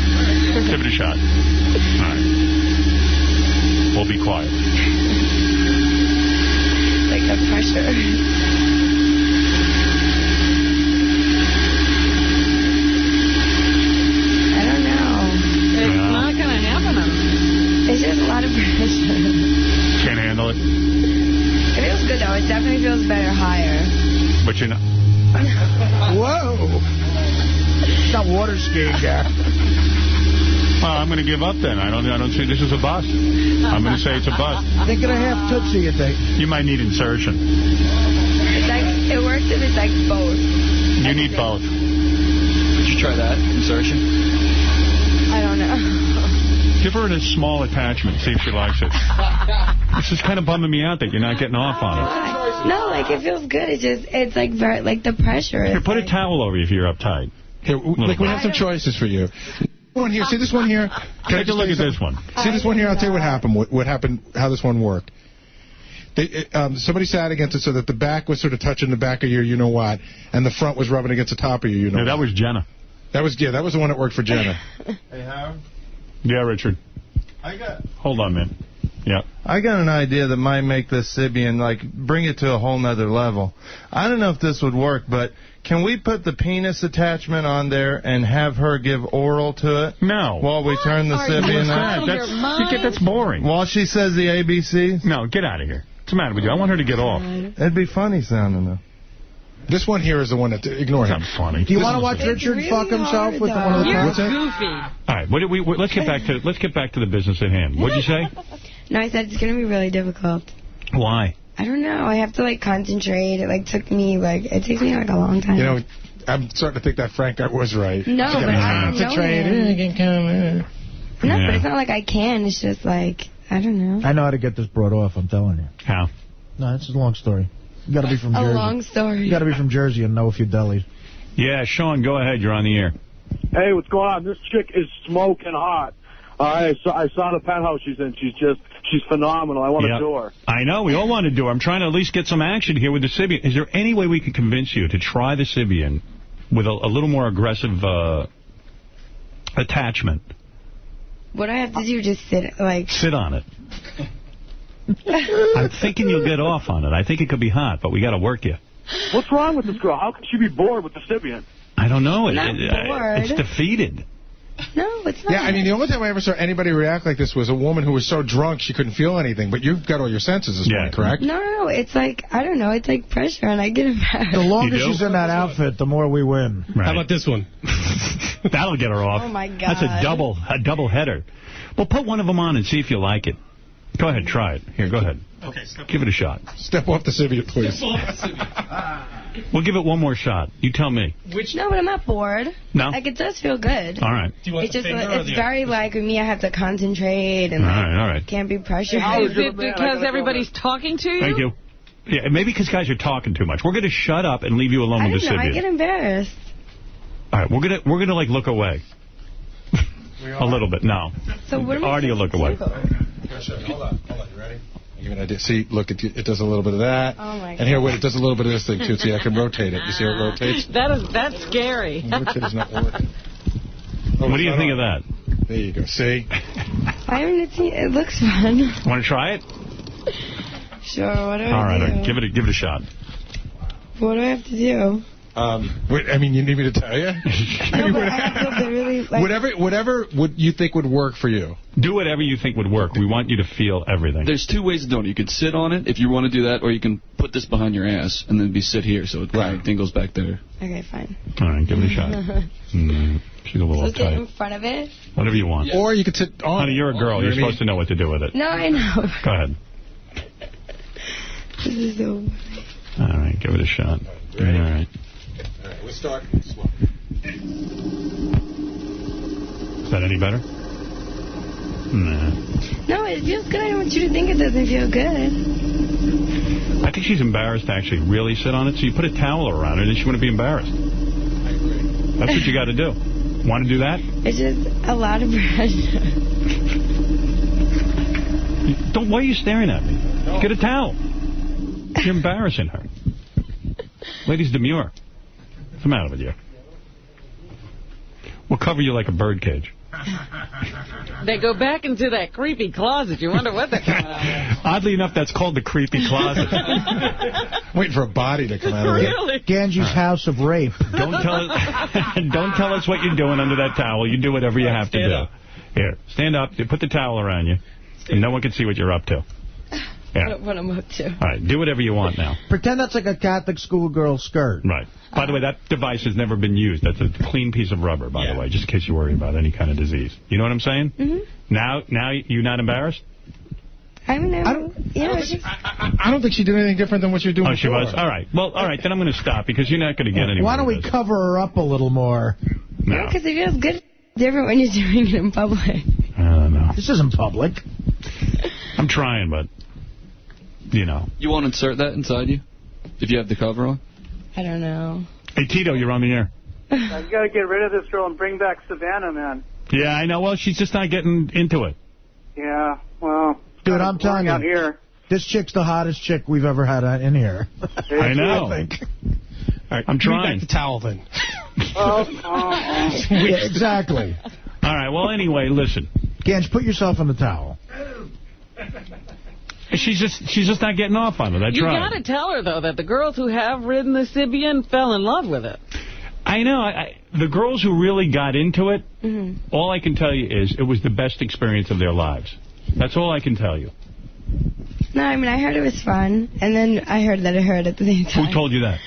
Give it a shot. All right. We'll be quiet. Like the pressure. I don't know. It's not going to happen. It's just a lot of pressure. Can't handle it? It feels good, though. It definitely feels better higher. But you're not... Whoa! It's not water skiing, Gary. Well, I'm going to give up then. I don't see this is a bust. I'm going to say it's a bust. Think and a half Tootsie, you think? You might need insertion. It's like, it works if it's like both. You need both. Would you try that? Insertion? I don't know. Give her a small attachment. See if she likes it. This is kind of bumming me out that you're not getting off on it. No, like, it feels good. It's just, it's like very, like the pressure. Here, put a towel over you if you're uptight. Here, like, we have some choices for you. One here. See this one here? Take a look at this one. See this one here? I'll tell you what happened. What happened, how this one worked. Somebody sat against it so that the back was sort of touching the back of your you-know-what, and the front was rubbing against the top of your you-know-what. Yeah, that was Jenna. That was the one that worked for Jenna. Hey, Howard? Yeah, Richard. I got... Hold on, man. Yeah. I got an idea that might make this Sybian, like, bring it to a whole nother level. I don't know if this would work, but can we put the penis attachment on there and have her give oral to it? No. While we turn the Sybian on? That's boring. While she says the ABCs? No, get out of here. What's the matter with you? I want her to get off. It'd be funny sounding, though. This one here is the one that... Ignore him. It's not funny. Do you want to watch Richard fuck himself with one of the You're cats? goofy. All right, let's get back to the business at hand. What'd you say? No, I said it's going to be really difficult. Why? I don't know. I have to, like, concentrate. It, like, took me, like, it takes me, like, a long time. You know, I'm starting to think that Frank guy was right. No, but I don't know him. No, Yeah. but it's not like I can. It's just, like, I don't know. I know how to get this brought off, I'm telling you. How? No, it's a long story. You got to be from Jersey. A long story. You got to be from Jersey and know a few delis. Yeah, Sean, go ahead. You're on the air. Hey, what's going on? This chick is smoking hot. I saw the penthouse she's in. She's phenomenal. I want to do her. I know. We all want to do her. I'm trying to at least get some action here with the Sybian. Is there any way we can convince you to try the Sybian with a little more aggressive attachment? What do I have to do? Just sit, like... Sit on it. I'm thinking you'll get off on it. I think it could be hot, but we got to work you. What's wrong with this girl? How could she be bored with the Sybian? I don't know. Not bored. It's defeated. No, it's not. Yeah, I mean, the only time I ever saw anybody react like this was a woman who was so drunk she couldn't feel anything. But you've got all your senses this morning, correct? No, it's like, I don't know, it's like pressure, and I get embarrassed. The longer she's in that outfit, the more we win. Right. How about this one? That'll get her off. Oh, my God. That's a double header. Well, put one of them on and see if you like it. Go ahead, try it. Here, go ahead. Okay, give it a shot. Step off the Sybian, please. We'll give it one more shot. You tell me. No, but I'm not bored. No? Like, it does feel good. All right. It's just, it's very like, with me, I have to concentrate, and all right. can't be pressured. Is it because everybody's talking to you? Thank you. Yeah, maybe because guys are talking too much. We're going to shut up and leave you alone with the Sybian. I get embarrassed. All right, we're gonna like look away. A little bit. No. So what am I Already a look away. Hold on. You ready? I'll give you an idea. See, look, it does a little bit of that. Oh, my God. And here, wait, it does a little bit of this thing, too. See, I can rotate it. You see how it rotates? That's scary. Rotator's not working. What do you think of that? There you go. See? I mean, it looks fun. Want to try it? Sure, what do I do? All right, give it a shot. What do I have to do? Wait, I mean, you need me to tell you? No, but I have to really, like... Whatever you think would work for you. Do whatever you think would work. We want you to feel everything. There's two ways of doing it. You could sit on it if you want to do that, or you can put this behind your ass and then sit here so it kind of dingles back there. Okay, fine. All right, give it a shot. She's a little So sit tight. in front of it? Whatever you want. Yeah. Or you could sit on Honey, you're a girl. You're supposed to know what to do with it. No, I know. Go ahead. This is so... All right, give it a shot. All right. All right, we'll start slow. Is that any better? Nah. No, it feels good. I don't want you to think it doesn't feel good. I think she's embarrassed to actually really sit on it, so you put a towel around her, and then she wouldn't be embarrassed. I agree. That's what you got to do. Want to do that? It's just a lot of pressure. Why are you staring at me? No. Get a towel. You're embarrassing her. Ladies, demure. What's the matter with you? We'll cover you like a birdcage. They go back into that creepy closet. You wonder what they're coming out of. Oddly enough, that's called the creepy closet. Waiting for a body to come out of it. Really? Ganji's house of rape. Don't tell us what you're doing under that towel. You do whatever you have to do. Here, stand up. Put the towel around you, and no one can see what you're up to. Yeah. What I'm up to. All right, do whatever you want now. Pretend that's like a Catholic schoolgirl skirt. Right. By the way, that device has never been used. That's a clean piece of rubber, by the way, just in case you worry about any kind of disease. You know what I'm saying? Mm-hmm. Now you're not embarrassed? I don't know. I don't think she did anything different than what you're doing Oh, she before. was? All right. Well, all right, then I'm going to stop because you're not going to get anywhere. Why don't we cover her up a little more? No. Because it feels good. Different when you're doing it in public. No. This isn't public. I'm trying, but, you know. You won't insert that inside you? If you have the cover on? I don't know. Hey, Tito, you're on the air. You got to get rid of this girl and bring back Savannah, man. Yeah, I know. Well, she's just not getting into it. Yeah, well... Dude, I'm telling you, here. This chick's the hottest chick we've ever had in here. I know. I think. All right, I'm trying. Back the towel, then. Yeah, exactly. All right, well, anyway, listen. Ganj, put yourself on the towel. She's just not getting off on it. I tried. You got to tell her, though, that the girls who have ridden the Sybian fell in love with it. I know. The girls who really got into it, all I can tell you is it was the best experience of their lives. That's all I can tell you. No, I mean, I heard it was fun, and then I heard that it hurt at the same time. Who told you that?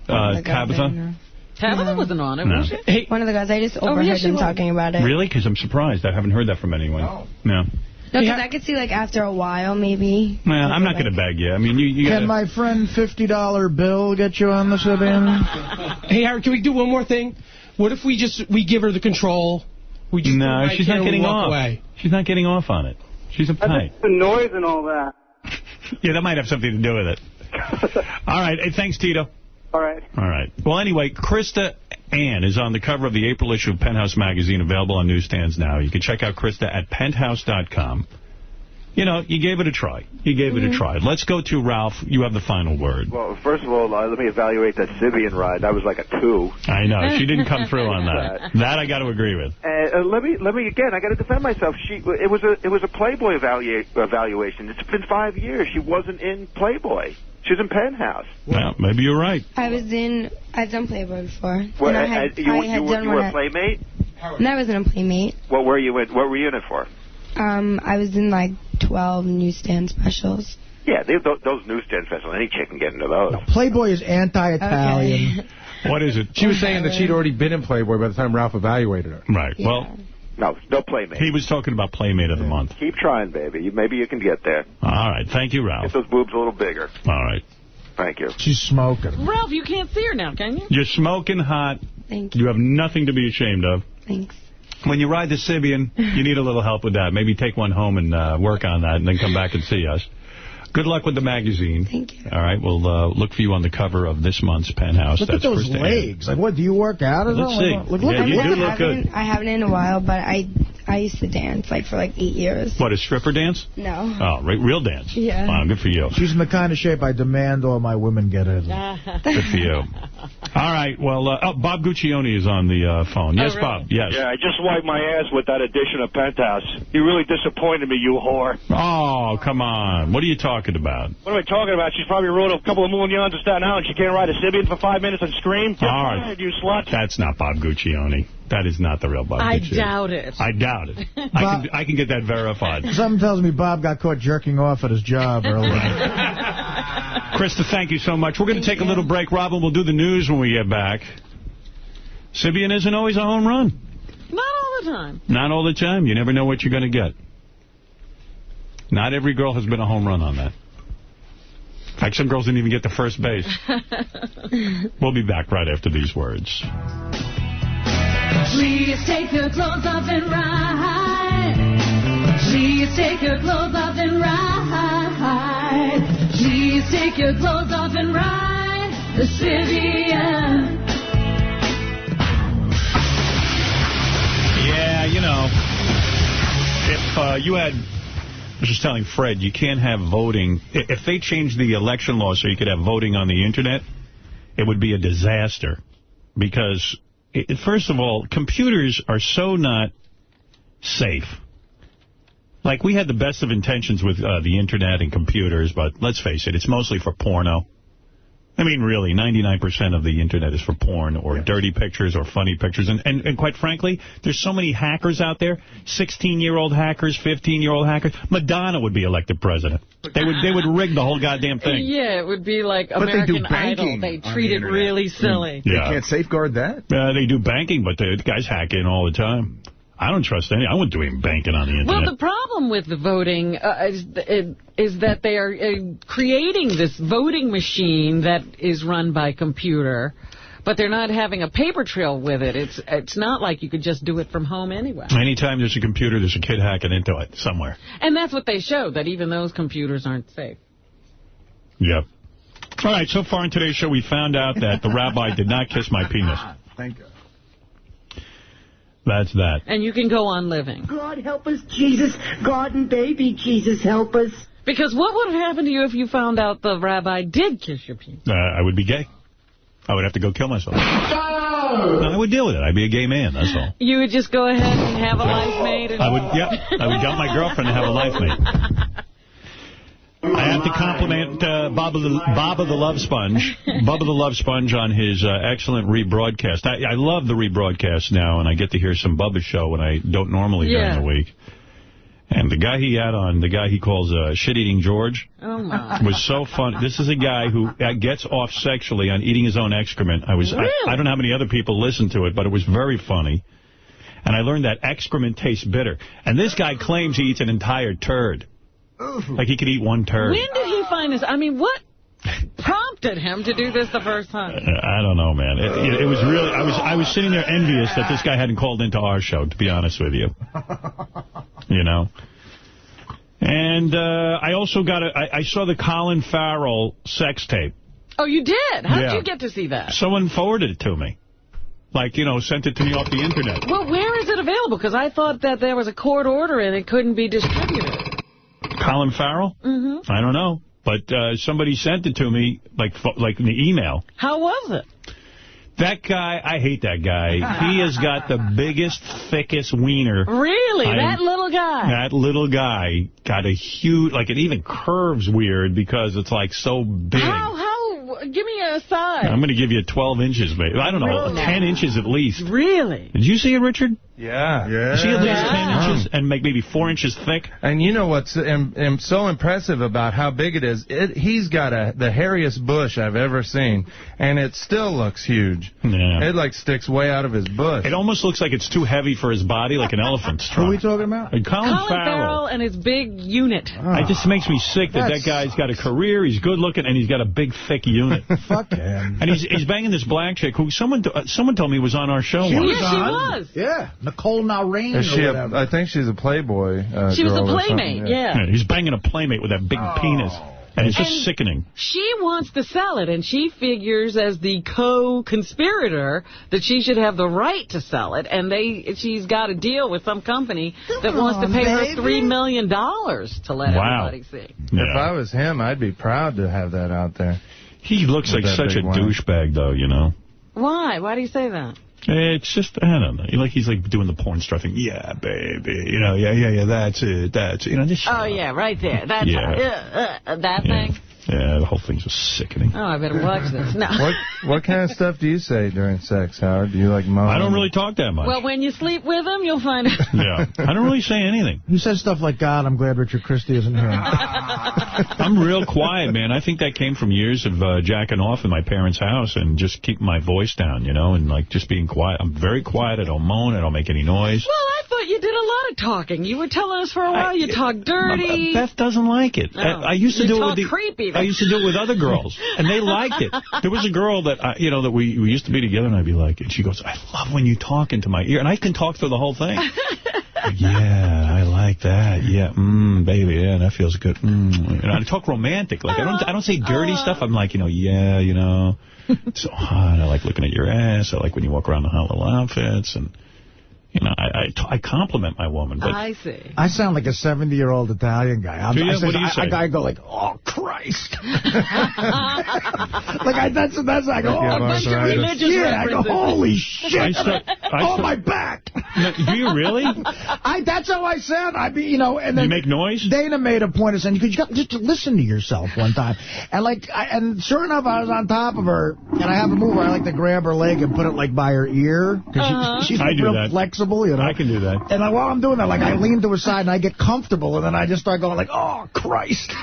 Tabitha? Tabitha wasn't on it, was she? Hey, one of the guys, I just overheard them talking about it. Really? Because I'm surprised. I haven't heard that from anyone. No. No, because I could see, like, after a while, maybe. Well, I'm not going to beg you. I mean, you Can my friend $50 bill get you on the Sybian? Hey, Howard, can we do one more thing? What if we give her the control? We just no, she's not getting off. Away. She's not getting off on it. She's uptight. The noise and all that. Yeah, that might have something to do with it. All right. Hey, thanks, Tito. All right. All right. Well, anyway, Krista Ann is on the cover of the April issue of Penthouse magazine, available on newsstands now. You can check out Krista at penthouse.com. You know, you gave it a try. Let's go to Ralph. You have the final word. Well, first of all, let me evaluate that Sybian ride. That was like a 2. I know. She didn't come through on that. That I got to agree with. Let me again. I got to defend myself. It was a Playboy evaluation. It's been 5 years. She wasn't in Playboy. She was in Penthouse. Well, maybe you're right. I've done Playboy before. Well, and you were a Playmate? No, I wasn't a Playmate. What were you in it for? I was in, like, 12 newsstand specials. Yeah, those newsstand specials, any chick can get into those. No, Playboy is anti-Italian. Okay. What is it? She was saying that she'd already been in Playboy by the time Ralph evaluated her. Right. Yeah. Well, no Playmate. He was talking about Playmate of the Month. Keep trying, baby. Maybe you can get there. All right. Thank you, Ralph. Get those boobs a little bigger. All right. Thank you. She's smoking. Ralph, you can't see her now, can you? You're smoking hot. Thank you. You have nothing to be ashamed of. Thanks. When you ride the Sybian, you need a little help with that. Maybe take one home and work on that and then come back and see us. Good luck with the magazine. Thank you. All right, we'll look for you on the cover of this month's Penthouse. Look at those legs. Like, what, do you work out? Let's see. Look Yeah, you do look good. I haven't in a while, but I used to dance, like, for, like, 8 years. What, a stripper dance? No. Oh, real dance? Yeah. Wow, good for you. She's in the kind of shape I demand all my women get in. Good for you. All right, well, Bob Guccione is on the phone. Yes, really? Bob, yes. Yeah, I just wiped my ass with that edition of Penthouse. You really disappointed me, you whore. Oh, come on. What are you talking about? What am I talking about? She's probably rode a couple of millions in Staten Island. She can't ride a Sybian for 5 minutes and scream. Get All right. fired, you slut. That's not Bob Guccione. That is not the real Bob Guccione. doubt it. I doubt it. I can get that verified. Something tells me Bob got caught jerking off at his job earlier. Krista, thank you so much. We're going to take a little break. Robin, we'll do the news when we get back. Sybian isn't always a home run. Not all the time. Not all the time. You never know what you're going to get. Not every girl has been a home run on that. In fact, some girls didn't even get to first base. We'll be back right after these words. Please take your clothes off and ride. Please take your clothes off and ride. Please take your clothes off and ride the Sybian. Yeah, you know, if you had... I was just telling Fred, you can't have voting. If they changed the election law so you could have voting on the Internet, it would be a disaster. Because, first of all, computers are so not safe. Like, we had the best of intentions with the Internet and computers, but let's face it, it's mostly for porno. I mean, really, 99% of the Internet is for porn or dirty pictures or funny pictures. And quite frankly, there's so many hackers out there, 16-year-old hackers, 15-year-old hackers. Madonna would be elected president. They would rig the whole goddamn thing. Yeah, it would be like American Idol. They treat it really silly. Yeah. They can't safeguard that? They do banking, but the guys hack in all the time. I don't trust any. I wouldn't do any banking on the Internet. Well, the problem with the voting is that they are creating this voting machine that is run by computer, but they're not having a paper trail with it. It's not like you could just do it from home anyway. Anytime there's a computer, there's a kid hacking into it somewhere. And that's what they showed, that even those computers aren't safe. Yep. All right, so far in today's show, we found out that the rabbi did not kiss my penis. Thank you. That's that. And you can go on living. God help us, Jesus. God and baby Jesus help us. Because what would have happened to you if you found out the rabbi did kiss your penis? I would be gay. I would have to go kill myself. No, I would deal with it. I'd be a gay man, that's all. You would just go ahead and have a life mate? And I would dump my girlfriend and have a life mate. I have to compliment Bob of the Love Sponge. Bob of the Love Sponge on his excellent rebroadcast. I love the rebroadcast now, and I get to hear some Bubba show when I don't normally during the week. And the guy he had on, the guy he calls Shit-Eating George, was so fun. This is a guy who gets off sexually on eating his own excrement. I don't know how many other people listen to it, but it was very funny. And I learned that excrement tastes bitter. And this guy claims he eats an entire turd. Like he could eat one turd. When did he find this? I mean, what prompted him to do this the first time? I don't know, man. It was really... I was sitting there envious that this guy hadn't called into our show, to be honest with you. You know? And I also got I saw the Colin Farrell sex tape. Oh, you did? How did you get to see that? Someone forwarded it to me. Like, you know, sent it to me off the Internet. Well, where is it available? Because I thought that there was a court order and it couldn't be distributed. Colin Farrell? Mm-hmm. I don't know. But somebody sent it to me, like in the email. How was it? That guy, I hate that guy. He has got the biggest, thickest wiener. Really? That little guy? That little guy got a huge, like it even curves weird because it's like so big. How? Give me a size. I'm going to give you 12 inches, maybe. I don't know, 10 inches at least. Really? Did you see it, Richard? Yeah. You see at least 10 inches and maybe 4 inches thick? And you know what's so impressive about how big it is? He's got the hairiest bush I've ever seen, and it still looks huge. Yeah. It, like, sticks way out of his bush. It almost looks like it's too heavy for his body, like an elephant's trunk. Who are we talking about? Colin Farrell and his big unit. It just makes me sick that guy's got a career, he's good looking, and he's got a big, thick unit. Fuck him. And he's banging this black chick who someone told me was on our show once. She was. Yeah. Nicole Nairn or whatever. I think she's a Playboy She was girl a Playmate, yeah. He's banging a Playmate with that big penis. And it's just sickening. She wants to sell it, and she figures as the co-conspirator that she should have the right to sell it. And she's got a deal with some company that wants to pay her $3 million to let everybody see. Yeah. If I was him, I'd be proud to have that out there. He looks like such a douchebag, though, you know. Why? Why do you say that? It's just, I don't know. He's like doing the porn stuffing. Yeah, baby. You know, yeah, that's it. You know, just yeah, right there. That's that thing. Yeah, the whole thing's just sickening. Oh, I better watch this. No. What kind of stuff do you say during sex, Howard? Do you like moan? I don't really talk that much. Well, when you sleep with him, you'll find out. Yeah. I don't really say anything. You said stuff like, God, I'm glad Richard Christie isn't here. I'm real quiet, man. I think that came from years of jacking off in my parents' house and just keeping my voice down, you know, and like just being quiet. I'm very quiet. I don't moan. I don't make any noise. Well, I thought you did a lot of talking. You were telling us for a while you talk dirty. Beth doesn't like it. Oh. I used to do it with creepy. I used to do it with other girls, and they liked it. There was a girl that that we used to be together, and I'd be like, and she goes, I love when you talk into my ear, and I can talk through the whole thing. Yeah, I like that. Yeah, baby, yeah, that feels good. And I talk romantic, like I don't say dirty stuff. I'm like, yeah, it's so hot. I like looking at your ass. I like when you walk around in hot little outfits, and I compliment my woman. But I see. I sound like a 70-year-old Italian guy. What do you say? I go like, oh, Christ. That's I go, a bunch of religious I go, holy shit. My back. No, do you really? That's how I sound. And then you make noise? Dana made a point of saying, you got just to listen to yourself one time. And and sure enough, I was on top of her, and I have a move where I like to grab her leg and put it like by her ear. Because she's real flexible. I can do that. And while I'm doing that, I lean to her side and I get comfortable, and then I just start going like, oh, Christ.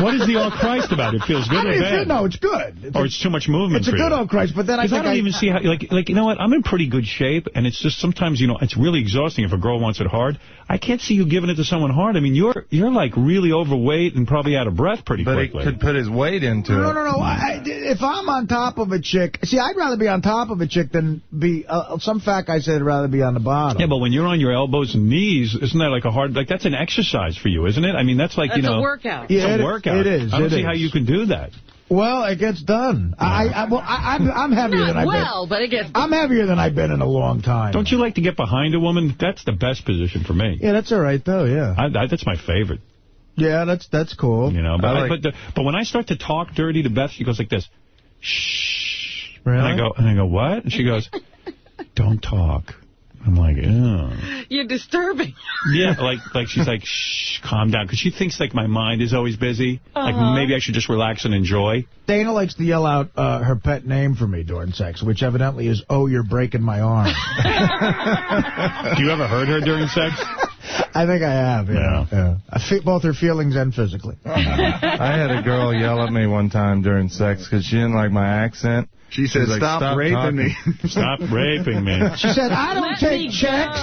What is the oh, Christ about? It feels good or bad? No, it's good. Or it's too much movement for you? It's a good oh, Christ, but then I don't even see how, you know what, I'm in pretty good shape, and it's just sometimes, it's really exhausting if a girl wants it hard. I can't see you giving it to someone hard. I mean, you're like really overweight and probably out of breath pretty quickly. But he could put his weight into it. No. If I'm on top of a chick, I'd rather be on top of a chick than be, some fat guy said I'd rather be on the bottom. Yeah, but when you're on your elbows and knees, isn't that like a hard, that's an exercise for you, isn't it? I mean, that's like, that's a workout. It's a workout. It is. I don't see how you can do that. Well, it gets done. I'm heavier than I've been. But it gets done. I'm heavier than I've been in a long time. Don't you like to get behind a woman? That's the best position for me. Yeah, that's all right, though, yeah. That's my favorite. Yeah, that's cool. But when I start to talk dirty to Beth, she goes like this. Shh. Really? And I go, what? And she goes, don't talk. I'm like, ugh. You're disturbing. Yeah, like she's like, shh, calm down. Because she thinks, like, my mind is always busy. Like, maybe I should just relax and enjoy. Dana likes to yell out her pet name for me during sex, which evidently is, oh, you're breaking my arm. Do you ever heard her during sex? I think I have, yeah. Both her feelings and physically. I had a girl yell at me one time during sex because she didn't like my accent. She said, like, stop raping me. Stop raping me. She said, I don't take checks.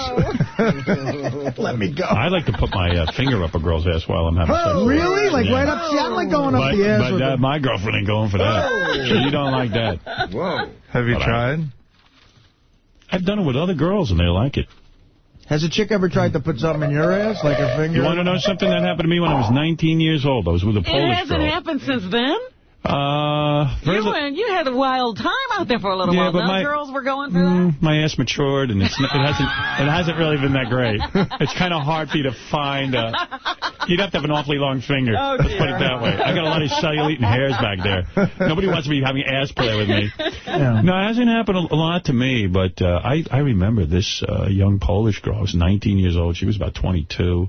Let me go. I like to put my finger up a girl's ass while I'm having sex. Really? Like right up? See, I don't like going up the ass. But my girlfriend ain't going for that. You don't like that. Whoa. Have you tried? I've done it with other girls, and they like it. Has a chick ever tried to put something in your ass, like a finger? You want to know something that happened to me when I was 19 years old? I was with a Polish girl. It hasn't happened since then? You had a wild time out there for a little while. Those girls were going for that? My ass matured, and it hasn't really been that great. It's kind of hard for you to find. You'd have to have an awfully long finger. Oh, let's put it that way. I got a lot of cellulite and hairs back there. Nobody wants to be having ass play with me. Yeah. No, it hasn't happened a lot to me, but I remember this young Polish girl. I was 19 years old. She was about 22.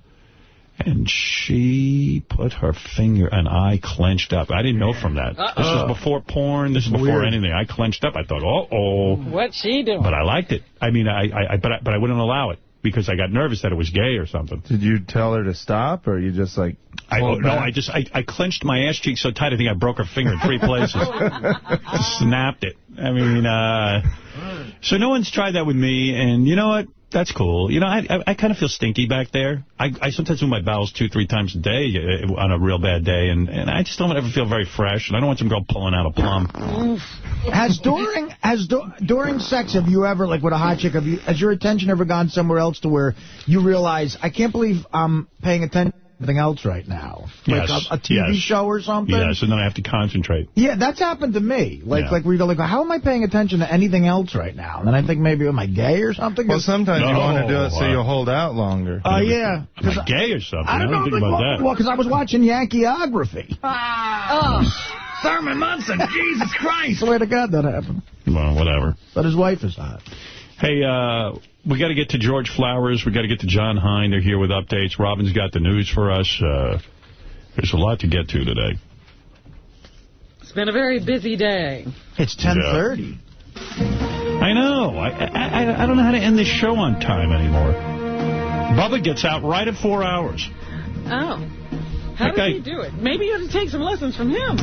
And she put her finger, and I clenched up. I didn't know from that. This was before porn. This is before anything. I clenched up. I thought, uh-oh. What's she doing? But I liked it. I mean, but I wouldn't allow it because I got nervous that it was gay or something. Did you tell her to stop, or you just, like, I clenched my ass cheek so tight, I think I broke her finger in 3 places. Just snapped it. I mean, so no one's tried that with me, and you know what? That's cool. You know, I kind of feel stinky back there. I sometimes move my bowels 2-3 times a day on a real bad day, and I just don't ever feel very fresh, and I don't want some girl pulling out a plum. During sex, have you ever, like with a hot chick, has your attention ever gone somewhere else to where you realize, I can't believe I'm paying attention to something else right now? Like a TV show or something? Yes, and then I have to concentrate. Yeah, that's happened to me. Like where you go, like, how am I paying attention to anything else right now? And then I think maybe, am I gay or something? Well, sometimes you want to do it so you'll hold out longer. Yeah. Am I gay or something? I don't think about that. Well, because I was watching Yankeeography. Thurman Munson, Jesus Christ. Swear to God that happened. Well, whatever. But his wife is hot. Hey, we got to get to George Flowers. We got to get to John Hein. They're here with updates. Robin's got the news for us. There's a lot to get to today. It's been a very busy day. It's 10:30. I know. I don't know how to end this show on time anymore. Bubba gets out right at 4 hours. Oh. How does he do it? Maybe you ought to take some lessons from him.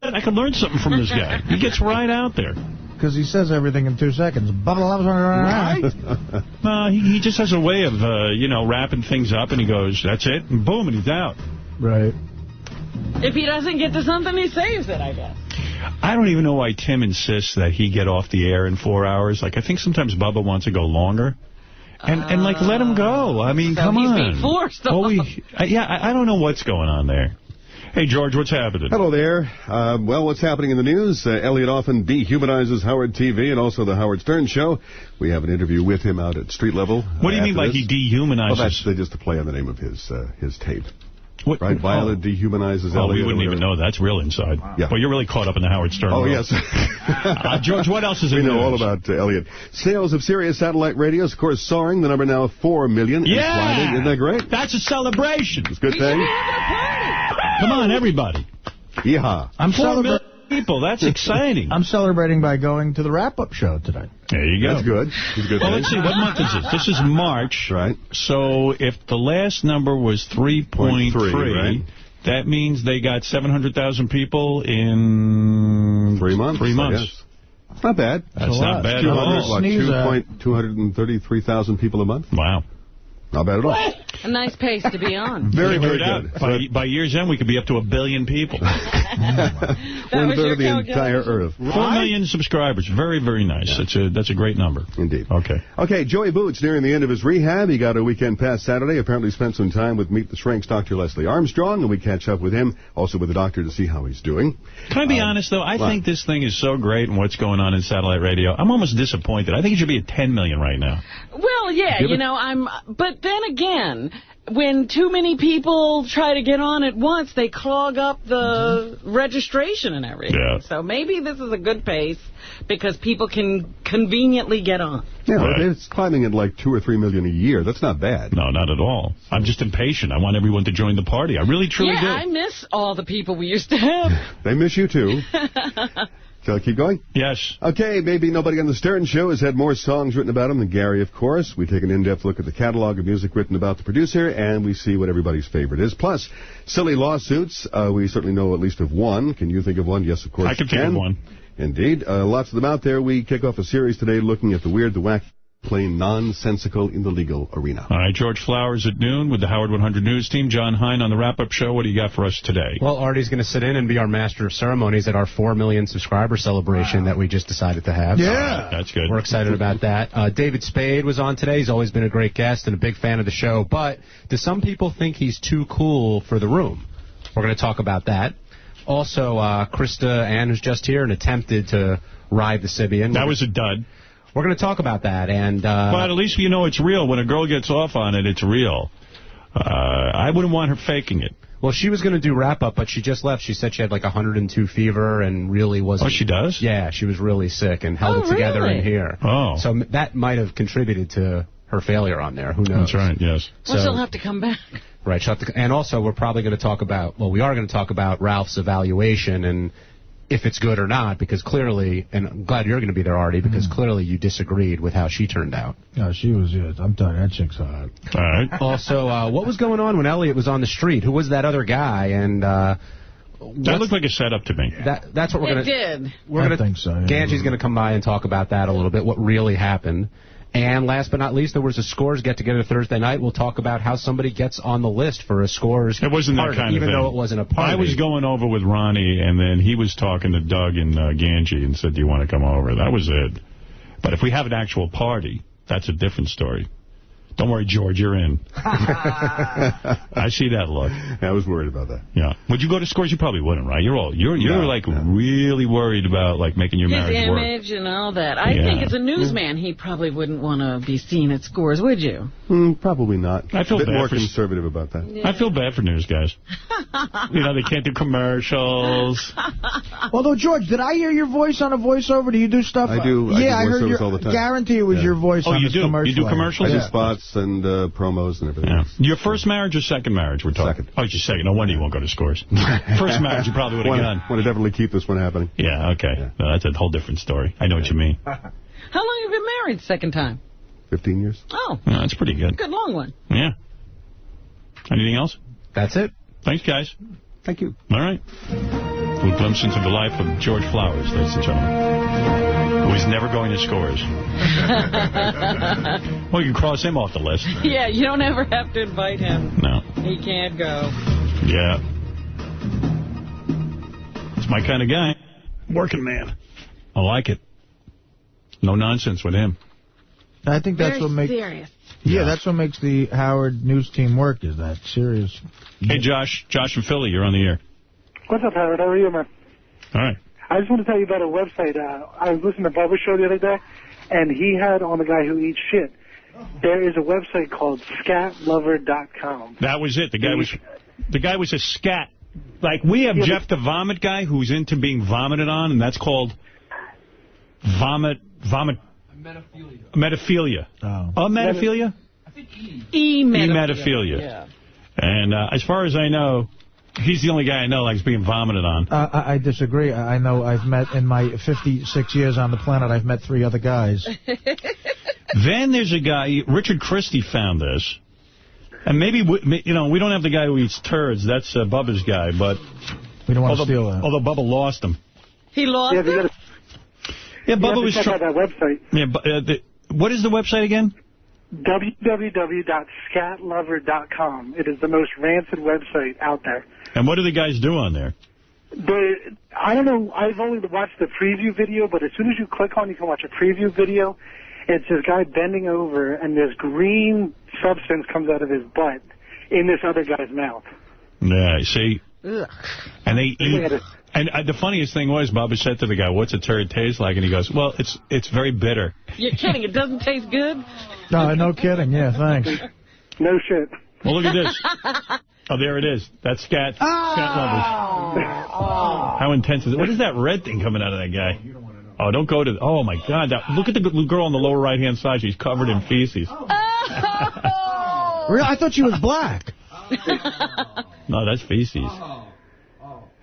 I could learn something from this guy. He gets right out there. Because he says everything in 2 seconds. Right? He just has a way of, wrapping things up, and he goes, that's it, and boom, and he's out. Right. If he doesn't get to something, he saves it, I guess. I don't even know why Tim insists that he get off the air in 4 hours. Like, I think sometimes Bubba wants to go longer. And let him go. I mean, come on. He's being forced I don't know what's going on there. Hey, George, what's happening? Hello there. Well, what's happening in the news? Elliot often dehumanizes Howard TV and also the Howard Stern Show. We have an interview with him out at street level. What do you mean by he dehumanizes? Well, that's just a play on the name of his tape. What? Right, Violet dehumanizes Elliot. Oh, we wouldn't even know. That's real inside. Wow. Yeah. Well, you're really caught up in the Howard Stern. Oh, world. Yes. George, what else is in the news? We know all about Elliot. Sales of Sirius satellite radios, of course, soaring. The number now 4 million. Yeah! Isn't that great? That's a celebration. It's a good thing. Come on, everybody. Yeehaw. I'm 4 million people. That's exciting. I'm celebrating by going to the wrap-up show today. There you go. That's good. That's a good thing. Let's see. What month is this? This is March. Right. So if the last number was 3.3, right? That means they got 700,000 people in 3 months. 3 months. That's not bad. That's not bad at all. 233,000 people a month. Wow. Not bad at all. A nice pace to be on. Very, very good. By year's end, we could be up to 1 billion people. 1/3 of the entire Earth. 4 million subscribers. Very, very nice. Yeah. That's a great number. Indeed. Okay, Joey Boots nearing the end of his rehab. He got a weekend pass Saturday. Apparently spent some time with Meet the Shrinks Dr. Leslie Armstrong, and we catch up with him, also with the doctor, to see how he's doing. Can I be honest, though? I think this thing is so great and what's going on in satellite radio. I'm almost disappointed. I think it should be at 10 million right now. Well, yeah, but then again, when too many people try to get on at once, they clog up the registration and everything. Yeah. So maybe this is a good pace because people can conveniently get on. Yeah, right. It's climbing at like 2 or 3 million a year. That's not bad. No, not at all. I'm just impatient. I want everyone to join the party. I really, truly do. Yeah, I miss all the people we used to have. They miss you, too. Shall I keep going? Yes. Okay, maybe nobody on the Stern Show has had more songs written about him than Gary, of course. We take an in-depth look at the catalog of music written about the producer, and we see what everybody's favorite is. Plus, silly lawsuits. We certainly know at least of one. Can you think of one? Yes, of course. I can think of one. Indeed. Lots of them out there. We kick off a series today looking at the weird, the wacky, plain nonsensical in the legal arena. All right, George Flowers at noon with the Howard 100 News team. John Hein on the wrap-up show. What do you got for us today? Well, Artie's going to sit in and be our master of ceremonies at our 4 million subscriber celebration that we just decided to have. Yeah. That's good. We're excited about that. David Spade was on today. He's always been a great guest and a big fan of the show. But do some people think he's too cool for the room? We're going to talk about that. Also, Krista Ann, who's just here and attempted to ride the Sybian. That was a dud. We're going to talk about that. And but at least you know it's real. When a girl gets off on it, it's real. I wouldn't want her faking it. Well, she was going to do wrap-up, but she just left. She said she had like 102 fever and really wasn't... Oh, she does? Yeah, she was really sick and held it together in here. Oh. So that might have contributed to her failure on there. Who knows? That's right, yes. Well, she'll have to come back. Right. And also, we're probably going to talk about... Well, we are going to talk about Ralph's evaluation and if it's good or not, because clearly... And I'm glad you're going to be there, Artie, because clearly you disagreed with how she turned out. No, she was good. I'm telling you, that chick's hot. All right. Also, what was going on when Elliot was on the street? Who was that other guy? And that looked like a setup to me. That's what we're going to... It did. I think so. Yeah. Ganji's going to come by and talk about that a little bit, what really happened. And last but not least, there was a Scores get-together Thursday night. We'll talk about how somebody gets on the list for a Scores It wasn't party, that kind of thing. even though it wasn't a party. I was going over with Ronnie, and then he was talking to Doug and Ganji and said, do you want to come over? That was it. But if we have an actual party, that's a different story. Don't worry, George, you're in. I see that look. I was worried about that. Yeah. Would you go to Scores? You probably wouldn't, right? You're really worried about like making your marriage His work. image and all that. I think as a newsman, he probably wouldn't want to be seen at Scores, would you? Probably not. I feel a bit bad more for conservative about that. Yeah. I feel bad for news guys. You know, they can't do commercials. Although, George, did I hear your voice on a voiceover? Do you do stuff? I do. Yeah, I heard voiceovers all the time. Guarantee it was your voice on this commercial. You do commercials? I do spots and promos and everything. Yeah. Your first marriage or second marriage we're talking? Second. Oh, your second. No wonder you won't go to Scores. First marriage you probably would have gone. Want to definitely keep this one happening. Yeah, okay. Yeah. No, that's a whole different story. I know what you mean. How long have you been married second time? 15 years. Oh. No, that's pretty good. Good long one. Yeah. Anything else? That's it. Thanks, guys. Thank you. All right. A glimpse into the life of George Flowers, ladies and gentlemen, who is never going to Scores. Well, you can cross him off the list. Yeah, you don't ever have to invite him. No. He can't go. Yeah. It's my kind of guy. Working man. I like it. No nonsense with him. I think that's what makes... serious. Yeah, that's what makes the Howard News team work, is that serious. Hey, Josh. Josh from Philly, you're on the air. What's up, Howard? How are you, man? All right. I just want to tell you about a website. I was listening to Bubba's show the other day, and he had on the guy who eats shit. There is a website called scatlover.com. That was it. The guy was a scat. Like, we have Jeff the Vomit guy who's into being vomited on, and that's called vomit. Metaphilia. Oh, metaphilia? I think E-metaphilia. Yeah. And as far as I know, he's the only guy I know likes being vomited on. I disagree. I know I've met, in my 56 years on the planet, I've met 3 other guys. Then there's a guy, Richard Christie found this. And maybe, we don't have the guy who eats turds. That's Bubba's guy, but... We don't want to steal that. Although Bubba lost him. He lost him? Yeah, Bubba was check out that website. Yeah, what is the website again? www.scatlover.com. It is the most rancid website out there. And what do the guys do on there? I don't know. I've only watched the preview video, but as soon as you click on, you can watch a preview video. It's this guy bending over, and this green substance comes out of his butt in this other guy's mouth. Yeah, see? Ugh. And they eat... And the funniest thing was, Bubba said to the guy, what's a turd taste like? And he goes, well, it's very bitter. You're kidding. It doesn't taste good? No kidding. Yeah, thanks. No shit. Well, look at this. Oh, there it is. That's scat lovers. How intense is it? What is that red thing coming out of that guy? Oh, don't go to... Oh, my God. Look at the girl on the lower right-hand side. She's covered in feces. Really? I thought she was black. No, that's feces.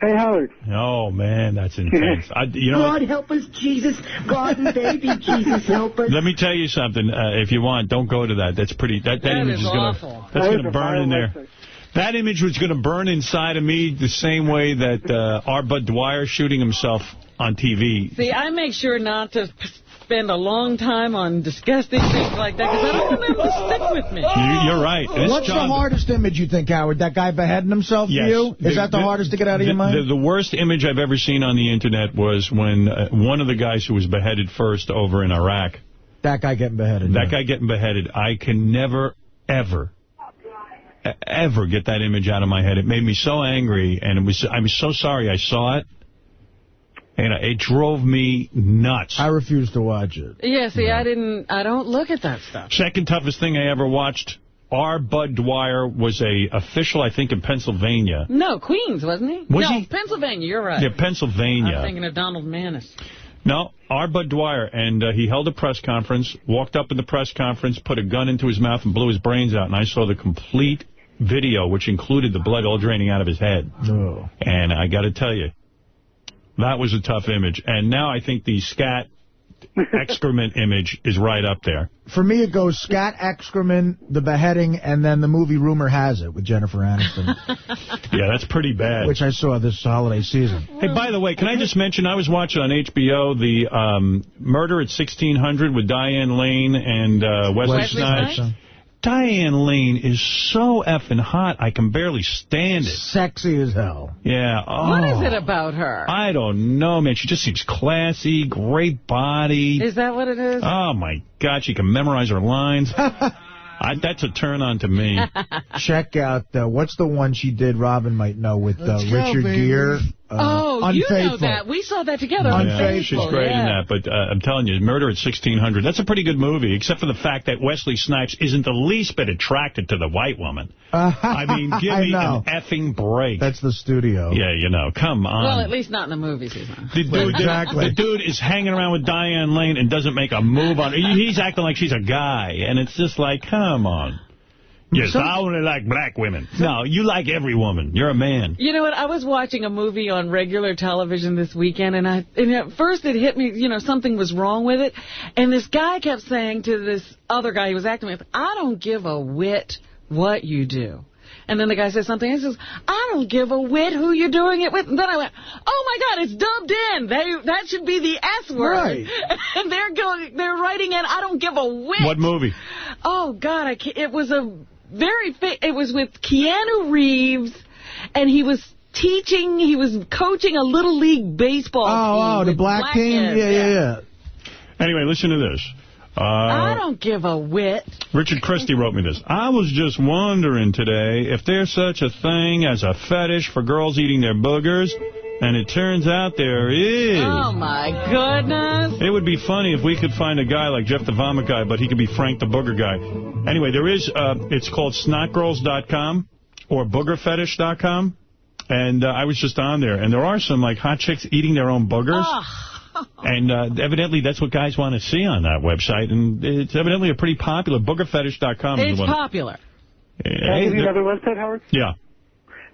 Hey, Howard. Oh, man, that's intense. God help us, Jesus. God and baby, Jesus help us. Let me tell you something. If you want, don't go to that. That's pretty... That image is awful. That's going to burn in there. That image was going to burn inside of me the same way that our Bud Dwyer shooting himself on TV. See, I make sure not to spend a long time on disgusting things like that, because I don't want them to stick with me. You're right. What's the hardest image you think, Howard? That guy beheading himself Yes. for you? Is that the hardest to get out of your mind? The worst image I've ever seen on the Internet was when one of the guys who was beheaded first over in Iraq. That guy getting beheaded. That guy getting beheaded. I can never, ever get that image out of my head. It made me so angry, and I was so sorry I saw it. And it drove me nuts. I refuse to watch it. Yeah, see, I don't look at that stuff. Second toughest thing I ever watched, our Bud Dwyer was a official, I think, in Pennsylvania. No, Queens, wasn't he? Was no, he? Pennsylvania, you're right. Yeah, Pennsylvania. I'm thinking of Donald Mannis. No, our Bud Dwyer, and he held a press conference, walked up in the press conference, put a gun into his mouth and blew his brains out, and I saw the complete video, which included the blood all draining out of his head. Oh. And I got to tell you, that was a tough image. And now I think the scat excrement image is right up there. For me, it goes scat, excrement, the beheading, and then the movie Rumor Has It with Jennifer Aniston. Yeah, that's pretty bad. Which I saw this holiday season. Hey, by the way, can I just mention, I was watching on HBO the Murder at 1600 with Diane Lane and Wesley Snipes. Diane Lane is so effing hot, I can barely stand it. Sexy as hell. Yeah. Oh, what is it about her? I don't know, man. She just seems classy, great body. Is that what it is? Oh, my God. She can memorize her lines. That's a turn on to me. Check out, what's the one she did, Robin might know, with Richard Gere? Oh, Unfaithful. You know that. We saw that together. Yeah, she's great in that. But I'm telling you, Murder at 1600, that's a pretty good movie, except for the fact that Wesley Snipes isn't the least bit attracted to the white woman. I mean, give me an effing break. That's the studio. Yeah, you know, come on. Well, at least not in the movies he's on. Exactly. The dude is hanging around with Diane Lane and doesn't make a move on her. He's acting like she's a guy, and it's just like, come on. Yes, I only like black women. No, you like every woman. You're a man. You know what? I was watching a movie on regular television this weekend, and at first it hit me, something was wrong with it. And this guy kept saying to this other guy he was acting with, I don't give a whit what you do. And then the guy says something, and he says, I don't give a whit who you're doing it with. And then I went, oh, my God, it's dubbed in. That should be the S word. Right. And they're writing in, I don't give a whit. What movie? Oh, God, it was it was with Keanu Reeves, and he was coaching a Little League baseball team. The black team? Yeah. Anyway, listen to this. I don't give a whit. Richard Christie wrote me this. I was just wondering today if there's such a thing as a fetish for girls eating their boogers, and it turns out there is. Oh, my goodness. It would be funny if we could find a guy like Jeff the Vomit Guy, but he could be Frank the Booger Guy. Anyway, there is, it's called snotgirls.com or boogerfetish.com, and I was just on there, and there are some, like, hot chicks eating their own boogers. And evidently that's what guys want to see on that website, and it's evidently a pretty popular. Boogerfetish.com. It's popular. Can I give you another website, Howard? Yeah.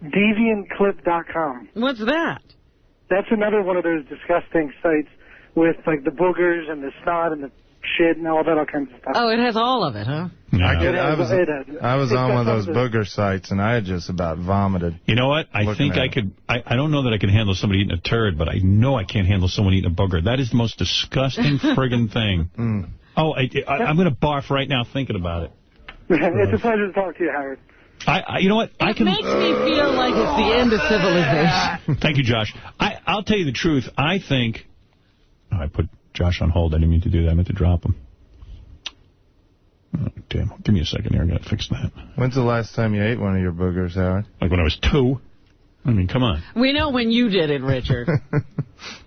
Deviantclip.com. What's that? That's another one of those disgusting sites with, like, the boogers and the snot and the shit and all kinds of stuff. Oh, it has all of it, huh? I was on one of those booger sites, and I had just about vomited. You know what? I think I could. I don't know that I can handle somebody eating a turd, but I know I can't handle someone eating a booger. That is the most disgusting friggin' thing. Oh, I'm going to barf right now thinking about it. It's a pleasure to talk to you, Howard. You know what? It makes me feel like it's the end of civilization. Thank you, Josh. I'll tell you the truth. I think... Oh, I put Josh on hold. I didn't mean to do that. I meant to drop him. Oh, damn. Give me a second here. I got to fix that. When's the last time you ate one of your boogers, Howard? Like when I was 2. I mean, come on. We know when you did it, Richard.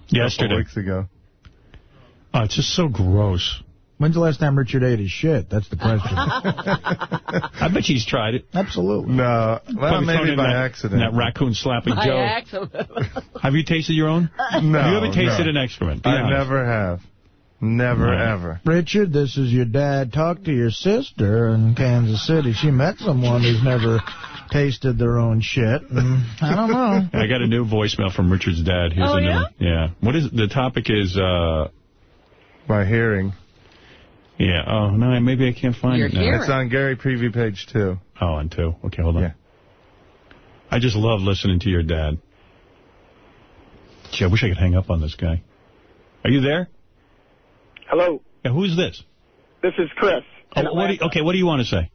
Yesterday. A couple weeks ago. Oh, it's just so gross. When's the last time Richard ate his shit? That's the question. I bet she's tried it. Absolutely. No. Well, maybe by accident. That raccoon slapping By Joe. accident. Have you tasted your own? No. Have you ever tasted an excrement? I never have. Never, ever. Richard, this is your dad. Talk to your sister in Kansas City. She met someone who's never tasted their own shit. And I don't know. I got a new voicemail from Richard's dad. Here's a new one. Yeah. What is the topic is by hearing. Yeah. Oh, no, maybe I can't find it now. It's on Gary Preview page 2. Oh, on 2. Okay, hold on. Yeah. I just love listening to your dad. Gee, I wish I could hang up on this guy. Are you there? Hello. Yeah, who's this? This is Chris. Okay, what do you want to say?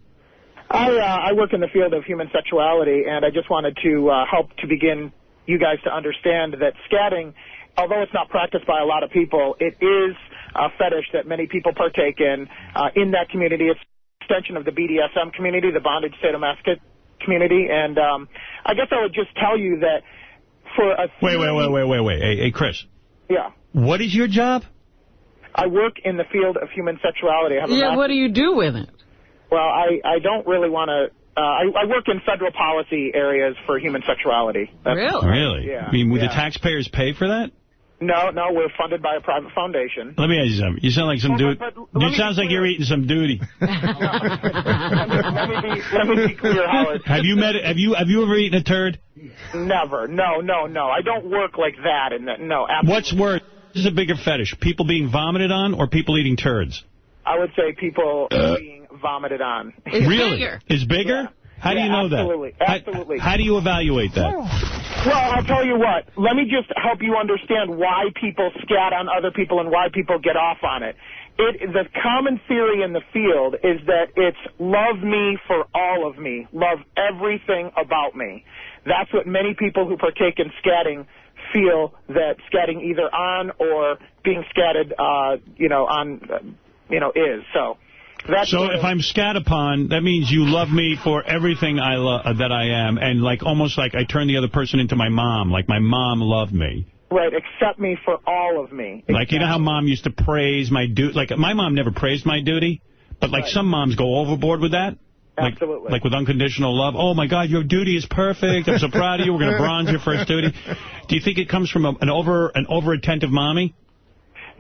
I work in the field of human sexuality, and I just wanted to help to begin you guys to understand that scatting, although it's not practiced by a lot of people, it is a fetish that many people partake in that community. It's an extension of the BDSM community, the bondage sadomasochism community, and I guess I would just tell you that for a... Wait. Hey, Chris. Yeah. What is your job? I work in the field of human sexuality. What do you do with it? Well, I don't really want to... I work in federal policy areas for human sexuality. Really? Yeah. I mean, would the taxpayers pay for that? No, we're funded by a private foundation. Let me ask you something. You sound like some dude. You sound like you're eating some duty. Let me be clear, Howard. Have you ever eaten a turd? Never. No. I don't work like that. No, absolutely. What's worse? This is a bigger fetish. People being vomited on or people eating turds? I would say people being vomited on. Really? It's bigger? Yeah. How do you know absolutely. that? Absolutely. How do you evaluate that? Well, I'll tell you what. Let me just help you understand why people scat on other people and why people get off on it. The common theory in the field is that it's love me for all of me, love everything about me. That's what many people who partake in scatting feel that scatting either on or being scatted, is. So if I'm scat upon, that means you love me for everything that I am, and almost like I turn the other person into my mom, like my mom loved me. Right, accept me for all of me. Like, exactly. You know how mom used to praise my duty? Like, my mom never praised my duty, but some moms go overboard with that. Absolutely. Like with unconditional love. Oh, my God, your duty is perfect. I'm so proud of you. We're going to bronze your first duty. Do you think it comes from an over-attentive mommy?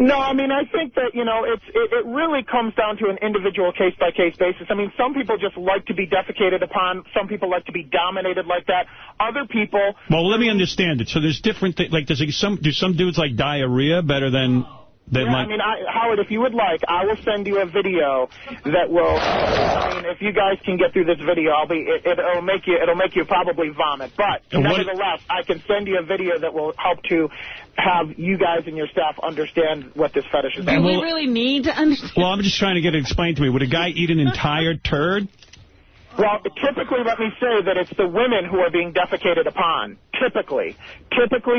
No, I mean, I think that, it really comes down to an individual case-by-case basis. I mean, some people just like to be defecated upon. Some people like to be dominated like that. Other people... Well, let me understand it. So there's different things. Like, do some dudes like diarrhea better than... Howard, if you would like, I will send you a video that will. If you guys can get through this video, it'll make you probably vomit. But nevertheless, I can send you a video that will help to have you guys and your staff understand what this fetish is. Do we really need to understand? Well, I'm just trying to get it explained to me. Would a guy eat an entire turd? Well, typically, let me say that it's the women who are being defecated upon. Typically,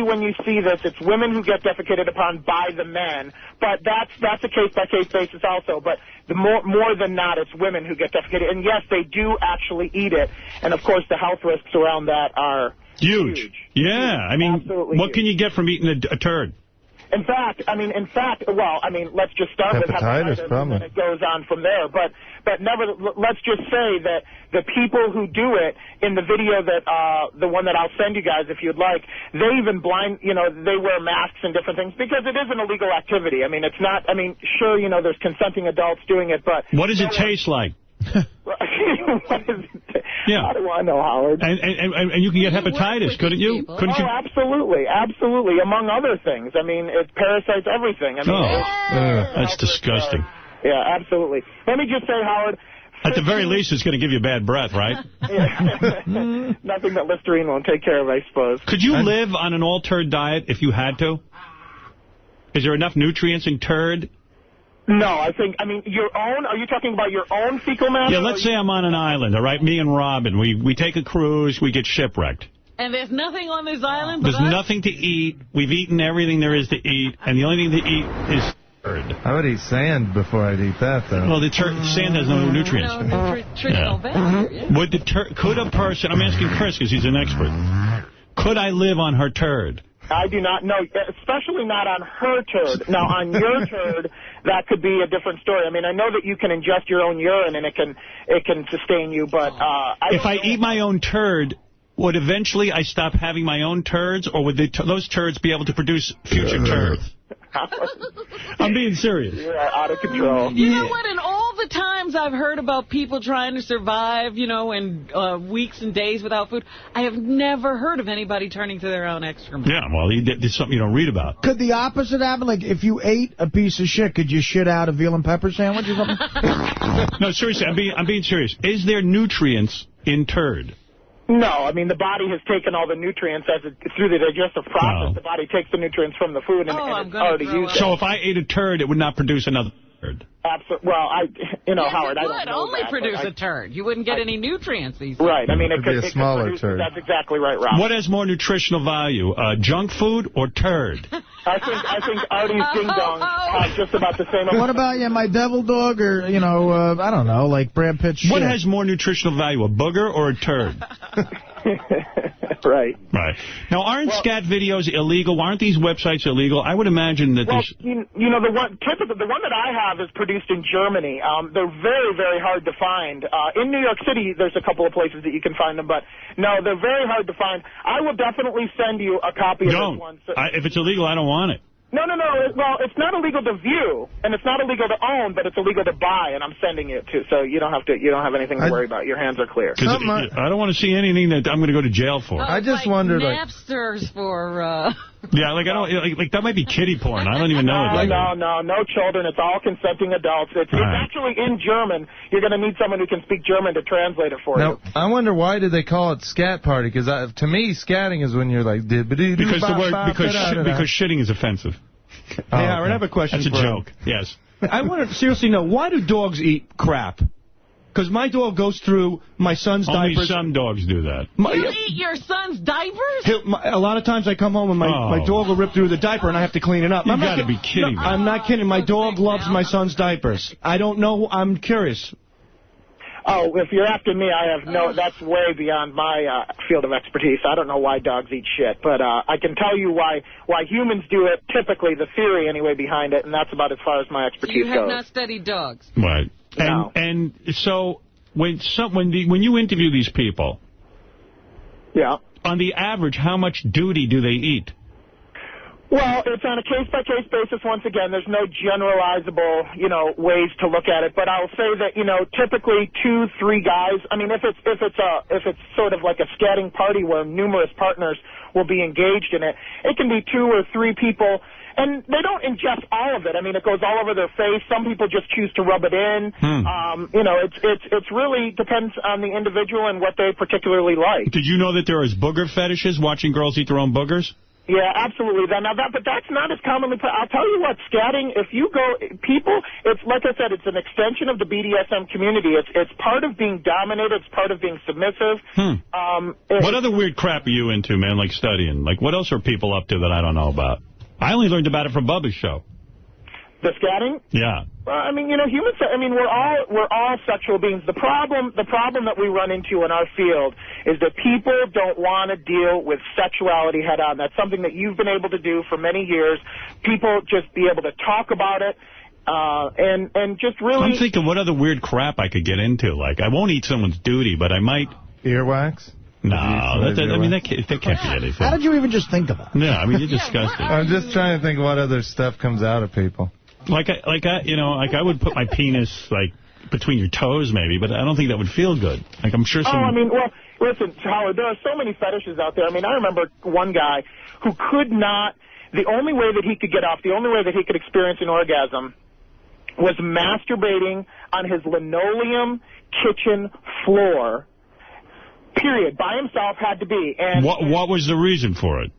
when you see this, it's women who get defecated upon by the men. But that's a case-by-case basis also. But more than not, it's women who get defecated. And yes, they do actually eat it. And of course, the health risks around that are huge. Yeah, I mean, absolutely what huge. can you get from eating a turd? In fact, let's just start with hepatitis, and then it goes on from there. But let's just say that the people who do it in the video that the one that I'll send you guys if you'd like, they even they wear masks and different things because it is an illegal activity. I mean, it's not. I mean, sure, there's consenting adults doing it, but what does it taste like? Yeah. How do I know, Howard? And you can get hepatitis, couldn't you? Couldn't you? Absolutely, among other things. I mean, it parasites everything. I mean, that's disgusting. Yeah, absolutely. Let me just say, Howard. At the very least, it's going to give you bad breath, right? Nothing that Listerine won't take care of, I suppose. Could you live on an all-turd diet if you had to? Is there enough nutrients in turd? No, are you talking about your own fecal matter? Yeah, let's say I'm on an island, all right? Me and Robin, we take a cruise, we get shipwrecked. And there's nothing on this island? There's nothing to eat. We've eaten everything there is to eat, and the only thing to eat is turd. I would eat sand before I'd eat that, though. Well, sand has no nutrients. Could a person, I'm asking Chris because he's an expert, could I live on her turd? I do not know, especially not on her turd. Now, on your turd, that could be a different story. I mean, I know that you can ingest your own urine and it can sustain you, but if I eat my own turd, would eventually I stop having my own turds, or would those turds be able to produce future turds? I'm being serious. You're out of control. You know what? In all the times I've heard about people trying to survive, in weeks and days without food, I have never heard of anybody turning to their own excrement. Yeah, well, he did something you don't read about. Could the opposite happen? Like, if you ate a piece of shit, could you shit out a veal and pepper sandwich or something? No, seriously, I'm being serious. Is there nutrients in turd? No, I mean, the body has taken all the nutrients through the digestive process. No. The body takes the nutrients from the food and it's already used. So if I ate a turd, it would not produce another turd? Absolutely. Well, Howard, I don't know It would only produce a turd. You wouldn't get any nutrients these days. Right. I mean, it could be a smaller produce, turd. That's exactly right, Rob. What has more nutritional value, junk food or turd? I think Artie's Ding Dong has just about the same. What about my devil dog or, I don't know, like Brad Pitt's shit? What has more nutritional value, a booger or a turd? Right. Right. Now, aren't scat videos illegal? Aren't these websites illegal? I would imagine that there's... the one that I have is produced in Germany. They're very, very hard to find. In New York City, there's a couple of places that you can find them, but no, they're very hard to find. I will definitely send you a copy of this one. If it's illegal, I don't want it. No. Well, it's not illegal to view, and it's not illegal to own, but it's illegal to buy, and I'm sending it to. So you don't have anything to worry about. Your hands are clear. I don't want to see anything that I'm going to go to jail for. I just wondered, Napsters for. Yeah, I don't like that might be kiddie porn. I don't even know. No children. It's all consenting adults. It's actually in German. You're going to need someone who can speak German to translate it for you. I wonder why did they call it scat party? Because to me, scatting is when you're like because shitting is offensive. Hey, Howard, I have a question. That's a joke. Yes. I want to seriously know, why do dogs eat crap? Because my dog goes through my son's diapers. Only some dogs do that. You eat your son's diapers? A lot of times I come home and my dog will rip through the diaper and I have to clean it up. You've got to be kidding me. I'm not kidding. My dog loves my son's diapers. I don't know. I'm curious. Oh, if you're after me, I have that's way beyond my field of expertise. I don't know why dogs eat shit, but I can tell you why humans do it, typically, the theory anyway behind it, and that's about as far as my expertise goes. You have not studied dogs. Right. No. And so when you interview these people, on the average, how much duty do they eat? Well, it's on a case-by-case basis. Once again, there's no generalizable, ways to look at it. But I'll say that, typically 2-3 guys. I mean, if it's sort of like a scatting party where numerous partners will be engaged in it, it can be 2 or 3 people. And they don't ingest all of it. I mean, it goes all over their face. Some people just choose to rub it in. It's really depends on the individual and what they particularly like. Did you know that there is booger fetishes, watching girls eat their own boogers? Yeah, absolutely. But that's not as commonly. I'll tell you what, scatting. If you go, it's like I said, it's an extension of the BDSM community. It's part of being dominated. It's part of being submissive. What other weird crap are you into, man? Like studying? Like what else are people up to that I don't know about? I only learned about it from Bubba's show. The scatting? Yeah. Well, I mean, humans. I mean, we're all sexual beings. The problem that we run into in our field is that people don't want to deal with sexuality head on. That's something that you've been able to do for many years. People just be able to talk about it. And just really... I'm thinking what other weird crap I could get into. Like, I won't eat someone's duty, but I might... Earwax? No, that can't be anything. How did you even just think of that? Yeah, I mean, you're disgusting. I'm just trying to think what other stuff comes out of people. Like I would put my penis, like, between your toes, maybe, but I don't think that would feel good. Like, I'm sure some... listen, Howard, there are so many fetishes out there. I mean, I remember one guy who could not... The only way that he could get off, the only way that he could experience an orgasm was masturbating on his linoleum kitchen floor, period. By himself, had to be. And what was the reason for it?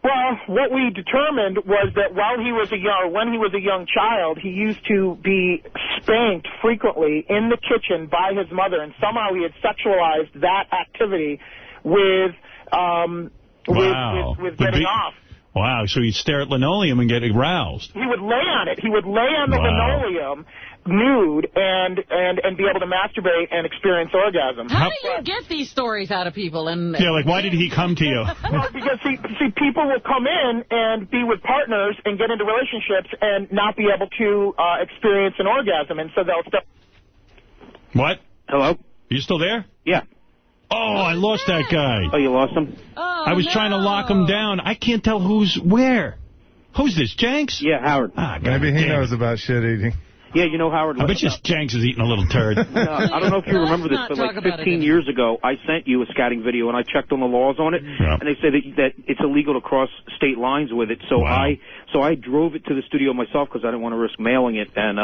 Well, what we determined was that when he was a young child, he used to be spanked frequently in the kitchen by his mother, and somehow he had sexualized that activity with getting off. Wow, so he'd stare at linoleum and get aroused. He would lay on it. He would lay on the linoleum nude and be able to masturbate and experience orgasm. How do you get these stories out of people? And yeah, like, why did he come to you? Well, because, see, people will come in and be with partners and get into relationships and not be able to experience an orgasm, and so they'll start... What? Hello? Are you still there? Yeah. Oh, I lost that guy. Oh, you lost him? Oh, I was trying to lock him down. I can't tell who's where. Who's this, Jenks? Yeah, Howard. Maybe he knows about shit eating. Yeah, you know Howard. I bet you Jenks is eating a little turd. I don't know if you remember this, but like 15 years ago, I sent you a scatting video, and I checked on the laws on it, and they say that it's illegal to cross state lines with it. So I drove it to the studio myself because I didn't want to risk mailing it and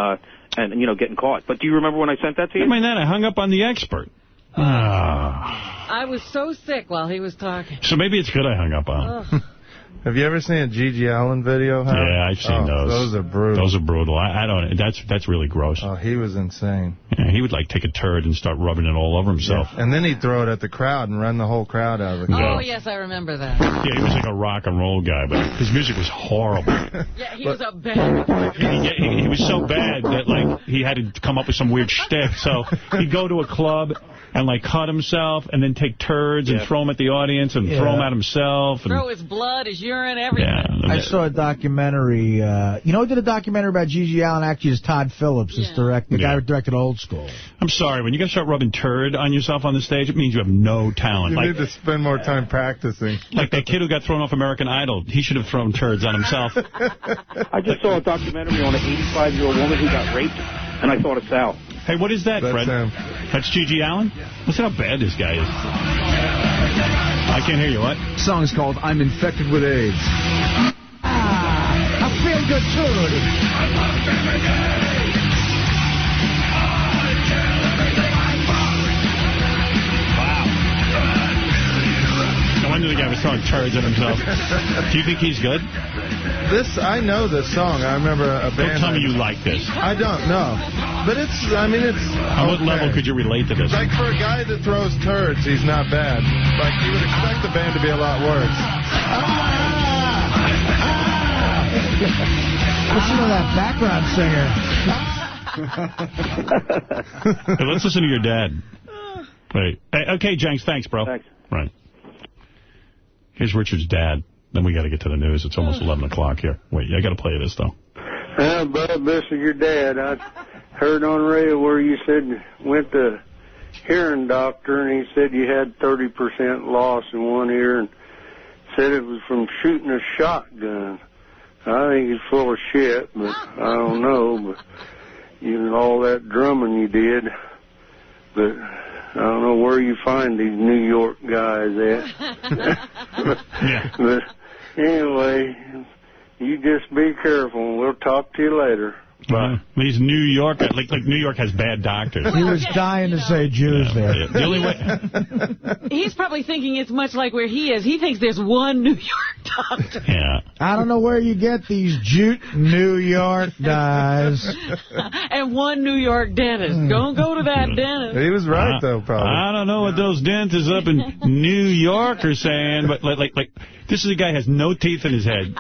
you know, getting caught. But do you remember when I sent that to you? I mean, I hung up on the expert. I was so sick while he was talking. So maybe it's good I hung up on him. Have you ever seen a Gigi Allen video, Howard? Yeah, I've seen those. Those are brutal. Those are brutal. I don't. That's really gross. Oh, he was insane. Yeah, he would like take a turd and start rubbing it all over himself. Yeah. And then he'd throw it at the crowd and run the whole crowd out of the Oh, crowd. yes, I remember that. Yeah, he was like a rock and roll guy, but his music was horrible. Yeah, he was a bad He was so bad that like he had to come up with some weird shtick. So he'd go to a club and like cut himself and then take turds and throw them at the audience and throw them at himself. And throw his blood, his urine, everything. Yeah. I saw a documentary. You know who did a documentary about Gigi Allen? Actually, it's Todd Phillips. It's the guy who directed Old School. I'm sorry. When you got to start rubbing turd on yourself on the stage, it means you have no talent. You need to spend more time practicing. Like that kid who got thrown off American Idol. He should have thrown turds on himself. I just saw a documentary on an 85-year-old woman who got raped, and I thought of Sal. Hey, what is that, Fred? That's Gigi Allen? Listen how bad this guy is. I can't hear you. What? The song's called I'm Infected with AIDS. I feel good, too. No wonder the guy was throwing turds at himself. Do you think he's good? I know this song. I remember a band. Don't tell me you like this. I don't know. But it's. On what level could you relate to this? Like, for a guy that throws turds, he's not bad. Like, you would expect the band to be a lot worse. Listen to that background singer. Hey, let's listen to your dad. Wait. Hey, okay, Jenks, thanks, bro. Thanks. Right. Here's Richard's dad. Then we got to get to the news. It's almost 11 o'clock here. Wait, I got to play this, though. Bub, this is your dad. I heard on radio where you said you went to hearing doctor, and he said you had 30% loss in one ear, and said it was from shooting a shotgun. I think he's full of shit, but I don't know. But you know, all that drumming you did, but I don't know where you find these New York guys at. But anyway, you just be careful. We'll talk to you later. Well, these New York, like New York has bad doctors. He was dying to say Jews there. Yeah. The only way. He's probably thinking it's much like where he is. He thinks there's one New York doctor. Yeah. I don't know where you get these Jute New York guys. And one New York dentist. Don't go to that dentist. He was right, though, probably. I don't know what those dentists up in New York are saying, but like this is a guy who has no teeth in his head.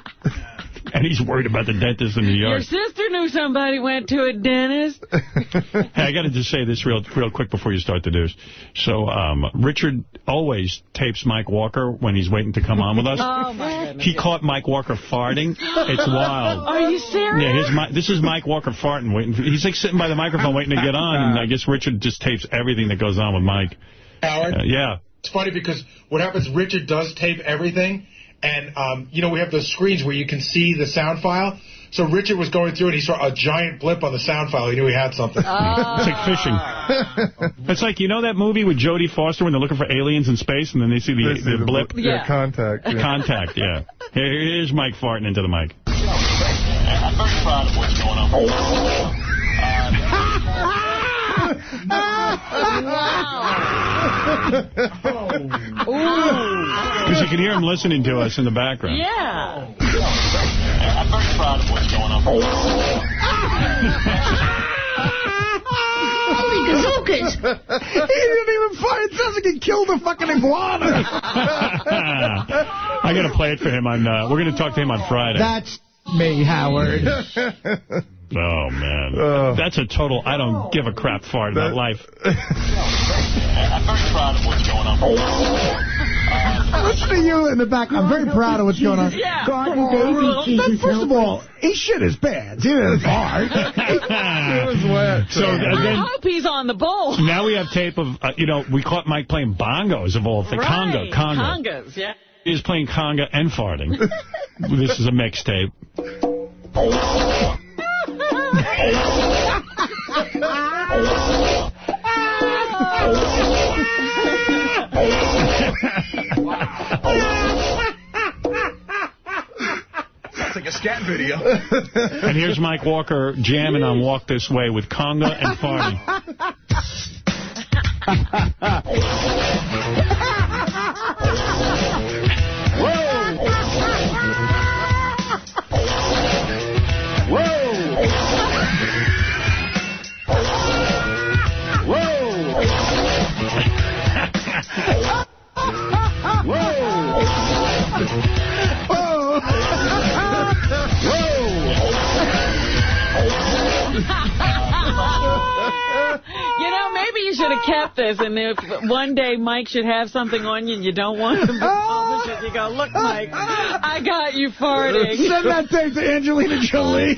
And he's worried about the dentist in New York. Your sister knew somebody went to a dentist. Hey, I got to just say this real quick before you start the news. So, Richard always tapes Mike Walker when he's waiting to come on with us. Oh, my goodness. He caught Mike Walker farting. It's wild. Are you serious? Yeah, this is Mike Walker farting. He's like sitting by the microphone waiting to get on, and I guess Richard just tapes everything that goes on with Mike. Howard? Yeah. It's funny because what happens, Richard does tape everything. And, you know, we have those screens where you can see the sound file. So Richard was going through and he saw a giant blip on the sound file. He knew he had something. It's like fishing. It's like, you know that movie with Jodie Foster when they're looking for aliens in space and then they see the blip? Yeah, Contact. Yeah. Contact, yeah. Here's Mike farting into the mic. I'm very proud of what's going on. Because you can hear him listening to us in the background. Yeah. I'm very proud of what's going on. Holy gazookas! He didn't even fart. It sounds like he killed a fucking iguana. I got to play it for him. We're going to talk to him on Friday. That's me, Howard. Oh, man. That's a total I don't give a crap fart about life. I'm very proud of what's going on. Listen to you in the back. I'm very proud of what's going on. Yeah. Garden baby Jesus. First of all, he shit his pants. He didn't fart. It was wet. So I hope he's on the bowl. Now we have tape of, we caught Mike playing bongos of all things. Right. Conga. Congas, yeah. He was playing conga and farting. This is a mixtape. Sounds like a scat video. And here's Mike Walker jamming on Walk This Way with conga and farting. Maybe you should have kept this, and if one day Mike should have something on you and you don't want him to publish it, you go, look, Mike, I got you farting. Send that tape to Angelina Jolie.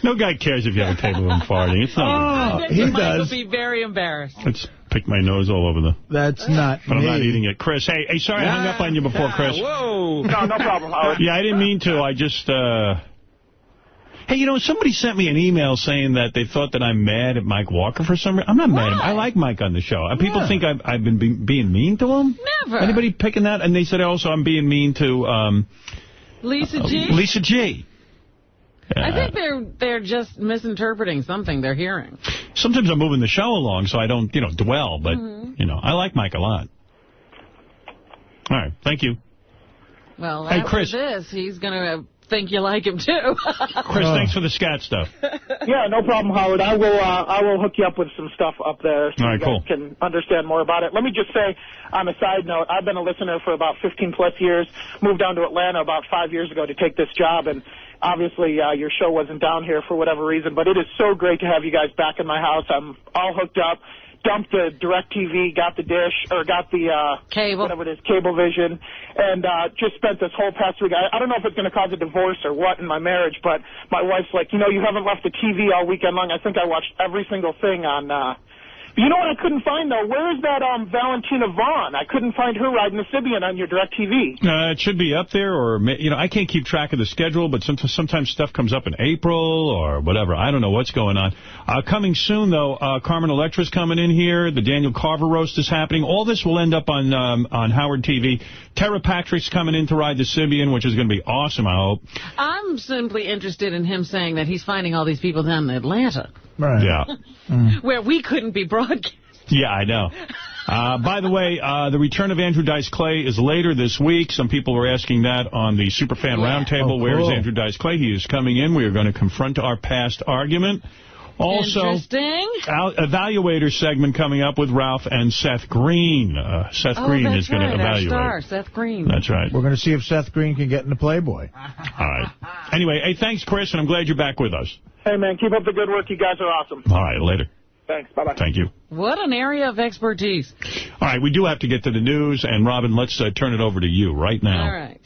No guy cares if you have a tape of him farting. It's not. He Mike does. will be very embarrassed. Let's pick my nose all over the... That's not But I'm me. not eating it. Chris, hey, sorry I hung up on you before, Chris. Whoa. No problem, Howard. Yeah, I didn't mean to. I just... Hey, somebody sent me an email saying that they thought that I'm mad at Mike Walker for some reason. I'm not mad at him. I like Mike on the show. People think I've been being mean to him? Never. Anybody picking that? And they said also I'm being mean to... Lisa G? Lisa G. I think they're just misinterpreting something they're hearing. Sometimes I'm moving the show along so I don't, dwell. But, I like Mike a lot. All right. Thank you. Well, hey, after Chris. this, he's going to think you like him, too. Chris, thanks for the scat stuff. Yeah, no problem, Howard. I will hook you up with some stuff up there so all right, you guys can understand more about it. Let me just say, on a side note, I've been a listener for about 15-plus years, moved down to Atlanta about 5 years ago to take this job, and obviously your show wasn't down here for whatever reason, but it is so great to have you guys back in my house. I'm all hooked up. Dumped the DirecTV, got the dish, or got the cable, whatever it is, Cablevision, and just spent this whole past week. I don't know if it's going to cause a divorce or what in my marriage, but my wife's like, you haven't left the TV all weekend long. I think I watched every single thing on. You know what I couldn't find, though? Where is that Valentina Vaughn? I couldn't find her riding the Sybian on your DirecTV. It should be up there, or, I can't keep track of the schedule, but sometimes stuff comes up in April or whatever. I don't know what's going on. Coming soon, though, Carmen Electra's coming in here. The Daniel Carver roast is happening. All this will end up on Howard TV. Tara Patrick's coming in to ride the Sybian, which is going to be awesome, I hope. I'm simply interested in him saying that he's finding all these people down in Atlanta. Right. Yeah. Where we couldn't be broadcast. Yeah, I know. By the way, the return of Andrew Dice Clay is later this week. Some people were asking that on the Superfan Roundtable. Oh, cool. Where is Andrew Dice Clay? He is coming in. We are going to confront our past argument. Also, interesting. Evaluator segment coming up with Ralph and Seth Green. Seth Green is going to evaluate. Our star, Seth Green. That's right. We're going to see if Seth Green can get into Playboy. All right. Anyway, hey, thanks, Chris, and I'm glad you're back with us. Hey, man, keep up the good work. You guys are awesome. All right, later. Thanks. Bye-bye. Thank you. What an area of expertise. All right, we do have to get to the news, and Robin, let's turn it over to you right now. All right.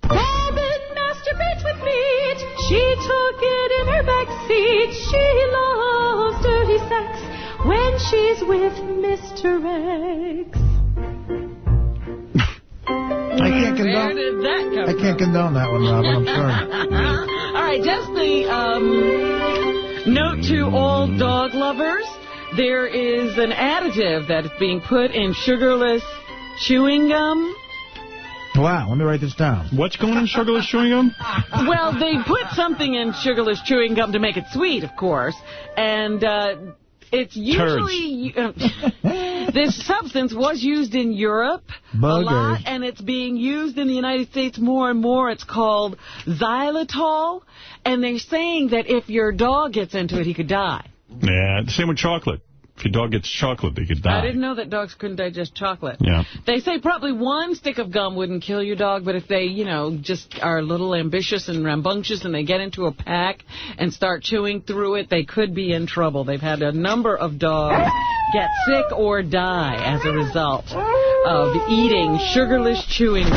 Robin masturbates with meat. She took it in her backseat. She loves dirty sex when she's with Mr. X. Where did that come from? I can't condone that one, Robin. I'm sorry. All right, just the note to all dog lovers. There is an additive that is being put in sugarless chewing gum. Wow, let me write this down. What's going in sugarless chewing gum? Well, they put something in sugarless chewing gum to make it sweet, of course. And it's usually... this substance was used in Europe a lot, and it's being used in the United States more and more. It's called xylitol. And they're saying that if your dog gets into it, he could die. Yeah, same with chocolate. If your dog gets chocolate, they could die. I didn't know that dogs couldn't digest chocolate. Yeah. They say probably one stick of gum wouldn't kill your dog, but if they, just are a little ambitious and rambunctious and they get into a pack and start chewing through it, they could be in trouble. They've had a number of dogs get sick or die as a result of eating sugarless chewing.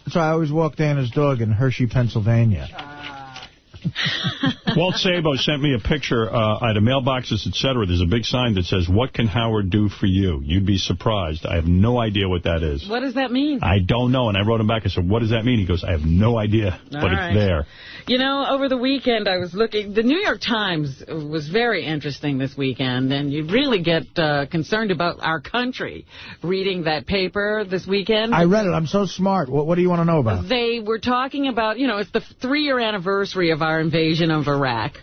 So I always walk Dana's dog in Hershey, Pennsylvania. Walt Sabo sent me a picture at a mailboxes, etc. There's a big sign that says, "What can Howard do for you?" You'd be surprised. I have no idea what that is. What does that mean? I don't know. And I wrote him back. I said, "What does that mean?" He goes, "I have no idea, but it's there." Over the weekend I was looking. The New York Times was very interesting this weekend, and you really get concerned about our country reading that paper this weekend. I read it. I'm so smart. What do you want to know about? They were talking about, it's the 3-year anniversary of our invasion of Iraq.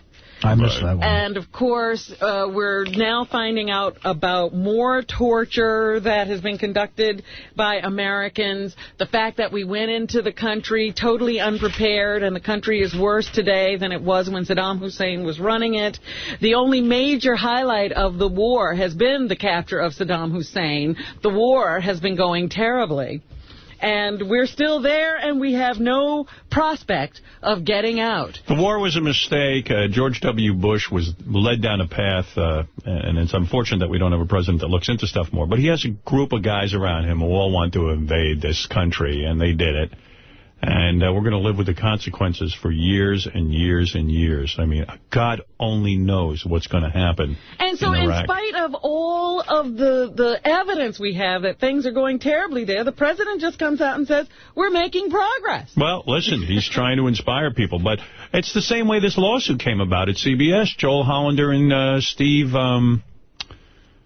I missed that one. And, of course, we're now finding out about more torture that has been conducted by Americans. The fact that we went into the country totally unprepared, and the country is worse today than it was when Saddam Hussein was running it. The only major highlight of the war has been the capture of Saddam Hussein. The war has been going terribly. And we're still there, and we have no prospect of getting out. The war was a mistake. George W. Bush was led down a path, and it's unfortunate that we don't have a president that looks into stuff more. But he has a group of guys around him who all want to invade this country, and they did it. And we're going to live with the consequences for years and years and years. I mean, God only knows what's going to happen. And so in spite of all of the evidence we have that things are going terribly there, the president just comes out and says, we're making progress. Well, listen, he's trying to inspire people. But it's the same way this lawsuit came about at CBS. Joel Hollander and Steve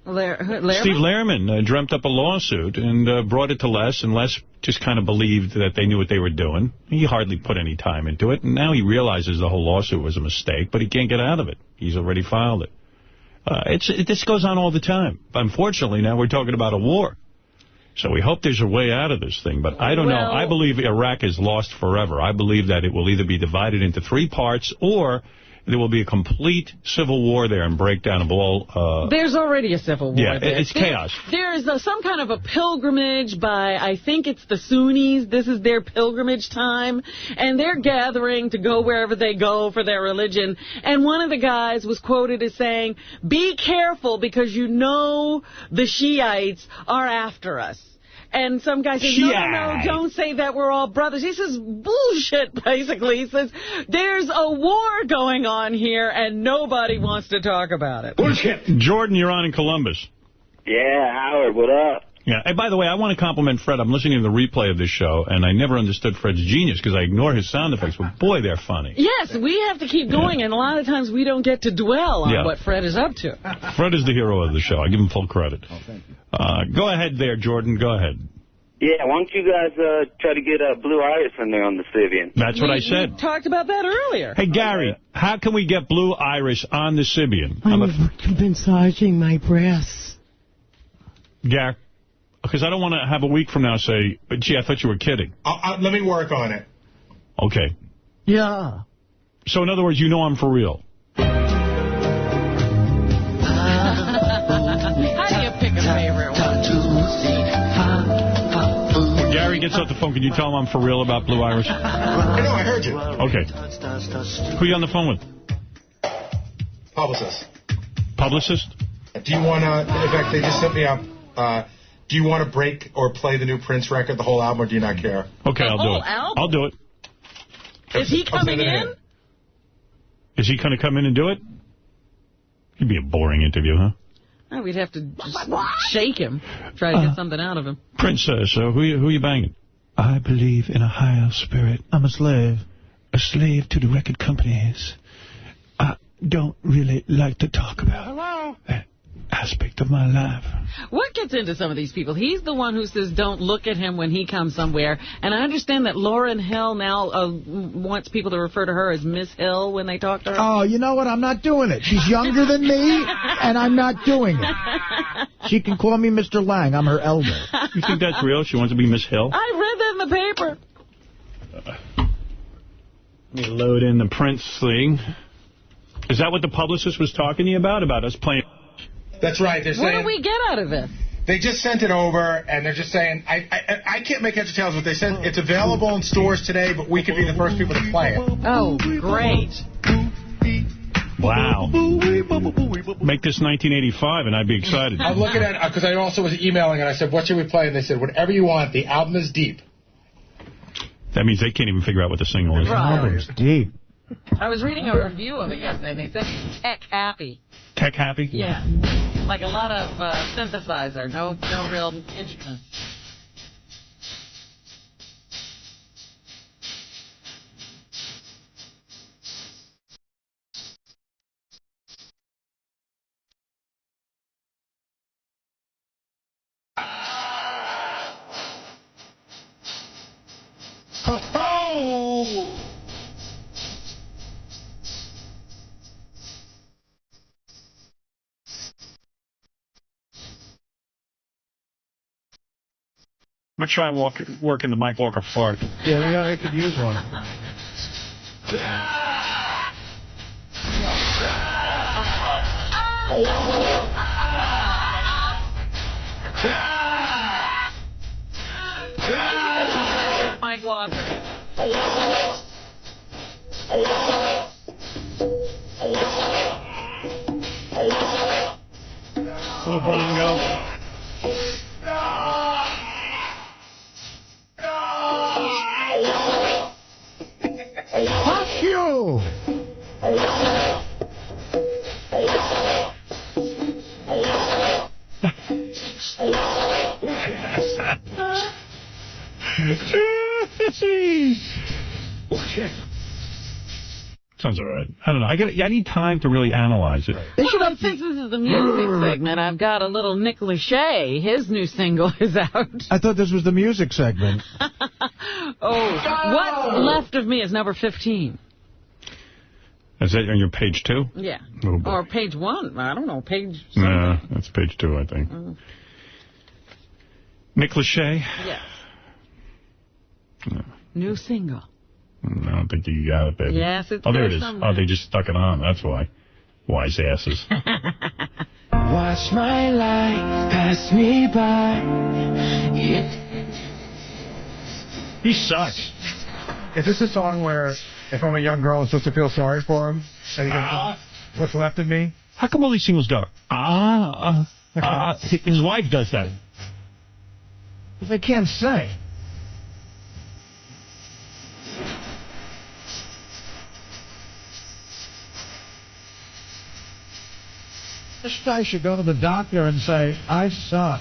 Lehrman dreamt up a lawsuit and brought it to Les, and Les just kind of believed that they knew what they were doing. He hardly put any time into it, and now he realizes the whole lawsuit was a mistake, but he can't get out of it. He's already filed it. This goes on all the time. Unfortunately, now we're talking about a war. So we hope there's a way out of this thing, but I don't know. I believe Iraq is lost forever. I believe that it will either be divided into 3 parts, or there will be a complete civil war there and breakdown of all... There's already a civil war there. It's chaos. There is some kind of a pilgrimage by, I think it's the Sunnis. This is their pilgrimage time. And they're gathering to go wherever they go for their religion. And one of the guys was quoted as saying, be careful because the Shiites are after us. And some guy says, no, don't say that, we're all brothers. He says, bullshit, basically. He says, there's a war going on here, and nobody wants to talk about it. Bullshit. Jordan, you're on in Columbus. Yeah, Howard, what up? Yeah. Hey, by the way, I want to compliment Fred. I'm listening to the replay of this show, and I never understood Fred's genius because I ignore his sound effects. But, boy, they're funny. Yes, we have to keep going, and a lot of times we don't get to dwell on what Fred is up to. Fred is the hero of the show. I give him full credit. Oh, thank you. Go ahead there, Jordan. Go ahead. Yeah, why don't you guys try to get Blue Iris in there on the Sybian? That's what I said. We talked about that earlier. Hey, Gary, how can we get Blue Iris on the Sybian? I'm massaging my breasts. Gary, because I don't want to have a week from now say, gee, I thought you were kidding. Let me work on it. Okay. Yeah. So, in other words, you know I'm for real. How do you pick a favorite one? When Gary gets off the phone, can you tell him I'm for real about Blue Iris? I know, I heard you. Okay. Who are you on the phone with? Publicist. Publicist? Do you want to, in fact, they just hit me up. Do you want to break or play the new Prince record, the whole album, or do you not care? Okay, I'll do it. I'll do it. Is he coming in? Is he going to come in and do it? It'd be a boring interview, huh? Oh, we'd have to just shake him, try to get something out of him. Princess, who are you banging? I believe in a higher spirit. I'm a slave. A slave to the record companies. I don't really like to talk about that aspect of my life. What gets into some of these people? He's the one who says don't look at him when he comes somewhere. And I understand that Lauryn Hill now wants people to refer to her as Miss Hill when they talk to her. Oh, you know what? I'm not doing it. She's younger than me, and I'm not doing it. She can call me Mr. Lang. I'm her elder. You think that's real? She wants to be Miss Hill? I read that in the paper. Let me load in the Prince thing. Is that what the publicist was talking to you about us playing? That's right. They're saying, what do we get out of this? They just sent it over, and they're just saying, I can't make heads or tails, but they said it's available in stores today, but we could be the first people to play it. Oh, great. Wow. Make this 1985, and I'd be excited. I'm looking at, because I also was emailing, and I said, what should we play? And they said, whatever you want. The album is deep. That means they can't even figure out what the single is. Right. The album is deep. I was reading a review of it yesterday, and they said tech happy. Tech happy? Yeah. Like a lot of synthesizer, no real instruments. Oh! I'm going to try and work in the Mike Walker fart. Yeah, I could use one. Mike Walker. Little bongo. Fuck you! Sounds all right. I don't know. I need time to really analyze it. Well, since this is the music segment, I've got a little Nick Lachey. His new single is out. I thought this was the music segment. What's Left of Me is number 15. Is that on your page 2? Yeah. Oh, or page 1. I don't know. Page something. No, that's page 2, I think. Nick Lachey? Yes. No. New single. I don't think you got it, baby. Yes, it's there there it is. somewhere. Oh, they just stuck it on. That's why. Wise asses. Watch my life pass me by. He sucks. Is this a song where if I'm a young girl, I'm supposed to feel sorry for him? And he goes, what's left of me? How come all these singles go? His wife does that. They can't say. This guy should go to the doctor and say, I suck.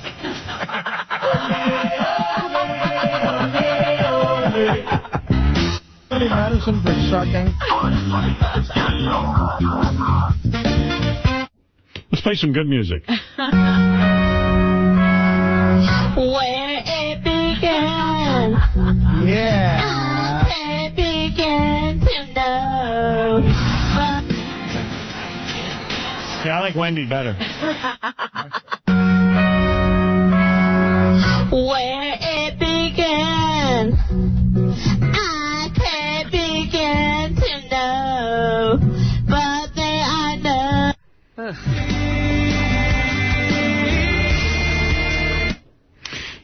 Any medicine for sucking? Let's play some good music. Where it began. Yeah. It began to know. Yeah, I like Wendy better. Where it began. I can't begin to know. But there I know.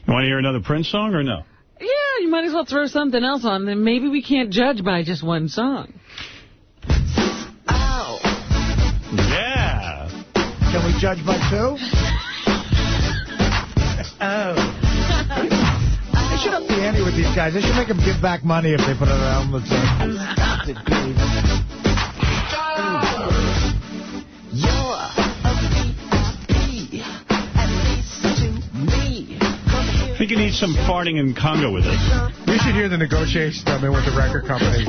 You want to hear another Prince song or no? Yeah, you might as well throw something else on. Then maybe we can't judge by just one song. Yeah. Can we judge by 2? They should up the ante with these guys. They should make them give back money if they put it around the thing. I think you need some farting in Congo with this. You should hear the negotiations I'm in with the record company.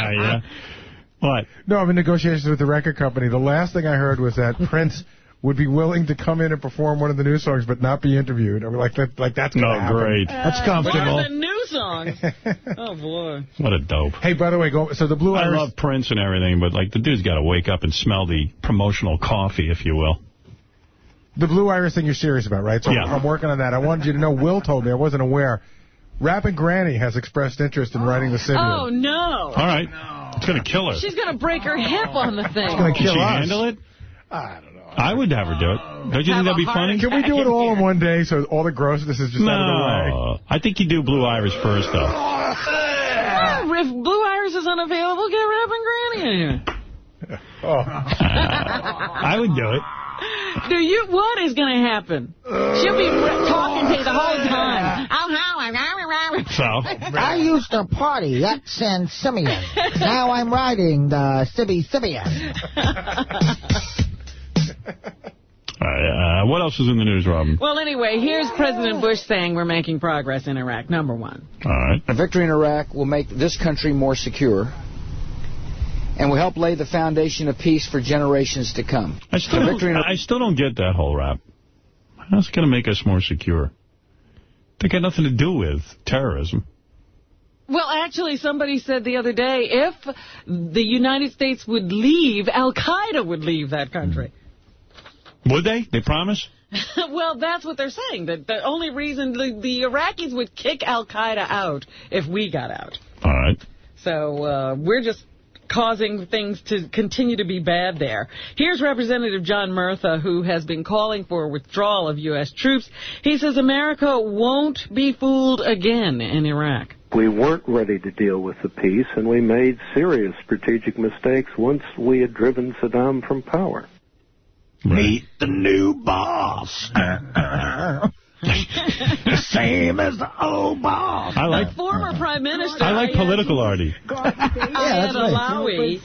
Yeah. What? No, I'm in negotiations with the record company. The last thing I heard was that Prince would be willing to come in and perform one of the new songs but not be interviewed. I mean, that's going to happen. Great. That's comfortable. One of the new songs. Oh, boy. What a dope. Hey, by the way, so the Blue Iris... I love Prince and everything, but, like, the dude's got to wake up and smell the promotional coffee, if you will. The Blue Iris thing you're serious about, right? So yeah. I'm working on that. I wanted you to know, Will told me, I wasn't aware, Rapping Granny has expressed interest in writing the Sybian. Oh, no. All right. No. It's going to kill her. She's going to break her hip on the thing. It's going to kill Can she us. handle it? I don't know. I would have her do it. Don't you think that'd be funny? Can we do it all in one day so all the grossness is just out of the way? I think you do Blue Iris first, though. If Blue Iris is unavailable, get Rapping Granny in here. I would do it. What is going to happen? She'll be talking to you the whole time. So? I used to party at San Simeon. Now I'm riding the Sybian. What else is in the news, Robin? Well, anyway, here's President Bush saying we're making progress in Iraq, number one. All right. A victory in Iraq will make this country more secure and will help lay the foundation of peace for generations to come. I still don't get that whole rap. How's it going to make us more secure? They got nothing to do with terrorism. Well, actually, somebody said the other day, if the United States would leave, Al-Qaeda would leave that country. Would they? They promise? Well, that's what they're saying. That the only reason the Iraqis would kick Al-Qaeda out if we got out. All right. So we're just causing things to continue to be bad there. Here's Representative John Murtha, who has been calling for a withdrawal of U.S. troops. He says America won't be fooled again in Iraq. We weren't ready to deal with the peace, and we made serious strategic mistakes once we had driven Saddam from power. Meet the new boss. The same as the old boss. I like the former Prime Minister. I like political Artie. Ayad Alawi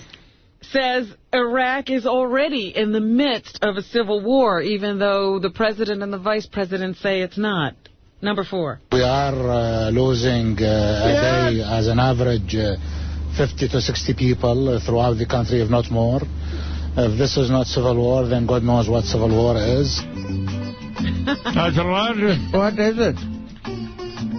says Iraq is already in the midst of a civil war, even though the president and the vice president say it's not. Number 4. We are losing a day as an average 50 to 60 people throughout the country, if not more. If this is not civil war, then God knows what civil war is. What is it?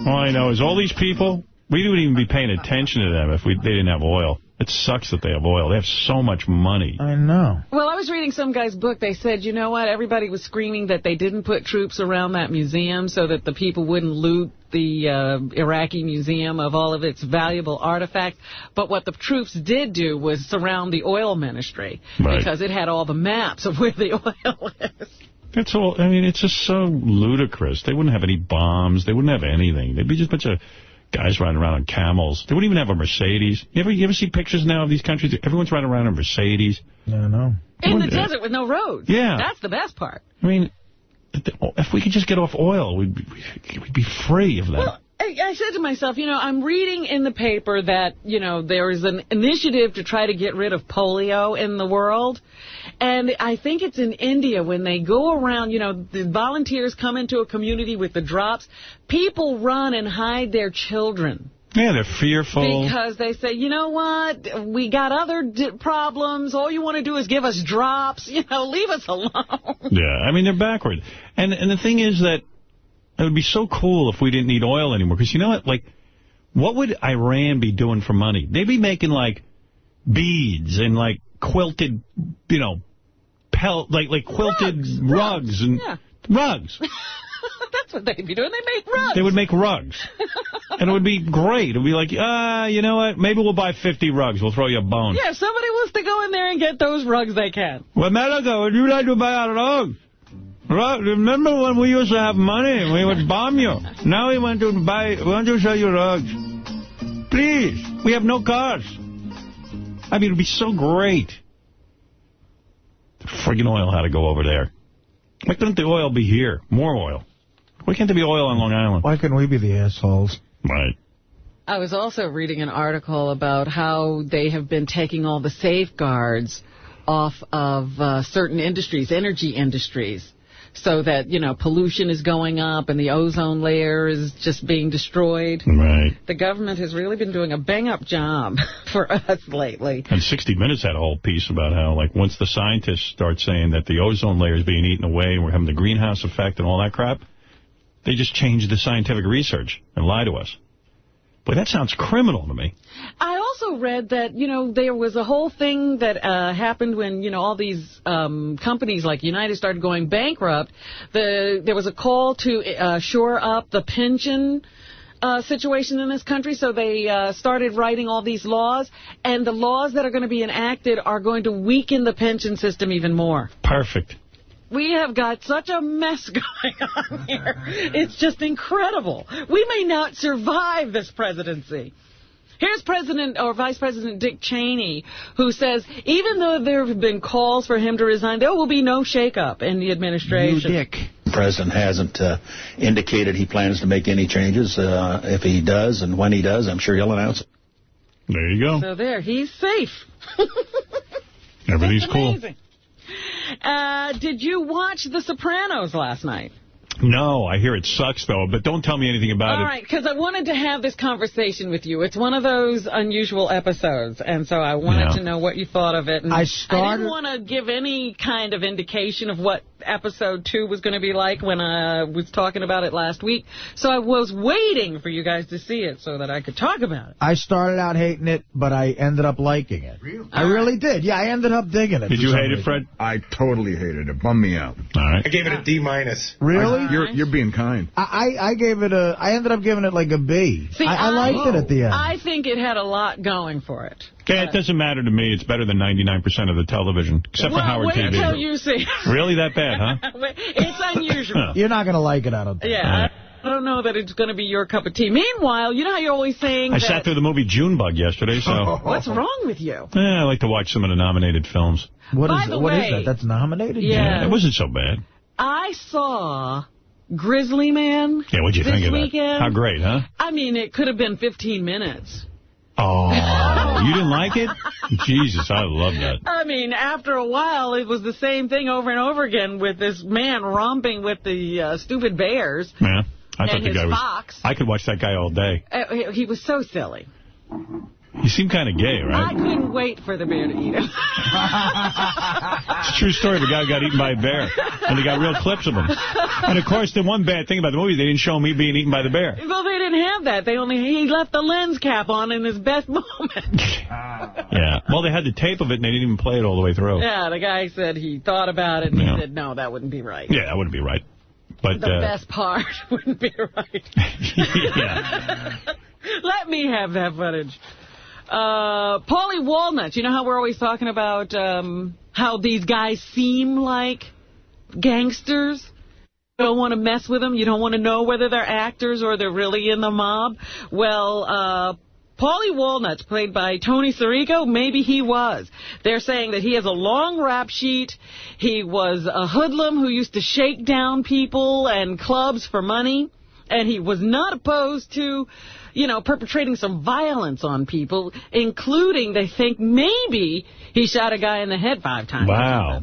All I know is all these people, we wouldn't even be paying attention to them if they didn't have oil. It sucks that they have oil. They have so much money. I know. Well, I was reading some guy's book. They said, you know what, everybody was screaming that they didn't put troops around that museum so that the people wouldn't loot the Iraqi museum of all of its valuable artifacts. But what the troops did do was surround the oil ministry because it had all the maps of where the oil is. That's all. I mean, it's just so ludicrous. They wouldn't have any bombs. They wouldn't have anything. They'd be just a bunch of guys riding around on camels. They wouldn't even have a Mercedes. You ever see pictures now of these countries? Everyone's riding around on Mercedes. No. In the desert with no roads. Yeah. That's the best part. I mean, if we could just get off oil, we'd be free of that. Well, I said to myself, I'm reading in the paper that, there is an initiative to try to get rid of polio in the world. And I think it's in India when they go around, the volunteers come into a community with the drops. People run and hide their children. Yeah, they're fearful. Because they say, you know what, we got other problems. All you want to do is give us drops. Leave us alone. Yeah, I mean, they're backward. And the thing is that it would be so cool if we didn't need oil anymore. Because you know what? Like, what would Iran be doing for money? They'd be making, like, beads and, like, quilted, quilted rugs and rugs. That's what they'd be doing. They make rugs. They would make rugs. And it would be great. It would be like, you know what? Maybe we'll buy 50 rugs. We'll throw you a bone. Yeah, if somebody wants to go in there and get those rugs, they can. Well, America, would you like to buy our rugs? Remember when we used to have money and we would bomb you? Now we want to sell you rugs. Please, we have no cars. I mean, it would be so great. The friggin' oil had to go over there. Why couldn't the oil be here? More oil. Why can't there be oil on Long Island? Why couldn't we be the assholes? Right. I was also reading an article about how they have been taking all the safeguards off of certain industries, energy industries, so that, pollution is going up and the ozone layer is just being destroyed. Right. The government has really been doing a bang-up job for us lately. And 60 Minutes had a whole piece about how, like, once the scientists start saying that the ozone layer is being eaten away and we're having the greenhouse effect and all that crap, they just change the scientific research and lie to us. Boy, that sounds criminal to me. I also read that, there was a whole thing that happened when, all these companies like United started going bankrupt. There was a call to shore up the pension situation in this country, so they started writing all these laws, and the laws that are going to be enacted are going to weaken the pension system even more. Perfect. We have got such a mess going on here. It's just incredible. We may not survive this presidency. Here's President or Vice President Dick Cheney, who says even though there have been calls for him to resign, there will be no shakeup in the administration. You Dick. The president hasn't indicated he plans to make any changes. If he does and when he does, I'm sure he'll announce it. There you go. So there, he's safe. Everything's cool. Did you watch The Sopranos last night? No, I hear it sucks, though, but don't tell me anything about it. All right, because I wanted to have this conversation with you. It's one of those unusual episodes, and so I wanted to know what you thought of it. And I didn't want to give any kind of indication of what episode 2 was going to be like when I was talking about it last week, so I was waiting for you guys to see it so that I could talk about it. I started out hating it, but I ended up liking it. Really? I really did. Yeah, I ended up digging it. Did you hate it, Fred? I totally hated it. Bummed me out. All right. I gave it a D-. Really? You're being kind. I gave it I ended up giving it like a B. See, I liked it at the end. I think it had a lot going for it. Okay, it doesn't matter to me. It's better than 99% of the television, except for Howard TV. Wait until you see. Really that bad, huh? It's unusual. You're not going to like it, I don't think. Yeah, I don't know that it's going to be your cup of tea. Meanwhile, you know how you're always saying I sat through the movie Junebug yesterday, so... What's wrong with you? I like to watch some of the nominated films. What is that? That's nominated? Yeah. It wasn't so bad. I saw Grizzly Man. Yeah, what'd you think of that? Weekend. How great, huh? I mean, it could have been 15 minutes. Oh, you didn't like it? Jesus, I love that. I mean, after a while, it was the same thing over and over again with this man romping with the stupid bears. Yeah, I thought the guy was... fox. I could watch that guy all day. He was so silly. You seem kind of gay, right? I couldn't wait for the bear to eat him. It's a true story. The guy got eaten by a bear, and they got real clips of him. And, of course, the one bad thing about the movie, they didn't show me being eaten by the bear. Well, they didn't have that. He left the lens cap on in his best moment. Yeah. Well, they had the tape of it, and they didn't even play it all the way through. Yeah, the guy said he thought about it, and he said, no, that wouldn't be right. Yeah, that wouldn't be right. But the best part wouldn't be right. Yeah. Let me have that footage. Paulie Walnuts, you know how we're always talking about how these guys seem like gangsters? You don't want to mess with them. You don't want to know whether they're actors or they're really in the mob. Well, Paulie Walnuts, played by Tony Sirico, maybe he was. They're saying that he has a long rap sheet. He was a hoodlum who used to shake down people and clubs for money. And he was not opposed to, perpetrating some violence on people, including, they think, maybe he shot a guy in the head 5 times. Wow.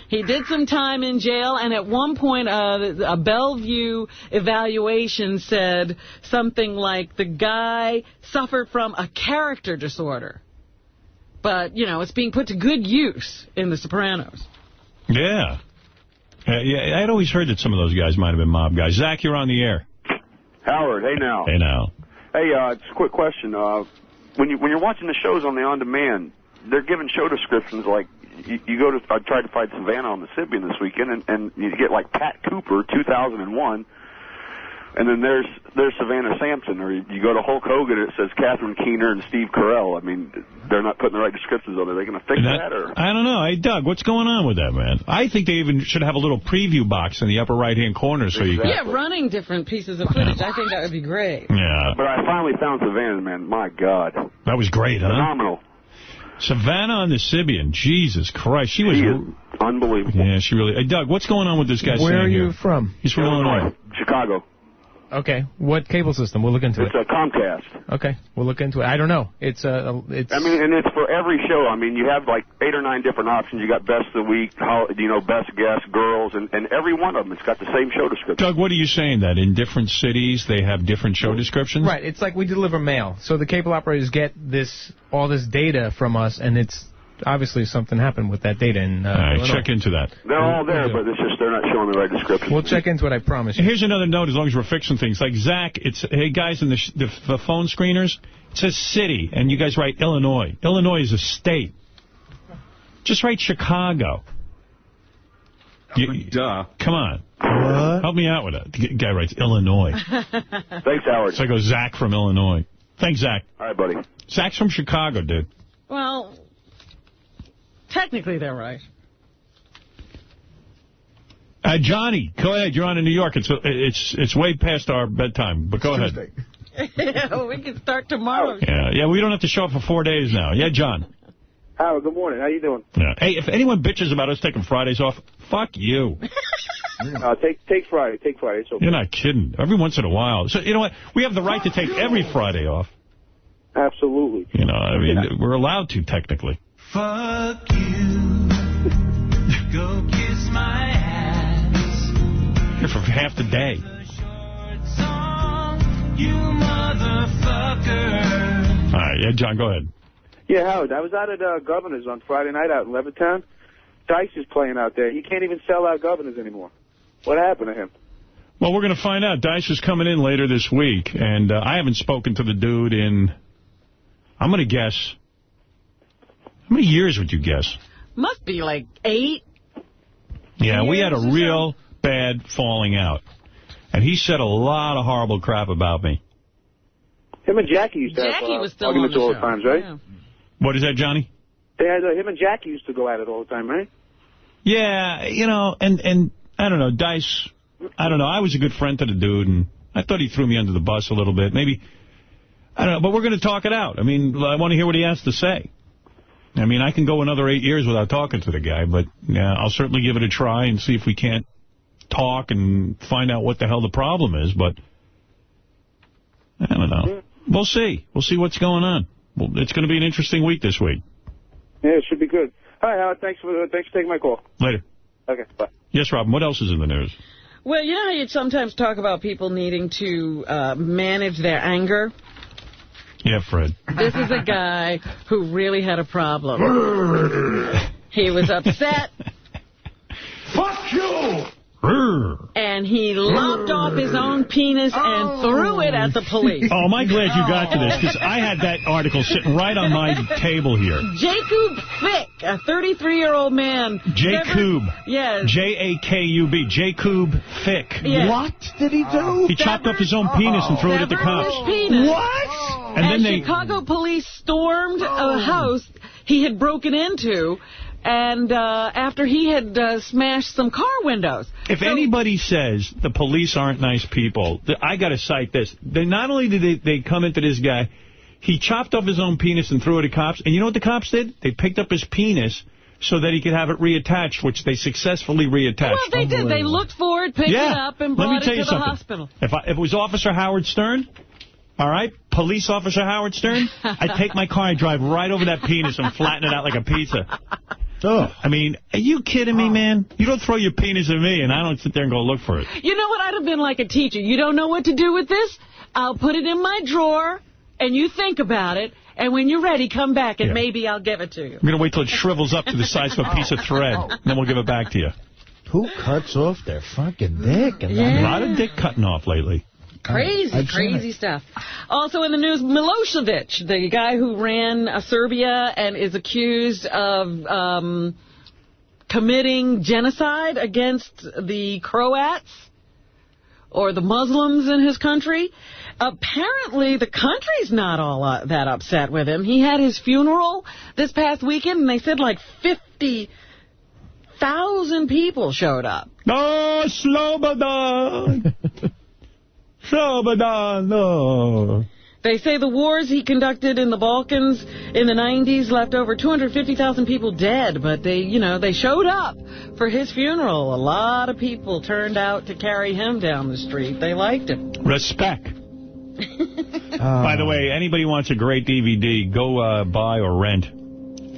He did some time in jail, and at one point, a Bellevue evaluation said something like the guy suffered from a character disorder. But, it's being put to good use in The Sopranos. Yeah. Yeah, I'd always heard that some of those guys might have been mob guys. Zach, you're on the air. Howard, hey now. Hey now. Hey, just a quick question. When you're watching the shows on the on-demand, they're giving show descriptions like you go to. I tried to find Savannah on the Sibian this weekend, and you get like Pat Cooper, 2001. And then there's Savannah Sampson, or you go to Hulk Hogan, and it says Catherine Keener and Steve Carell. I mean, they're not putting the right descriptions on it. Are they going to fix that? Or? I don't know. Hey, Doug, what's going on with that, man? I think they even should have a little preview box in the upper right-hand corner so you can... Yeah, running different pieces of footage. I think that would be great. Yeah. But I finally found Savannah, man. My God. That was great, huh? Phenomenal. Savannah on the Sibian. Jesus Christ. She was unbelievable. Yeah, she really... Hey, Doug, what's going on with this guy? Where are you from? He's from Illinois. Chicago. Okay. What cable system? We'll look into it. It's a Comcast. Okay. We'll look into it. I don't know. It's. I mean, and it's for every show. I mean, you have like 8 or 9 different options. You got Best of the Week, Best Guest, Girls, and every one of them, it's got the same show description. Doug, what are you saying? That in different cities they have different show descriptions? Right. It's like we deliver mail. So the cable operators get all this data from us, and it's obviously something happened with that data. In, all right, Illinois. check into that. They're all there, but it's just they're not showing the right description. We'll check into it, I promise you. Here's another note, as long as we're fixing things. Like, Zach, it's, hey, guys, in the phone screeners, it says city, and you guys write Illinois. Illinois is a state. Just write Chicago. Duh. Come on. What? Help me out with it. The guy writes Illinois. Thanks, Howard. So I go, Zach from Illinois. Thanks, Zach. All right, buddy. Zach's from Chicago, dude. Well, technically they're right. Johnny, go ahead. You're on in New York. It's way past our bedtime, but go ahead. We can start tomorrow. Yeah, we don't have to show up for 4 days now. Yeah, John. Howard, good morning. How you doing? Yeah. Hey, if anyone bitches about us taking Fridays off, fuck you. Take Friday. Take Friday. It's okay. You're not kidding. Every once in a while. So, you know what? We have the right to take every Friday off. Absolutely. You know, I mean, we're allowed to, technically. Fuck you. Go kiss my ass. Here for half the day. You motherfucker. All right, yeah, John, go ahead. Yeah, Howard, I was out at Governor's on Friday night out in Levittown. Dice is playing out there. He can't even sell out Governor's anymore. What happened to him? Well, we're going to find out. Dice is coming in later this week, and I haven't spoken to the dude in, I'm going to guess, how many years would you guess? Must be like 8. Yeah, we had a real bad falling out, and he said a lot of horrible crap about me. Him and Jackie used to have was still arguments on the all show. the time, right? Yeah. What is that, Johnny? They had him and Jackie used to go at it all the time, right? Yeah, you know, and I don't know, Dice, I don't know. I was a good friend to the dude, and I thought he threw me under the bus a little bit. Maybe, I don't know, but we're going to talk it out. I mean, I want to hear what he has to say. I mean, I can go another 8 years without talking to the guy, but yeah, I'll certainly give it a try and see if we can't talk and find out what the hell the problem is, but I don't know. We'll see. We'll see what's going on. Well, it's going to be an interesting week this week. Yeah, it should be good. All right, Howard, thanks for taking my call. Later. Okay, bye. Yes, Robin, what else is in the news? Well, you know how you sometimes talk about people needing to manage their anger? Yeah, Fred. This is a guy who really had a problem. He was upset. Fuck you! And he lopped off his own penis and threw it at the police. Oh, am I glad you got to this, because I had that article sitting right on my table here. Jacob Fick, a 33-year-old man. Jacob. Yes. J-A-K-U-B. Jacob Fick. Yes. What did he do? He chopped up his own penis and threw it at the cops. His penis. What? And then Chicago police stormed a house he had broken into, and after he had smashed some car windows. If anybody says the police aren't nice people, I got to cite this. Not only did they come into this guy, he chopped off his own penis and threw it at cops. And you know what the cops did? They picked up his penis so that he could have it reattached, which they successfully reattached. Well, they did. They looked for it, picked it up, and brought it to the hospital. If it was Officer Howard Stern, all right, Police Officer Howard Stern, I'd take my car and drive right over that penis and flatten it out like a pizza. Oh. I mean, are you kidding me, man? You don't throw your penis at me, and I don't sit there and go look for it. You know what? I'd have been like a teacher. You don't know what to do with this? I'll put it in my drawer, and you think about it, and when you're ready, come back, and maybe I'll give it to you. I'm going to wait till it shrivels up to the size of a piece of thread, and then we'll give it back to you. Who cuts off their fucking dick? A lot of dick cutting off lately. Crazy stuff. Also in the news, Milosevic, the guy who ran Serbia and is accused of committing genocide against the Croats or the Muslims in his country. Apparently, the country's not all that upset with him. He had his funeral this past weekend, and they said like 50,000 people showed up. No, Slobodan! Slobodan, no. They say the wars he conducted in the Balkans in the 90s left over 250,000 people dead, but they showed up for his funeral. A lot of people turned out to carry him down the street. They liked him. Respect. By the way, anybody wants a great DVD, go buy or rent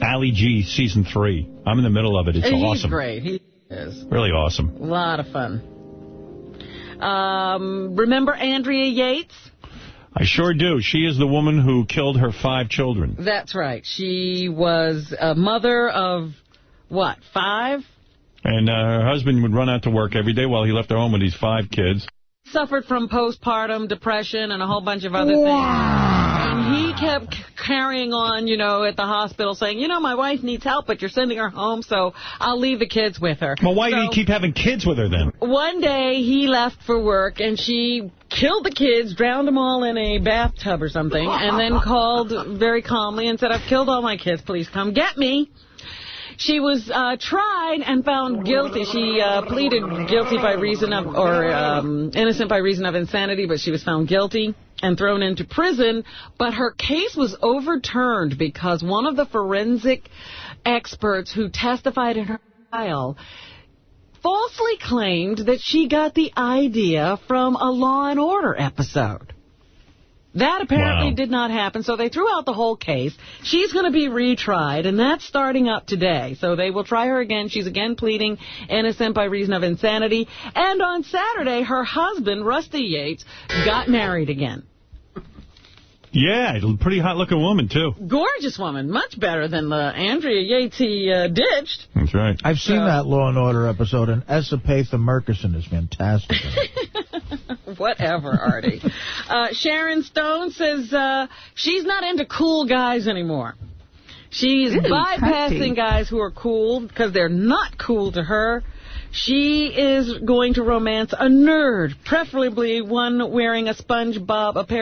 Ali G Season 3. I'm in the middle of it. It's awesome. He's great. He is. Really awesome. A lot of fun. Remember Andrea Yates? I sure do. She is the woman who killed her 5 children. That's right. She was a mother of, what, 5? And her husband would run out to work every day while he left her home with these 5 kids. Suffered from postpartum depression and a whole bunch of other things. And he kept carrying on, you know, at the hospital saying, you know, my wife needs help, but you're sending her home, so I'll leave the kids with her. Well, why did he keep having kids with her then? One day he left for work and she killed the kids, drowned them all in a bathtub or something, and then called very calmly and said, I've killed all my kids, please come get me. She was tried and found guilty. She pleaded guilty by reason of, or innocent by reason of insanity, but she was found guilty and thrown into prison. But her case was overturned because one of the forensic experts who testified in her trial falsely claimed that she got the idea from a Law and Order episode. That apparently did not happen, so they threw out the whole case. She's going to be retried, and that's starting up today. So they will try her again. She's again pleading innocent by reason of insanity. And on Saturday, her husband, Rusty Yates, got married again. Yeah, pretty hot-looking woman, too. Gorgeous woman. Much better than the Andrea Yates he ditched. That's right. I've seen that Law and Order episode, and Esapatha Murkison is fantastic. Whatever, Artie. Sharon Stone says she's not into cool guys anymore. She's bypassing guys who are cool because they're not cool to her. She is going to romance a nerd, preferably one wearing a pair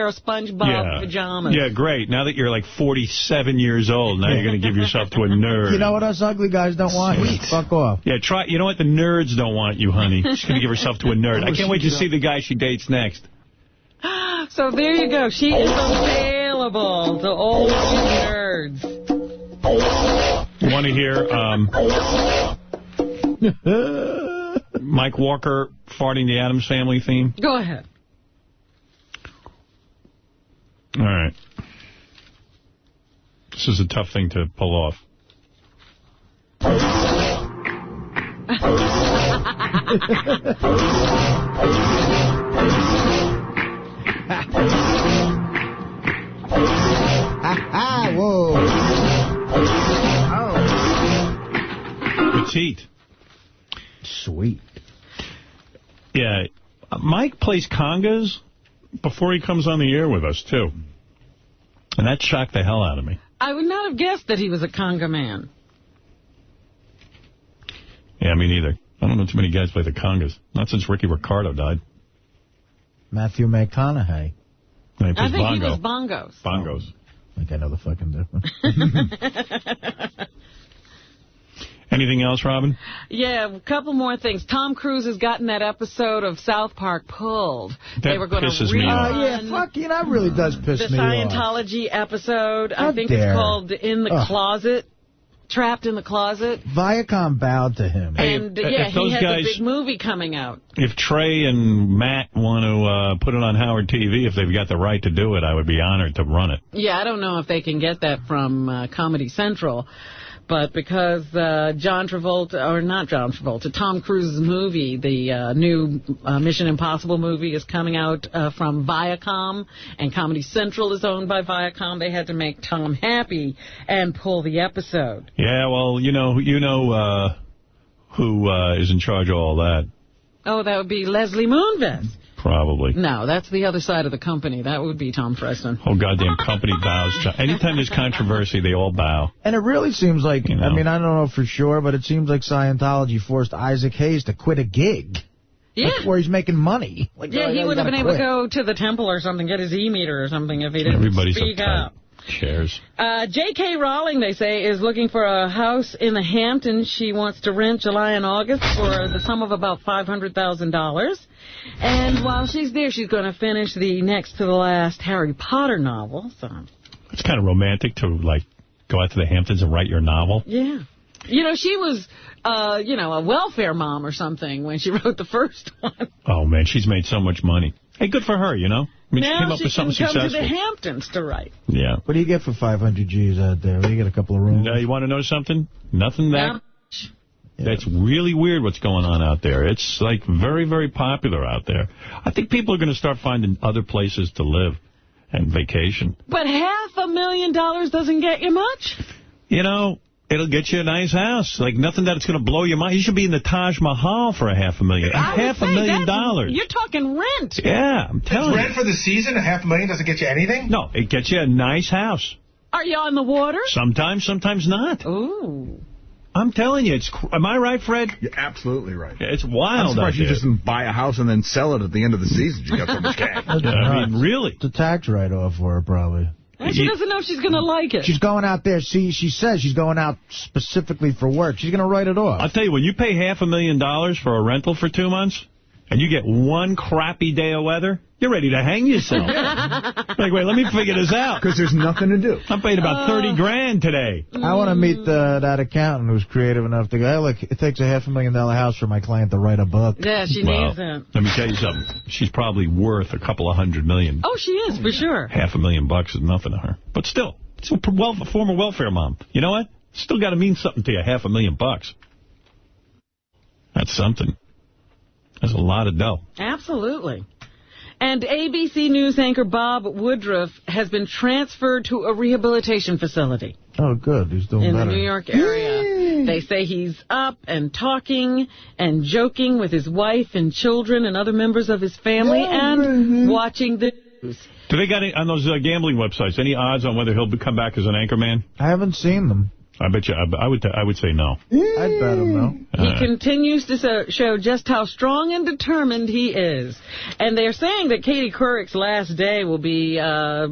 of SpongeBob pajamas. Yeah, great. Now that you're like 47 years old, now you're going to give yourself to a nerd. You know what us ugly guys don't want? Fuck off. Yeah, try. You know what? The nerds don't want you, honey. She's going to give herself to a nerd. I can't wait to see the guy she dates next. So there you go. She is available to all nerds. You want to hear Mike Walker farting the Addams Family theme? Go ahead. All right. This is a tough thing to pull off. Whoa. Petite. Sweet. Yeah. Mike plays congas before he comes on the air with us, too. And that shocked the hell out of me. I would not have guessed that he was a conga man. Yeah, me neither. I don't know too many guys play the congas. Not since Ricky Ricardo died. Matthew McConaughey. I think he was bongos. Bongos. I think I know the fucking difference. Anything else, Robin? Yeah, a couple more things. Tom Cruise has gotten that episode of South Park pulled. They were going to rerun yeah, fuck you, that really does piss me off. The Scientology episode, I think it's called In the Closet. Trapped in the Closet. Viacom bowed to him. And, he has a big movie coming out. If Trey and Matt want to put it on Howard TV, if they've got the right to do it, I would be honored to run it. Yeah, I don't know if they can get that from Comedy Central. But because Tom Cruise's movie, the new Mission Impossible movie is coming out from Viacom, and Comedy Central is owned by Viacom, they had to make Tom happy and pull the episode. Yeah, well, you know who is in charge of all that. Oh, that would be Leslie Moonves. Probably. No, that's the other side of the company. That would be Tom Preston. Whole goddamn company bows. Anytime there's controversy, they all bow. And it really seems like, I mean, I don't know for sure, but it seems like Scientology forced Isaac Hayes to quit a gig. Yeah. Like, where he's making money. Like, yeah, he would have been able to go to the temple or something, get his e-meter or something if he didn't speak up. Chairs. J.K. Rowling, they say, is looking for a house in the Hamptons. She wants to rent July and August for the sum of about $500,000. And while she's there, she's going to finish the next to the last Harry Potter novel. So it's kind of romantic to, like, go out to the Hamptons and write your novel. Yeah. You know, she was, a welfare mom or something when she wrote the first one. Oh, man, she's made so much money. Hey, good for her, you know? I mean, now she came up with something successful. Come to the Hamptons to write. Yeah. What do you get for 500 G's out there? What do you get, a couple of rooms? You want to know something? Nothing that... That's really weird what's going on out there. It's, like, very, very popular out there. I think people are going to start finding other places to live. and vacation. But $500,000 doesn't get you much? You know, it'll get you a nice house. Like, nothing that it's going to blow your mind. You should be in the Taj Mahal for $500,000. $500,000. You're talking rent. Yeah, I'm telling you. Rent for the season, $500,000 doesn't get you anything? No, it gets you a nice house. Are you on the water? Sometimes, sometimes not. Ooh. I'm telling you, am I right, Fred? You're absolutely right. Yeah, it's wild. I'm surprised you just didn't buy a house and then sell it at the end of the season. You got so much cash. I mean, really? It's a tax write-off for her, probably. And she doesn't know if she's going to like it. She's going out there. See, she says she's going out specifically for work. She's going to write it off. I'll tell you, when you pay $500,000 for a rental for 2 months, and you get one crappy day of weather, you're ready to hang yourself. Like, wait, let me figure this out. Because there's nothing to do. I'm paying about $30,000 today. I want to meet that accountant who's creative enough to go, hey, look, it takes a $500,000 house for my client to write a book. Yeah, she needs it. Let me tell you something. She's probably worth a couple of $100 million. Oh, she is, for sure. $500,000 is nothing to her. But still, it's a former welfare mom. You know what? Still got to mean something to you, $500,000. That's something. That's a lot of dough. Absolutely. And ABC News anchor Bob Woodruff has been transferred to a rehabilitation facility. Oh, good. He's doing in better. the New York area. Yay! They say he's up and talking and joking with his wife and children and other members of his family and watching the news. Do they got any, on those gambling websites, any odds on whether he'll come back as an anchorman? I haven't seen them. I bet you. I would say no. I'd bet him no. He continues to show just how strong and determined he is. And they're saying that Katie Couric's last day will be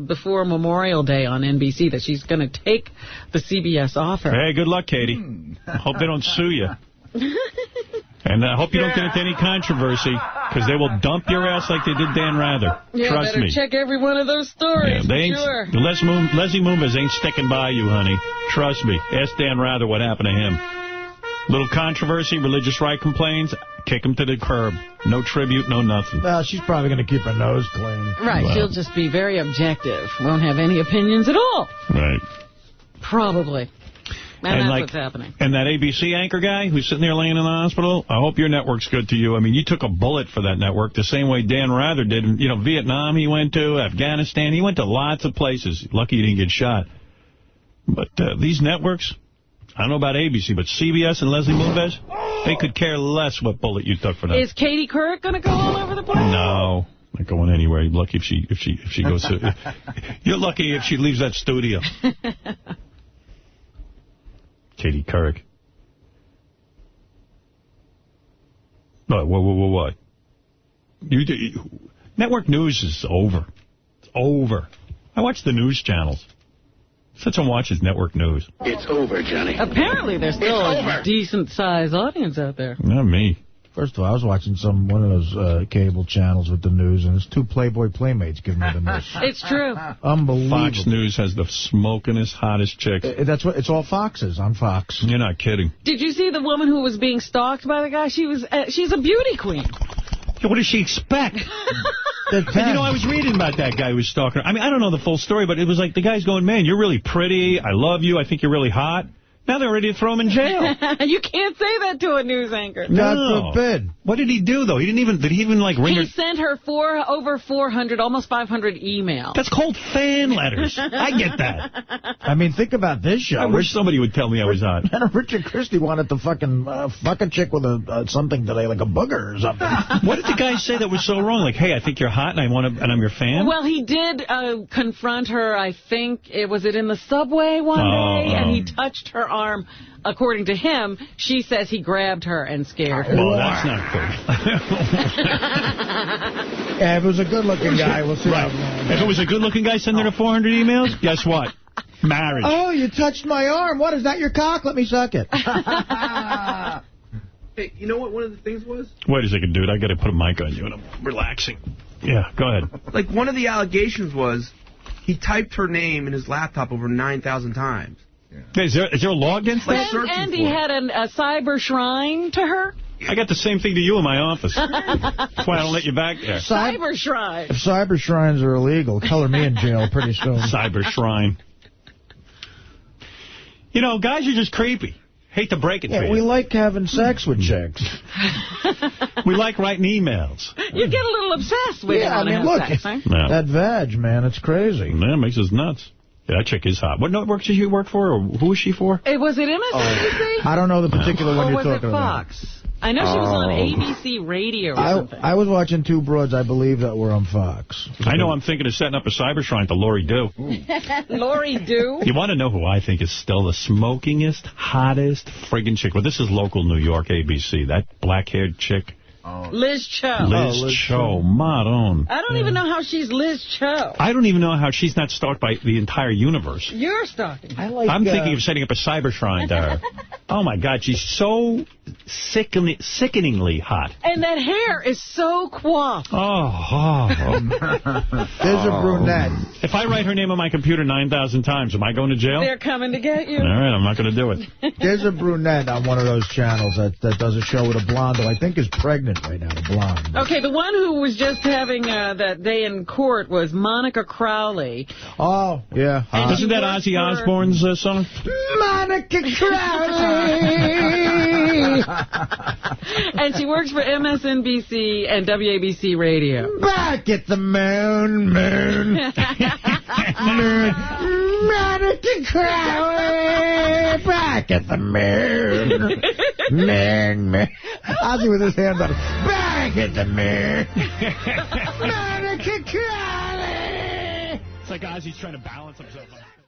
before Memorial Day on NBC, that she's going to take the CBS offer. Hey, good luck, Katie. Hope they don't sue you. And I hope you don't get into any controversy, because they will dump your ass like they did Dan Rather. Yeah, Trust me. check every one of those stories, sure. Leslie Moonves ain't sticking by you, honey. Trust me. Ask Dan Rather what happened to him. Little controversy, religious right complaints, kick him to the curb. No tribute, no nothing. Well, she's probably going to keep her nose clean. Right, well, she'll just be very objective. Won't have any opinions at all. Right. Probably. And that's what's happening. And that ABC anchor guy who's sitting there laying in the hospital, I hope your network's good to you. I mean, you took a bullet for that network the same way Dan Rather did. You know, Vietnam he went to, Afghanistan. He went to lots of places. Lucky he didn't get shot. But these networks, I don't know about ABC, but CBS and Leslie Moonves, they could care less what bullet you took for them. Is Katie Couric going to go all over the place? No. Not going anywhere. You're lucky if she goes to... You're lucky if she leaves that studio. Katie Couric. What? Network news is over. It's over. I watch the news channels. Such a watch is network news. It's over, Johnny. Apparently there's still a decent-sized audience out there. Not me. First of all, I was watching one of those cable channels with the news, and it's two Playboy Playmates giving me the news. It's true. Unbelievable. Fox News has the smokingest, hottest chicks. It's all Foxes on Fox. You're not kidding. Did you see the woman who was being stalked by the guy? She's a beauty queen. What does she expect? And, I was reading about that guy who was stalking her. I mean, I don't know the full story, but it was like the guy's going, man, you're really pretty. I love you. I think you're really hot. Now they're ready to throw him in jail. You can't say that to a news anchor. God forbid. What did he do, though? Did he even like ring her? He sent her over 400, almost 500 emails. That's called fan letters. I get that. I mean, think about this show. I wish somebody would tell me I was hot. Richard Christie wanted to fucking fuck a chick with something today, like a booger or something. What did the guy say that was so wrong? Like, hey, I think you're hot and I'm your fan? Well, he did confront her, I think, was it in the subway one day? And he touched her arm. According to him, she says he grabbed her and scared her. Well, that's not cool. Yeah, if it was a good-looking guy, we'll see. Right. If it was a good-looking guy sending her 400 emails, guess what? Marriage. Oh, you touched my arm. What, is that your cock? Let me suck it. Hey, you know what one of the things was? Wait a second, dude. I got to put a mic on you, and I'm relaxing. Yeah, go ahead. Like, one of the allegations was he typed her name in his laptop over 9,000 times. Yeah. Is there a law against that? And he had a cyber shrine to her? I got the same thing to you in my office. That's why I don't let you back there. Cyber shrine. If cyber shrines are illegal, color me in jail pretty soon. Cyber shrine. You know, guys are just creepy. Hate to break it to Yeah, you. we like having sex with chicks. We like writing emails. You get a little obsessed with Yeah, I mean, look, that veg, man, it's crazy. Yeah, it makes us nuts. Yeah, that chick is hot. What network did she work for, or who was she for? Was it MSNBC? I don't know the particular one you're talking about. Or was it Fox? I know she was on ABC Radio or something. I was watching Two Broads, I believe, that were on Fox. I know I'm thinking of setting up a cyber shrine to Lori Doo. Lori Doo? You want to know who I think is still the smokingest, hottest friggin' chick? Well, this is local New York ABC. That black-haired chick. Liz Cho. Liz Cho, Maron. I don't even know how she's Liz Cho. I don't even know how she's not stalked by the entire universe. You're stalking. I'm thinking of setting up a cyber shrine to her. Oh, my God, she's so sickeningly hot. And that hair is so coiffed. There's a brunette. If I write her name on my computer 9,000 times, am I going to jail? They're coming to get you. All right, I'm not going to do it. There's a brunette on one of those channels that does a show with a blonde who I think is pregnant right now, the blonde. Okay, the one who was just having that day in court was Monica Crowley. Oh, yeah. Isn't that Ozzy Osbourne's song? Monica Crowley! And she works for MSNBC and WABC Radio. Back at the moon. Monica Crowley! Back at the moon. Ozzy with his hand on it. Back at the moon. Monica Crowley! It's like Ozzy's trying to balance himself.